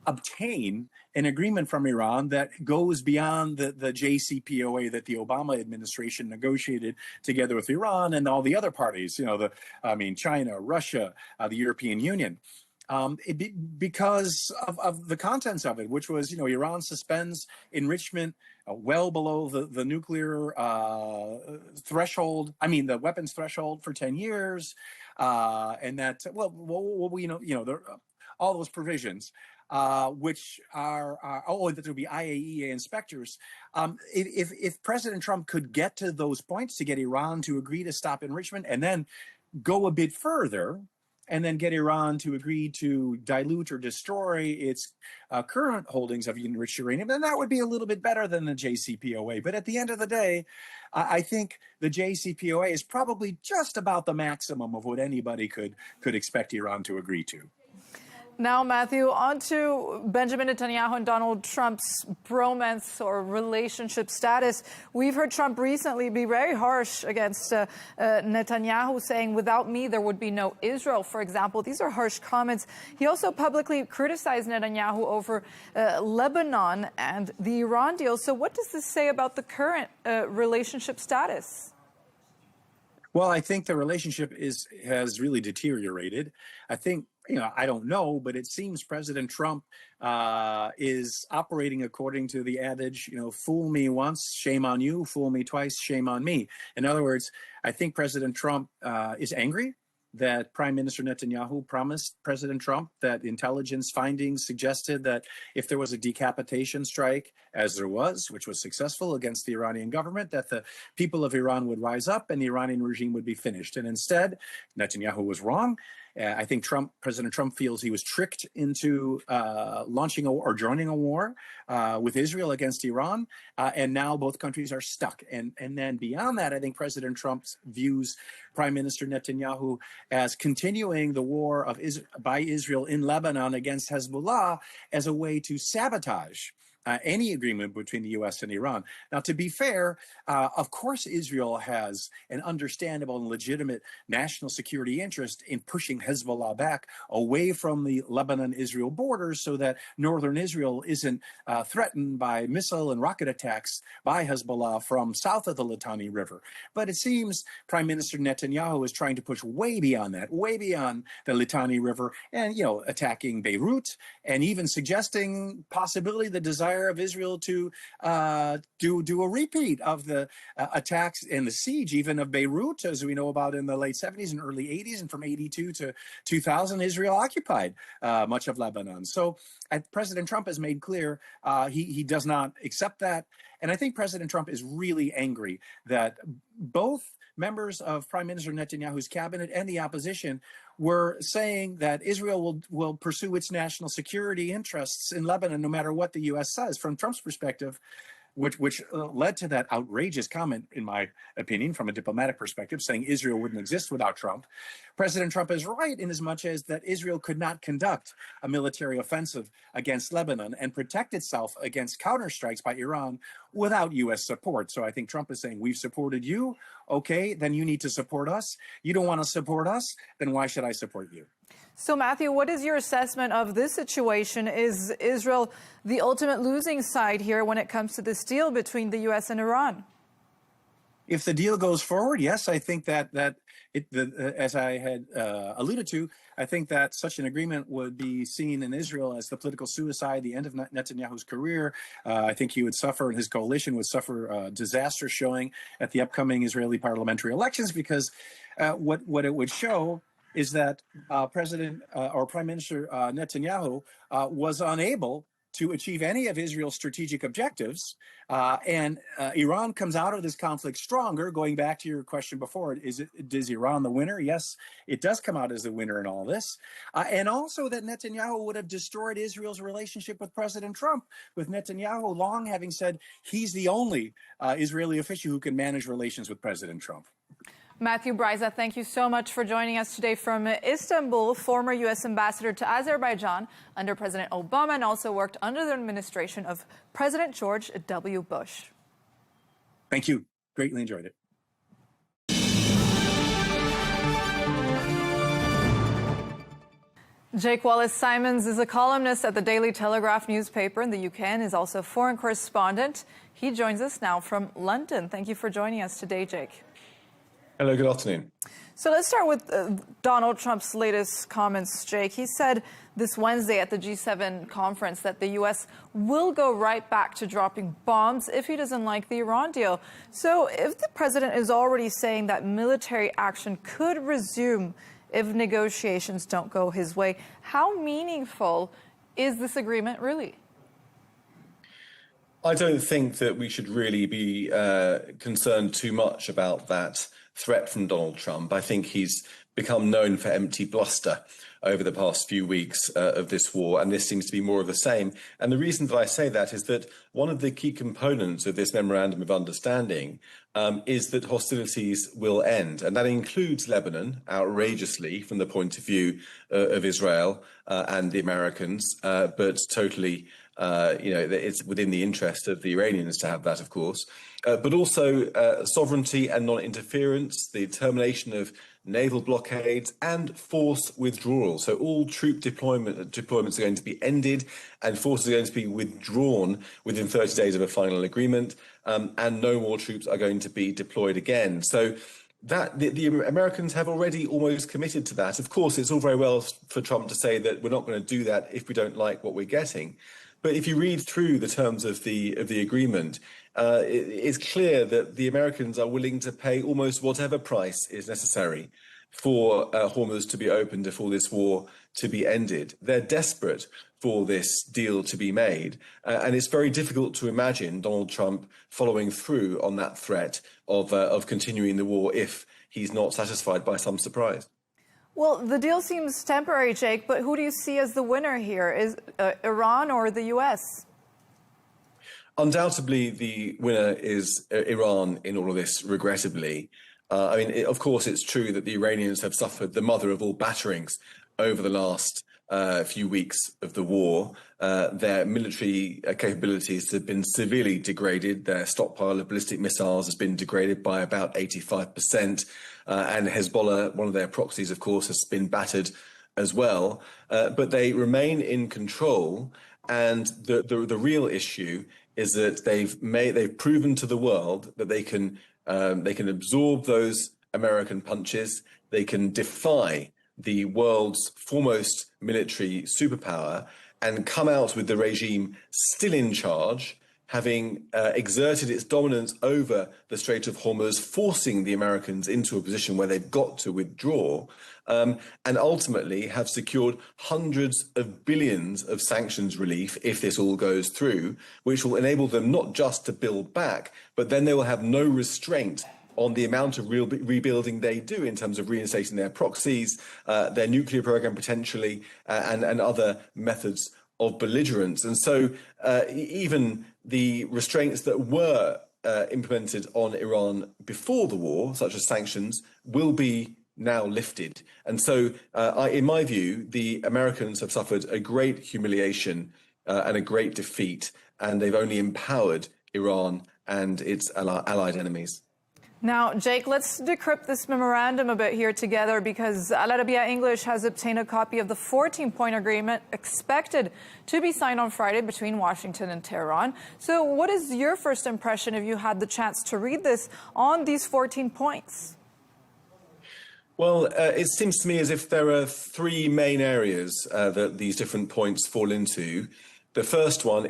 obtain an agreement from Iran that goes beyond the JCPOA that the Obama administration negotiated together with Iran and all the other parties, China, Russia, the European Union. Because of the contents of it, which was, Iran suspends enrichment well below the nuclear threshold, the weapons threshold for 10 years. And that, all those provisions, which are that there will be IAEA inspectors. If President Trump could get to those points to get Iran to agree to stop enrichment and then go a bit further, and then get Iran to agree to dilute or destroy its current holdings of enriched uranium, then that would be a little bit better than the JCPOA. But at the end of the day, I think the JCPOA is probably just about the maximum of what anybody could expect Iran to agree to. Now, Matthew, on to Benjamin Netanyahu and Donald Trump's bromance or relationship status. We've heard Trump recently be very harsh against Netanyahu, saying, without me, there would be no Israel, for example. These are harsh comments. He also publicly criticized Netanyahu over Lebanon and the Iran deal. So what does this say about the current relationship status? Well, I think the relationship has really deteriorated. I think, I don't know, but it seems President Trump is operating according to the adage, fool me once, shame on you, fool me twice, shame on me. In other words, I think President Trump is angry that Prime Minister Netanyahu promised President Trump that intelligence findings suggested that if there was a decapitation strike, as there was, which was successful against the Iranian government, that the people of Iran would rise up and the Iranian regime would be finished. And instead, Netanyahu was wrong. I think President Trump feels he was tricked into launching or joining a war with Israel against Iran, and now both countries are stuck. And then beyond that, I think President Trump views Prime Minister Netanyahu as continuing the war by Israel in Lebanon against Hezbollah as a way to sabotage any agreement between the U.S. and Iran. Now, to be fair, of course, Israel has an understandable and legitimate national security interest in pushing Hezbollah back away from the Lebanon-Israel borders so that northern Israel isn't threatened by missile and rocket attacks by Hezbollah from south of the Litani River. But it seems Prime Minister Netanyahu is trying to push way beyond that, way beyond the Litani River, and, attacking Beirut, and even suggesting possibly the desire of Israel to do a repeat of the attacks and the siege even of Beirut, as we know about in the late 70s and early 80s, and from 82 to 2000, Israel occupied much of Lebanon. So President Trump has made clear he does not accept that. And I think President Trump is really angry that both members of Prime Minister Netanyahu's cabinet and the opposition were saying that Israel will pursue its national security interests in Lebanon no matter what the U.S. says. From Trump's perspective, which led to that outrageous comment, in my opinion, from a diplomatic perspective, saying Israel wouldn't exist without Trump. President Trump is right in as much as that Israel could not conduct a military offensive against Lebanon and protect itself against counterstrikes by Iran without U.S. support. So I think Trump is saying, we've supported you. Okay, then you need to support us. You don't want to support us, then why should I support you? So, Matthew, what is your assessment of this situation? Is Israel the ultimate losing side here when it comes to this deal between the U.S. and Iran? If the deal goes forward, yes, I think that as I had alluded to, I think that such an agreement would be seen in Israel as the political suicide, the end of Netanyahu's career. I think he would suffer, and his coalition would suffer disaster showing at the upcoming Israeli parliamentary elections, because what it would show is that Prime Minister Netanyahu was unable to achieve any of Israel's strategic objectives. And Iran comes out of this conflict stronger. Going back to your question before, is Iran the winner? Yes, it does come out as the winner in all this. And also that Netanyahu would have destroyed Israel's relationship with President Trump, with Netanyahu long having said he's the only Israeli official who can manage relations with President Trump. Matthew Bryza, thank you so much for joining us today from Istanbul, former U.S. ambassador to Azerbaijan under President Obama, and also worked under the administration of President George W. Bush. Thank you. Greatly enjoyed it. Jake Wallace-Simons is a columnist at the Daily Telegraph newspaper in the UK and is also a foreign correspondent. He joins us now from London. Thank you for joining us today, Jake. Hello, good afternoon. So let's start with Donald Trump's latest comments, Jake. He said this Wednesday at the G7 conference that the U.S. will go right back to dropping bombs if he doesn't like the Iran deal. So if the president is already saying that military action could resume if negotiations don't go his way, how meaningful is this agreement really? I don't think that we should really be concerned too much about that threat from Donald Trump. I think he's become known for empty bluster over the past few weeks of this war, and this seems to be more of the same. And the reason that I say that is that one of the key components of this memorandum of understanding is that hostilities will end, and that includes Lebanon, outrageously from the point of view of Israel and the Americans, but totally it's within the interest of the Iranians to have that, of course, but also sovereignty and non-interference, the termination of naval blockades and force withdrawal. So all troop deployments are going to be ended and forces are going to be withdrawn within 30 days of a final agreement, and no more troops are going to be deployed again. So that the Americans have already almost committed to that. Of course, it's all very well for Trump to say that we're not going to do that if we don't like what we're getting. But if you read through the terms of the agreement, it's clear that the Americans are willing to pay almost whatever price is necessary for Hormuz to be opened, for this war to be ended. They're desperate for this deal to be made. And it's very difficult to imagine Donald Trump following through on that threat of continuing the war if he's not satisfied by some surprise. Well, the deal seems temporary, Jake, but who do you see as the winner here? Is Iran or the U.S.? Undoubtedly, the winner is Iran in all of this, regrettably. Of course, it's true that the Iranians have suffered the mother of all batterings over the last few weeks of the war. Their military capabilities have been severely degraded. Their stockpile of ballistic missiles has been degraded by about 85%. And Hezbollah, one of their proxies, of course, has been battered as well. But they remain in control. And the real issue is that they've proven to the world that they can absorb those American punches. They can defy the world's foremost military superpower and come out with the regime still in charge, having exerted its dominance over the Strait of Hormuz, forcing the Americans into a position where they've got to withdraw, and ultimately have secured hundreds of billions of sanctions relief if this all goes through, which will enable them not just to build back, but then they will have no restraint on the amount of rebuilding they do in terms of reinstating their proxies, their nuclear program potentially, and other methods of belligerence. And so even the restraints that were implemented on Iran before the war, such as sanctions, will be now lifted. And so in my view, the Americans have suffered a great humiliation and a great defeat, and they've only empowered Iran and its allied enemies. Now, Jake, let's decrypt this memorandum a bit here together, because Arabiya English has obtained a copy of the 14-point agreement expected to be signed on Friday between Washington and Tehran. So what is your first impression, if you had the chance to read this, on these 14 points? Well, it seems to me as if there are three main areas that these different points fall into. The first one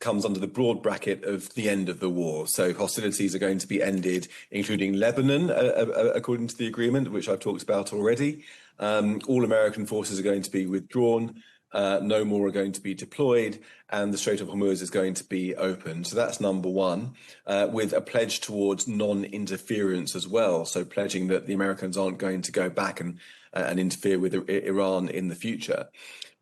comes under the broad bracket of the end of the war. So hostilities are going to be ended, including Lebanon, according to the agreement, which I've talked about already. All American forces are going to be withdrawn. No more are going to be deployed, and the Strait of Hormuz is going to be open. So that's number one, with a pledge towards non-interference as well. So pledging that the Americans aren't going to go back and interfere with Iran in the future.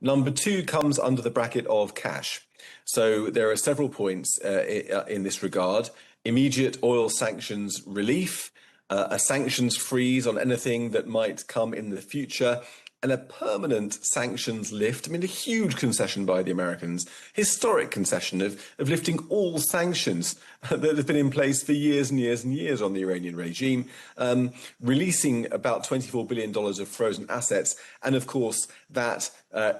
Number two comes under the bracket of cash. So there are several points in this regard. Immediate oil sanctions relief, a sanctions freeze on anything that might come in the future, and a permanent sanctions lift. I mean, a huge concession by the Americans, historic concession of lifting all sanctions that have been in place for years and years and years on the Iranian regime, releasing about $24 billion of frozen assets, and of course that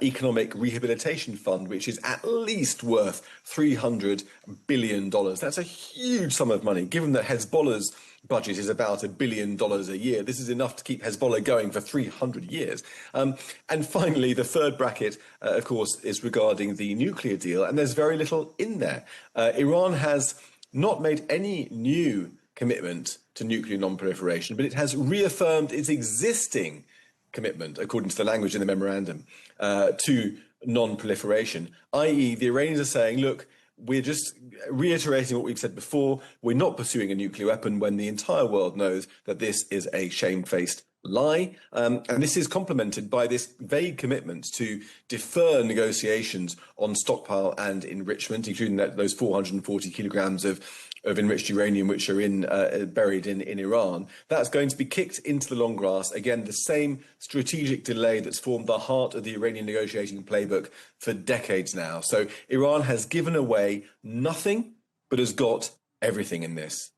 economic rehabilitation fund, which is at least worth $300 billion. That's a huge sum of money, given that Hezbollah's budget is about $1 billion a year. This is enough to keep Hezbollah going for 300 years. And finally, the third bracket, of course, is regarding the nuclear deal, and there's very little in there. Iran has not made any new commitment to nuclear non-proliferation, but it has reaffirmed its existing commitment, according to the language in the memorandum, to non-proliferation, i.e. the Iranians are saying, look, we're just reiterating what we've said before. We're not pursuing a nuclear weapon when the entire world knows that this is a shamefaced lie. And this is complemented by this vague commitment to defer negotiations on stockpile and enrichment, including those 440 kilograms of enriched uranium which are buried in Iran. That's going to be kicked into the long grass. Again, the same strategic delay that's formed the heart of the Iranian negotiating playbook for decades now. So Iran has given away nothing, but has got everything in this.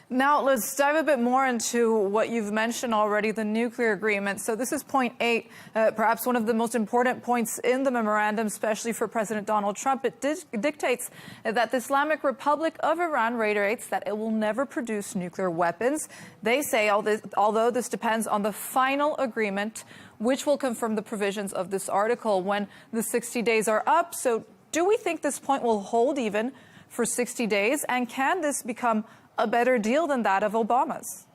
Now, let's dive a bit more into what you've mentioned already, the nuclear agreement. So this is point 8, perhaps one of the most important points in the memorandum, especially for President Donald Trump. It dictates that the Islamic Republic of Iran reiterates that it will never produce nuclear weapons. They say, although this depends on the final agreement, which will confirm the provisions of this article when the 60 days are up. So do we think this point will hold even for 60 days? And can this become a better deal than that of Obama's?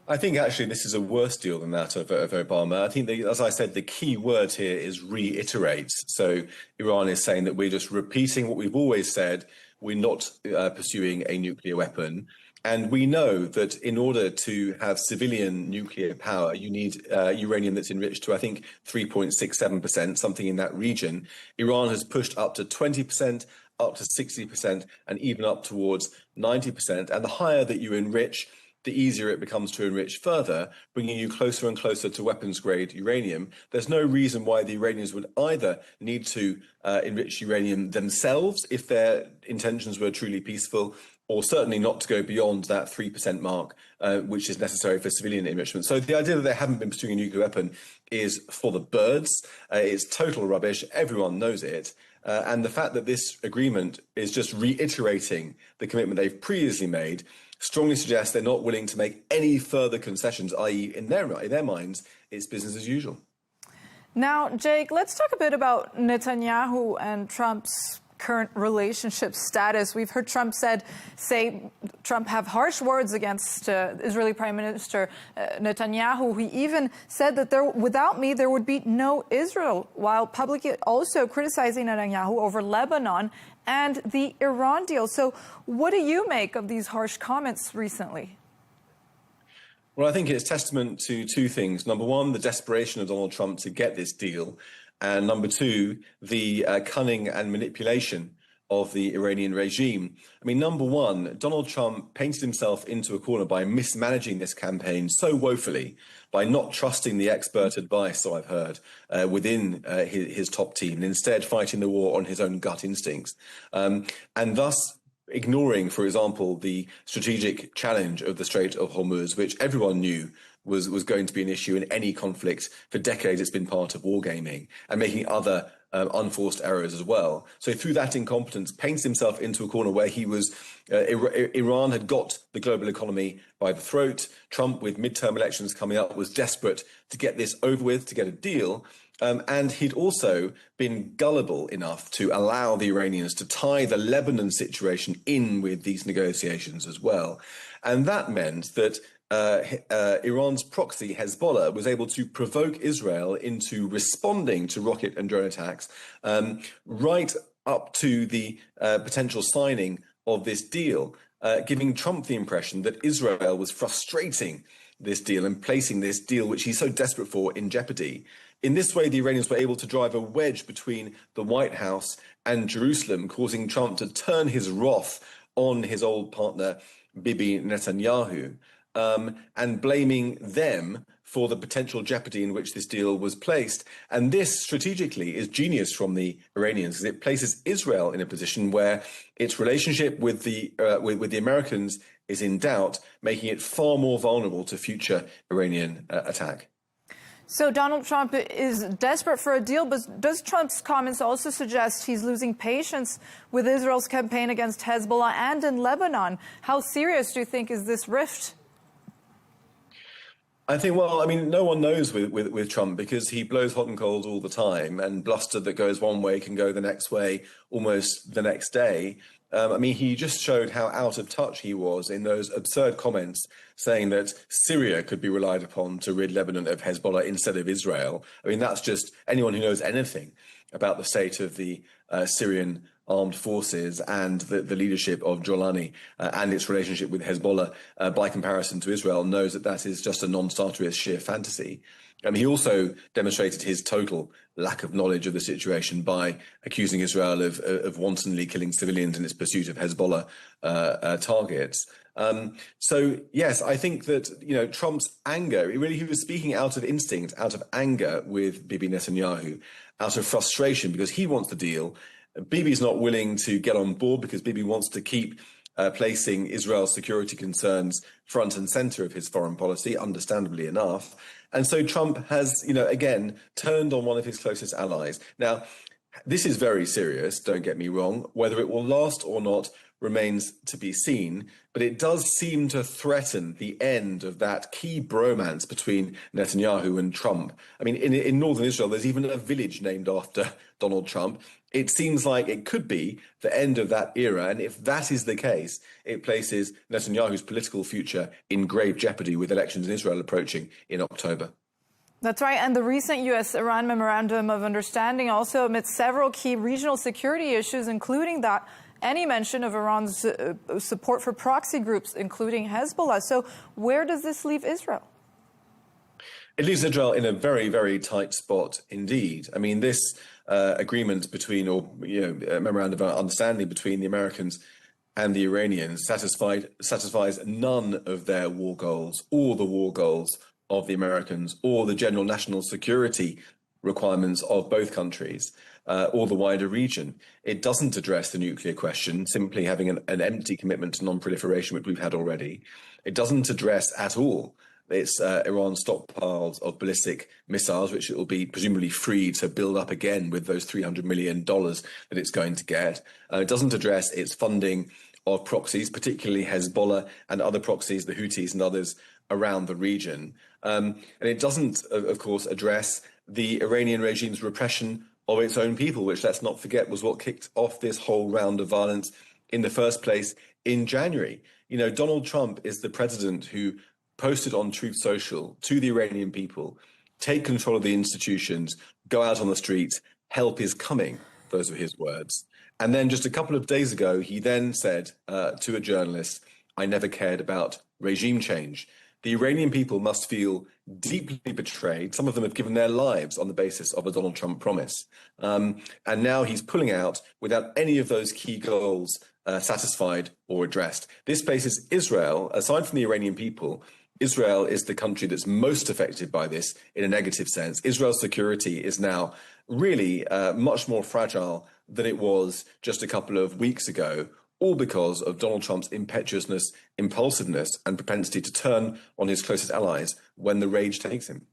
I think actually this is a worse deal than that of Obama. I think, as I said, the key word here is reiterate. So Iran is saying that we're just repeating what we've always said. We're not pursuing a nuclear weapon. And we know that in order to have civilian nuclear power, you need uranium that's enriched to, I think, 3.67%, something in that region. Iran has pushed up to 20%, up to 60%, and even up towards 90%. And the higher that you enrich, the easier it becomes to enrich further, bringing you closer and closer to weapons-grade uranium. There's no reason why the Iranians would either need to enrich uranium themselves if their intentions were truly peaceful, or certainly not to go beyond that 3% mark, which is necessary for civilian enrichment. So the idea that they haven't been pursuing a nuclear weapon is for the birds. It's total rubbish. Everyone knows it. And the fact that this agreement is just reiterating the commitment they've previously made strongly suggests they're not willing to make any further concessions, i.e. in their minds, it's business as usual. Now, Jake, let's talk a bit about Netanyahu and Trump's current relationship status. We've heard Trump say Trump have harsh words against Israeli Prime Minister Netanyahu. He even said that without me, there would be no Israel, while publicly also criticizing Netanyahu over Lebanon and the Iran deal. So what do you make of these harsh comments recently? Well, I think it's testament to two things. Number one, the desperation of Donald Trump to get this deal. And number two, the cunning and manipulation of the Iranian regime. I mean, number one, Donald Trump painted himself into a corner by mismanaging this campaign so woefully, by not trusting the expert advice, so I've heard, within his top team, and instead fighting the war on his own gut instincts. And thus ignoring, for example, the strategic challenge of the Strait of Hormuz, which everyone knew was going to be an issue in any conflict. For decades, it's been part of wargaming, and making other unforced errors as well. So through that incompetence, paints himself into a corner where he was, Iran had got the global economy by the throat. Trump, with midterm elections coming up, was desperate to get this over with, to get a deal. And he'd also been gullible enough to allow the Iranians to tie the Lebanon situation in with these negotiations as well. And that meant that Iran's proxy, Hezbollah, was able to provoke Israel into responding to rocket and drone attacks right up to the potential signing of this deal, giving Trump the impression that Israel was frustrating this deal and placing this deal, which he's so desperate for, in jeopardy. In this way, the Iranians were able to drive a wedge between the White House and Jerusalem, causing Trump to turn his wrath on his old partner, Bibi Netanyahu, and blaming them for the potential jeopardy in which this deal was placed. And this, strategically, is genius from the Iranians, because it places Israel in a position where its relationship with the Americans is in doubt, making it far more vulnerable to future Iranian attack. So Donald Trump is desperate for a deal, but does Trump's comments also suggest he's losing patience with Israel's campaign against Hezbollah and in Lebanon? How serious do you think is this rift? I think, well, I mean, no one knows with Trump, because he blows hot and cold all the time, and bluster that goes one way can go the next way almost the next day. I mean, he just showed how out of touch he was in those absurd comments saying that Syria could be relied upon to rid Lebanon of Hezbollah instead of Israel. I mean, that's just anyone who knows anything about the state of the Syrian armed forces and the leadership of Jolani and its relationship with Hezbollah by comparison to Israel knows that that is just a non-starter, it's sheer fantasy. He also demonstrated his total lack of knowledge of the situation by accusing Israel of wantonly killing civilians in its pursuit of Hezbollah targets. So, yes, I think that, Trump's anger, he was speaking out of instinct, out of anger with Bibi Netanyahu, out of frustration because he wants the deal. Bibi's not willing to get on board because Bibi wants to keep placing Israel's security concerns front and center of his foreign policy, understandably enough. And so Trump has, again, turned on one of his closest allies. Now, this is very serious, don't get me wrong. Whether it will last or not remains to be seen, but it does seem to threaten the end of that key bromance between Netanyahu and Trump. I mean, in northern Israel, there's even a village named after Donald Trump. It seems like it could be the end of that era, and if that is the case, it places Netanyahu's political future in grave jeopardy with elections in Israel approaching in October. That's right, and the recent U.S.-Iran Memorandum of Understanding also omits several key regional security issues, including that any mention of Iran's support for proxy groups, including Hezbollah. So where does this leave Israel? It leaves Israel in a very, very tight spot indeed. I mean, this agreement between, memorandum of understanding between the Americans and the Iranians satisfies none of their war goals, or the war goals of the Americans, or the general national security requirements of both countries, or the wider region. It doesn't address the nuclear question, simply having an empty commitment to non-proliferation, which we've had already. It doesn't address at all its Iran's stockpiles of ballistic missiles, which it will be presumably free to build up again with those $300 million that it's going to get. It doesn't address its funding of proxies, particularly Hezbollah and other proxies, the Houthis and others around the region. And it doesn't, of course, address the Iranian regime's repression of its own people, which, let's not forget, was what kicked off this whole round of violence in the first place in January. Donald Trump is the president who posted on Truth Social to the Iranian people, take control of the institutions, go out on the streets, help is coming. Those were his words. And then just a couple of days ago, he then said to a journalist, I never cared about regime change. The Iranian people must feel deeply betrayed. Some of them have given their lives on the basis of a Donald Trump promise. And now he's pulling out without any of those key goals satisfied or addressed. This places Israel, aside from the Iranian people, Israel is the country that's most affected by this in a negative sense. Israel's security is now really much more fragile than it was just a couple of weeks ago, all because of Donald Trump's impetuousness, impulsiveness, and propensity to turn on his closest allies when the rage takes him.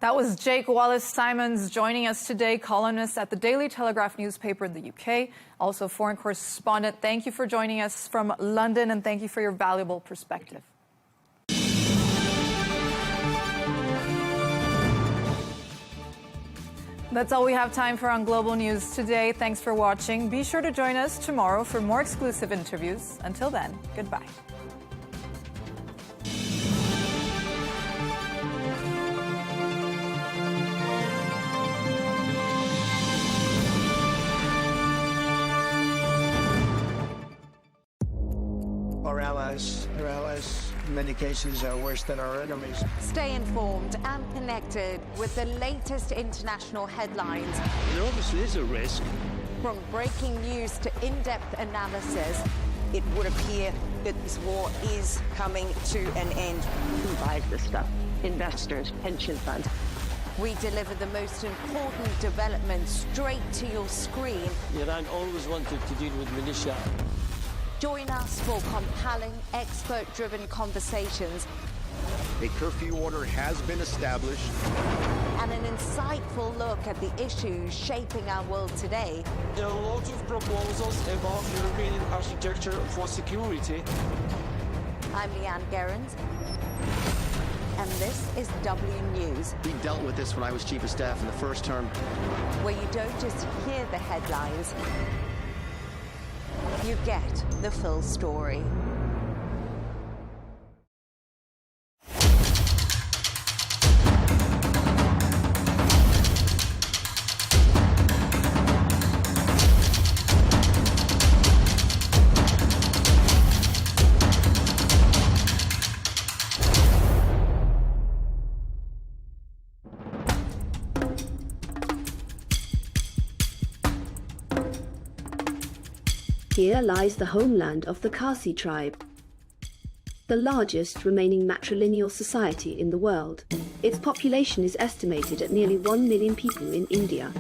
That was Jake Wallace-Simons joining us today, columnist at the Daily Telegraph newspaper in the UK, also foreign correspondent. Thank you for joining us from London, and thank you for your valuable perspective. That's all we have time for on Global News today. Thanks for watching. Be sure to join us tomorrow for more exclusive interviews. Until then, goodbye. Our allies, in many cases, are worse than our enemies. Stay informed and connected with the latest international headlines. There obviously is a risk. From breaking news to in-depth analysis, it would appear that this war is coming to an end. Who buys this stuff? Investors, pension funds. We deliver the most important developments straight to your screen. Iran always wanted to deal with militia. Join us for compelling, expert-driven conversations. A curfew order has been established. And an insightful look at the issues shaping our world today. There are lots of proposals about European architecture for security. I'm Leigh Ann Gerrans, and this is W News. We dealt with this when I was chief of staff in the first term. Where you don't just hear the headlines, you get the full story. Here lies the homeland of the Khasi tribe, the largest remaining matrilineal society in the world. Its population is estimated at nearly 1 million people in India.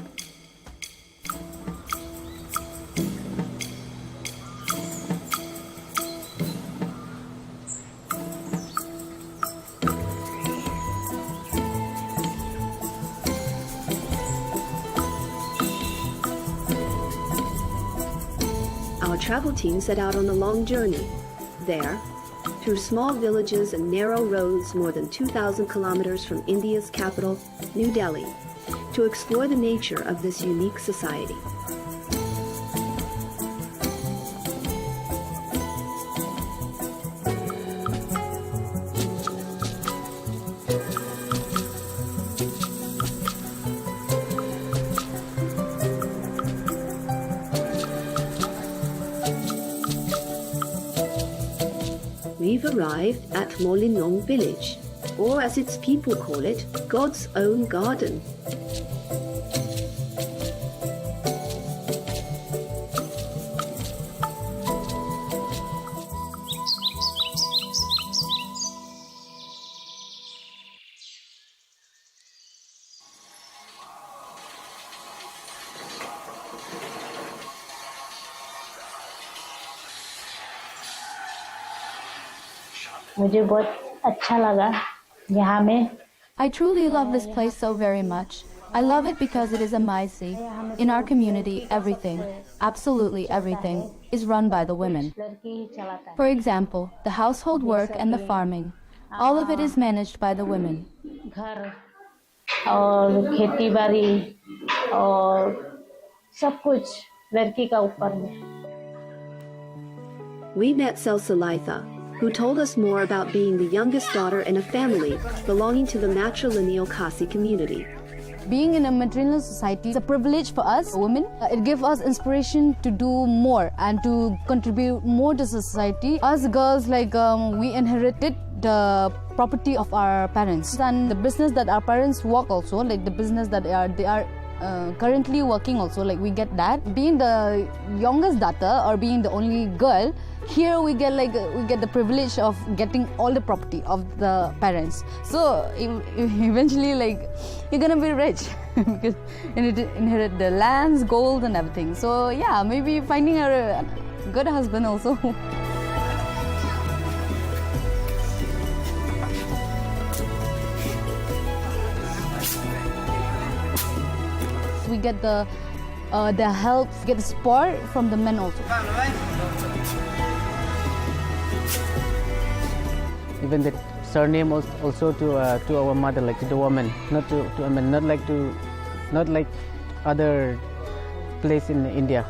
Our travel team set out on a long journey. There, through small villages and narrow roads more than 2,000 kilometers from India's capital, New Delhi, to explore the nature of this unique society. We've arrived at Molinong village, or as its people call it, God's own garden. मुझे बहुत अच्छा लगा यहाँ में I truly love this place so very much. I love it because it is a Maisi. In our community, everything, absolutely everything, is run by the women. For example, the household work and the farming. All of it is managed by the women. घर और खेती बाड़ी और सब कुछ लड़की का ऊपर है. We met Selsalitha, who told us more about being the youngest daughter in a family belonging to the matrilineal Khasi community. Being in a matrilineal society is a privilege for us women. It gives us inspiration to do more and to contribute more to society. Us girls, we inherited the property of our parents and the business that our parents work also, like the business that they are currently working also, like we get that. Being the youngest daughter or being the only girl, here we get the privilege of getting all the property of the parents. So eventually you're gonna be rich because you need to inherit the lands, gold and everything. So yeah, maybe finding a good husband also. We get the help, get the support from the men also. Even the surname also to our mother, like to the woman, not to I mean, not like to not like other place in India.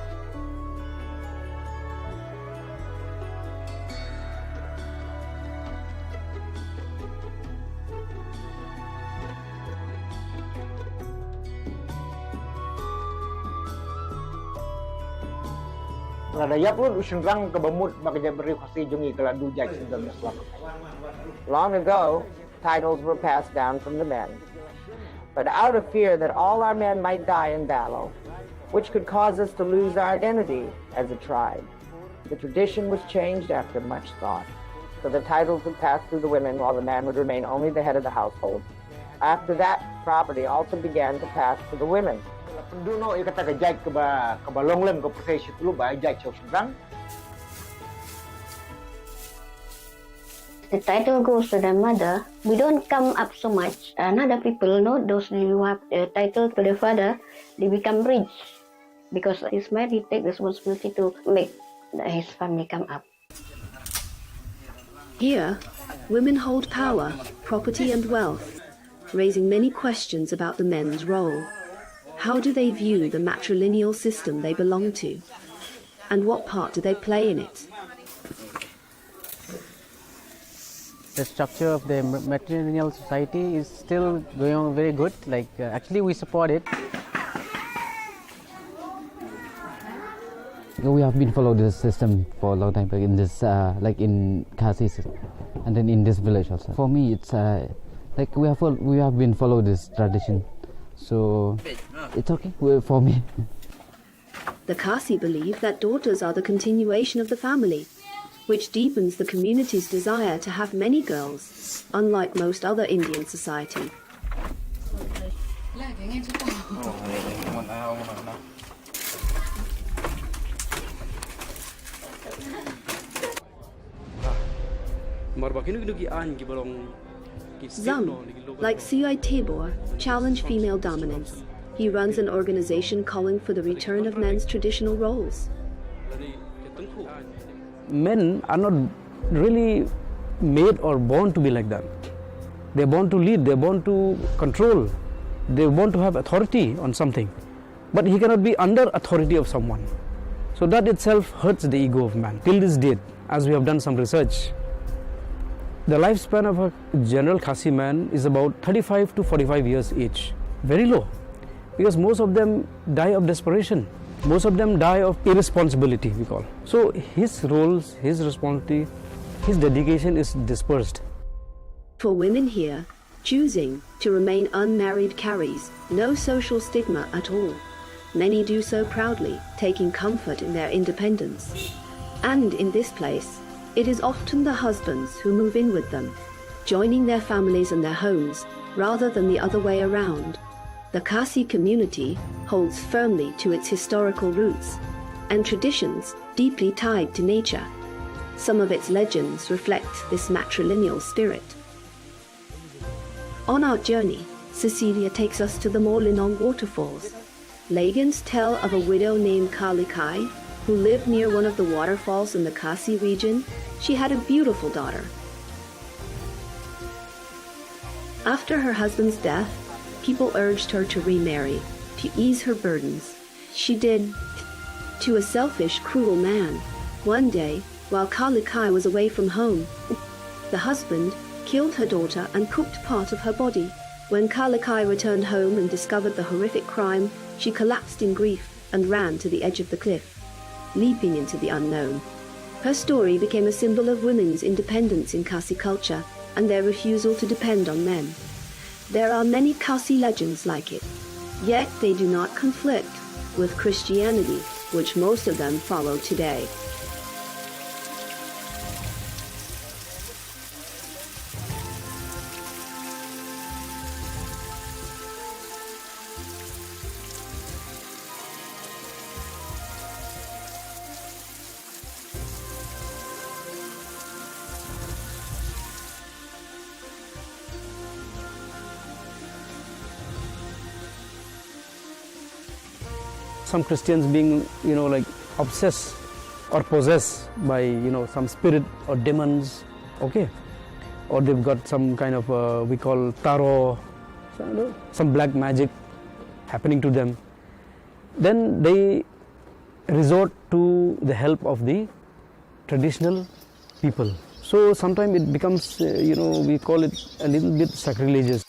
Long ago, titles were passed down from the men. But out of fear that all our men might die in battle, which could cause us to lose our identity as a tribe, the tradition was changed after much thought. So the titles would pass through the women while the man would remain only the head of the household. After that, property also began to pass to the women. The title goes to the mother. We don't come up so much. Another people know those who have the title to the father, they become rich because his man, he take responsibility to make his family come up. Here, women hold power, property and wealth, raising many questions about the men's role. How do they view the matrilineal system they belong to? And what part do they play in it? The structure of the matrilineal society is still going on very good. Actually, we support it. We have been following this system for a long time, in this, like in Khasi, and then in this village also. For me, it's like we have been following this tradition, so it's okay for me. The Khasi believe that daughters are the continuation of the family, which deepens the community's desire to have many girls, unlike most other Indian society. Zam, like Suyai Tebor, challenge female dominance. He runs an organization calling for the return of men's traditional roles. Men are not really made or born to be like that. They're born to lead, they're born to control, they're born to have authority on something. But he cannot be under authority of someone. So that itself hurts the ego of man. Till this date, as we have done some research, the lifespan of a general Khasi man is about 35 to 45 years age. Very low. Because most of them die of desperation. Most of them die of irresponsibility, we call. So his roles, his responsibility, his dedication is dispersed. For women here, choosing to remain unmarried carries no social stigma at all. Many do so proudly, taking comfort in their independence. And in this place, it is often the husbands who move in with them, joining their families and their homes, rather than the other way around. The Khasi community holds firmly to its historical roots and traditions deeply tied to nature. Some of its legends reflect this matrilineal spirit. On our journey, Cecilia takes us to the Molinong waterfalls. Legends tell of a widow named Kalikai who lived near one of the waterfalls in the Khasi region. She had a beautiful daughter. After her husband's death, people urged her to remarry, to ease her burdens. She did, to a selfish, cruel man. One day, while Kalikai was away from home, the husband killed her daughter and cooked part of her body. When Kalikai returned home and discovered the horrific crime, she collapsed in grief and ran to the edge of the cliff, leaping into the unknown. Her story became a symbol of women's independence in Khasi culture and their refusal to depend on men. There are many Khasi legends like it, yet they do not conflict with Christianity, which most of them follow today. Some Christians being, like obsessed or possessed by, some spirit or demons, okay? Or they've got some kind of, we call tarot, some black magic happening to them, then they resort to the help of the traditional people. So sometimes it becomes, we call it a little bit sacrilegious.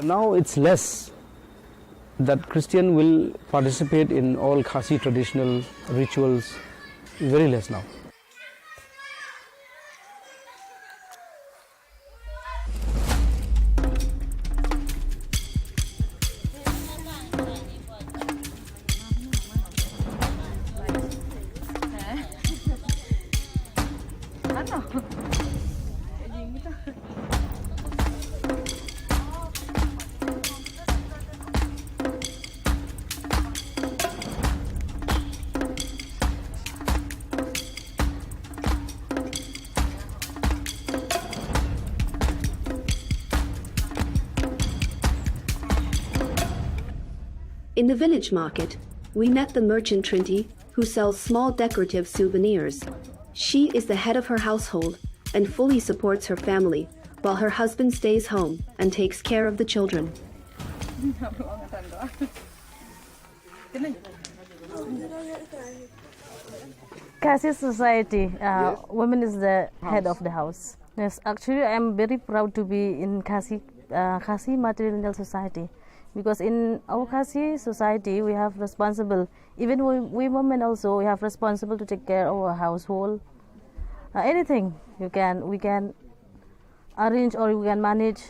Now it's less that Christian will participate in all Khasi traditional rituals, very less now. In the village market, we met the merchant Trinity, who sells small decorative souvenirs. She is the head of her household and fully supports her family, while her husband stays home and takes care of the children. Khasi society, women is the head of the house. Yes, actually I am very proud to be in Khasi matrilineal society. Because in our Khasi society, we have responsible, even we women also, we have responsible to take care of our household. Anything we can arrange or we can manage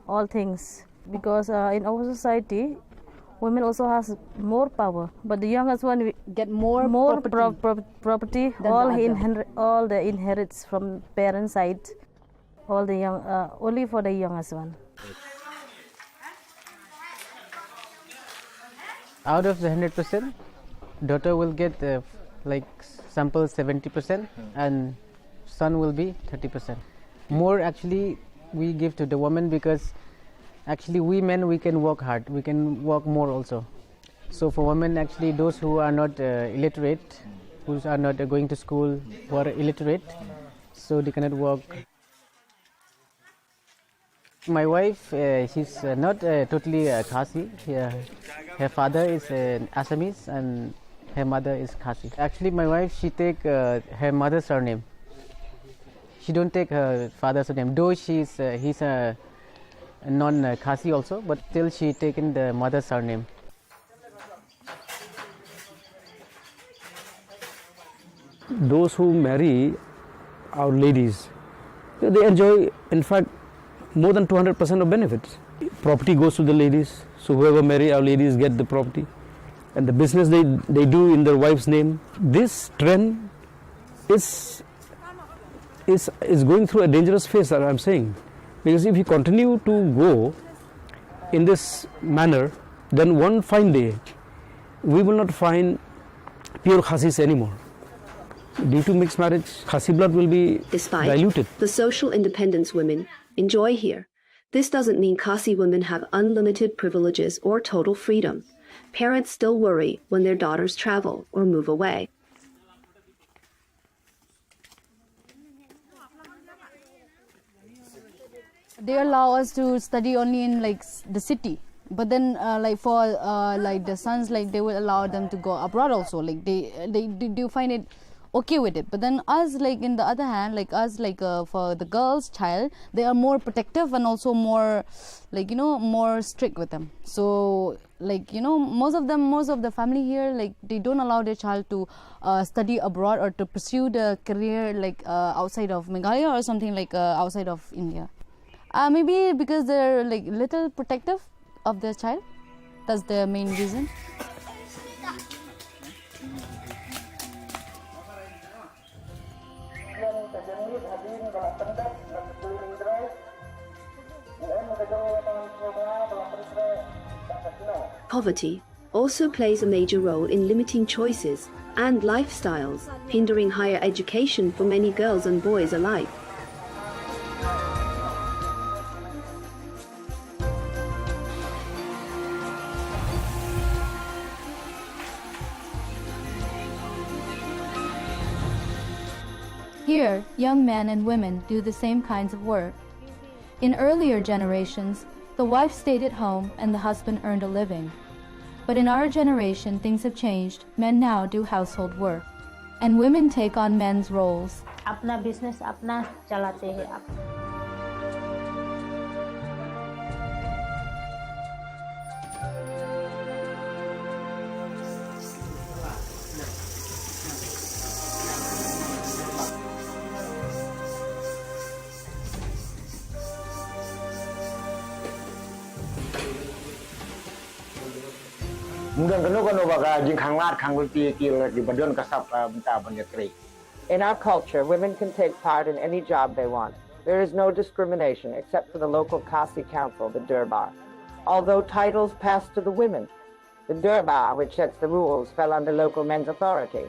all things. Because in our society, women also has more power. But the youngest one we get more property. All the inherits from parents' side. All the young, only for the youngest one. Out of the 100%, daughter will get like sample 70% and son will be 30%. More actually we give to the woman because actually we men, we can work hard, we can work more also. So for women, actually those who are not illiterate, who are not going to school, who are illiterate, so they cannot work. My wife, she's not totally Khasi. Her father is Assamese and her mother is Khasi. Actually, my wife, she take her mother's surname. She don't take her father's surname. Though he's a non-Khasi also, but still she taken the mother's surname. Those who marry our ladies, they enjoy, in fact, more than 200% of benefits. Property goes to the ladies, so whoever marry our ladies get the property. And the business they do in their wife's name. This trend is going through a dangerous phase, that I'm saying. Because if you continue to go in this manner, then one fine day, we will not find pure Khasis anymore. Due to mixed marriage, Khasi blood will be diluted. The social independence women enjoy here, this doesn't mean Khasi women have unlimited privileges or total freedom. Parents still worry when their daughters travel or move away. They allow us to study only in like the city, but then like for like the sons, like they will allow them to go abroad also. Like they do find it okay with it. But then us, like in the other hand, like us, like for the girls' child, they are more protective and also more, like, you know, more strict with them. So like, you know, most of the family here, like they don't allow their child to study abroad or to pursue the career like outside of Meghalaya or something like outside of India. Maybe because they're like little protective of their child. That's the main reason. Poverty also plays a major role in limiting choices and lifestyles, hindering higher education for many girls and boys alike. Here, young men and women do the same kinds of work. In earlier generations, the wife stayed at home and the husband earned a living. But in our generation, things have changed. Men now do household work, and women take on men's roles. अपना business अपना चलाते हैं आप. In our culture, women can take part in any job they want. There is no discrimination except for the local Kasi council, the Durbar. Although titles passed to the women, the Durbar, which sets the rules, fell under local men's authority.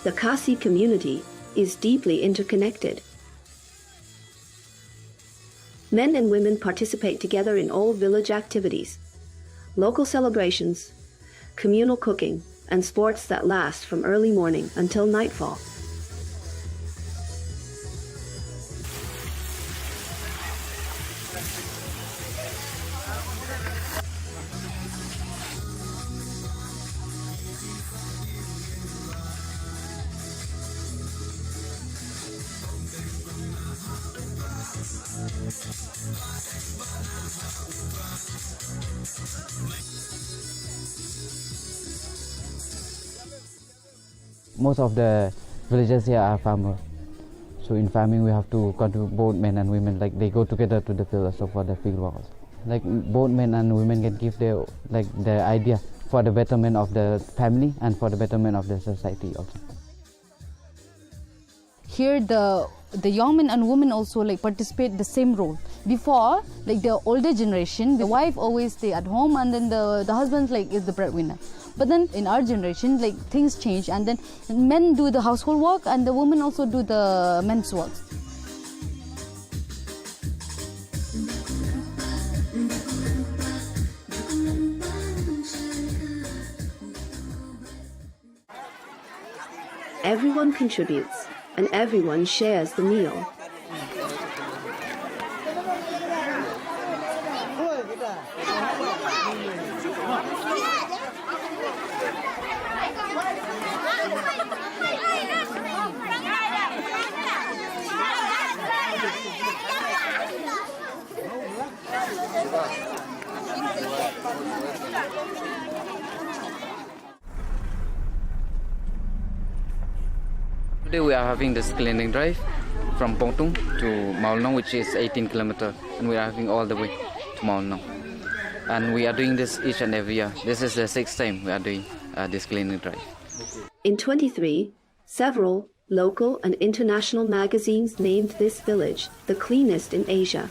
The Kasi community is deeply interconnected. Men and women participate together in all village activities, local celebrations, communal cooking, and sports that last from early morning until nightfall. Most of the villagers here are farmers. So in farming we have to contribute both men and women, like they go together to the field also for the field work. Like both men and women can give their idea for the betterment of the family and for the betterment of the society also. Here the young men and women also participate the same role. Before, the older generation, the wife always stay at home and then the husband is the breadwinner. But then in our generation, things change and then men do the household work and the women also do the men's work. Everyone contributes and everyone shares the meal. Today we are having this cleaning drive from Pongtung to Maulnong, which is 18 kilometers, and we are having all the way to Maulnong. And we are doing this each and every year. This is the 6th time we are doing this cleaning drive. In 23, several local and international magazines named this village the cleanest in Asia,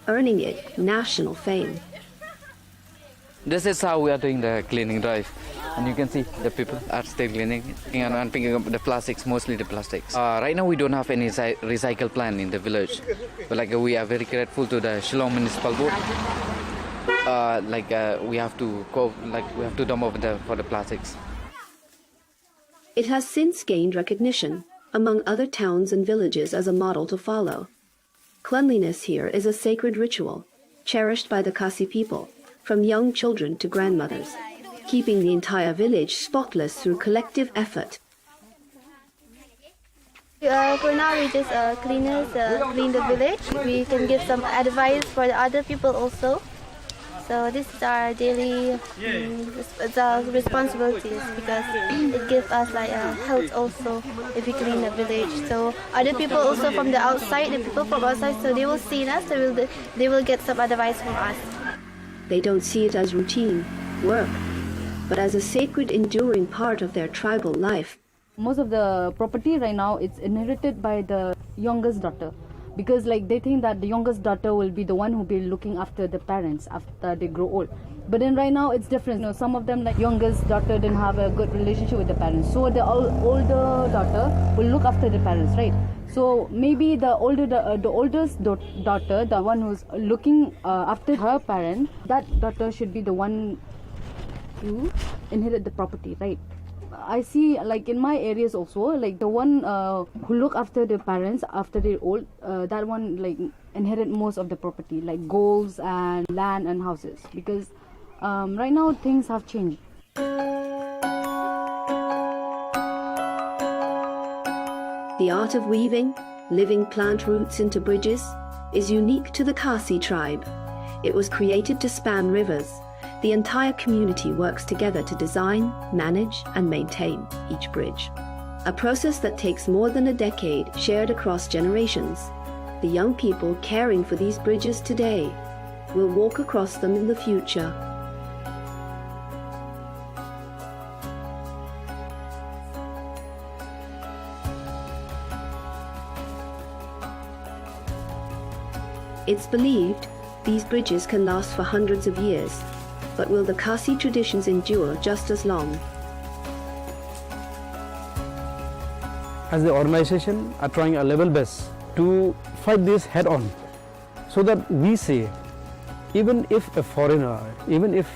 earning it national fame. This is how we are doing the cleaning drive. And you can see the people are still cleaning and picking up the plastics, mostly the plastics. Right now we don't have any recycle plant in the village, but we are very grateful to the Shillong Municipal Board. We have to go, we have to dump over for the plastics. It has since gained recognition among other towns and villages as a model to follow. Cleanliness here is a sacred ritual, cherished by the Kasi people, from young children to grandmothers, keeping the entire village spotless through collective effort. For now, we just cleaners clean the village. We can give some advice for the other people also. So this is our daily responsibilities because it gives us health also if we clean the village. So other people also from the outside, the people from outside, so they will see us. They will get some advice from us. They don't see it as routine work, but as a sacred, enduring part of their tribal life. Most of the property right now it's inherited by the youngest daughter. because like they think that the youngest daughter will be the one who will be looking after the parents after they grow old. But then right now it's different. You know, some of them, like youngest daughter, didn't have a good relationship with the parents, so the older daughter will look after the parents, right? So maybe the oldest daughter, the one who's looking after her parent, that daughter should be the one to inherit the property, right? I see, like in my areas also, like the one who look after the parents after they're old, that one like inherit most of the property, like golds and land and houses, because right now things have changed. The art of weaving, living plant roots into bridges, is unique to the Khasi tribe. It was created to span rivers. The entire community works together to design, manage, and maintain each bridge. A process that takes more than a decade, shared across generations. The young people caring for these bridges today will walk across them in the future. It's believed these bridges can last for hundreds of years, but will the Khasi traditions endure just as long? As the organization are trying our level best to fight this head on, so that we say, even if a foreigner, even if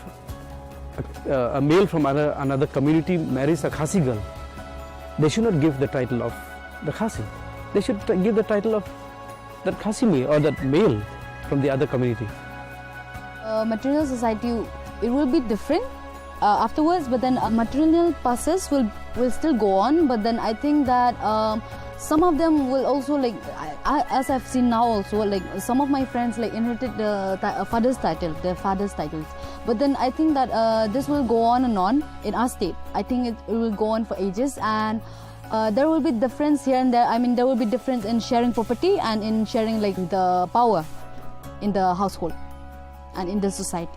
a male from another community marries a Khasi girl, they should not give the title of the Khasi. They should give the title of that Khasi male or that male from the other community. Material society, it will be different afterwards, but then material process will still go on. But then I think that some of them will also, like as I've seen now also, like some of my friends like inherited the father's title, their father's titles. But then I think that this will go on and on in our state. I think it will go on for ages, and there will be difference here and there. I mean, there will be difference in sharing property and in sharing like the power in the household and in the society.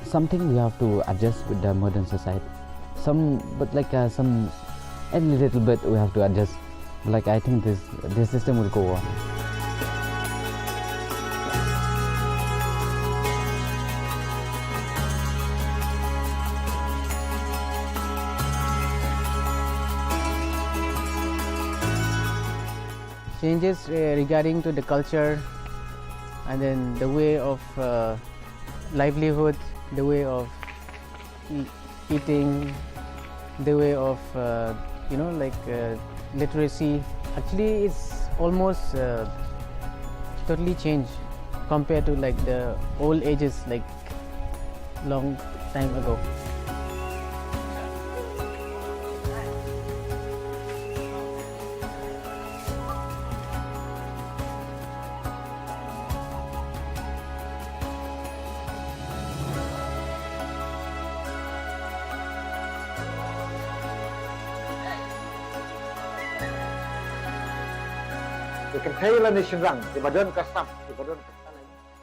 Something we have to adjust with the modern society. A little bit we have to adjust. Like I think this system will go on. Changes regarding to the culture, and then the way of livelihood, the way of eating, the way of literacy. Actually, it's almost totally changed compared to like the old ages, like long time ago.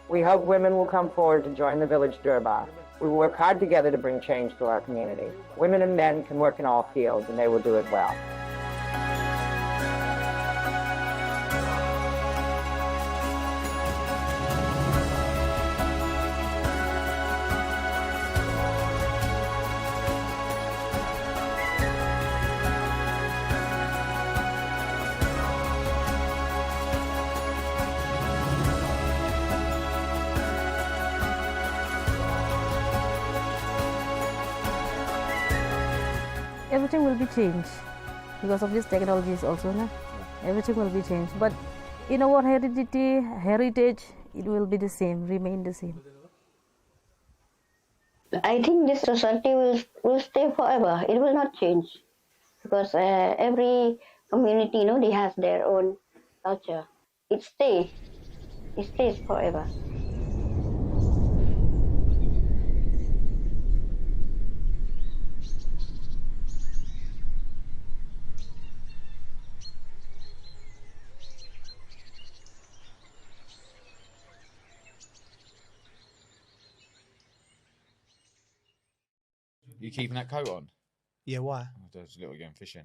We hope women will come forward to join the village Durbar. We will work hard together to bring change to our community. Women and men can work in all fields, and they will do it well. Everything will be changed because of this technologies also. No? Everything will be changed. But in our heritage, it will be the same, remain the same. I think this society will stay forever. It will not change because every community, they have their own culture. It stays forever. You keeping that coat on? Yeah, why? Oh, there's a little again fishing.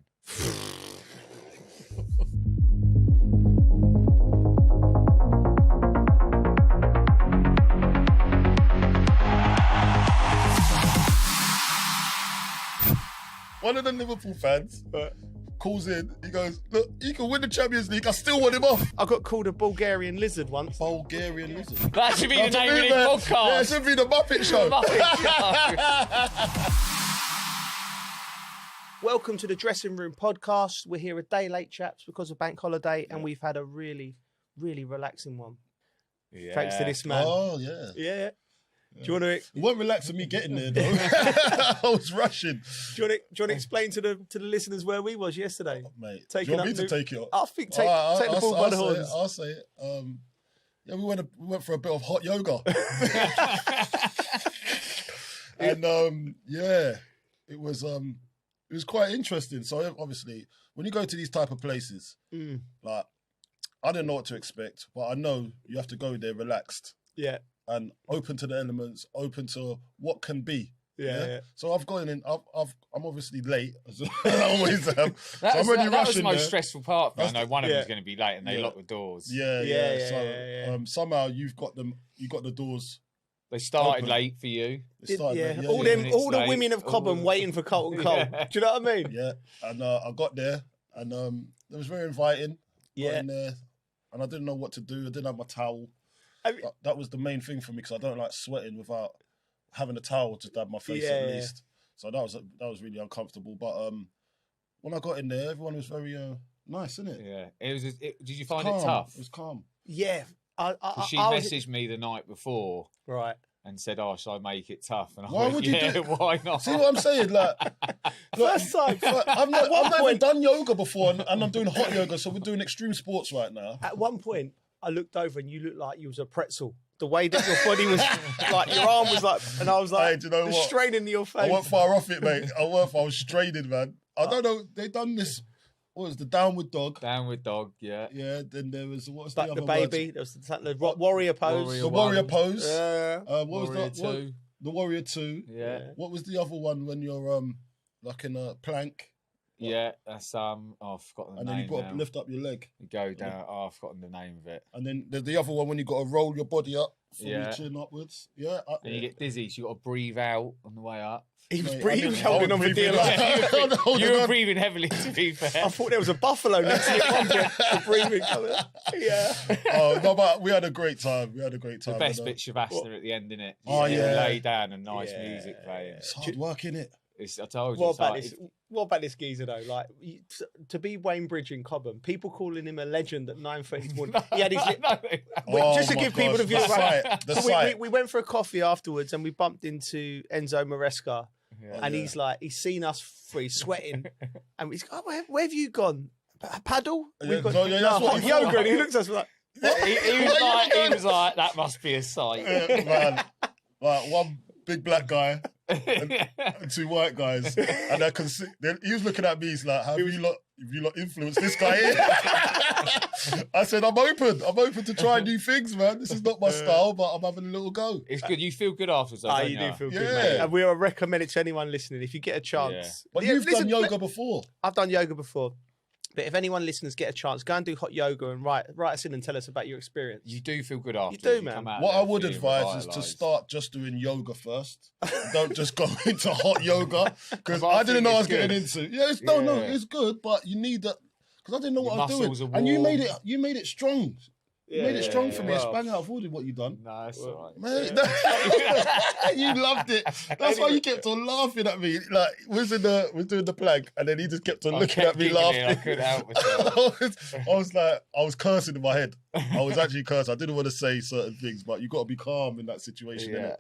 One of the Liverpool fans calls in. He goes, "Look, he can win the Champions League. I still want him off." I got called a Bulgarian lizard once. Bulgarian lizard. That should be the name of this podcast. Yeah, it should be the Muppet Show. Welcome to the Dressing Room Podcast. We're here a day late, chaps, because of bank holiday, and we've had a really, really relaxing one. Yeah. Thanks to this man. Oh, yeah. Yeah. Do you want to? It wasn't relaxing me getting there, though. I was rushing. Do you want to explain to the listeners where we was yesterday? Mate, Taking do you want me up to new- take it? I think take the ball by the horns. I'll say it. Yeah, we went for a bit of hot yoga. And yeah, it was quite interesting. So obviously, when you go to these type of places, like I didn't know what to expect, but I know you have to go there relaxed. Yeah. And open to the elements, open to what can be. Yeah. So I've gone in. I'm obviously late, as I always am. That was the most there. stressful part. I know one of them is going to be late, and they lock the doors. Yeah. Somehow you've got them. You got the doors. They started open. late for you. All the women of Cobham waiting for Colton Cole. Yeah. Do you know what I mean? Yeah. And I got there, and it was very inviting. Yeah. Got in there, and I didn't know what to do. I didn't have my towel. That was the main thing for me because I don't like sweating without having a towel to dab my face at least. So that was really uncomfortable. But when I got in there, everyone was very nice, isn't it? Yeah. Did you find calm. it tough? It was calm. Yeah. She messaged me the night before, right, and said, "Oh, shall I make it tough?" And I Why went, would you do it? Why not? See what I'm saying? Like, first time. I've never done yoga before, and I'm doing hot yoga, so we're doing extreme sports right now. At one point, I looked over and you looked like you was a pretzel. The way that your body was, like your arm was like, and I was like, hey, do you know what? straining your face. I wasn't far off it, mate. I was straining, man. I don't know. They done this. What was the downward dog? Downward dog, yeah. Yeah. Then there was what's the other the baby. There was the warrior pose. The warrior pose. What Warrior was that? 2. The warrior 2. Yeah. What was the other one when you're like in a plank? Yeah, that's I've forgotten the And name. then you got now. to lift up your leg. You go down. Oh, I've forgotten the name of it. And then there's the other one when you got to roll your body up from Yeah. your chin upwards. Yeah. And you get dizzy, so you got to breathe out on the way up. He was Mate, breathing, I didn't- holding I on was for dear breathing. life. You were breathing heavily, to be fair. I thought there was a buffalo next to you. The breathing coming. Yeah. Oh no, but we had a great time. The best bit's Shavasana at the end, innit? Oh, yeah. Lay down and nice music playing. It's hard work, innit? I told you. What about this geezer though? Like to be Wayne Bridge in Cobham, people calling him a legend at 9:30 morning. He had his just to give people the view. We went for a coffee afterwards and we bumped into Enzo Maresca, and he's seen us three sweating, and he's like, oh, where have you gone? Paddle? We've got hot yoga, and he looks at us like. He was like, that must be a sight. Man, like one big black guy and 2 white guys, and he was looking at me. He's like, "Have you lot influenced this guy here?" I said, "I'm open to try new things, man. This is not my style, but I'm having a little go." It's good. You feel good afterwards, though, you do feel good, mate. And we recommend it to anyone listening if you get a chance. Yeah. But you've done yoga before. I've done yoga before. But if anyone listeners get a chance, go and do hot yoga and write us in and tell us about your experience. You do feel good after. You do, man. What I would advise is to start just doing yoga first. Don't just go into hot yoga because I didn't know I was getting into. Yeah, it's good, but you need that because I didn't know what I was doing. And you made it strong. You made it strong for me. It's bang out of order what you done. No, it's all right. Mate, you loved it. That's why you kept on laughing at me. Like, we're doing the plank, and then he just kept on looking at me laughing. I couldn't help myself. I was cursing in my head. I was actually cursing. I didn't want to say certain things, but you got to be calm in that situation. Yeah.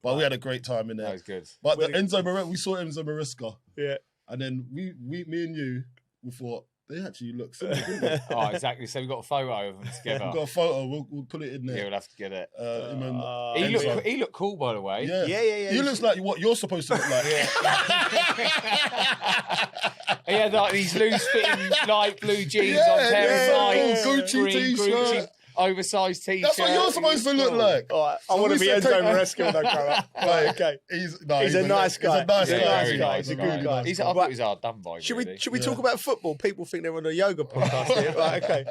But we had a great time in there. That was good. But we saw Enzo Maresca. Yeah. And then me and you, we thought, they actually look similar, didn't they? Oh, exactly. So we've got a photo of them together. We've got a photo. We'll put it in there. Yeah, we'll have to get it. He looked cool, by the way. Yeah. He looks like what you're supposed to look like. He had like these loose-fitting light blue jeans on, pair of Gucci green t-shirt. oversized t-shirt. That's what you're supposed to look like. All right, I want to be Enzo Maresca when I grow up. Right, okay. He's a nice guy. He's a nice guy. He's a good guy. I thought he was hard done by. Should we talk about football? People think they're on a yoga podcast here. Right, okay.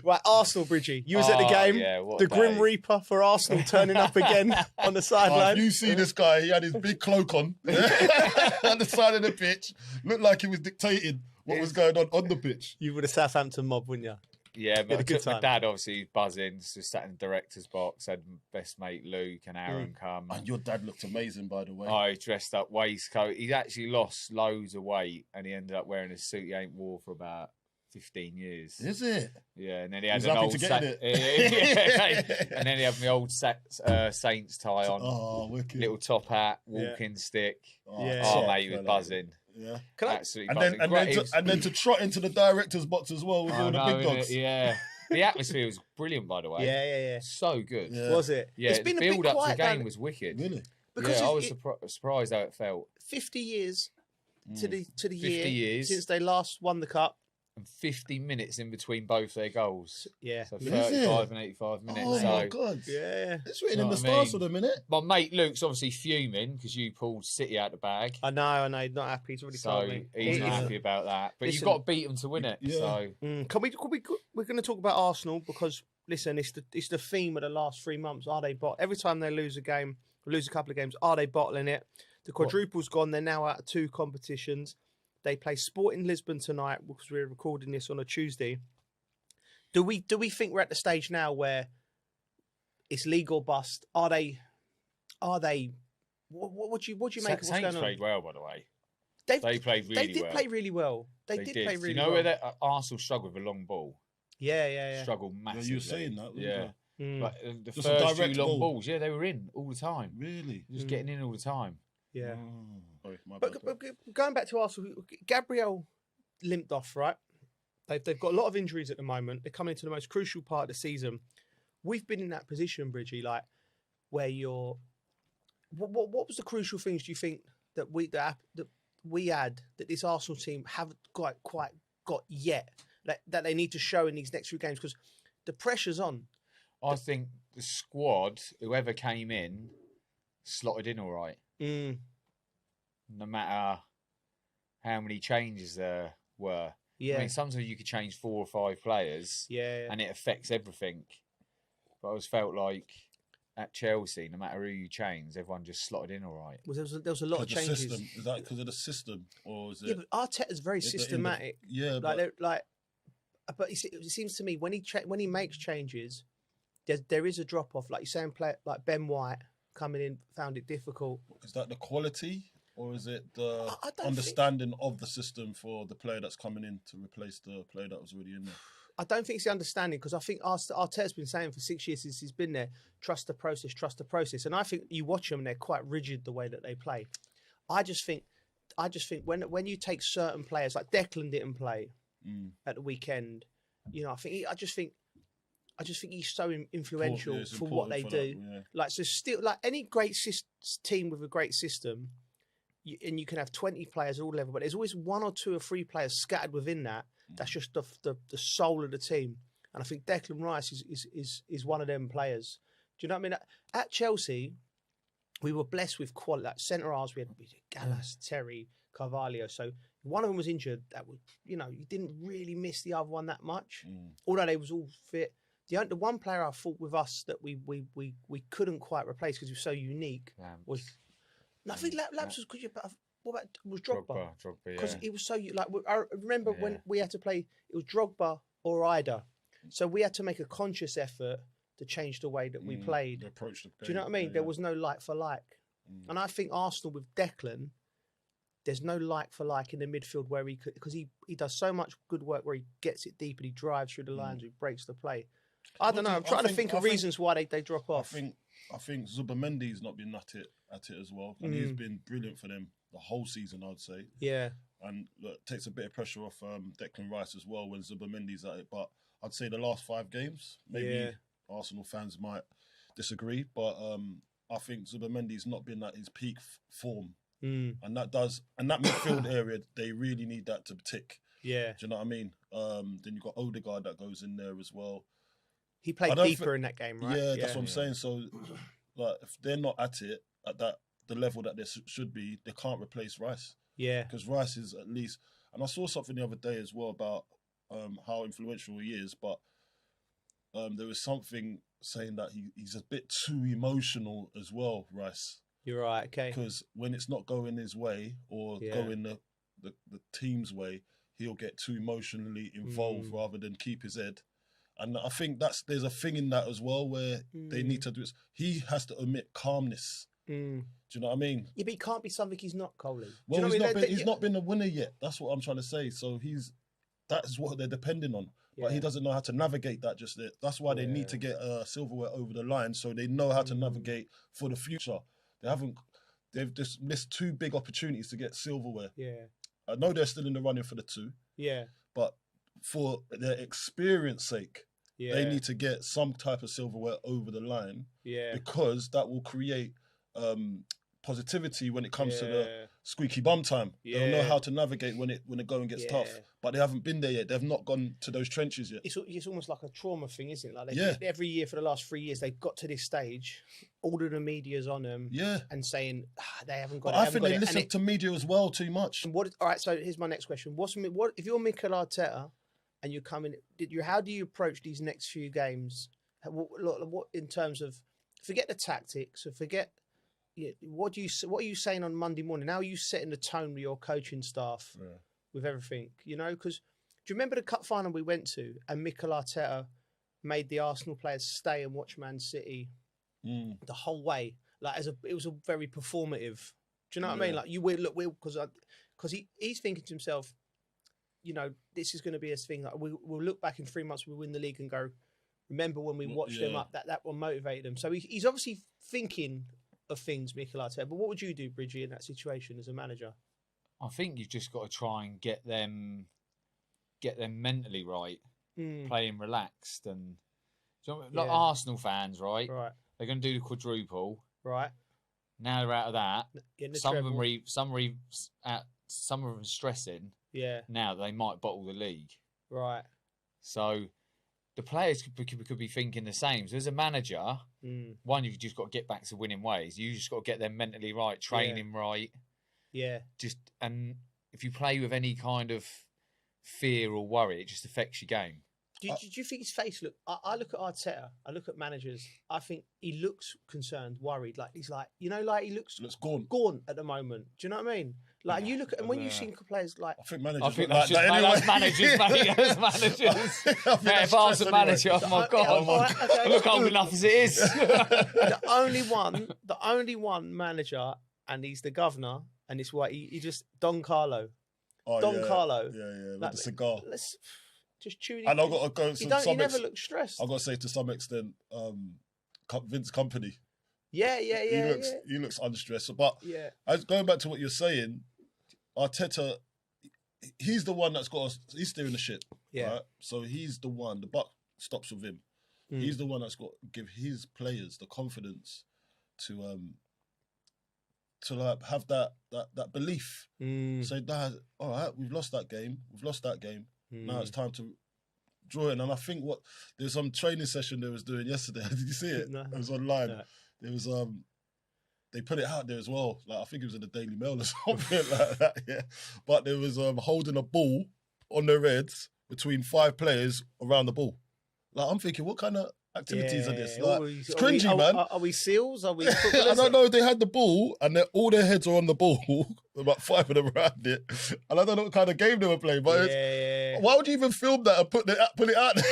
Right, Arsenal, Bridgie. You was at the game. Yeah, what the a Grim day. Reaper for Arsenal turning up again on the sideline. You see this guy, he had his big cloak on the side of the pitch. Looked like he was dictating what was going on the pitch. You were the Southampton mob, wouldn't you? Yeah, but a good my time. dad obviously buzzing, just sat in the director's box, had best mate Luke and Aaron come. And your dad looked amazing, by the way. I dressed up waistcoat. He actually lost loads of weight and he ended up wearing a suit he ain't wore for about 15 years. Is it? Yeah, and then he had He's an happy old to get in yeah, and then he had my old Saints tie on. Oh, wicked. Little top hat, walking stick. Yeah. Oh, mate, he was buzzing. Yeah. Absolutely And buzzing. then to trot into the director's box as well with all the big dogs. Yeah. The atmosphere was brilliant, by the way. Yeah. So good. Yeah. Was it? Yeah, It's been the a bit build up to quiet the game down- was wicked. Really? Because yeah, I was it- surprised how it felt. 50 years to the 50 year years. since they last won the cup. And 50 minutes in between both their goals. Yeah. So Is 35 it? and 85 minutes. Oh, so, my God. Yeah. It's written You in know the what I stars mean? for the minute. my mate Luke's obviously fuming because you pulled City out the bag. I know. He's not happy. He's already So told me. he's not happy about that. But Listen, you've got to beat them to win it. Yeah. So Can we? We're going to talk about Arsenal because listen, it's the theme of the last 3 months. Are they every time they lose a game, lose a couple of games? Are they bottling it? The quadruple's gone. They're now out of 2 competitions. They play Sporting Lisbon tonight because we're recording this on a Tuesday. Do we think we're at the stage now where it's league or bust? Are they? What do you make of what's Saints going on? played well, by the way. They played really well. They did play really well. They did play really You know well. where Arsenal struggled with a long ball? Yeah. Struggled massively. you were saying that, weren't Yeah. But the Just a first few direct long ball. balls, yeah, they were in all the time. Really? Just getting in all the time. Yeah. Sorry, my But bad. going back to Arsenal, Gabriel limped off, right? They've got a lot of injuries at the moment. They're coming into the most crucial part of the season. We've been in that position, Bridgie, like where you're. What was the crucial things do you think that we had that this Arsenal team haven't quite got yet that they need to show in these next few games because the pressure's on. I think the squad, whoever came in, slotted in all right. No matter how many changes there were. Yeah. I mean, sometimes you could change 4 or 5 players. Yeah. And it affects everything. But I always felt like at Chelsea, no matter who you change, everyone just slotted in all right. Well, there was a lot of changes. System. Is that because of the system, or is it? Yeah, but Arteta's very systematic. Yeah, but it seems to me when he makes changes, there is a drop off. Like you're saying, like Ben White coming in found it difficult. Is that the quality, or is it the understanding of the system for the player that's coming in to replace the player that was already in there? I don't think it's the understanding because I think Arteta's been saying for 6 years since he's been there, trust the process. And I think you watch them and they're quite rigid the way that they play. I just think when you take certain players like Declan didn't play at the weekend, you know, I just think he's so influential for what they do. Like so, still like any great team with a great system, and you can have 20 players at all level, but there's always 1 or 2 or 3 players scattered within that. That's just the soul of the team, and I think Declan Rice is one of them players. Do you know what I mean? At Chelsea, we were blessed with quality. Like centre halves, we had Gallas, Terry, Carvalho. So if one of them was injured, that would you didn't really miss the other one that much. Although they was all fit. The one player I thought with us that we couldn't quite replace because he was so unique was. No, I think Labs was good. What about was Drogba? Drogba, Because he was so like. I remember when we had to play. It was Drogba or Ida, so we had to make a conscious effort to change the way that we played. Approach the game. Do you know what I mean? There was no like for like, and I think Arsenal with Declan, there's no like for like in the midfield where he could because he does so much good work where he gets it deep and he drives through the lines, he breaks the play. I don't know. I'm trying to think of reasons why they drop off. I think Zubimendi's not been at it as well, and he's been brilliant for them the whole season, I'd say. Yeah. And look, takes a bit of pressure off Declan Rice as well when Zubimendi's at it. But I'd say the last 5 games, maybe Arsenal fans might disagree, but I think Zubimendi's not been at his peak form, and that midfield area they really need that to tick. Yeah. Do you know what I mean? Then you've got Odegaard that goes in there as well. He played deeper in that game, right? Yeah, that's what I'm saying. So, like, if they're not at it at the level that they should be, they can't replace Rice. Yeah, because Rice is at least. And I saw something the other day as well about how influential he is, but there was something saying that he's a bit too emotional as well, Rice. You're right. Okay. Because when it's not going his way or going the team's way, he'll get too emotionally involved rather than keep his head. And I think there's a thing in that as well where they need to do it. He has to omit calmness. Do you know what I mean? Yeah, but he can't be something he's not, Coley. Well, he's not been a winner yet. That's what I'm trying to say. So that's what they're depending on. Yeah. But he doesn't know how to navigate that just yet. That's why they need to get silverware over the line so they know how to navigate for the future. They've just missed 2 big opportunities to get silverware. Yeah. I know they're still in the running for the 2. Yeah. But for their experience sake, they need to get some type of silverware over the line. Yeah. Because that will create positivity when it comes to the squeaky bum time. They'll know how to navigate when the going gets tough. But they haven't been there yet. They've not gone to those trenches yet. It's almost like a trauma thing, isn't it? Like every year for the last 3 years, they've got to this stage. All of the media's on them, and saying they haven't got. I think they listen to media as well too much. All right, so here's my next question: What if you're Mikel Arteta and you're coming? How do you approach these next few games? What in terms of forget the tactics, or forget. What are you saying on Monday morning? How are you setting the tone with your coaching staff, with everything? You know, because do you remember the cup final we went to, and Mikel Arteta made the Arsenal players stay and watch Man City the whole way? Like it was a very performative. Do you know what I mean? Like you will look because he's thinking to himself, you know, this is going to be a thing. Like we'll look back in 3 months, we win the league and go, remember when we watched them up? That will motivate them. So he's obviously thinking of things, Mikel Arteta. But what would you do, Bridgie, in that situation as a manager? I think you've just got to try and get them mentally right, playing relaxed, and like Arsenal fans, right? Right. They're going to do the quadruple, right? Now they're out of that. Some treble. of them stressing. Yeah. Now they might bottle the league. Right. So the players could be thinking the same. So as a manager, one, you've just got to get back to winning ways. You just got to get them mentally right, training right. Yeah. And if you play with any kind of fear or worry, it just affects your game. Do you think his face I look at Arteta, I look at managers, I think he looks concerned, worried. Like he's like, you know, like he looks gaunt at the moment. Do you know what I mean? Like you look at, and when you see players like, I think managers. I think that's just managers, mate. As managers. If I was a manager, oh my God, I look old enough as it is. the only one manager, and he's the governor, and it's why he just Don Carlo. Carlo. Yeah, with the cigar. Let's just tune in. And I've got to go. He never looks stressed. I've got to say, to some extent, Vince Kompany. Yeah. He looks unstressed. But going back to what you're saying, Arteta, he's the one he's steering the ship. Yeah. Right? So he's the one. The buck stops with him. He's the one that's got to give his players the confidence to like have that belief. Say, Dad, all right, we've lost that game. Now it's time to draw in. And I think there's some training session they was doing yesterday. Did you see it? No. It was online. No. There was they put it out there as well. Like I think it was in the Daily Mail or something like that. Yeah, but there was holding a ball on their heads between 5 players around the ball. Like I'm thinking, what kind of activities are this? Like, it's cringy, man. Are we SEALs? Are we? I don't know. They had the ball, and all their heads are on the ball. About 5 of them around it, and I don't know what kind of game they were playing. But why would you even film that and put it out there?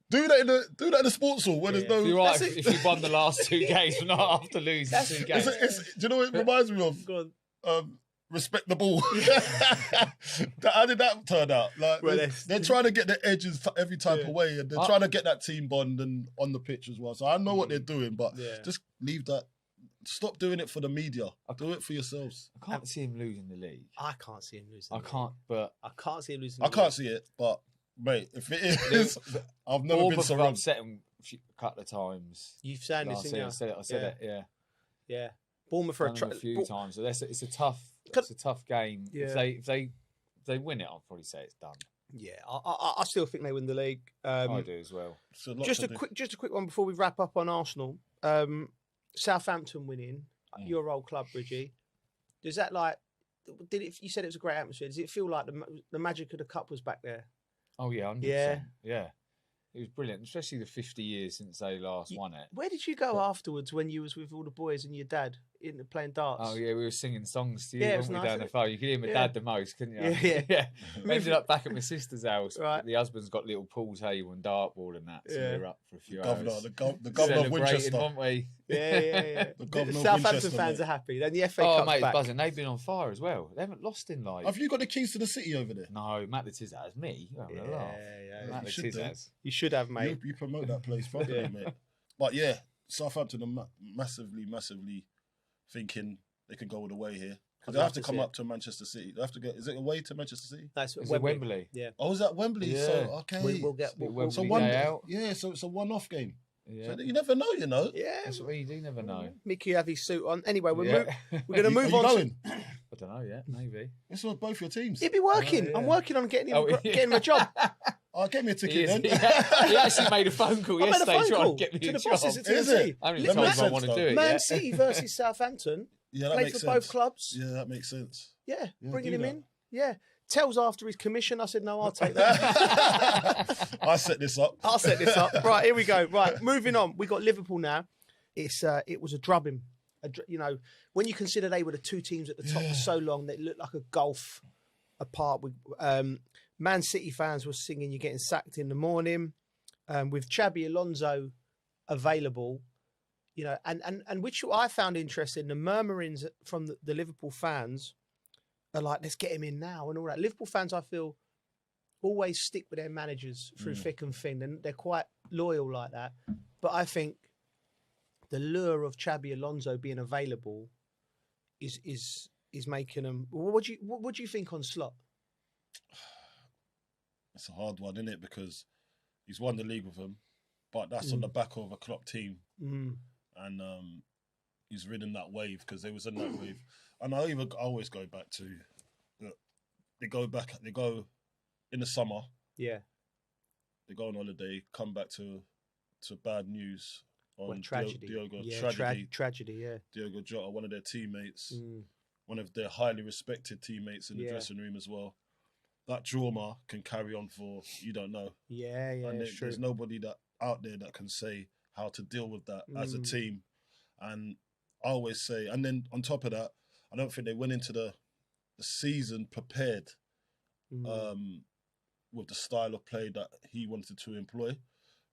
Do that in the sports hall where there's no. You're right. If you won the last 2 games, but not after losing 2 games. Do you know what it reminds me of? Respect the ball. How did that turn out? Like they're trying to get the edges every type of way, and they're trying to get that team bond and on the pitch as well. So I know what they're doing, but just leave that. Stop doing it for the media. Do it for yourselves. I can't see him losing the league. I can't see him losing. I can't see him losing. I can't see it, but mate, if it is, I've never been so wrong. I've upset him a couple of times. You've said this, I said it. Yeah. Bournemouth for a few times. So it's a tough game. Yeah. If they win it, I'll probably say it's done. Yeah, I still think they win the league. I do as well. Just a quick one before we wrap up on Arsenal. Southampton winning, your old club, Bridgie. Does that you said it was a great atmosphere. Does it feel like the magic of the cup was back there? Oh yeah, 100%. Yeah. It was brilliant, especially the 50 years since they last won it. Where did you go afterwards when you was with all the boys and your dad playing darts? Oh yeah, we were singing songs to you. Yeah, it weren't was we, nice, down the phone. You could hear my dad the most, couldn't you? Yeah. We ended up back at my sister's house. Right. The husband's got little pool table and dartboard and that, so we were up for a few hours. The governor of Winchester. Weren't we? Yeah. The Southampton fans are happy. Then the FA Cup's mate, back. buzzing. They've been on fire as well. They haven't lost in Have you got the keys to the city over there? No, Matt the Tiz has. Me? You're having a laugh. Matt the Tiz has. You should have, mate. You promote that place properly, mate. But yeah, Southampton are massively thinking they can go all the way here. Because they have to come up to Manchester City. They have to get. Is it away to Manchester City? That's Wembley. Yeah. Oh, is that Wembley? Yeah. So okay. We'll get Wembley one day out. Yeah, so it's a one-off game. Yeah. So you never know, you know. Yeah. That's what you do. Never know. Mickey have his suit on. Anyway, we're going to Are move you on. Going? I don't know yet. Maybe. It's on both your teams. He'd be working. I'm working on getting him a job. Oh, get me a ticket then. He actually made a phone call yesterday trying to get me to a the job. bosses at Is TNT. it? I haven't even told him I want to do it Man yet. City versus Southampton. Yeah, that Played makes for sense. both clubs. Yeah, that makes sense. Yeah, Yeah, bringing do him that. in. Yeah. Tells after his commission. I said, no, I'll take that. I set this up. I'll set this up. Right, here we go. Right, moving on. We got Liverpool now. It was a drubbing. When you consider they were the two teams at the top for so long, they looked like a gulf apart. Man City fans were singing "You're getting sacked" in the morning, with Xabi Alonso available. And which I found interesting. The murmurings from the Liverpool fans are like, "Let's get him in now" and all that. Liverpool fans, I feel, always stick with their managers through thick and thin, and they're quite loyal like that. But I think the lure of Xabi Alonso being available is making them. What do you think on Slot? It's a hard one, isn't it? Because he's won the league with them, but that's on the back of a Klopp team, and he's ridden that wave because they was in that wave. And I always go back to they go in the summer. Yeah, they go on holiday, come back to bad news. On tragedy. Diogo, tragedy, yeah. Diogo Jota, one of their teammates, one of their highly respected teammates in the dressing room as well. That trauma can carry on for, you don't know. Yeah, and it's true. There's nobody out there that can say how to deal with that as a team. And I always say, and then on top of that, I don't think they went into the season prepared with the style of play that he wanted to employ.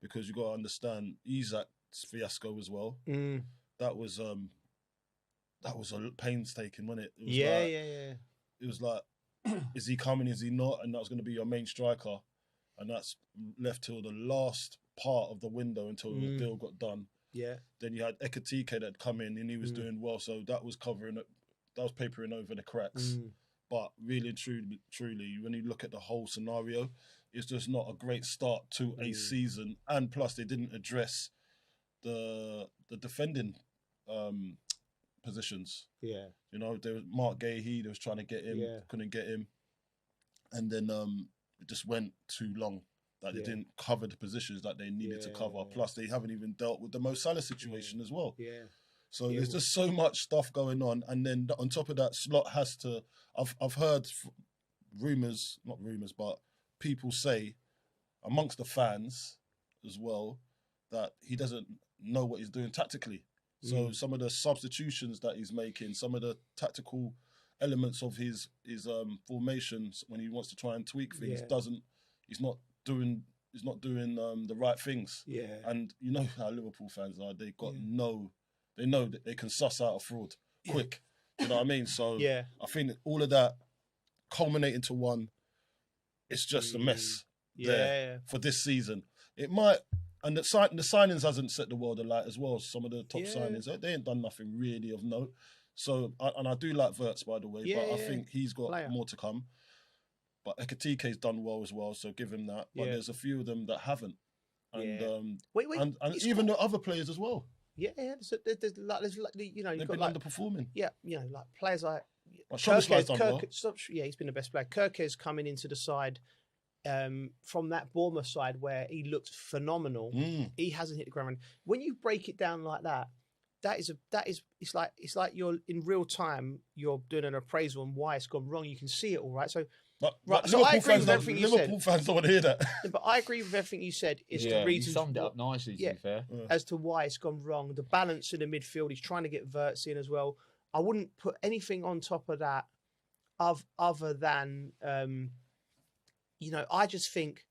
Because you got to understand, Isak's fiasco as well. That was a painstaking, wasn't it? It was like, is he coming? Is he not? And that's going to be your main striker, and that's left till the last part of the window until the deal got done. Yeah. Then you had Ekitike that had come in and he was doing well, so that was papering over the cracks. But really and truly, when you look at the whole scenario, it's just not a great start to a season. And plus, they didn't address the defending positions. Yeah. There was Mark Gahey, they was trying to get him, couldn't get him. And then it just went too long. They didn't cover the positions that they needed to cover. Plus, they haven't even dealt with the Mo Salah situation as well. Yeah. So there's just so much stuff going on. And then on top of that, Slot has to... I've heard rumours, not rumours, but people say amongst the fans as well that he doesn't know what he's doing tactically. So some of the substitutions that he's making, some of the tactical elements of his formations when he wants to try and tweak things, he's not doing the right things. Yeah. And you know how Liverpool fans are, they know that they can suss out a fraud quick. You know what I mean? So I think that all of that culminating to one, it's just a mess there for this season. It might, and the signings hasn't set the world alight as well. Some of the top signings, they ain't done nothing really of note. So, and I do like Wirtz, by the way, but I think he's got more to come. But Ekitike's done well as well, so give him that. But there's a few of them that haven't. And and even the other players as well. Yeah, there's they've been underperforming. Yeah, like players like Kirke's done well. He's been the best player. Kirke's coming into the side, from that Bournemouth side where he looked phenomenal. He hasn't hit the ground running. When you break it down like that, it's like you're in real time. You're doing an appraisal on why it's gone wrong. You can see it all right. So. But So I agree with everything you said. Liverpool fans don't want to hear that. But I agree with everything you said. It's the reason. You summed it up nicely, to be fair. As to why it's gone wrong. The balance in the midfield. He's trying to get Wirtz in as well. I wouldn't put anything on top of that other than, I just think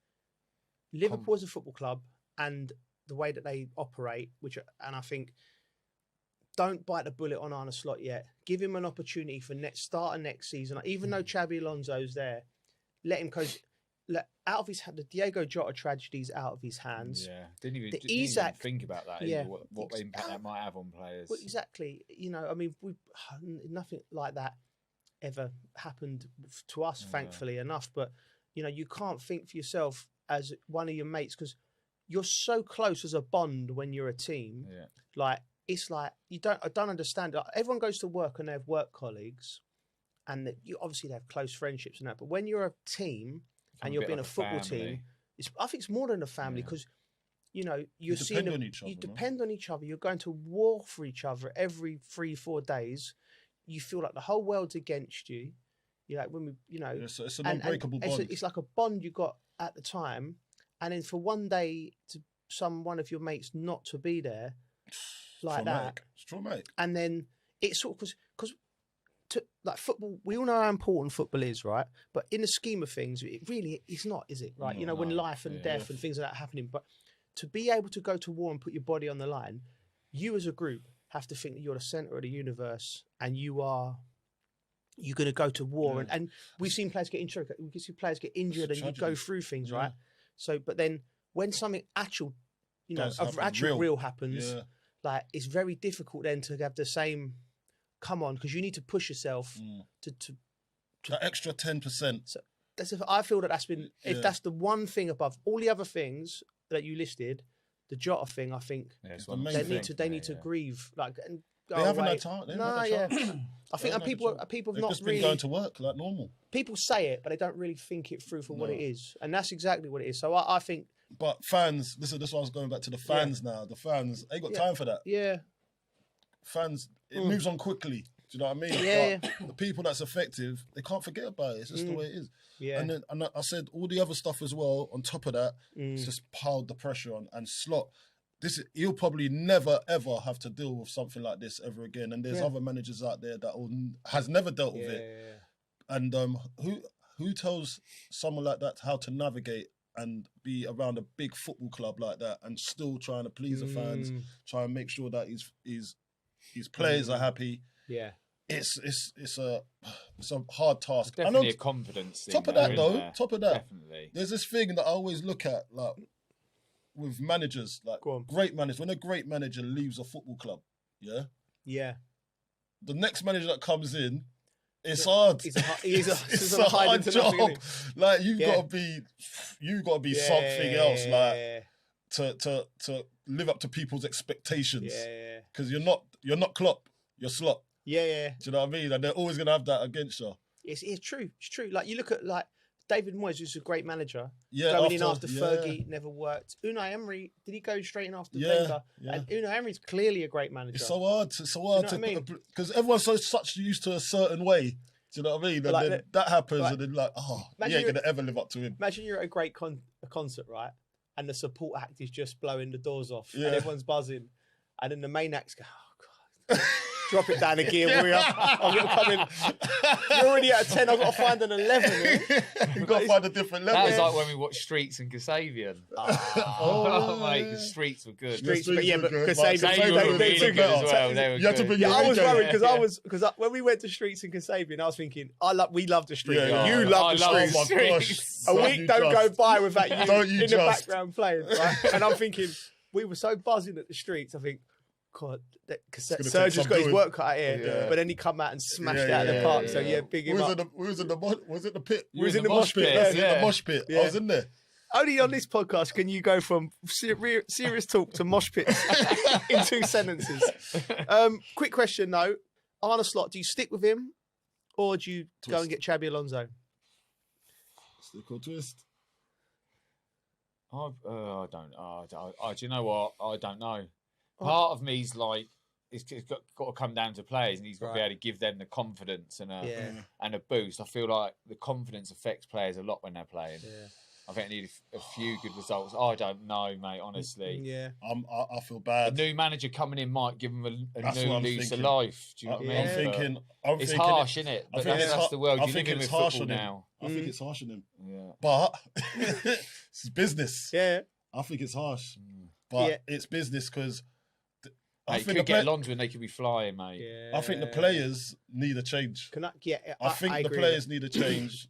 Liverpool as a football club and the way that they operate, and I think, don't bite the bullet on Arne Slot yet. Give him an opportunity for start of next season. Even though Xabi Alonso's there, let him go. Out of his hand, the Diego Jota tragedy's out of his hands. Yeah, didn't even think about that. Yeah, what impact that might have on players. Well, exactly. Nothing like that ever happened to us, thankfully enough. But you can't think for yourself as one of your mates because you're so close as a bond when you're a team. Yeah. It's like I don't understand. Everyone goes to work and they have work colleagues, and you obviously they have close friendships and that. But when you're a team and you're being a football team, I think it's more than a family because you depend on each other. You're going to war for each other every 3-4 days. You feel like the whole world's against you. It's an unbreakable bond. It's like a bond you got at the time, and then for one day to one of your mates not to be there. Like that, it's traumatic. And then it's sort of because football, we all know how important football is, right? But in the scheme of things, it really is not, is it? Right? When life and death and things like that are happening. But to be able to go to war and put your body on the line, you as a group have to think that you're the center of the universe and you're going to go to war. And we've seen players get injured. We can see players get injured and you go through things, right? So, but then when something actual, real happens. Yeah. It's very difficult then to have the same come on because you need to push yourself to that extra 10%. So I feel that's been if that's the one thing above all the other things that you listed, the Jota thing. I think they need to grieve and go they haven't away. had time. I think people have not just really been going to work like normal. People say it, but they don't really think it through for what it is, and that's exactly what it is. So I think. But fans, this is why I was going back to the fans now. The fans ain't got time for that. Yeah. Fans, it moves on quickly. Do you know what I mean? Yeah. But the people that's effective, they can't forget about it. It's just the way it is. Yeah. And then I said all the other stuff as well, on top of that, it's just piled the pressure on. And Slot, he'll probably never, ever have to deal with something like this ever again. And there's other managers out there that has never dealt with it. And who tells someone like that how to navigate and be around a big football club like that and still trying to please the fans, try and make sure that his players are happy. Yeah. It's a hard task. Definitely a confidence thing. Top of that, definitely. There's this thing that I always look at, with managers, great managers. When a great manager leaves a football club, the next manager that comes in, it's hard. It's a hard job. You've got to be something else, to live up to people's expectations. Because you're not Klopp, you're Slot. Yeah. Do you know what I mean? And they're always going to have that against you. It's true. It's true. You look at David Moyes, who's a great manager, going in after Fergie never worked. Unai Emery, did he go straight in after Wenger? And Unai Emery's clearly a great manager. It's so hard. Because everyone's such used to a certain way. Do you know what I mean? And then that happens, and then he ain't going to ever live up to him. Imagine you're at a great concert, right? And the support act is just blowing the doors off, and everyone's buzzing, and then the main acts go, "Oh God." Drop it down a gear, warrior. I'm going to come in. You're already at a 10. I've got to find an 11. You've got to find a different level. That was like when we watched Streets and Kasabian. Mate, the Streets were good. But Kasabian were really good as well. They were you had to bring your I was worried because when we went to Streets and Kasabian, I was thinking, we love the Streets. You love the Streets. A week don't go by without you in the background playing. Right? And I'm thinking, we were so buzzing at the Streets. I think, God, Sergio's got his work cut out here, but then he come out and smashed it out of the park. So big him up. Was it the pit? We was in the mosh pit. The mosh pit. I was in there. Only on this podcast can you go from serious talk to mosh pits in 2 sentences. Quick question though, Arne Slot, do you stick with him or do you go and get Xabi Alonso? Stick or twist. I don't. Do you know what? I don't know. Part of me's like, it's got to come down to players, and he's got to be able to give them the confidence and a boost. I feel like the confidence affects players a lot when they're playing. Yeah. I think they need a few good results. I don't know, mate. Honestly, yeah. I feel bad. A new manager coming in might give them a new lease of life. Do you know what I mean? I'm it's thinking harsh, isn't it? But that's the world. You're living with football now. I think it's harsh on him. Yeah. But it's business. Yeah. I think it's harsh. But it's business because I think could get Alonso and they could be flying, mate. I think the players need a change. I think the players need a change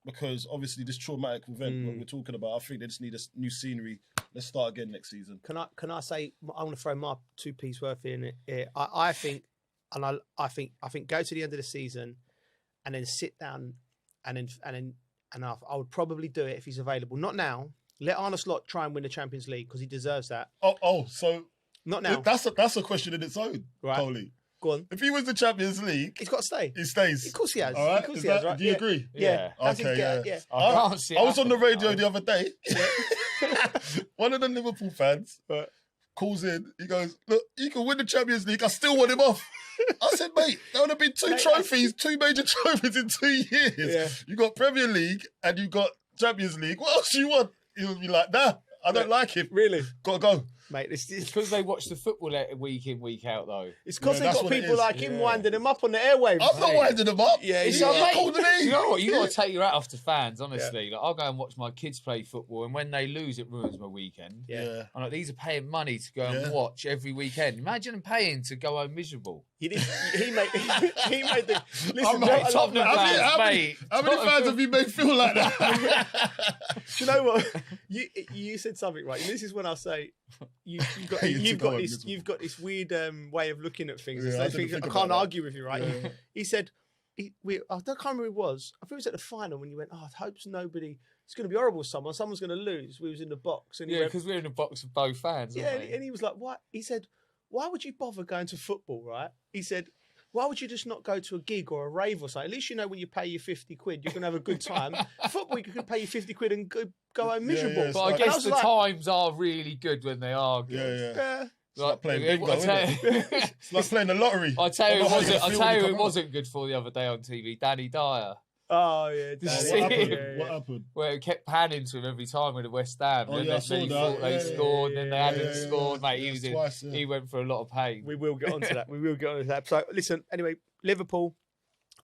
because obviously this traumatic event what we're talking about, I think they just need a new scenery. Let's start again next season. Can I say I want to throw my 2 piece worth in it. I think go to the end of the season and then sit down and I would probably do it if he's available. Not now. Let Arne Slot try and win the Champions League because he deserves that. So not now. That's a question in its own, right? Coley. Go on. If he wins the Champions League, he's got to stay. He stays. Of course he has. All right. Of course he has, right? Do you agree? Yeah. Okay. Yeah. I was on the radio the other day. One of the Liverpool fans calls in. He goes, "Look, you can win the Champions League. I still want him off." I said, "Mate, there would have been two major trophies in 2 years. Yeah. You got Premier League and you got Champions League. What else do you want?" He would be like, "Nah, I don't like him. Really? Gotta go." Mate, it's because they watch the football week in, week out, though. It's because they've got people like him winding them up on the airwaves. I'm not winding them up. Yeah, it's you know what? You got to take your hat off to fans, honestly. Like, I'll go and watch my kids play football, and when they lose, it ruins my weekend. Yeah. I'm like, these are paying money to go and watch every weekend. Imagine them paying to go home miserable. He made the. Listen, mate, Tottenham fans, mate. How many fans have you made feel like that? Do you know what? You said something right. This is when I say you've got this weird way of looking at things. Yeah, I can't argue with you, right? Yeah. He said, I can't remember who it was. I think it was at the final when you went, I hope nobody. It's going to be horrible. Someone's going to lose. We was in the box, and because we're in the box of both fans. Yeah, and he was like, "What?" He said, "Why would you bother going to football?" Right? He said, "Why would you just not go to a gig or a rave or something? At least you know when you pay your 50 quid, you're going to have a good time. Football, you can pay your 50 quid and go home miserable." But I guess the times are really good when they are good. Yeah. It's like playing bingo, isn't it? It's like playing the lottery. I tell you, it wasn't good for the other day on TV. Danny Dyer. Oh yeah, what happened? Where it kept panning to him every time with the West Ham. Oh, and yeah, then he thought they scored, and then they hadn't scored. Mate, he went for a lot of pain. We will get onto that. So listen, anyway, Liverpool.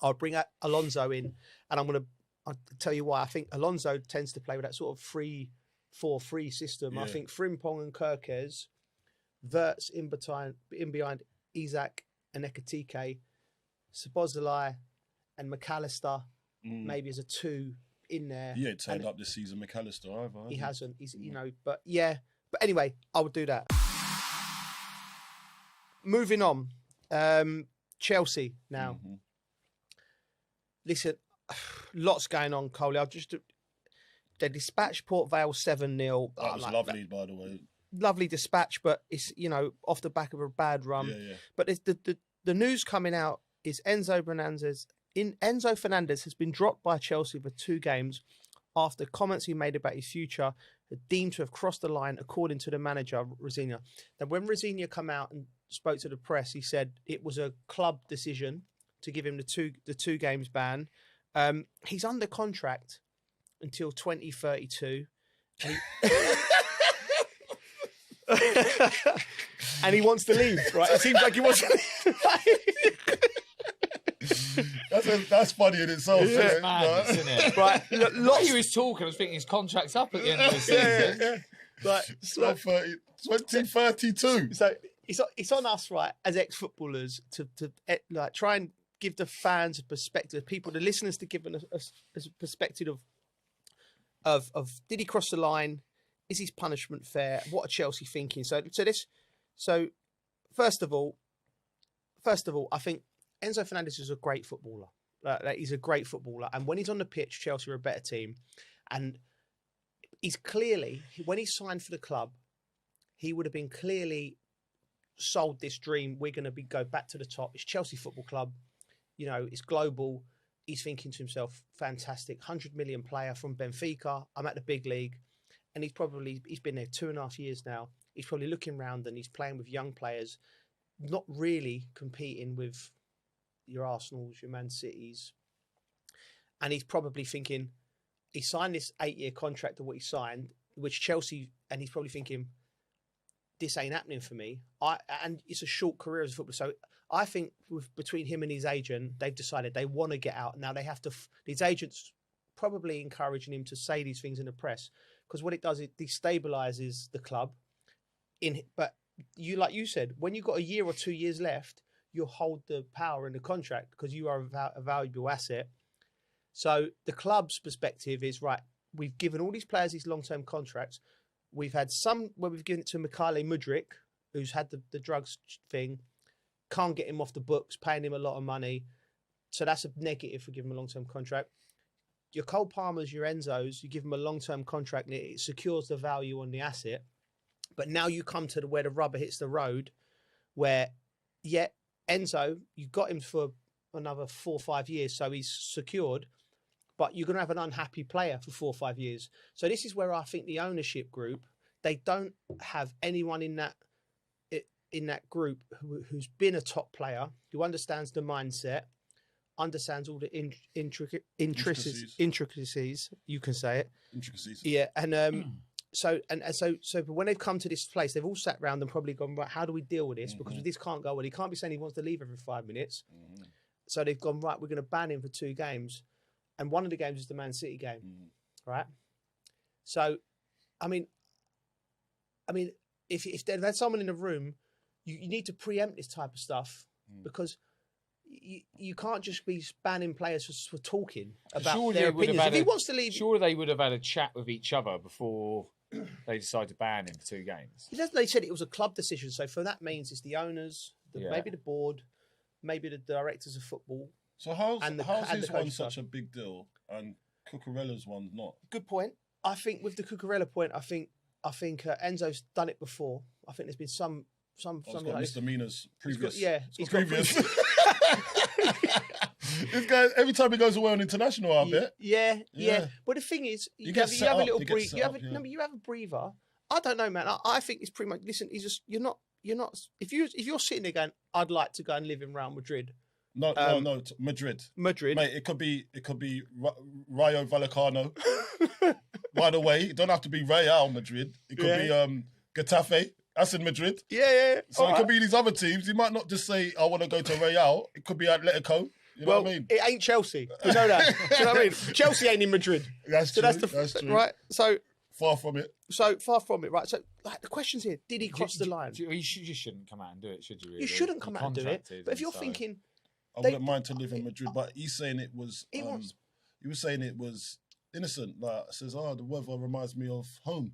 I'll bring Alonso in, and I'll tell you why. I think Alonso tends to play with that sort of 3-4-3 system. I think Frimpong and Kirkes, Wirtz in behind Isak and Ekitike, Szoboszlai and McAllister. Maybe as a 2 in there. He ain't turned up this season, McAllister either. He hasn't. He's but yeah. But anyway, I would do that. Moving on, Chelsea now. Listen, lots going on, Coley. They dispatched Port Vale 7-0. That was lovely, by the way. Lovely dispatch, but it's off the back of a bad run. Yeah. But the news coming out is Enzo Fernandez has been dropped by Chelsea for 2 games after comments he made about his future are deemed to have crossed the line, according to the manager, Rosenior. Now, when Rosenior come out and spoke to the press, he said it was a club decision to give him the 2 games ban. He's under contract until 2032. And he wants to leave, right? It seems like he wants to leave. That's funny in itself. It's mad, isn't it? Right. While he was talking, I was thinking his contract's up at the end of the season. Like, 2032. So it's on us, right, as ex-footballers, to like try and give the fans a perspective, the listeners, to give a perspective of did he cross the line? Is his punishment fair? What are Chelsea thinking? So first of all, I think Enzo Fernandez is a great footballer. He's a great footballer, and when he's on the pitch, Chelsea are a better team. And he's clearly, when he signed for the club, he would have been clearly sold this dream. We're going to go back to the top. It's Chelsea Football Club. It's global. He's thinking to himself, fantastic, 100 million player from Benfica. I'm at the big league. and he's been there 2.5 years now. He's probably looking around and he's playing with young players, not really competing with your Arsenals, your Man Cities. And he's probably thinking, he signed this 8-year contract of what he signed, which Chelsea, and he's probably thinking, this ain't happening for me. And it's a short career as a footballer. So I think between him and his agent, they've decided they want to get out. Now they have to, his agent's probably encouraging him to say these things in the press, because what it does, it destabilizes the club. But like you said, when you've got a year or 2 years left, you'll hold the power in the contract because you are a valuable asset. So the club's perspective is, right, we've given all these players these long-term contracts. We've had some where we've given it to Mikhail Mudryk, who's had the drugs thing, can't get him off the books, paying him a lot of money. So that's a negative for giving him a long-term contract. Your Cole Palmers, your Enzos, you give them a long-term contract and it secures the value on the asset. But now you come to where the rubber hits the road, where, Enzo, you got him for another 4 or 5 years, so he's secured, but you're going to have an unhappy player for 4 or 5 years. So this is where I think the ownership group, they don't have anyone in that group who's been a top player, who understands the mindset, understands all the intricacies. You can say it. Intricacies. Yeah, and so when they've come to this place, they've all sat around and probably gone, right, how do we deal with this? Because this can't go on. He can't be saying he wants to leave every 5 minutes. So they've gone, right, we're going to ban him for 2 games. And one of the games is the Man City game, right? So, I mean, if they've had someone in the room, you need to preempt this type of stuff because you can't just be banning players for talking about their opinions. If he wants to leave... Sure, they would have had a chat with each other before they decided to ban him for 2 games. They said it was a club decision. So for that means it's the owners, maybe the board, maybe the directors of football. So how's his one such a big deal and Cucurella's one not? Good point. I think with the Cucurella point, I think Enzo's done it before. I think there's been some like misdemeanors previous. He's got previous. This guy, every time he goes away on international, I bet. Yeah. But the thing is, you have a little breather. You have a breather. I don't know, man. I think it's pretty much. Listen, you're not. If you're sitting there going, I'd like to go and live in Real Madrid. No, Madrid. Madrid, mate. It could be Rayo Vallecano. By the way, it don't have to be Real Madrid. It could be Getafe. That's in Madrid. Yeah. So it could be these other teams. You might not just say, I want to go to Real. It could be Atletico. You know what I mean? It ain't Chelsea. You know that. Do you know what I mean? Chelsea ain't in Madrid. That's true. That's true. Right? So far from it. Right? So the question's here: did he cross the line? You just shouldn't come out and do it, should you? Really? You shouldn't come out and do it. But if you're thinking, I wouldn't mind to live in Madrid, but he's saying it was. He was saying it was innocent. Like says, the weather reminds me of home.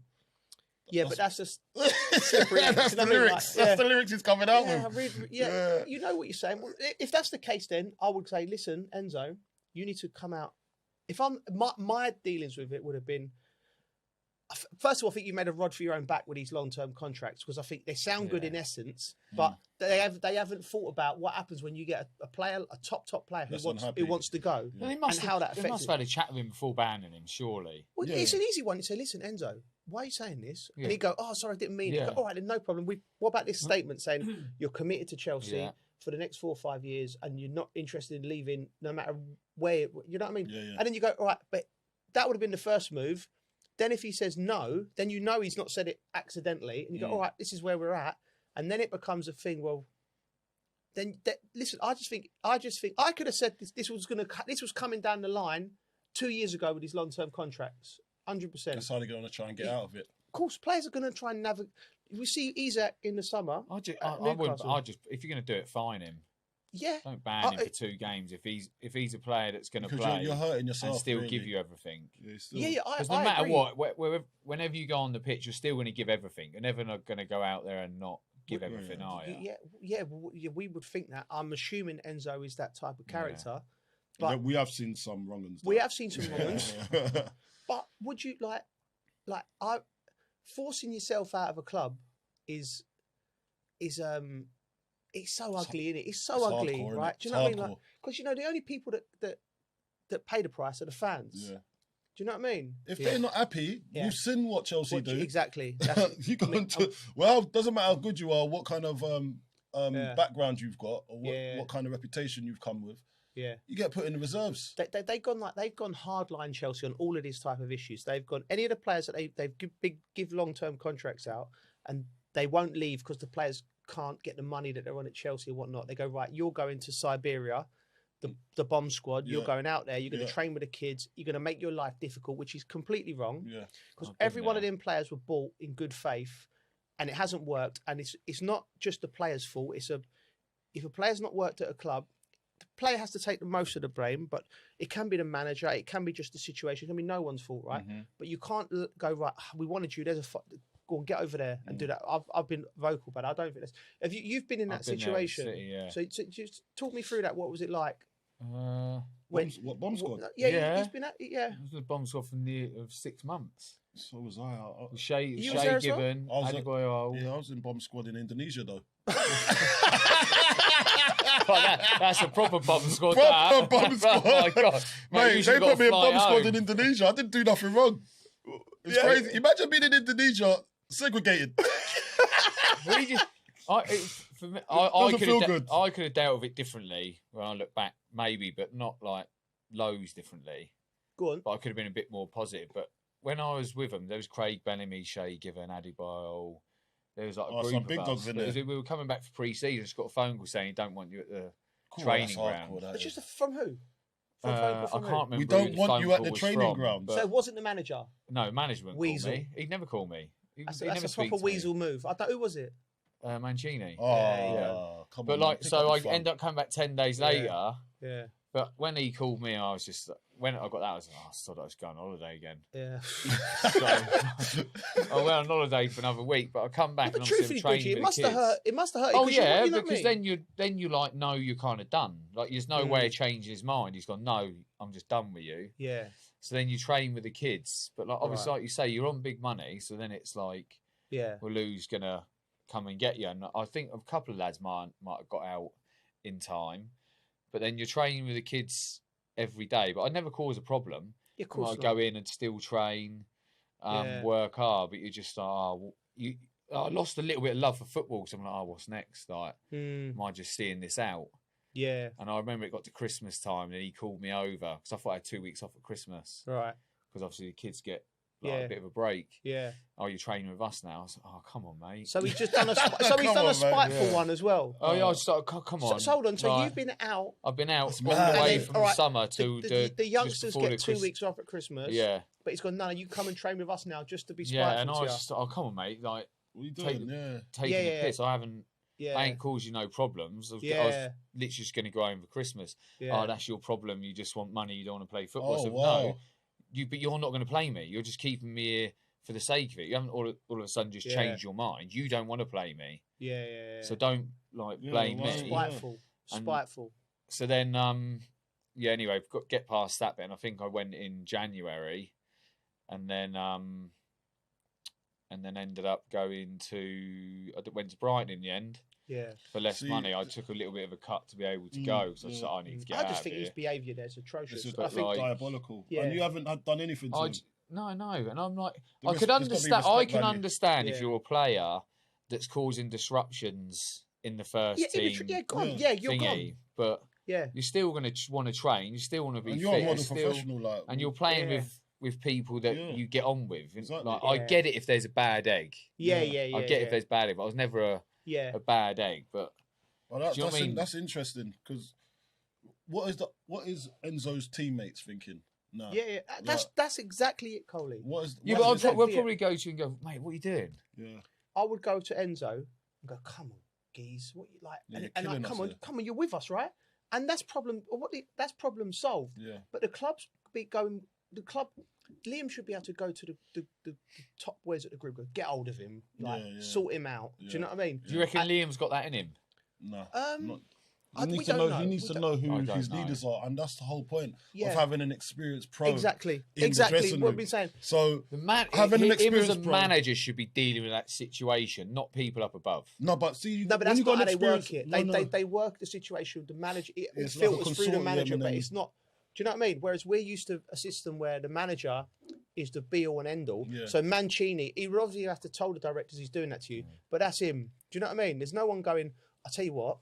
Yeah, but that's just that's the lyrics. That's the lyrics he's coming out with. You know what you're saying. Well, if that's the case, then I would say, listen, Enzo, you need to come out. If my dealings with it would have been, first of all, I think you made a rod for your own back with these long-term contracts because I think they sound good in essence, but they haven't thought about what happens when you get a player, a top player who wants to go, and how that affects. They must have had a chat with him before banning him, surely. Well, it's an easy one. You say, listen, Enzo, why are you saying this? And he'd go, oh, sorry, I didn't mean it. Go, all right, then no problem. What about this statement saying you're committed to Chelsea for the next 4 or 5 years and you're not interested in leaving no matter where, you know what I mean? And then you go, all right, but that would have been the first move. Then if he says no, then you know he's not said it accidentally. And you go, all right, this is where we're at. And then it becomes a thing, well, then listen, I just think I could have said this was coming down the line 2 years ago with these long-term contracts. 100%. Decided they're going to try and get out of it. Of course, players are going to try and navigate. We see Isak in the summer. If you're going to do it, fine him. Yeah. Don't ban him for 2 games if he's a player that's going to play. You're hurting yourself and still really. give you everything. Because no matter what, whenever you go on the pitch, you're still going to give everything. You're never not going to go out there and not give everything, are you? We would think that. I'm assuming Enzo is that type of character. But we have seen some wrong-uns. We have seen some wrong-uns. But would you forcing yourself out of a club is it's so ugly, isn't it? It's so ugly, right? Do you know what I mean? Because the only people that pay the price are the fans. Yeah. Do you know what I mean? If they're not happy, you've seen what Chelsea do. Exactly. You go into doesn't matter how good you are, what kind of background you've got, or what kind of reputation you've come with. Yeah, you get put in the reserves. They've gone hardline Chelsea on all of these type of issues. They've gone any of the players that they've give long-term contracts out, and they won't leave because the players can't get the money that they're on at Chelsea and whatnot. They go, right, you're going to Siberia, the bomb squad. You're going out there. You're going to train with the kids. You're going to make your life difficult, which is completely wrong. Yeah, because every one of them players were bought in good faith, and it hasn't worked. And it's not just the player's fault. If a player's not worked at a club, the player has to take the most of the blame, but it can be the manager, it can be just the situation, it can be no one's fault, right? But you can't go, right, we wanted you, go and get over there and do that. I've been vocal, but I don't think that's... You've been in that situation. So just talk me through that. What was it like? What bomb squad? Yeah, he's been at... Yeah. It was a bomb squad of 6 months. So was I. Shay Given, Adebayo. Yeah, I was in bomb squad in Indonesia, though. That's a proper bomb squad. Proper bomb squad. Oh my God. Mate, they put me in bomb squad in Indonesia. I didn't do nothing wrong. It's crazy. Imagine being in Indonesia, segregated. I could have dealt with it differently when I look back, maybe, but not like loads differently. Go on. But I could have been a bit more positive. But when I was with them, there was Craig Bellamy, Shay Given, Adebayo. There was like a group some of big us. dogs in there. We were coming back for pre-season. Just got a phone call saying he don't want you at the training ground. But just from who? I can't remember. We don't want you at the training ground. So it wasn't the manager? No, management Weasel. called me. He'd never call me. That's a proper Weasel move. Who was it? Mancini. Come but on, like, so I end up coming back 10 days later. Yeah. But when he called me, I was just when I got that, I was like, I thought I was going on holiday again. Yeah. So I went on holiday for another week, but I come back and I'm still training with the kids. It must have hurt. Oh yeah, because then you like know you're kind of done. Like there's no way of changing his mind. He's gone, no, I'm just done with you. Yeah. So then you train with the kids, but like obviously, like you say, you're on big money. So then it's like, well, who's gonna come and get you? And I think a couple of lads might have got out in time. But then you're training with the kids every day. But I never cause a problem. Yeah, of course. I go in and still train, work hard. But you're just like, I lost a little bit of love for football. So I'm like, what's next? Like, am I just seeing this out? Yeah. And I remember it got to Christmas time and he called me over because I thought I had 2 weeks off at Christmas. Right. Because obviously the kids get a bit of a break. Yeah. Oh, you're training with us now? I was like, oh, come on, mate. So he's just done a spiteful one as well. Oh yeah, I just thought, come on. So hold on. So you've been out. I've been out all the way from summer to the youngsters get 2 weeks off at Christmas. Yeah. But he's gone, no, you come and train with us now just to be spiteful. Yeah, and I was just, oh, come on, mate. Like, what are you doing? Taking the piss. I ain't caused you no problems. I was literally just going to go home for Christmas. Yeah. Oh, that's your problem. You just want money. You don't want to play football. Oh, so wow. No, but you're not going to play me. You're just keeping me here for the sake of it. You haven't all of a sudden just changed your mind. You don't want to play me. Yeah. So don't blame me. Spiteful. So then, anyway, get past that bit. And I think I went in January, and then ended up going to. I went to Brighton in the end. Yeah. For less money, I took a little bit of a cut to be able to go. So I thought I need to get out of here. I just think his behaviour there is atrocious. I think diabolical. Yeah. And you haven't done anything to him. No, and I'm like, I could understand. I can understand if you're a player that's causing disruptions in the first team. You're gone. But you're still going to want to train. You still want to be and fit. You're a model professional, and you're playing with people that you get on with. Exactly. Like I get it if there's a bad egg. I get if there's bad egg, but I was never a bad egg. But that's interesting because what is Enzo's teammates thinking? No. Yeah. That's exactly it, Coley. We'll probably go to you and go, mate, what are you doing? Yeah. I would go to Enzo and go, come on, geez, what you like? Yeah, and like, come on, you're with us, right? And that's problem. That's problem solved. Yeah. But the club's going. The club, Liam should be able to go to the top boys at the group. Go get hold of him, sort him out. Yeah. Do you know what I mean? Do you reckon Liam's got that in him? No. He needs to know who his leaders are, and that's the whole point of having an experienced pro. Exactly. What we've been saying. So having an experienced manager should be dealing with that situation, not people up above. No, but see, but that's not how they work it. They work the situation. The manager it filters through the manager, but it's not Do you know what I mean? Whereas we're used to a system where the manager is the be all and end all. Yeah. So Mancini, he would obviously have to tell the directors he's doing that to you, but that's him. Do you know what I mean? There's no one going, I'll tell you what,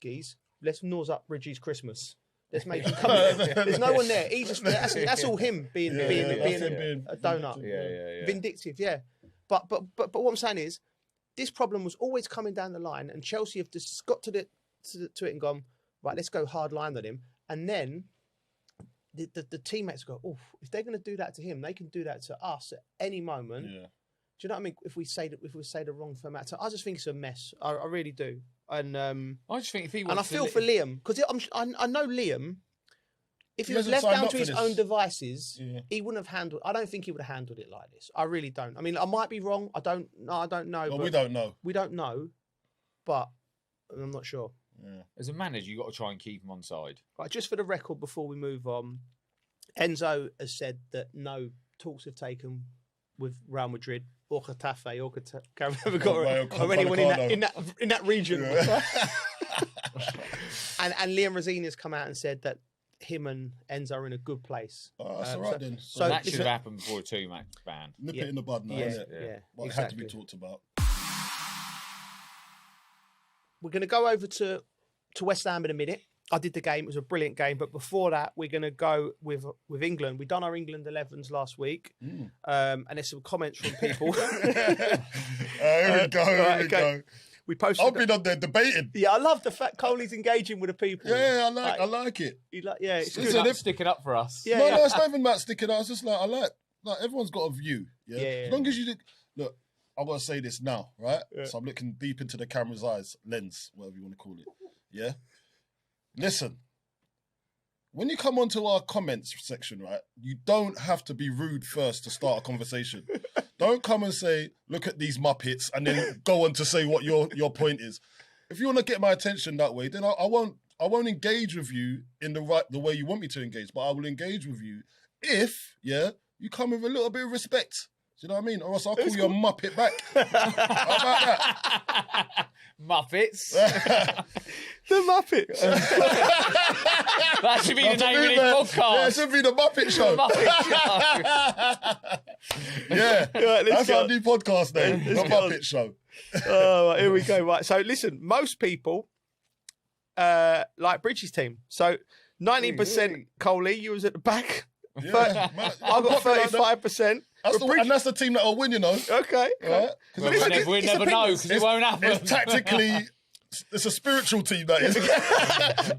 geez, let's nose up Bridgie's Christmas. Let's make him come in. There's no one there. He just that's all him being a donut. Yeah. Vindictive, yeah. But what I'm saying is, this problem was always coming down the line, and Chelsea have just got to it and gone, right, let's go hard line on him. And then the teammates go, oh, if they're going to do that to him, they can do that to us at any moment. Yeah. Do you know what I mean? If we say the wrong format, so I just think it's a mess. I really do. And I just think if he and I feel for Liam, because I know Liam. If he was left down to his own devices, he wouldn't have handled. I don't think he would have handled it like this. I really don't. I mean, I might be wrong. I don't know. Well, we don't know. We don't know, but I'm not sure. Yeah. As a manager, you've got to try and keep him on side. Right, just for the record, before we move on, Enzo has said that no talks have taken with Real Madrid or Getafe or or anyone in that region. Yeah. and Liam Rosini has come out and said that him and Enzo are in a good place. Oh, that's all right then. So that should have happened before a 2-match ban. Nip it in the bud now, isn't it? Yeah. But it had to be talked about. We're going to go over to West Ham in a minute. I did the game. It was a brilliant game. But before that, we're going to go with England. We've done our England 11s last week. And there's some comments from people. Here we go. We posted. I've been on there debating. Yeah, I love the fact Coley's engaging with the people. Yeah, I like it. It's Listen, good. sticking up for us. Yeah, no, it's not even about sticking up. It's just like like everyone's got a view. Yeah. As long as you look, I've got to say this now, right? Yeah. So I'm looking deep into the camera's eyes, lens, whatever you want to call it. Yeah. Listen, when you come onto our comments section, right, you don't have to be rude first to start a conversation. Don't come and say, look at these Muppets, and then go on to say what your point is. If you want to get my attention that way, then I won't engage with you in the way you want me to engage, but I will engage with you if, you come with a little bit of respect. Do you know what I mean? Or else I'll call you a Muppet back. How about that? Muppets. The Muppets. That should be the name of this podcast. Yeah, it should be the Muppet Show. The Muppet Show. Yeah, that's our new podcast name, The Muppet Show. Right, here we go. Right, so listen, most people like Bridges' team. So 90% Coley, you was at the back. Yeah, I got 35%. That's the team that will win, you know. Okay. Right? We'll never know because it won't happen. It's tactically, it's a spiritual team that is.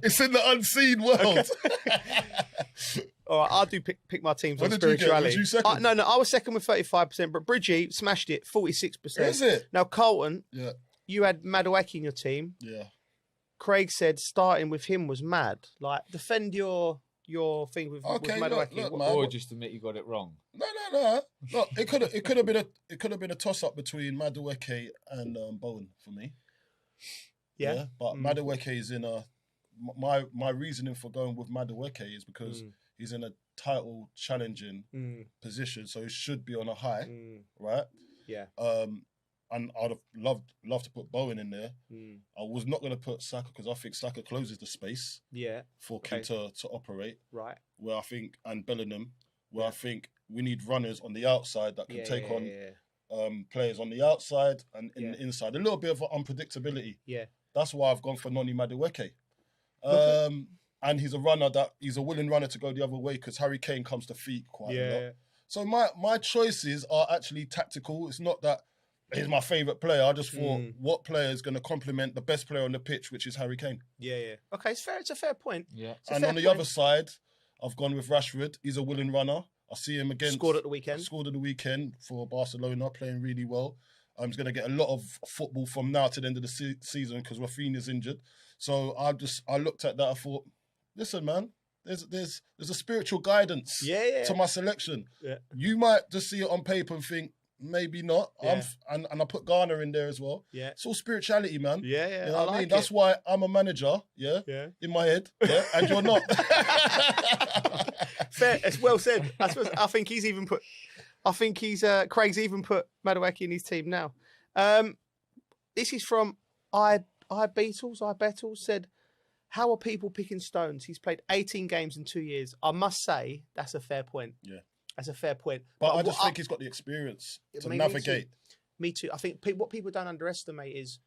It's in the unseen world. All right, I do pick my teams on What did you get? spirituality. Was you second? No, I was second with 35%, but Bridgie smashed it, 46%. Is it? Now, Carlton, Yeah. you had Madueke in your team. Yeah. Craig said starting with him was mad. Like, defend your thing with Madueke. Look, man. Or just admit you got it wrong. No. Look, it could have been a toss up between Madueke and Bowen for me. Yeah. But Madueke is in a. My reasoning for going with Madueke is because he's in a title challenging position, so he should be on a high, right? Yeah. And I'd have loved to put Bowen in there. I was not going to put Saka because I think Saka closes the space. Yeah. For Kane to operate. Right. Where I think, and Bellingham, where I think we need runners on the outside that can take on players on the outside and in the inside. A little bit of unpredictability. Yeah. That's why I've gone for Noni Madueke. And he's a willing runner to go the other way because Harry Kane comes to feet quite a lot. So my choices are actually tactical. It's not that he's my favourite player. I just thought what player is going to complement the best player on the pitch, which is Harry Kane. Yeah. Okay, it's fair. It's a fair point. Yeah. And on the other side, I've gone with Rashford. He's a willing runner. I see him against... Scored at the weekend. Scored at the weekend for Barcelona, playing really well. He's going to get a lot of football from now to the end of the season because Rafinha's injured. So I looked at that. I thought, listen, man, there's a spiritual guidance to my selection. Yeah. You might just see it on paper and think, maybe not. Yeah. And I put Garner in there as well. Yeah. It's all spirituality, man. Yeah. You know what I mean? That's why I'm a manager, in my head, and you're not. Fair. It's well said. I think he's even put... Craig's even put Madueke in his team now. This is from I Beatles said, how are people picking stones? He's played 18 games in 2 years. I must say, that's a fair point. Yeah. That's a fair point. But I just think he's got the experience to navigate. Me too. I think what people don't underestimate is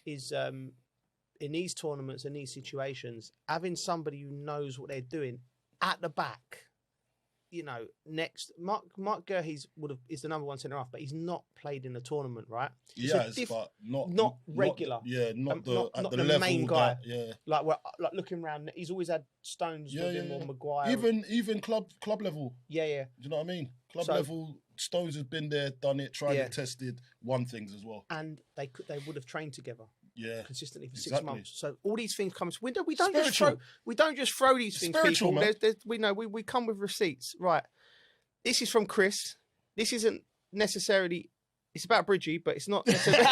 in these tournaments and these situations, having somebody who knows what they're doing at the back. You know, next Mark Gerrans is the number one centre half, but he's not played in a tournament, right? Yes, but not regular. Not the the level main guy. That, like looking around, he's always had Stones with him or Maguire. Even club level. Yeah. Do you know what I mean? Club level, Stones has been there, done it, tried it, tested, won things as well. And they would have trained together. Yeah, consistently for 6 months. So all these things come. We don't just throw these things. People, we come with receipts. Right. This is from Chris. This isn't necessarily. It's about Bridgie, but it's not necessarily.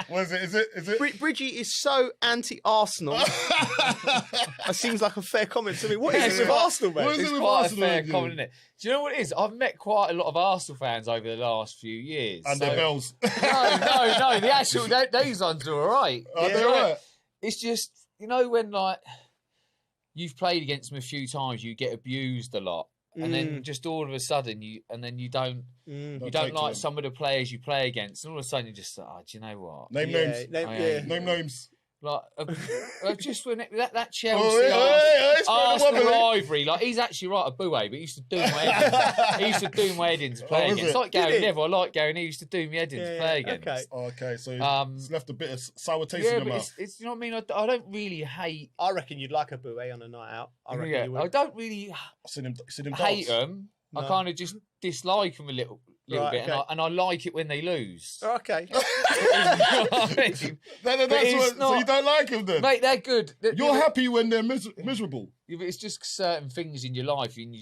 What is it? Is it? Bridgie is so anti-Arsenal. It seems like a fair comment to me. What is it with Arsenal, mate? It's quite a fair comment, isn't it? Do you know what it is? I've met quite a lot of Arsenal fans over the last few years. And their bells. No. The actual these ones are all right. Right. It's just, you know, when like you've played against them a few times, you get abused a lot. And then just all of a sudden you don't like some of the players you play against, and all of a sudden you just do you know what? Name names. Like just when that Chelsea Arsenal rivalry, like he's actually right at Boué, but he used to do my head. He used to do my head in to play against. It's like Gary Neville. I like Gary Neville. He used to do my head in to play against. Okay, so it's left a bit of sour taste in your mouth. It's you know what I mean. I don't really hate. I reckon you'd like a Boué on a night out. I reckon you would. I don't really hate them. No. I kind of just dislike them a little bit, and I like it when they lose. Okay. So you don't like them then? Mate, they're good. You're happy when they're miserable. Yeah, but it's just certain things in your life, and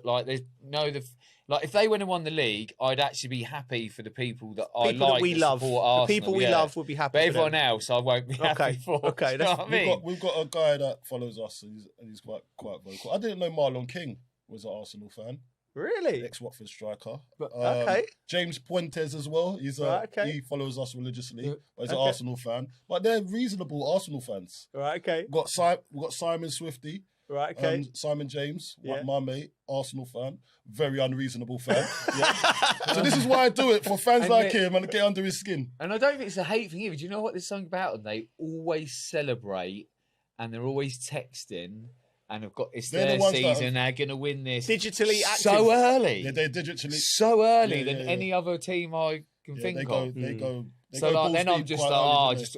like if they went and won the league, I'd actually be happy for the people that I like. That we love. The people we love would be happy. But everyone else, I won't be happy for. Okay, that's what I mean. We've got a guy that follows us, and he's quite vocal. I didn't know Marlon King was an Arsenal fan. Really? Ex-Watford striker. Okay. James Puentes as well. He's he follows us religiously. But he's an Arsenal fan. But they're reasonable Arsenal fans. Right, okay. We've got Simon Swifty. Right, okay. Simon James, my mate, Arsenal fan. Very unreasonable fan. So this is why I do it, for fans like him, and get under his skin. And I don't think it's a hate thing either. Do you know what? There's something about them. They always celebrate, and they're always texting. And it's their season. They're going to win this digitally active so early. Yeah, they're digitally so early than any other team I can think of. They go. So like, then I'm just like,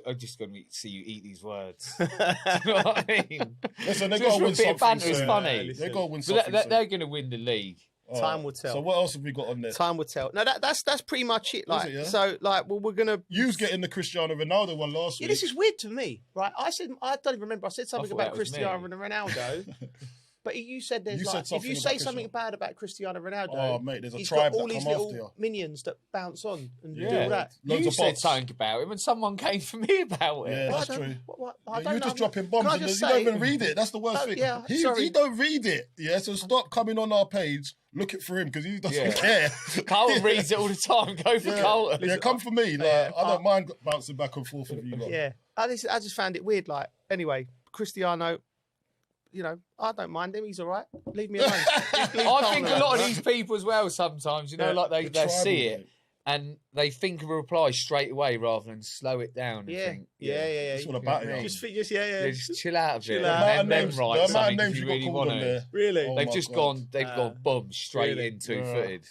I'm just going to see you eat these words. Do you know what I mean? Listen, they got to win something. Banter is funny. They got to win something. They're going to win the league. Time will tell. So what else have we got on there? Time will tell. No, that's pretty much it. Like, so like, well, we're gonna. You was getting the Cristiano Ronaldo one last week. This is weird to me, right? I don't even remember. I said something about Cristiano Ronaldo. But you said if you say something bad about Cristiano Ronaldo, mate, there's a he's tribe got all that these come little after you. minions that bounce on and do all that. You said something about him, and someone came for me about it. Yeah, that's true. You're just dropping bombs, and you don't even read it. That's the worst thing. Yeah, he don't read it. Yeah, so stop coming on our page. Looking for him because he doesn't care. Carlton reads it all the time. Go for Carlton. Yeah, come for me. Like, I don't mind bouncing back and forth with you. Lot. Yeah, I just found it weird. Like, anyway, Cristiano, you know, I don't mind him. He's all right. Leave me alone. I think a lot of these people as well sometimes, you know, like they see it and they think of a reply straight away rather than slow it down and think. Yeah. It's all about it. Just chill out a bit. And then write something if you really want to. Really? They've just gone boom, straight in 2-footed.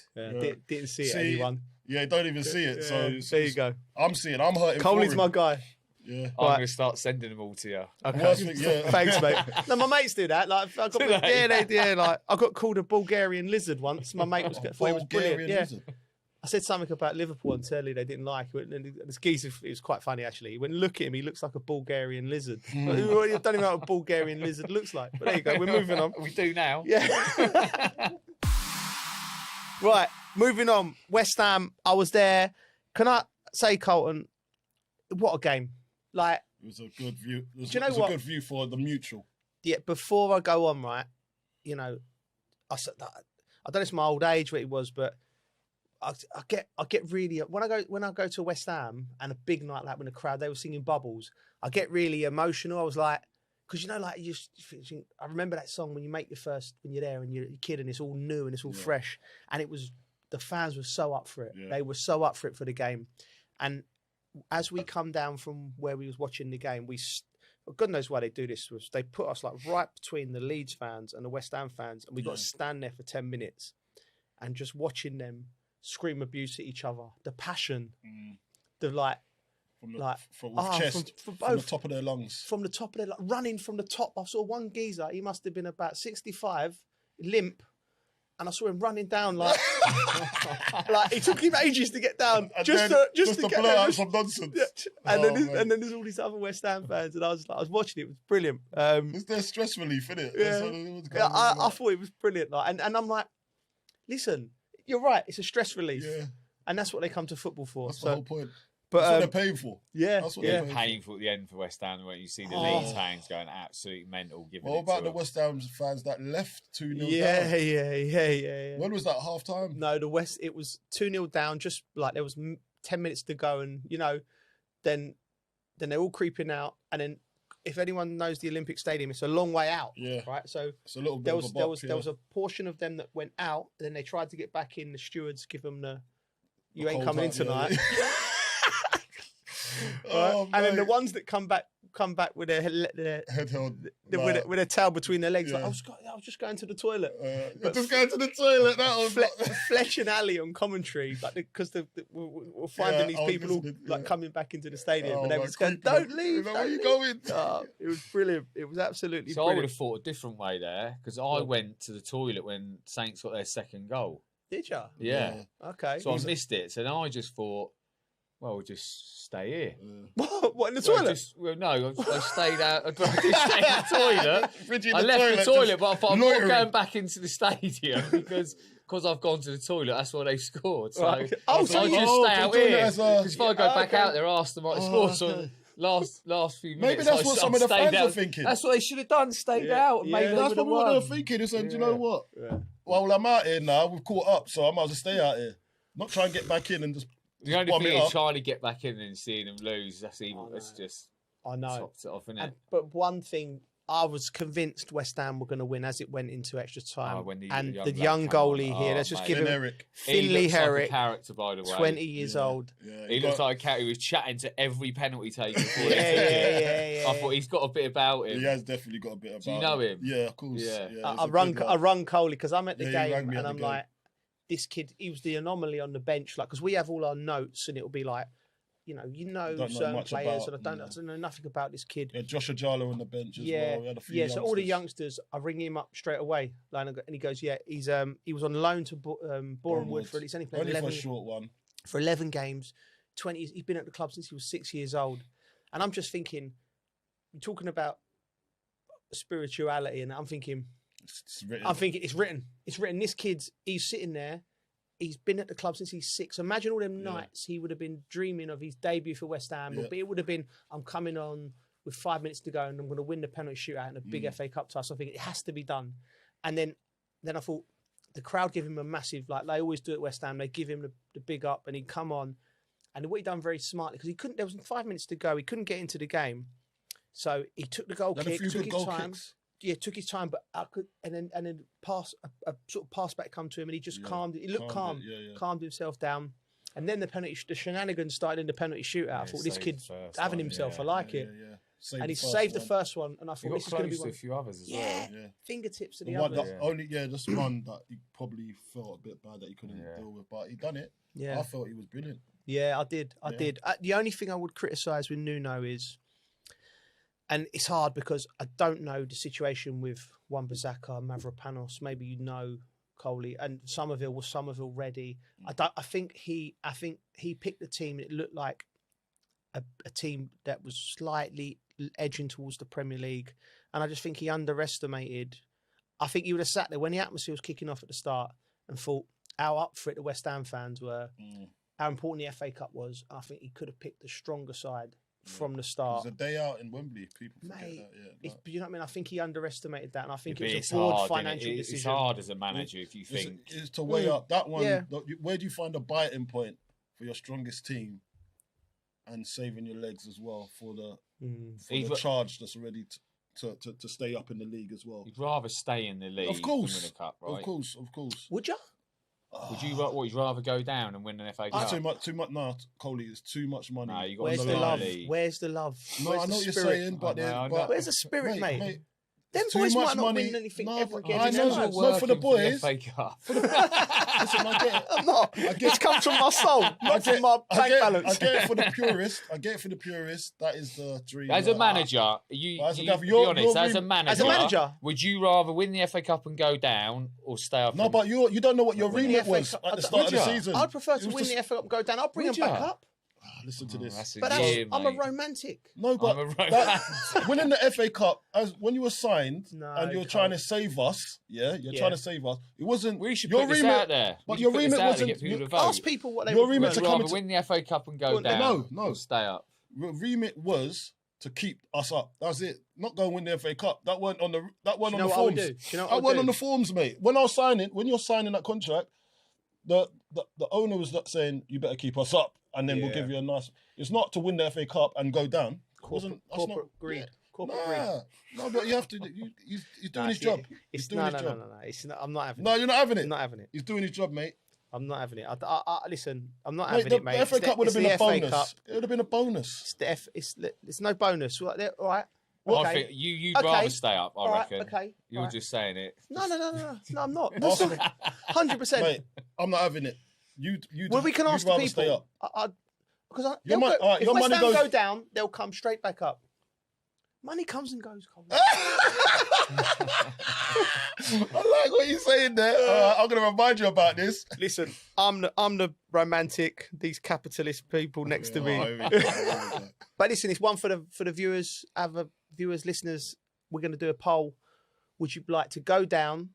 Didn't see it, anyone. Yeah, don't even see it. So there you go. I'm hurting. Coley's my guy. Yeah. I'm going to start sending them all to you. Okay. Thanks, mate. No, my mates do that. Like, I got like I got called a Bulgarian lizard once. My mate thought it was brilliant. Lizard. I said something about Liverpool and Turley they didn't like. And this geezer, it was quite funny actually. He went, look at him, he looks like a Bulgarian lizard. I don't even know what a Bulgarian lizard looks like. But there you go, we're moving on. We do now. Yeah. Right, moving on. West Ham, I was there. Can I say, Colton, what a game. Like, it was a good view. It was a good view for the mutual. Yeah, before I go on, right, you know, I don't know if it's my old age what it was, but I get really when I go to West Ham and a big night like when the crowd they were singing Bubbles, I get really emotional. I was like, because you know, like I remember that song when you make when you're there and you're a kid and it's all new and it's all fresh, and the fans were so up for it. Yeah. They were so up for it for the game, and as we come down from where we was watching the game, God knows why they do this. They put us like right between the Leeds fans and the West Ham fans, and we got to stand there for 10 minutes and just watching them scream abuse at each other. The passion, the from the top of their lungs, running from the top. I saw one geezer. He must have been about 65, limp. And I saw him running down like it took him ages to get down, just to blow out some nonsense. Yeah. And then there's all these other West Ham fans, and I was watching it. It was brilliant. It's their stress relief, isn't it? Yeah, I thought it was brilliant. And I'm like, listen, you're right. It's a stress relief, and that's what they come to football for. That's the whole point. But that's what they're paying for. Yeah, that's what they're paying for at the end for West Ham, when you see the Leeds fans going absolutely mental. What about the West Ham fans that left 2-0 down? Yeah. When was that, half time? No, it was 2-0 down. Just like there was 10 minutes to go, and then they're all creeping out, and then if anyone knows the Olympic Stadium, it's a long way out. Yeah. Right. So it's a little bit there was a portion of them that went out, and then they tried to get back in. The stewards give them you ain't coming in tonight. Yeah. Oh, and then the ones that come back with their head held, with their tail between their legs. Like, I was just going to the toilet. Just going to the toilet. That was Fletch and Ali on commentary, because we're finding these people all coming back into the stadium, and everyone's going, "Don't leave! Where are you going?" It was brilliant. It was absolutely. So brilliant. I would have thought a different way there, because I went to the toilet when Saints got their second goal. Did you? Yeah. Okay. So I missed it. So then I just thought, well, we'll just stay here. What, in the toilet? No, I stayed out. I stayed in the toilet. I left toilet, the toilet, but I thought I'm not loitering. going back into the stadium because I've gone to the toilet. That's why they scored. So Right. I'll just stay out here. Because if I go back okay. out there, Arsenal might score. So last few minutes, Maybe that's what some of the fans are thinking. That's what they should have done. Stayed out. And maybe that's they probably what they were thinking. They said, "Do you know what? Yeah. Well, I'm out here now. We've caught up, so I might as well stay out here. Not try and get back in and just." The only bomb thing it is up. trying to get back in and seeing them lose. That's evil. It's just I know. tops it off, isn't it? But one thing, I was convinced West Ham were going to win as it went into extra time. When the young goalie here, let's just give him Finley Herrick, like a character, by the way. 20 years old. Yeah, He looks like a cat who was chatting to every penalty taker. Yeah. I thought he's got a bit about him. He has definitely got a bit about him. Do you know him? Yeah, of course. Yeah. I rung Coley because I'm at the Yeah, he rang game me at and the I'm game. like, this kid, he was the anomaly on the bench. Like, because we have all our notes and it'll be like, Don't know certain much players, about, and I don't know nothing about this kid. Yeah, Josh Ajalo on the bench as well. We had a few So all the youngsters. youngsters, I ring him up straight away, and he goes, "Yeah, he was on loan to Boreham Wood for he's only played for a short one for 11 games, 20. He's been at the club since he was 6 years old, and I'm just thinking, you're talking about spirituality, and I'm thinking it's written. It's written. This kid's he's sitting there. He's been at the club since he's 6. Imagine all them nights he would have been dreaming of his debut for West Ham. Yeah. But it would have been, I'm coming on with 5 minutes to go and I'm going to win the penalty shootout in a big FA Cup tie. So I think it has to be done. And then I thought the crowd give him a massive, like they always do at West Ham. They give him the big up and he'd come on. And what he done very smartly, because there was 5 minutes to go. He couldn't get into the game. So he took the goal kick, took his time. Yeah, took his time, but and then a sort of pass back come to him, and he just calmed. He looked calm, calmed himself down, and then the shenanigans started in the penalty shootout. I thought this kid's having himself. I like it, and he saved the first one, and I thought this is going to be one. A few others as well. Yeah, fingertips to the one others. Just one that he probably felt a bit bad that he couldn't deal with, but he done it. Yeah, I thought he was brilliant. Yeah, I did. The only thing I would criticise with Nuno is. And it's hard because I don't know the situation with Wan-Bissaka, Mavropanos. Maybe you know Coley and Somerville. Was Somerville ready? I think he picked the team. It looked like a team that was slightly edging towards the Premier League, and I just think he underestimated. I think he would have sat there when the atmosphere was kicking off at the start and thought how up for it the West Ham fans were, how important the FA Cup was. I think he could have picked the stronger side. From the start, it was a day out in Wembley. People forget that. Yeah, you know what I mean. I think he underestimated that, and I think it was a broad financial decision. It's hard as a manager if you think it's to weigh up that one. Yeah. Where do you find a biting point for your strongest team, and saving your legs as well for the charge that's already to stay up in the league as well. You'd rather stay in the league Of course. than win a cup, right? Of course. Would you? Would you? What? You'd rather go down and win an FA Cup? Too much. No, Coley, it's too much money. No, you got Where's to the win love? league. Where's the love? No, Where's I know the what you're spirit? saying, but Where's the spirit, mate? Them too boys much might not money. win anything No, ever but again. I know, not for the boys. FA Cup. Listen, I get it. I'm not. This comes from my soul, not from my bank balance. I get it for the purist. That is the dream. As a manager, be honest. As a manager, would you rather win the FA Cup and go down or stay up? No, but you don't know what your remit was at the start of the season. I'd prefer to win the FA Cup and go down. I'll bring them back up. Listen to this. But I'm a romantic. No, but winning the FA Cup, when you were signed and you were trying to save us, you're trying to save us. It wasn't. We should your put this remit, out there. But your remit wasn't. Ask people what they your would remit to come rather win the FA Cup and go down. No, or stay up. Your remit was to keep us up. That was it. Not go and win the FA Cup. That weren't on the. That weren't on the forms. That weren't on the forms, mate. When you're signing that contract, the owner was saying you better keep us up, and then we'll give you a nice. It's not to win the FA Cup and go down. Corporate greed. Corporate greed. No, but you have to. He's doing his job. He's doing his job. No. I'm not having it. No, you're not having it. I'm not having it. He's doing his job, mate. I'm not having it. Listen, I'm not having it, mate. The FA Cup would have been a bonus. It would have been a bonus. It's no bonus. All right. Okay. I think you'd rather stay up, I reckon. Okay. You're just saying it. No, I'm not. 100%. Mate, I'm not having it. Well, we can ask the people. Stay up. Because Your money if West Ham goes- go down, they'll come straight back up. Money comes and goes. I like what you're saying there. I'm going to remind you about this. Listen, I'm the romantic. These capitalist people next to me. But listen, it's one for the viewers, other viewers, listeners. We're going to do a poll. Would you like to go down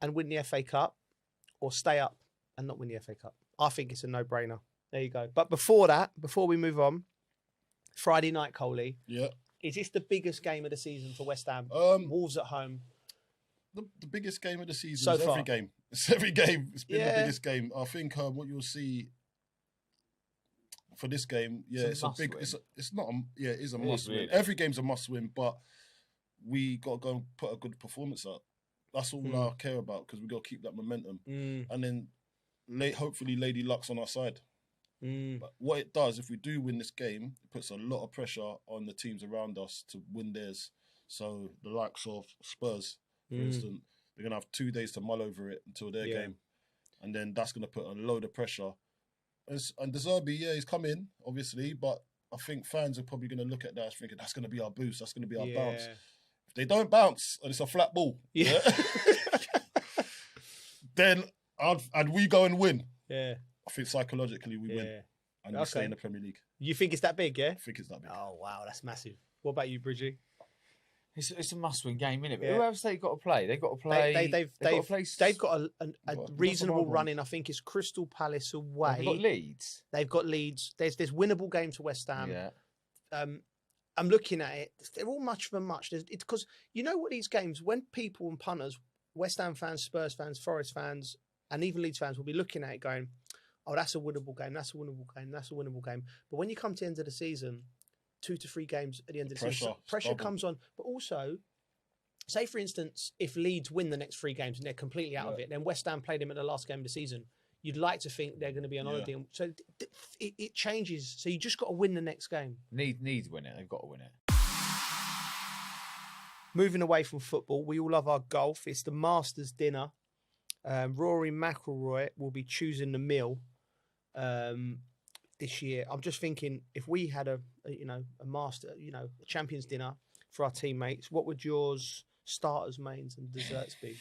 and win the FA Cup, or stay up and not win the FA Cup? I think it's a no-brainer. There you go. But before we move on, Friday night, Coley. Yeah. Is this the biggest game of the season for West Ham? Wolves at home. The biggest game of the season So is far. every game. It's every game. It's been the biggest game. I think what you'll see for this game, it's a big. must-win. It's not. It is a It is must win. really. Every game's a must win, but we got to go and put a good performance out. That's all I care about, because we got to keep that momentum, and then hopefully Lady Luck's on our side. But what it does, if we do win this game, it puts a lot of pressure on the teams around us to win theirs. So the likes of Spurs, for instance, they're going to have 2 days to mull over it until their game. And then that's going to put a load of pressure. And De Zerbi, he's come in, obviously, but I think fans are probably going to look at that thinking that's going to be our boost, that's going to be our bounce. If they don't bounce and it's a flat ball, then and we go and win. Yeah. I think psychologically we win, and we stay in the Premier League. You think it's that big, yeah? I think it's that big. Oh, wow, that's massive. What about you, Bridgie? It's a must-win game, isn't it? But Yeah. who else they got to play? They've got to play. They've got a reasonable run in. I think it's Crystal Palace away. They've got Leeds. They've got Leeds. There's winnable games for West Ham. Yeah. I'm looking at it. They're all much of a much. It's because you know what, these games, when people and punters, West Ham fans, Spurs fans, Forest fans, and even Leeds fans will be looking at it going, oh, that's a winnable game, that's a winnable game, that's a winnable game. But when you come to the end of the season, 2 to 3 games at the end of the season, pressure comes on. But also, say for instance, if Leeds win the next 3 games and they're completely out of it, then West Ham played them at the last game of the season. You'd like to think they're going to be on holiday. So it changes. So you just got to win the next game. Need to win it. They've got to win it. Moving away from football, we all love our golf. It's the Masters dinner. Rory McIlroy will be choosing the meal this year. I'm just thinking, if we had a master, a champions dinner for our teammates, what would yours, starters, mains, and desserts be?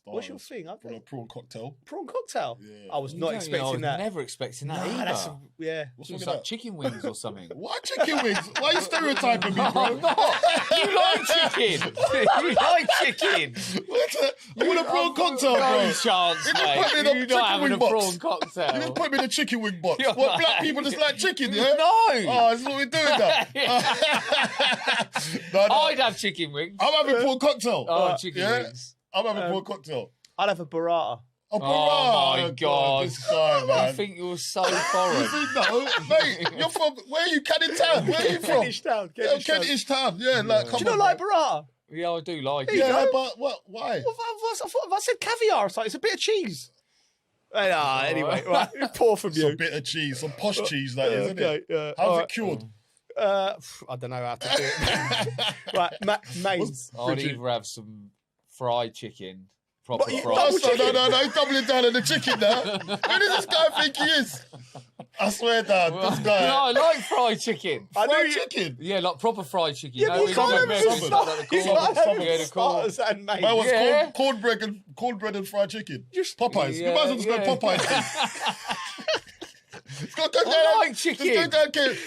What's your thing? A prawn cocktail. Prawn cocktail? Yeah. I was not expecting that. Never expecting that either. That's What's it like chicken wings or something? What chicken wings? Why are you stereotyping me, bro? I'm not. You like chicken. You like chicken. You want a prawn cocktail, bro? No chance, mate. You're not having a prawn cocktail. You just put me in a chicken wing box. What, black people just like chicken, yeah? No. Oh, that's what we're doing now. I'd have chicken wings. I'm having prawn cocktail. Oh, chicken wings. I'm having prawn cocktail. I'd have a burrata. Oh, my God. This guy, man. You think you're so foreign? You think, no, mate, you're from, where are you, Canning Town? Where are you from? Kentish Town. Yeah, like, come on. Do you not like burrata? Yeah, I do like it. Yeah, but what? Why? Well, I said caviar. It's like, it's a bit of cheese. Anyway, right, poor from you. Some bit of cheese, some posh cheese, that is, isn't it? How's it cured? I don't know how to do it. Right, mains. I'd either have some fried chicken, proper fried. No, he's doubling down on the chicken now. Who does this guy think he is? I swear down, this guy. No, I like fried chicken. Fried chicken? Yeah, like proper fried chicken. Yeah, you but you can't have cornbread and fried chicken. Popeyes. You might as well just go Popeyes. I like chicken.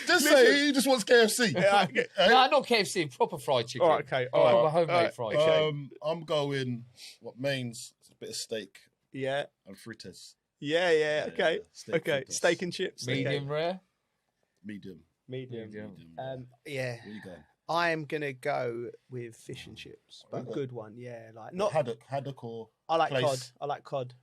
Just say he just wants KFC. No, not KFC. Proper fried chicken. All right, okay. Proper homemade fried chicken. I'm going mains. It's a bit of steak. Yeah. And fritters. Yeah. Okay. Steak and chips. Medium rare. Medium. Yeah. Where you going? I am gonna go with fish and chips, but a good one. Yeah, like not haddock or. I like place. cod. I like cod.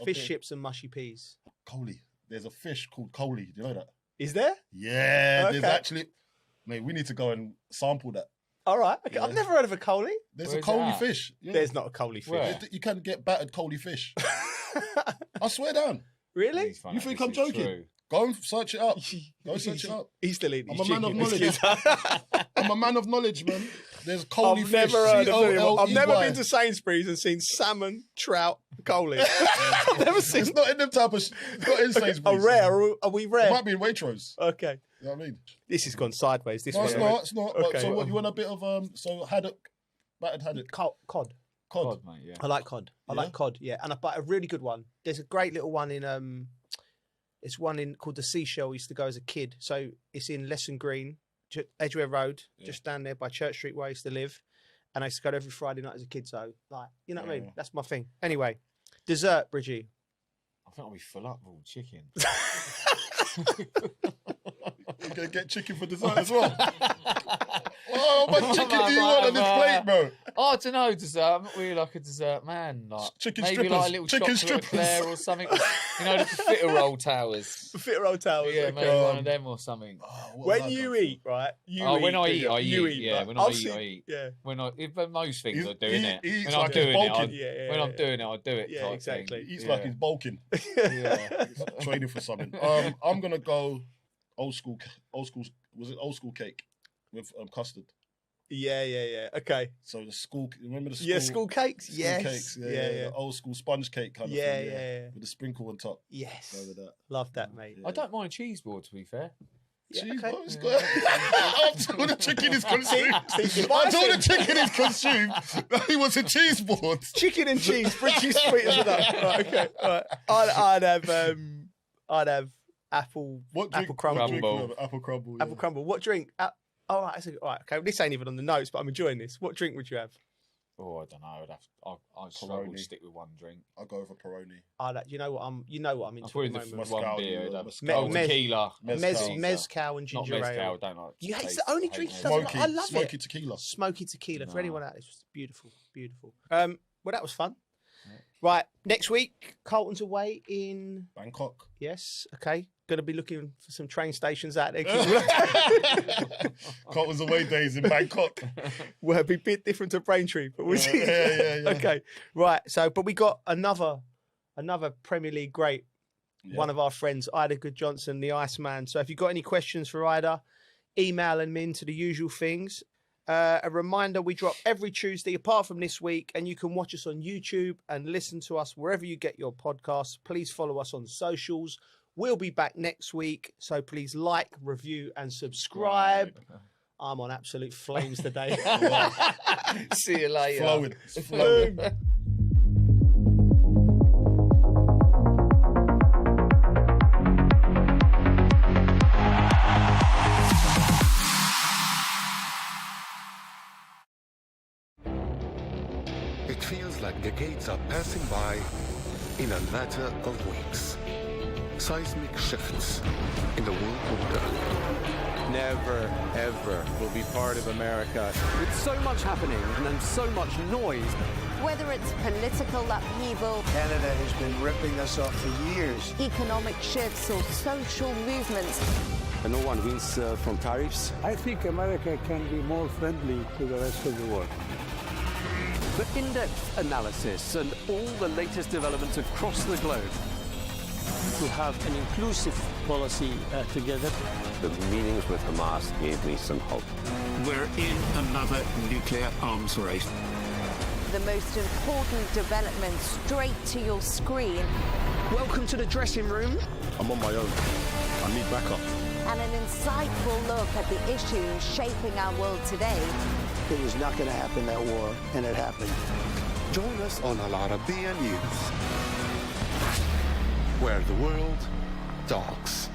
Okay. Fish chips and mushy peas. Coley. There's a fish called coley. Do you know that? Is there? Yeah. Okay. There's actually. Mate, we need to go and sample that. All right. Okay. I've never heard of a coley. There's a coley fish. Yeah. There's not a coley fish. Where? You can get battered coley fish. I swear down. Really? You think I'm joking? True. Go and search it up. Go search it up. He's still eating. I'm a man of knowledge. I'm a man of knowledge, man. There's coley fish. I've never been to Sainsbury's and seen salmon, trout, coley. I've never seen. It's not in them type of. It's not in Sainsbury's. Are we rare? It might be in Waitrose. Okay. You know what I mean? This has gone sideways. No, it's not. Okay. So what, you want a bit of so haddock, battered haddock? Cod. Cod, mate, yeah. I like cod. I like cod, yeah. And but a really good one. There's a great little one in it's one in called the Seashell. I used to go as a kid. So it's in Lesson Green, Edgware Road, just down there by Church Street where I used to live. And I used to go there every Friday night as a kid. So like, you know what I mean? That's my thing. Anyway, dessert, Bridgie. I think I'll be full up with all chicken. You're gonna get chicken for dessert as well. Oh, how much chicken do you want on this plate, bro? I don't know, dessert. I'm not really like a dessert man. Like chicken maybe strippers. like a little Chicken chocolate eclair or something. You know, the fitter roll towers. The fitter roll towers. Yeah, maybe one of them or something. When you eat, right? When I eat, Yeah, right? when I eat. Yeah. When most things I do, innit? When I'm like doing he's it, bulking. when I'm doing it, I'll do it. Yeah, exactly. He eats like he's bulking. Yeah. Training for something. I'm gonna go old school. Was it old school cake with custard? Yeah. Okay. So the school, remember the school? Yeah, school cakes. School Yes. cakes. Yeah. The old school sponge cake kind of thing. Yeah. With the sprinkle on top. Yes. Go with that. Love that, mate. I don't mind cheese board, to be fair. Cheese okay. board is good. Until the chicken is consumed. Until the chicken is consumed, he wants a cheese board. Chicken and cheese, Bridgie's sweet as enough. Right, okay. All right. I'd have apple crumble. Apple crumble. Apple crumble. What drink? All right. Okay. This ain't even on the notes, but I'm enjoying this. What drink would you have? Oh, I don't know. I'd struggle to stick with one drink. I'll go for Peroni. You know what I'm into. Probably the one beer. Tequila. Mezcal and ginger ale. Not mezcal, I don't like. It's the only drink he doesn't like. I love Smoky tequila. Smoky tequila. For anyone out there, it's just beautiful. Well, that was fun. Right, next week, Carlton's away in Bangkok. Yes, okay. Going to be looking for some train stations out there. Carlton's away days in Bangkok. Well, it'll be a bit different to Braintree, but we'll see. Yeah. Okay, right. So, but we got another Premier League great, one of our friends, Ida Good-Johnson, the Iceman. So if you've got any questions for Ida, email them into the usual things. A reminder, we drop every Tuesday apart from this week, and you can watch us on YouTube and listen to us wherever you get your podcasts. Please follow us on socials. We'll be back next week, so please like, review and subscribe. I'm on absolute flames today. See you later. Flowing. It feels like decades are passing by in a matter of weeks. Seismic shifts in the world order. Never, ever will be part of America. With so much happening and so much noise, Whether it's political upheaval, Canada has been ripping us off for years. economic shifts, or social movements, And no one wins from tariffs. I think America can be more friendly to the rest of the world. For in-depth analysis and all the latest developments across the globe. To have an inclusive policy together. The meetings with Hamas gave me some hope. We're in another nuclear arms race. the most important developments straight to your screen. Welcome to the dressing room. I'm on my own. I need backup. And an insightful look at the issues shaping our world today. It was not going to happen, that war, and it happened. Join us on Arabiya News, where the world talks.